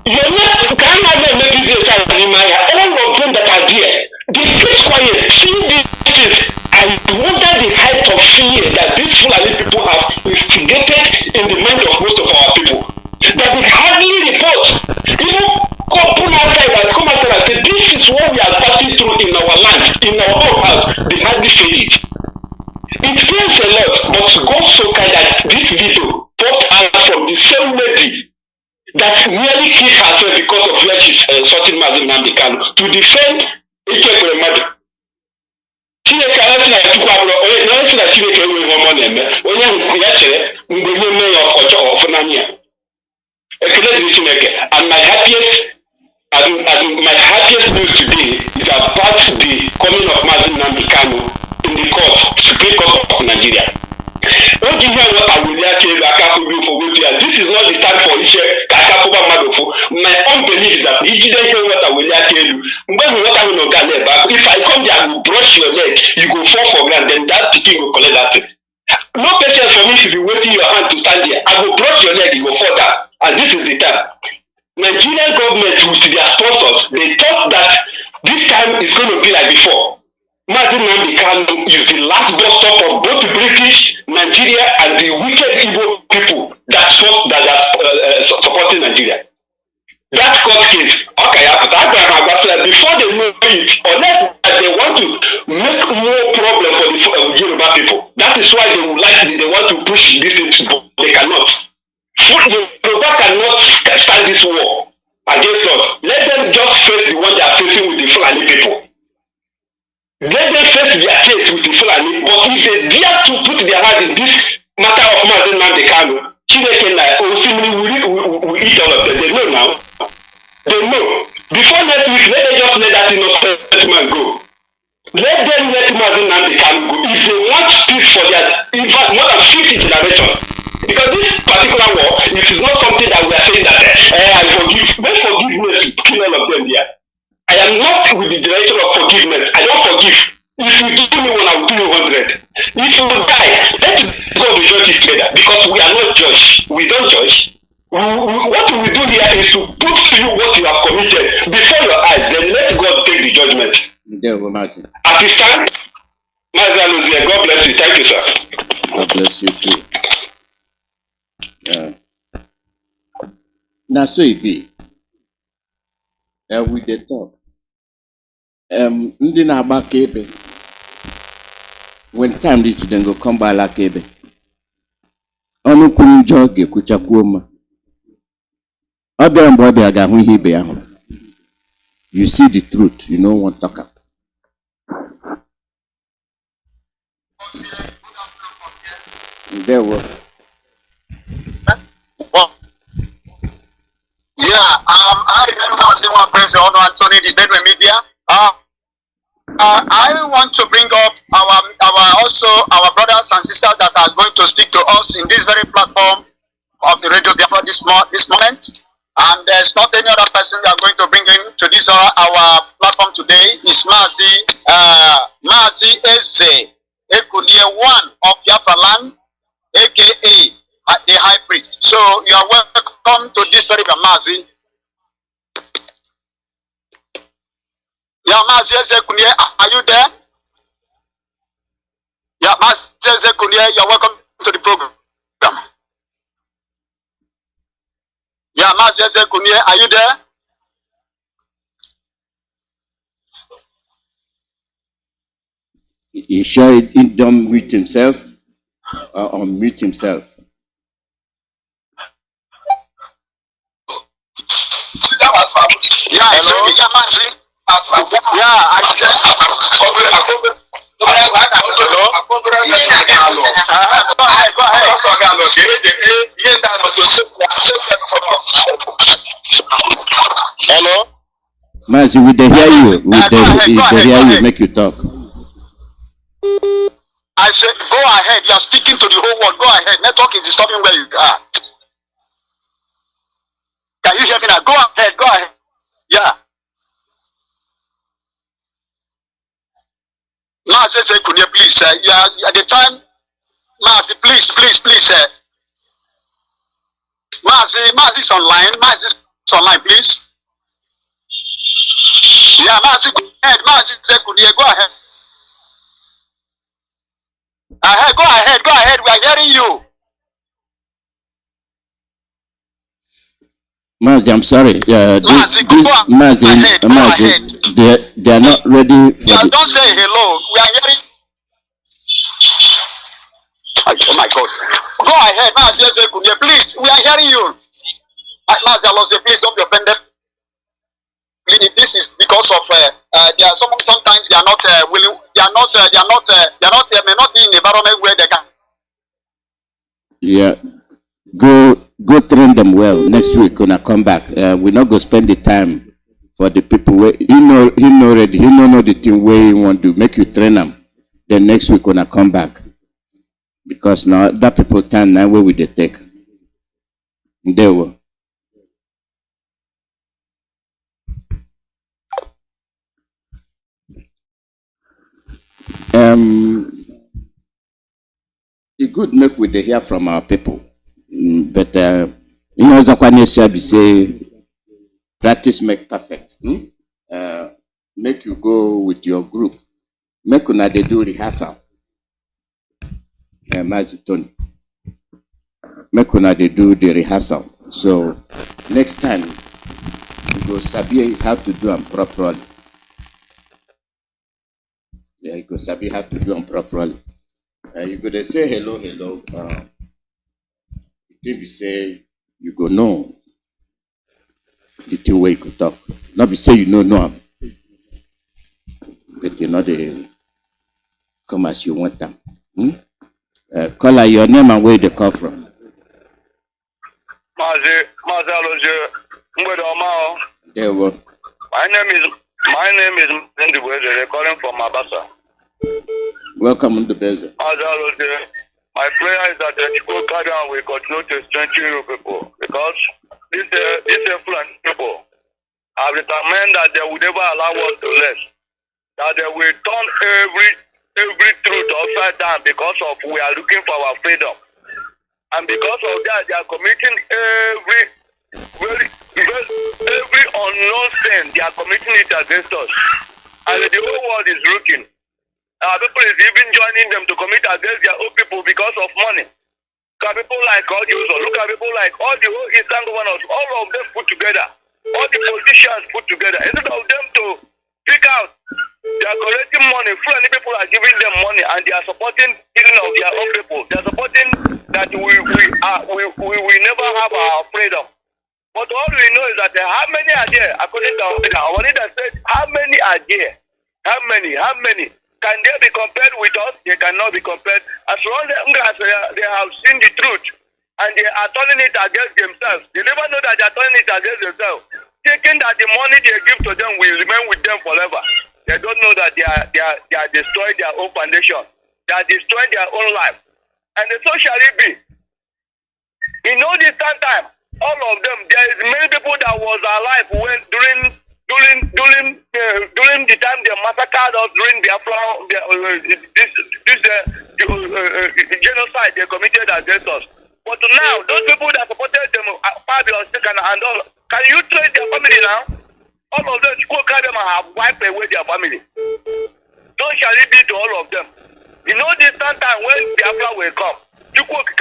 H: You're not maybe all of them that are there, they keep quiet, seeing these things. I wonder the height of fear that these Fulani people have instigated in the mind of most of our people. That they hardly report. Even come outside and say, this is what we are passing through in our land, in our own house. They hardly say it. It pains a lot, but God so kind that this video popped out from the same lady that nearly killed herself because of where she's sorting Mazi Nnamdi Kanu to defend Ikekwe mmadụ. Chineke arasị na Chukwu abụrụ onye arasị na Chineke enweghị ọmọ na-eme onye ahụ ya chere mgbe ihe mee ya ọfụnanya. Ekele dịrị Chineke, and my happiest news today is about the coming of Mazi Nnamdi Kanu in the court, Supreme Court of Nigeria. What do you hear what I will hear for? This is not the time for issue. My own belief is that you didn't hear what I will tell you. If I come there, I will brush your leg, you go fall for ground, then that chicken will collect that thing. No patience for me to be waiting your hand to stand there. I will brush your leg, you go fall down. And this is the time. Nigerian government with their sponsors, they thought that this time is going to be like before. Mazi Nnamdi Kanu is the last bus stop of both British, Nigeria, and the wicked evil people that are supporting Nigeria. That court case, okay, before they know it, unless they want to make more problem for the Yoruba people, that is why they want to push this into, but they cannot. Yoruba cannot stand this war against us. Let them just face the one they are facing with the Fulani people. Let them face their case with the Fulani, but if they dare to put their hand in this matter of Mazi Nnamdi Kanu, Chineke will eat all of them. They know now. They know. Before next week, let them just let that innocent man go. Let them let Mazi Nnamdi Kanu go. If they want peace for their, in fact, more than 50 generations. Because this particular war, it is not something that we are saying that I forgive. When forgiveness kill all of them here. I am not with the direction of forgiveness. I don't forgive. If you do me one, I will do you 100. If you die, let God be judges together. Because we are not judge. We don't judge. What we do here is to put to you what you have committed before your eyes. Then let God take the judgment. At this time, Mazi Nnamdi, God bless you. Thank you, sir.
A: God bless you too. Now, so it be. We dey talk. Ndị na-agba akaebe, when time reach then go come by akaebe. Ọnụ kwuru njọ ga-ekwuchakwuo mma. Ọ bịara mgbe ọ bịara ga-ahụ ihe ibe ya hụrụ. You see the truth, you know what talk up. There were.
I: Yeah, I President Anthony, the Bedouin media. I want to bring up our brothers and sisters that are going to speak to us in this very platform of the Radio Biafra this moment. And there's not any other person we are going to bring in to this our platform today. Is Mazi Eze Ekunie, one of Biafra land, aka the High Priest. So you are welcome to this very Mazi. Yeah, Mazi Eze Ekunie, are you there? Yeah, Mazi Eze Ekunie, you're welcome to the program. Yeah, Mazi Eze Ekunie, are you there?
A: He sure he don't mute himself or unmute himself.
I: Yeah, hello. Yeah, hello.
A: Mazi, we dey hear you. We dey hear you. Make you talk.
I: I said, go ahead. You are speaking to the whole world. Go ahead. Network is disturbing where you are. Can you hear me now? Go ahead. Go ahead. Yeah. Mazi Ekunie, please. Yeah, at the time, Mazi, please. Mazi is online. Mazi is online, please. Yeah, Mazi, go ahead. Mazi Ekunie, go ahead. Go ahead. We are hearing you.
A: Mazi, I'm sorry. Mazi, they are not ready for
I: don't say hello. We are hearing. my God. Go ahead, Mazi Nnamdi, please. We are hearing you. Mazi Nnamdi, please don't be offended. This is because of they are sometimes they are not willing. They may not be in an environment where they can.
A: Yeah, go train them well. Next week gonna come back. We're not gonna spend the time for the people where you know already. You know the thing where you want to make you train them. Then next week gonna come back because now that people time now where will they take? They will. It good make we dey hear from our people, but you know Zakwane Shabi say practice make perfect. Make you go with your group. Make una dey do rehearsal. Mazi Tony. Make una dey do the rehearsal. So next time you go sabi how to do them properly. Yeah, you go sabi how to do them properly. You go to say hello. The thing be say you go know the thing way you could talk. Not be say you know, but you know they come as you want them. Call your name and where they come from.
J: Mazi Nnamdi.
A: There we go.
J: My name is Ndubeze, calling from Abasa.
A: Welcome to Ndubeze.
J: My prayer is that the Chukwu Kadian will continue to strengthen you people because these Fulani people have determined that they would never allow us to rest. That they will turn every truth upside down because of we are looking for our freedom. And because of that, they are committing every unknown sin. They are committing it against us. And the whole world is looking. People is even joining them to commit against their own people because of money. Look at people like look at people like all the whole Eastern governors, all of them put together, all the politicians put together. Instead of them to pick out, they are collecting money. Fulani people are giving them money and they are supporting killing of their own people. They are supporting that we will never have our freedom. But all we know is that how many are there? According to our leader said, how many are there? How many? Can they be compared with us? They cannot be compared. As long as they have seen the truth and they are turning it against themselves, they never know that they are turning it against themselves. Thinking that the money they give to them will remain with them forever. They don't know that they are destroying their own foundation. They are destroying their own life. And so shall it be. In all this time, all of them, there is many people that was alive when during the time they massacred us during Biafra, genocide they committed against us. But now, those people that supported them, and all, can you trace their family now? All of them, have wiped away their family. So shall it be to all of them. You know this time when Biafra will come,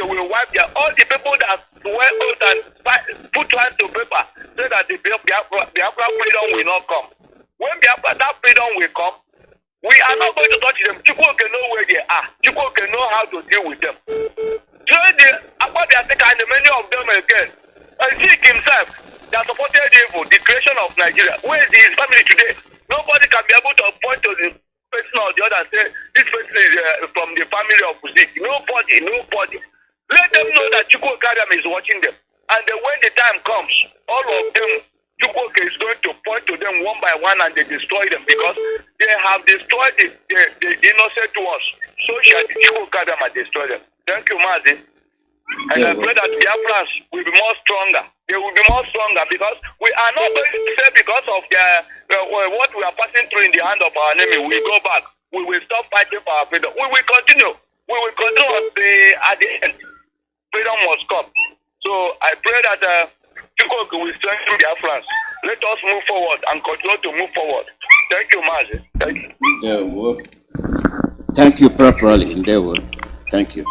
J: will wipe all the people that were out and put hands to paper so that the Biafra freedom will not come. When that freedom will come, we are not going to touch them. Chukwu can know where they are. Chukwu can know how to deal with them. So about the attack and many of them again, and Sheikh himself that supported evil, the creation of Nigeria. Where is his family today? Nobody can be able to point to the person or the other and say this person is from the family of Sheikh. Nobody. Let them know that Chukwu Kadiam is watching them. And then when the time comes, all of them, Chukwu is going to point to them one by one and they destroy them because they have destroyed the innocent ones. So shall the Chukwu Kadiam destroy them. Thank you, Mazi. And I pray that Biafrans will be more stronger. They will be more stronger because we are not going to say because of what we are passing through in the hand of our enemy, we go back. We will stop fighting for our freedom. We will continue. We will continue at the end. Freedom must come. So I pray that Chukwu will strengthen Biafrans. Let us move forward and continue to move forward. Thank you, Mazi. Thank you.
A: Thank you properly. Thank you.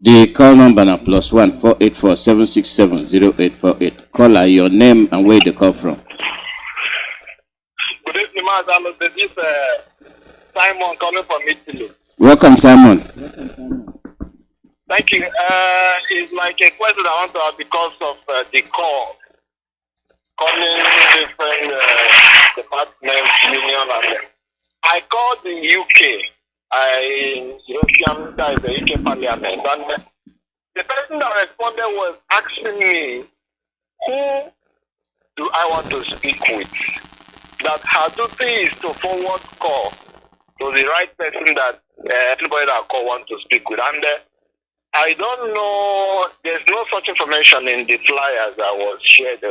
A: The call number now +1 484 767 0848. Caller, your name and where they call from.
J: Good evening, Mazi. This is Simon calling from Italy.
A: Welcome, Simon.
J: Thank you. It's like a question I want to ask because of the call calling different departments, union, and I called the UK. European guys, the UK Parliament, and the person that responded was asking me, who do I want to speak with? That her duty is to forward call to the right person that everybody that call wants to speak with. And I don't know, there's no such information in the flyers that was shared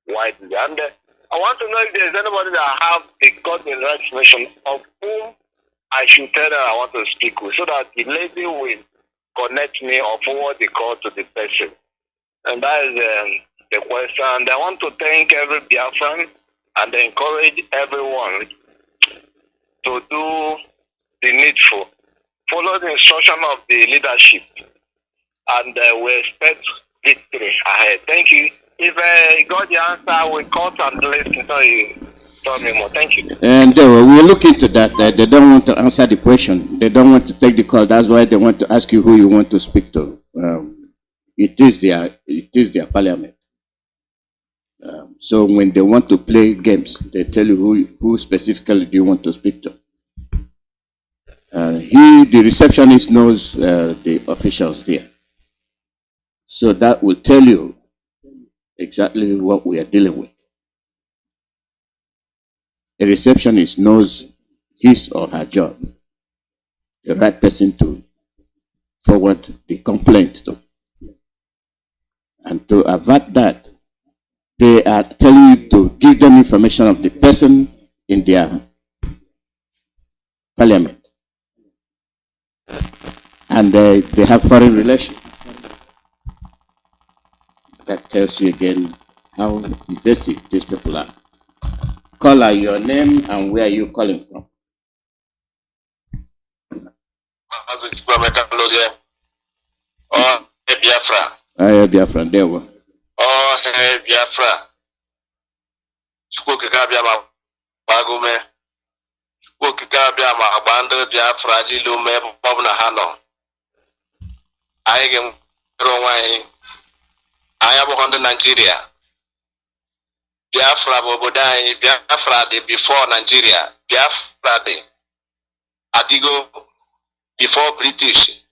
J: widely. And I want to know if there's anybody that have got the right information of whom I should tell her I want to speak with, so that the lady will connect me or forward the call to the person. And that is the question. And I want to thank every Biafran and encourage everyone to do the needful. Follow the instruction of the leadership, and we expect victory ahead. Thank you. If I got the answer, I will cut and listen to you. Tell me more. Thank you.
A: And we'll look into that. They don't want to answer the question. They don't want to take the call. That's why they want to ask you who you want to speak to. It is their parliament. So when they want to play games, they tell you who specifically do you want to speak to. The receptionist knows the officials there. So that will tell you exactly what we are dealing with. A receptionist knows his or her job, the right person to forward the complaint to. And to avert that, they are telling you to give them information of the person in their parliament. And they have foreign relations. That tells you again how invasive these people are. Call out your name and where are you calling from?
C: Oh, hey, Biafra.
A: Hey, Biafra, there we go.
C: Oh, hey, Biafra. Chukwu Biama Bagume. Chukwu Biama Banda Biafra Lilume Bobna Hano. I can throw away. I have 100 Nigeria. Biafra Bobodai, Biafra de before Nigeria, Biafra de Adigo before British.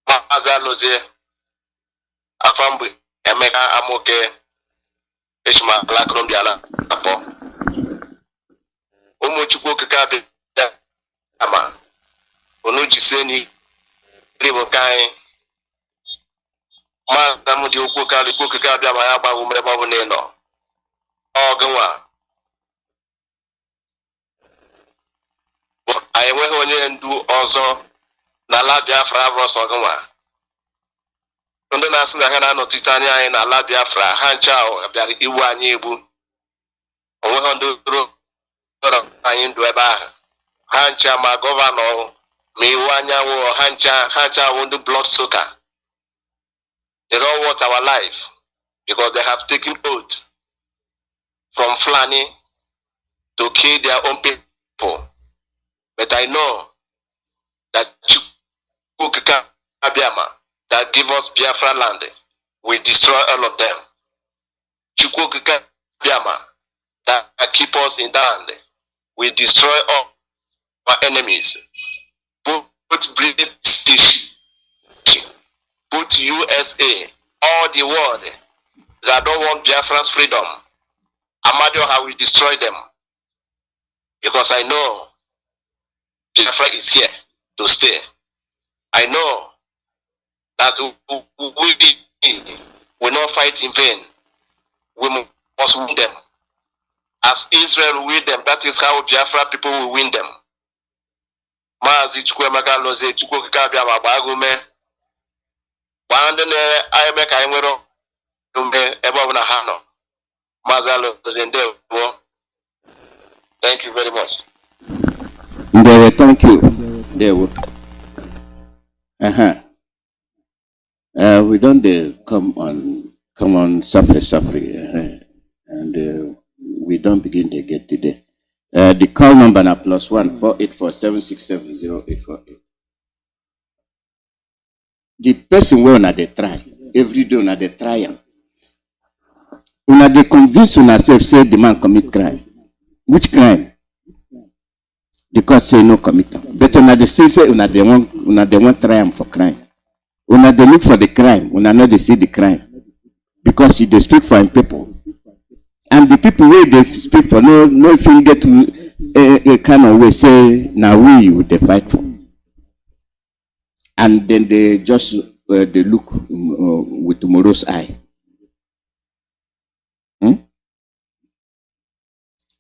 C: Maza Loze Afambu Emeka Amoke Ishma La Colombiana Apo Umuchuko Kakabe Ama Onujiseni Ribokai Madamudi Ukukali Kukabia Mayaba Umrebabuneno. Ogawa. I went on and do also Nala Biafra Ross Ogawa. Under Nasana no Titania and Ala Biafra, Hanchao, about Iwa Nebu. Over on the I do about Hancha, my governor, Miwanya or Hancha won the blood sucker. They don't want our life because they have taken oath from Fulani to kill their own people. But I know that Chukwu Abiyama that give us Biafra land will destroy all of them. Chukwu Abiyama that keep us in that land will destroy all our enemies. Put British, put USA, all the world that don't want Biafra's freedom. Amadioha will destroy them. Because I know Biafra is here to stay. I know that we will not fight in vain. We must win them. As Israel win them, that is how Biafra people will win them. Mazi Chukwemeka Loze Chukwukabia Mabagume. Bandene Ayemeka Imero Umbe Ebona Hano. Thank you very much.
A: Thank you. We don't come on suffer, and we don't begin to get today. The call number now +1 484 767 0848. the person wey una dey try every day una dey try am. Una dey convince una sef say the man commit crime. Which crime? The court say no commit am. But una dey still say una dey want try am for crime. Una dey look for the crime, una no dey see the crime. Because you dey speak for im people. And the people wey dey speak for no fit get a kind of way say na we you dey fight for. And then they just they look with tomorrow's eye.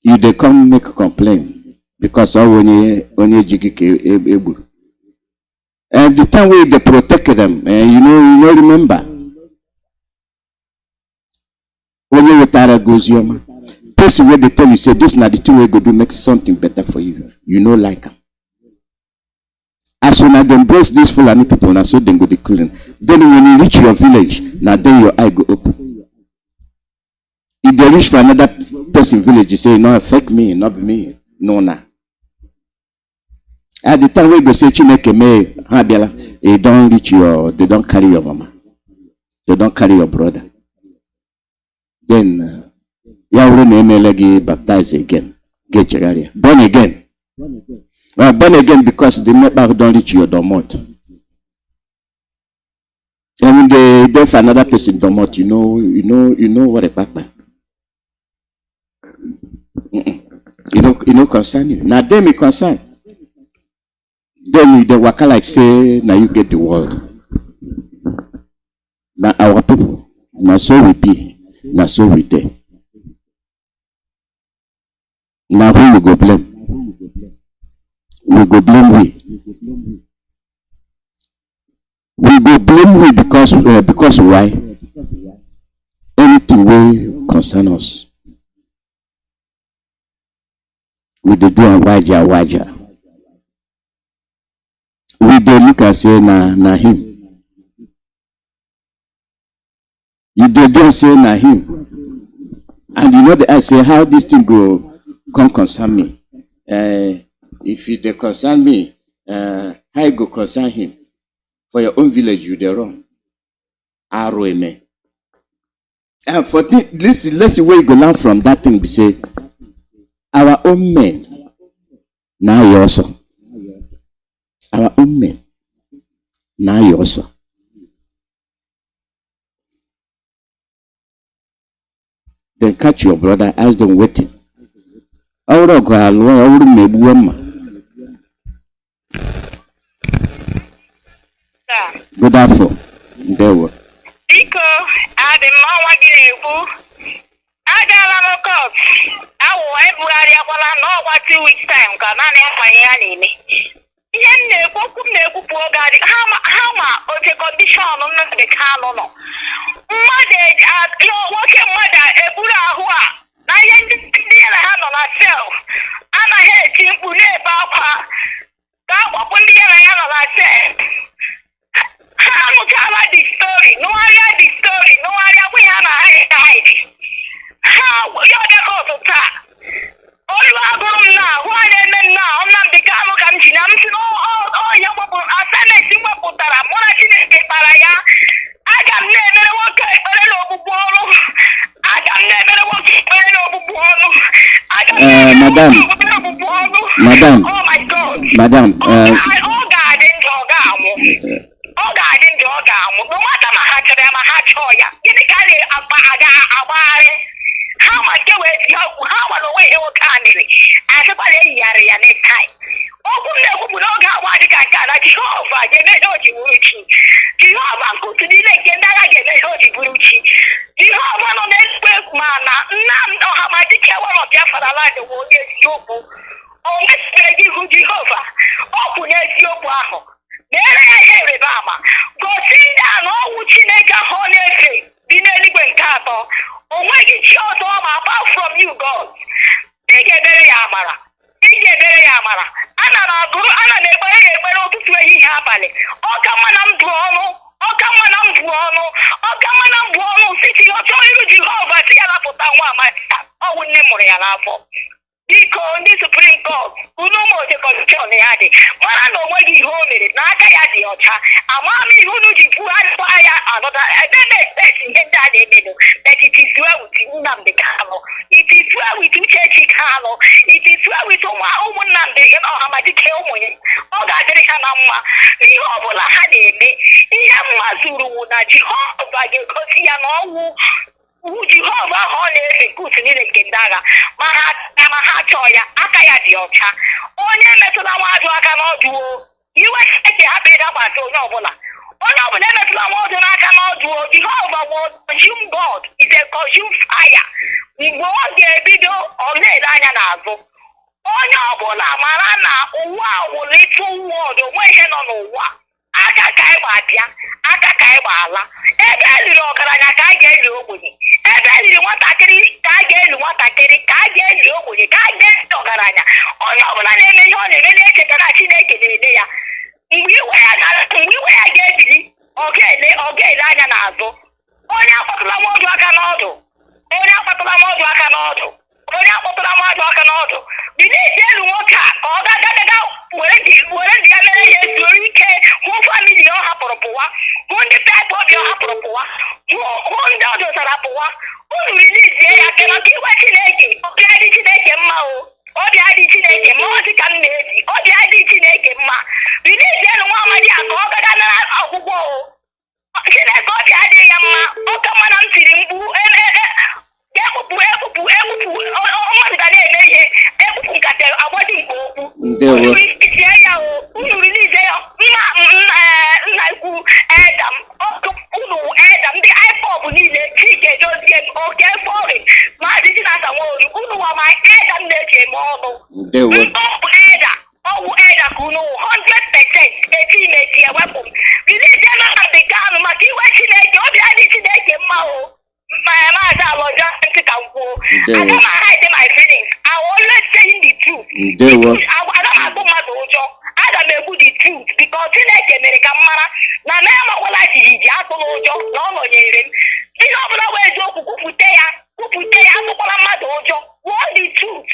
A: You dey come make a complaint because of onye jigike eburu. And the time wey they protect them, you know remember. Onye wetara goes yoma. Person wey dey tell you say this na the thing wey go do make something better for you. You no like am. As soon as they embrace these Fulani people, na so dem go dey clean. Then when you reach your village, na then your eye go open. If they reach for another person village, you say, no, affect me, not me. No, nah. At the time we go say, Chineke me, they don't reach they don't carry your mama. They don't carry your brother. Then, Yahweh name baptize again. Get your area. Born again. Born again because the network don't reach your domot. And when they go for another person domot, you know what a papa. You know concern you. Now them it concern. Then they waka like say now you get the world. Now our people, now so we be, now so we dey. Now who we go blame? We go blame we. We go blame we because why? Anything will concern us. We dey do a waja. We dey look and say na him. You dey do say na him. And you know the I say how this thing go come concern me. If it dey concern me, how it go concern him? For your own village, you dey wrong. Amen. And for this, let's see where you go learn from that thing. We say, our own men. Now you also. Our own men. Now you also. Then catch your brother, ask them waiting. Good afternoon. There were.
K: Biko, the man wagging you. I got a court. I will everybody know what 2 weeks time. Because I have my enemy. Yen never poor guy. How much the condition on the canon? Mother, your working mother, a Buddha who are. I ain't the hand on myself. And I had him who never papa. That opened the hand on myself. How much about the story? No idea the story. No idea we have a hide. How you're the cause of that? All you are going now. Why then now? I'm not the Kanu country. I'm saying, oh, you will assign a single put that I'm watching a paraya. I can never walk a little ball. I can never walk a little ball.
A: Madam.
K: Oh my God.
A: Madam.
K: Oh God, in your oh God, in your no matter my heart, I'm a heart choya. You can't how much you wait, how away you can't do it. As a body, yari, and it's time. Oh, who know what you can get Jehovah, you may know you will see. Jehovah, go to the lake and I get a holy Guruchi. Jehovah, on that work, mana, none know how much you care of Biafra like the world is your book. Oh, let's say you Jehovah. Oh, who is your wow. There I hear Obama. Go sit down, all which you make a honey. Be nearly going cattle. Oh, when you shot apart from you, God. Take a very Amara. Take a very Amara. Anna Guru, Anna, never to where he happened. Oh, come on, I'm Buono. Oh, come on, I'm Buono. Oh, come on, I'm Buono. Sitting on Jehovah, see, I put down one my oh, we never have. Because this Supreme Court, who no more the constitution they had it. But I know where he home it. Now I dị ọcha amami ihe unu ji bugharịkwa ya anọda ebe expect ihe ndị a na-emenụ but it is well with Nnamdi Kanu, it is well with Uchechi Kanu, it is well with ụmụ Nnamdi Ọhamadike ụmụ ya. Ọ ga-adịrị ha na mma ihe ọbụla ha na-eme. Ihe mma zuru na Jehova ga-egosi ya na ọnwụ Jehova ahụ ọ na-efe nke utu niile nke ndị agha ma ha chọọ ya aka ya dị ọcha. Onye metụla nwadụ aka n'ọdụ iwe eke hapụ ịda gbata onye ọbụla emetụla nwadụ n'aka n'ọdụ Jehova bụ consume God is a consume fire. Mgbe ọ ga-ebido ọ na-ele anya n'azụ. Onye ọbụla mara na ụwa wụ little world, onwe ihe nọ n'ụwa. Aka ka ịgba abịa, aka ka ịgba ala. Ebe eliri ọgaranya ka a ga-eli ogbenye. Ebe eliri nwatakịrị ka a ga-eli nwatakịrị, ka a ga-eli ogbenye, ka a ga-eli ọgaranya. Onye ọbụla na-eme ihe ọ na-eme na-echeta na Chineke na-ele ya. Mgbe iwe ya ga-ebili, ọ ga-ele anya n'azụ. Onye akpọtụla mmadụ aka n'ọdụ. Onye akpọtụla mmadụ aka n'ọdụ. Onye akpọtụla mmadụ aka n'ọdụ. Bilie elu nwoke a ka ọ ga-agaga were ndị ya mere ya ezuo ike hụ famili ọ hapụrụ pụwa, hụ ndị paịpụ obi ọ hapụrụ pụwa, hụ ndị ọ dozara pụwa. Unu rilizie ya ke maka iwe Chineke. Obi adị Chineke mma o. Obi adị Chineke mma. Ọ dị ka m na-ebi. Obi adị Chineke mma. Bilizie elu nwa amadi a ka ọ gaga nara ọgwụgwọ o. Chineke obi adịghị ya mma. Ọ ka mma na m tiri mkpu ekwupụ mmadụ ga na-eme ihe ekwupụ nkata agbadi mkpa okwu. Unu rilizie ya o. Unu rilizie ya nna ikwu Edam Edam ndị IPOB niile Chike Dozie Oke Fori Maazị Chinasa Nworu unu wa ma Edam na-eji eme ọnụ. Ọwụ Eda ka unu 100% eti ewepụ m. Rilizie Nnamdi Kanu maka iwe Chineke. Obi adị Chineke mma o. Maazị Aloja ntị ka m kwuo. Aga m hide my feelings. I always saying the truth. Aga m atụ mmadụ ụjọ. Aga m egbu the truth because Chineke mere ka m mara na m amakwala jijiji atụla ụjọ na ọ nọnyere m. Ihe ọbụla wee eziokwu kwupụta ya atụkwala mmadụ ụjọ. Wụọ the truth.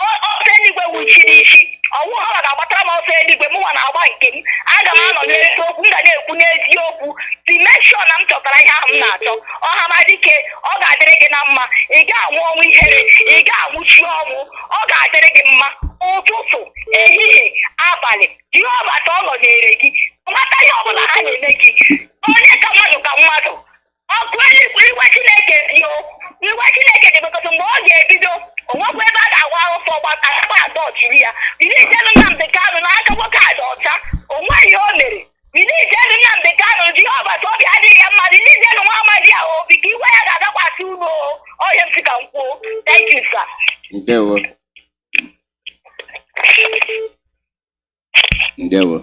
K: Ọsọ eluigwe wuchiri isi. Ọnwụ ha ga-agbatara m ọsọ eluigwe mụnwa na-agba nke m. Aga m anọ n'eziokwu, m ga na-ekwu n'eziokwu to make sure na m chọtara ihe ahụ m na-achọ. Ọhamadike ọ ga-adịrị gị na mma. Ị ga-anwụ ọnwụ ihere, ị ga-anwụchi ọnwụ. Ọ ga-adịrị gị mma ụtụtụ ehihie abalị. Jehova ka ọ nọnyere gị mata ihe ọbụla ha na-eme gị. Onye ka mmadụ ọkụ iwe Chineke dị o. Iwe Chineke dị because mgbe ọ ga-ebido onwekwa ebe a ga-agwa arụsọ akpa atọ ọchịrị ya. Bilizienụ Nnamdi Kanu n'aka nwoke a dị ọcha. Onwe ihe o mere. Bilizienụ Nnamdi Kanu Jehova ka obi adịghị ya mma. Bilizienụ nwa amadi ahụ obi ka iwe ya ga-adakwasị unu o. Onye m si ka m kwuo. Thank you, sir.
A: Ndewo.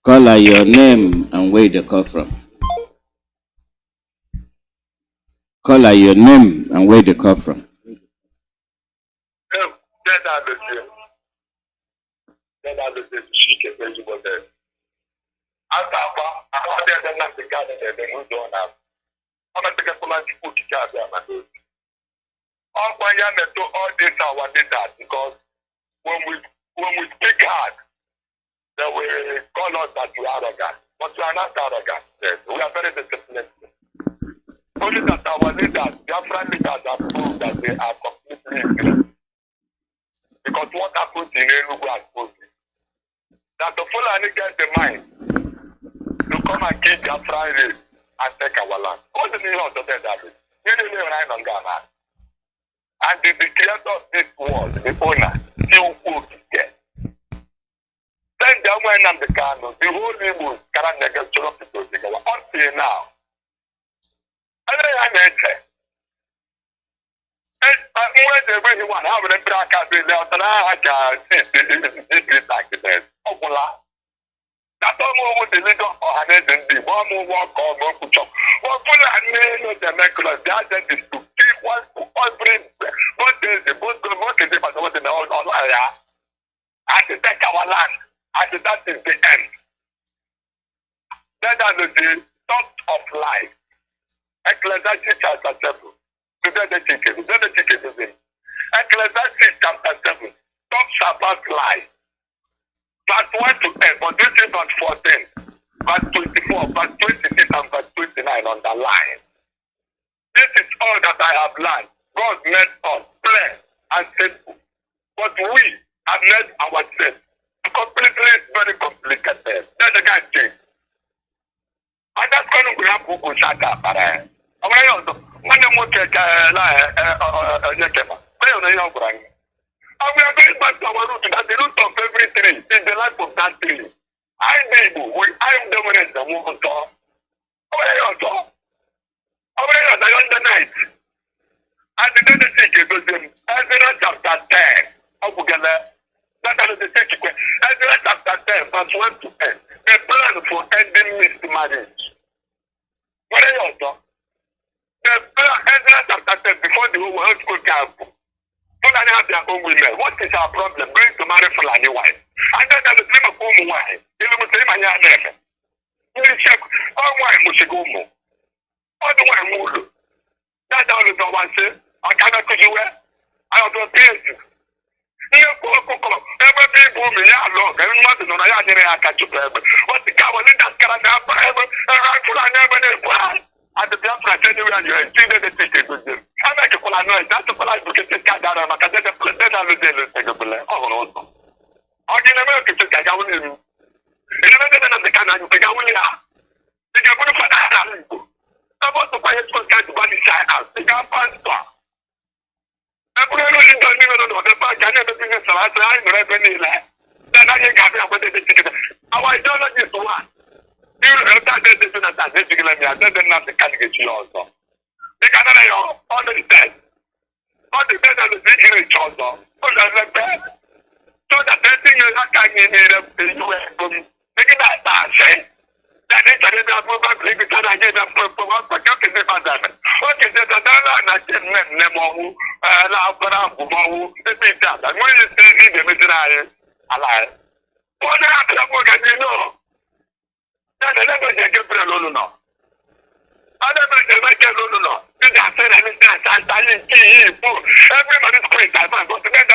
A: Caller, your name and where you call from. Caller, your name and where you call from.
J: Because when we speak hard, they will call us that we are arrogant. But we are not arrogant. Yes. We are very disciplined. Only that our leaders, Biafran leaders, have proved that they are completely ignorant. Because what happens in Enugu has proved it. That the Fulani get the mind to come and kill Biafran race and take our land. What do you know to say that? You didn't even write on Ghana. And the creator of this world, the owner, still who get. Then the one and the candle, the whole Igbo cannot negotiate people together until now. And I say, when the way you want, how many brackets will there? And I can see this accident. Oh, well, that's all the leader of Hanes and the one who walk on one put up. Well, full and name of the necklace, the agent is to keep one to all bring. What is the boat going to work in the online? And to take our land. And that is the end. That is the thought of life. Ecclesiastes chapter 7. Today the chicken is in. Ecclesiastes chapter 7 talks about life. Verse 1 to 10, but this is not 14. made us plain and simple. But we have made ourselves completely very complicated. That's the kind of thing. And that's going to happen with Shaka. When you take and we are going back to our root, that the root of every tree is the life of that tree. I am dominant the movement of the night. And the other thing is Ezra chapter 10 of Uganda. That is the second question. Ezra chapter 10, verse 1 to 10. A plan for ending mixed marriage. What are you also? The plan, Ezra chapter 10, before the whole world school camp. Fulani have their own women. What is our problem? Going to marry Fulani wife. And then the name of home wife. You will say my name. You check all wife must go more. All the wife move. That's all the one say. I cannot do you. I have to pay you. You go. Every people me long. Every month no I catch you. What the cow in that can happen ever. Fulani never. And the Biafra anywhere you are the ticket with them. I make a call noise. That's the police to get cat out of my cadet. Then I will take a bullet. Oh, also. I didn't ever get to take out with him. It's better than the cannon. You take out with him. You can put a fire. I want to buy a school cat to buy the side house. They can't find store. I put a little bit of the back. I never been a salad. I never been in there. Then I get out with the ticket. Our ideology is one. You know that they do not have this particular me. I don't have the candidate also. The candidate on the dead. On the dead and the big rich also. On the dead. So that the thing is not coming in the US. Making that say. That is the probably because I get up for what is the pandemic. What is the dollar and I didn't let them all. Now, but I'm who the big that. And when you say in the missionary, alive. What happened? What can you know? I never get a no. I never get a no. You just said anything. Everybody's great. I might go to this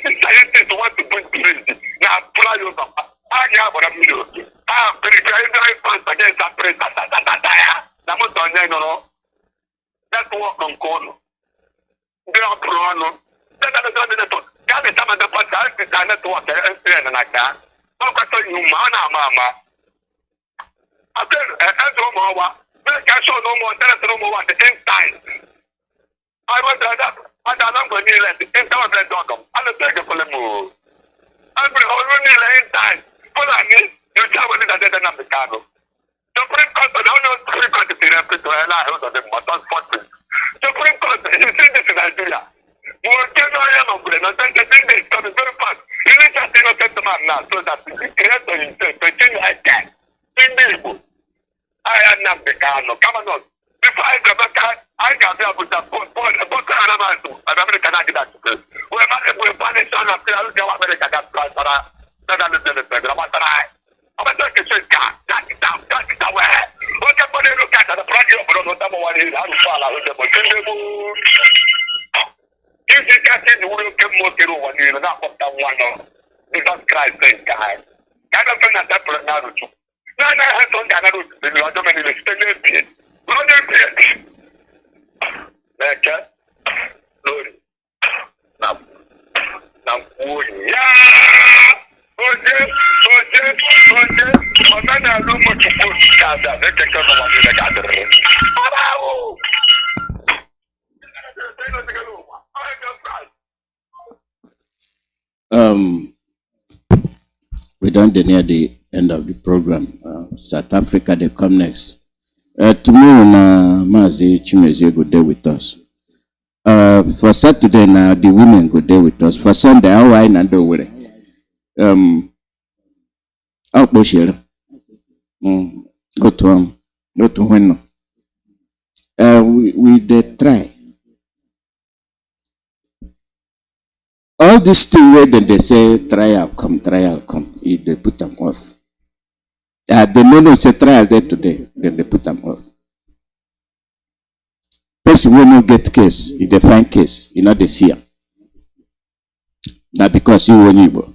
J: scientist want to bring crazy. Now, fly over. I have what I'm doing. I'm preparing against that praise. That's what I'm doing. That's what I'm calling. They are pro. That's the God is some of the podcast. It's not what they're like that. I'm going to you, mama. Again, as no more, make I show no more, there's no more at the same time. I was that, and I'm going to let the entire red dog come. I'll take it for the move. I'm already laying time. For I need, you tell me that they're not the candle. Supreme Court, I don't know Supreme Court is in a place where I hold on the motor spot. Supreme Court, you see this in Nigeria. More general of the thing is coming very fast. You need to see no gentleman now, so that you create the intent, continue like that. I am not the Kanu. Come on. Before I go back, I got there with the boat. I'm American. I did that. We're not able to punish on a player. America got plus for us. That is the program. I'm not going to say, that is down. That is away. What can we look at the project of the number one is how to follow the moon? If you can't see the world, come more to one. You're not up to one. Jesus Christ, thank God. I don't think that that's now. No, I have some kind of the other man in the extended. Okay. Glory. Now, yeah. Okay. Man, I don't want to put that. They can come over the gathering.
A: We don't near the end of the program. South Africa, they come next. Tomorrow, Mazi Nnamdi go there with us. For Saturday now, the women go there with us. For Sunday, how I know where. Out Bushel. Go to when. We they try. All this thing where they say trial come, if they put them off. They know say trial there today, then they put them off. Person will not get case, if they find case, you know they see them. Not because you were evil.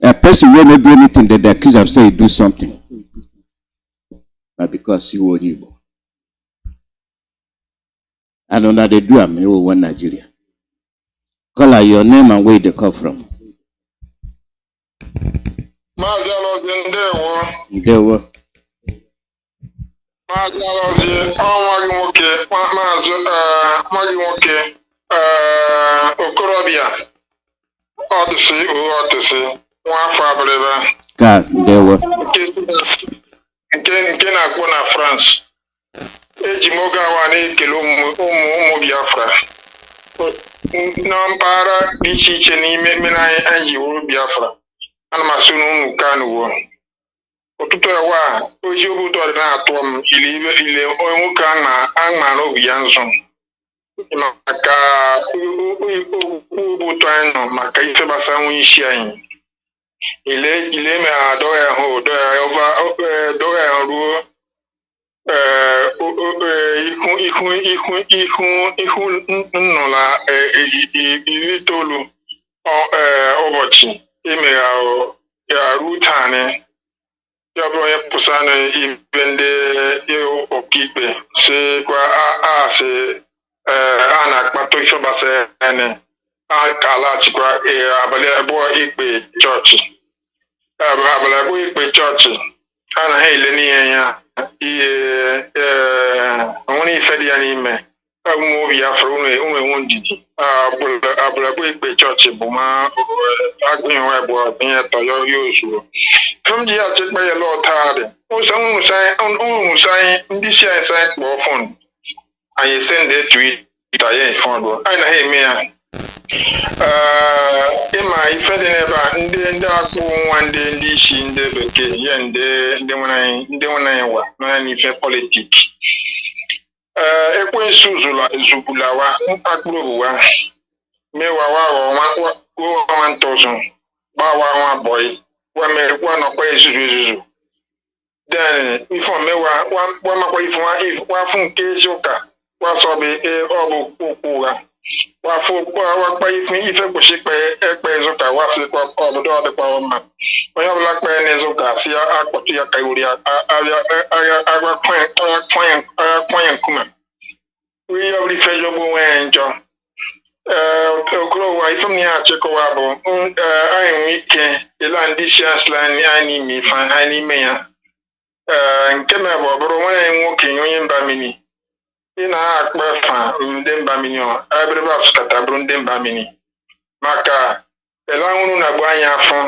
A: A person will not do anything that they accuse of say do something. But because you were evil. And on they do am one Nigeria. Call your name and where they come from.
U: Mazi Ndewo.
A: Ndewo.
U: Mazi nwa gị nwoke, nwa gị nwoke, okorobịa, ọtụsị, nwa afọ abịrịba.
A: Ka Ndewo.
U: Nke na-akpọ na France. Eji m oge awa na-ekele ụmụ Biafra. Na mpaghara dị iche iche n'ime mmiri anyị ji wuru Biafra. Ana m asụ n'ụmụ Kanu. Ụtụtụ ewa oji obi ụtọ dị na-atụ m ile onye nwoke aṅma n'obi ya nzụ maka obi ụtọ anyị nọ maka ife gbasara nwa isi anyị ile me adọ ya hụ dọ ya ruo ihu nnụla 19 ụbọchị imegha ya ruo taa. Ya bụrụ onye pụsa na ibe ndị ọkaikpe si kwa asị a na-akpata ife gbasara ene a ka alaghachikwa abalị abụọ ikpe chọọchị. Abalị abụọ ikpe chọọchị a na ha ele n'ihe ya ihe onwere ife dị ya n'ime ụmụ Biafra unu enwe ndidi. Abalị abụọ ikpe chọọchị bụ ma agụghị nwa abụọ ihe tọyọ ya ozugbo. From the attack by a lot hard. Also, say, this year, say, phone. I send it to it. I phone. I know, me. In my Federal, then there one day, this in the vacation, and the one I was, no any politics. Ekwen Suzula, Zupulawa, Akruwa, Mewa, 1,000, Bawa, boy. One of ways. Then, if I may, one of my from Kejoka, was of a Obu, what for if I was sick by Ekbezoka, was it of the power man. I have like my Nezoka, see, I got to Yakauria, I Kuma. We are the favorable angel. Grow from the Chekowabo, I am weak, the landishas land, I need me, fan, I need me. And came about, but when I'm walking in Bamini. In a Akbafa, Runden Bamino, I believe Scatabrundem Bamini. Maka, the Languna Guaya from,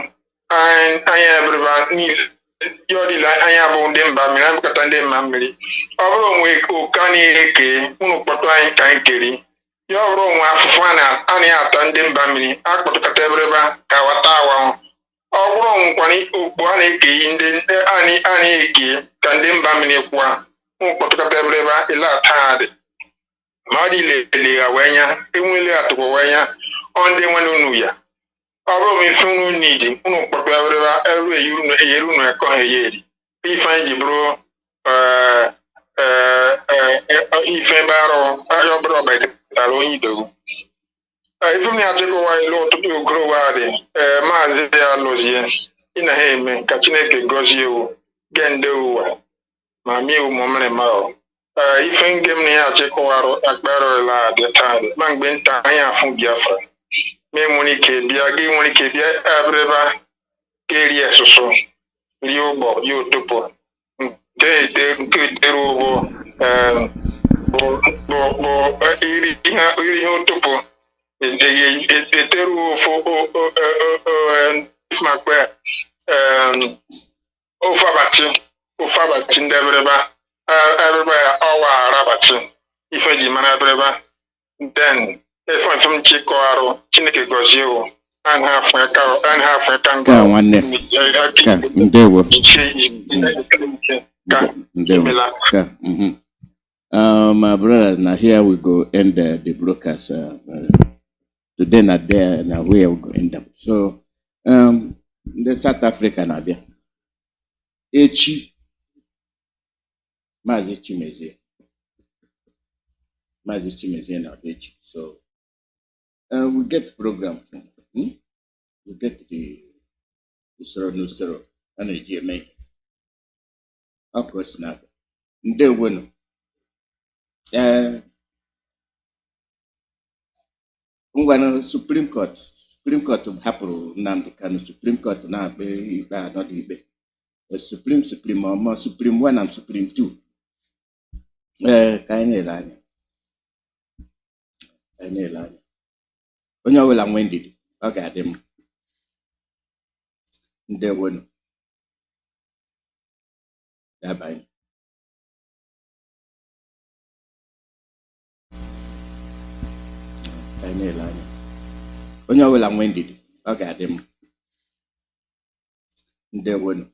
U: and I am everyone, Yodi, I have on them Bamini, I'm Catandem Mammy. Although we could canny, Unopatine Kankeri. Your room afana ani atandem bamini akpoto katebreba kawatawa ogrom kwani ukwane ke inde ani eke kandem bamini kwa ukpoto katebreba ila tade madi le awenya enwele atoko wenya onde wanunu ya ogrom ifunu nidi ukpoto katebreba ewe yuru no eko heyeri ifan jibro ifen baro ayo bro by Aloni do. If me a take away lot to grow wadi, Mazi Nnamdi in a heme, Kachineke Gozio, Gendo, Mamiu Momene Mao. If I give me a check or a barrel at the time, Mang Benta, I am from Biafra. Memonike, Biagi Monike, Abreva, Geria so. Liobo, you tupo. They good derubo, iri otopo eteru makwe ofabachi ndebreba everybody awa rabachi ifeji mana breba then if from chiko aro chineke gozio and half ka
A: nwanne ka ndewo ka my brother, now here we go end the broadcast. Today, not there, now where we go end up. So, the South Africa, now there. Echi, Mazi Chimeze, now Echi. So, we get program from. We get the Soro, and the GMA. Of course, now. They will. ngwana Supreme Court hapụrụ Nnamdi Kanu. Supreme Court na-akpe ikpe anọdụ ikpe. Supreme 1 and Supreme 2. Ka anyị na-ele anya. Onye ọbụla nwe ndidi, ọ ga-adị mma. Ndewonu. Dabanye. Ka anyị na-ele anya. Onye ọbụla nwe ndidi, ọ ga-adị mma. Ndewonu.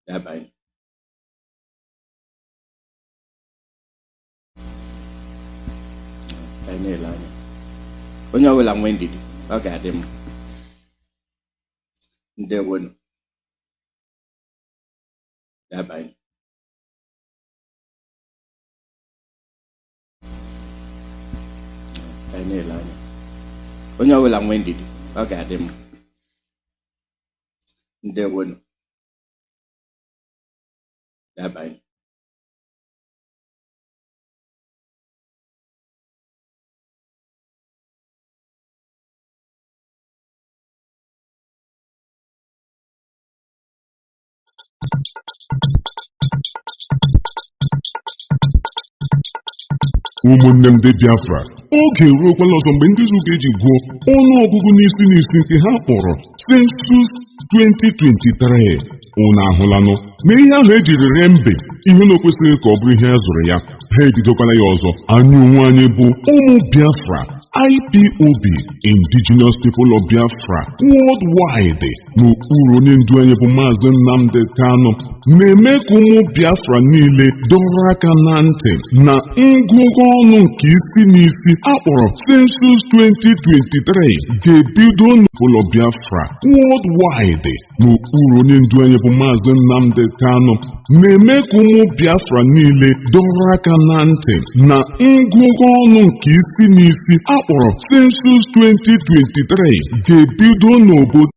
A: Dabanye. Ka anyị na-ele anya. Onye ọbụla nwe ndidi, ọ ga-adị mma. Ndewonu. Dabanye. Ka anyị na-ele anya. Onye ọbụla nwe ndidi, ọ ga-adị mma. Ndewonu. Dabanye.
L: ụmụnne m ndị Biafra, oge eruokwala ọzọ mgbe ndị Igbo ga-eji gụọ ọnụọgụgụ n'isi nke ha kpọrọ Census 2023. Unu ahụlanụ na ihe ahụ ejiri ree mbe ihe na okwesịghị ka ọ bụrụ ihe a zụrụ ya, ha ebidokwala ya ọzọ. Anyị onwe anyị bụ ụmụ Biafra, IPOB, Indigenous People of Biafra worldwide, n'okpuru onye ndu anyị bụ Mazi Nnamdi Kanu, na-eme ka ụmụ Biafra niile dọrọ aka na ntị na ngụgụ ọnụ nke isi n'isi akpọrọ Census 2023 ga-ebido n'ụlọ Biafra worldwide, n'okpuru onye ndu anyị bụ Mazi Nnamdi Kanu, na-eme ka ụmụ Biafra niile dọrọ aka na ntị na ngụgụ ọnụ nke isi n'isi akpọrọ Census 2023 ga-ebido n'obodo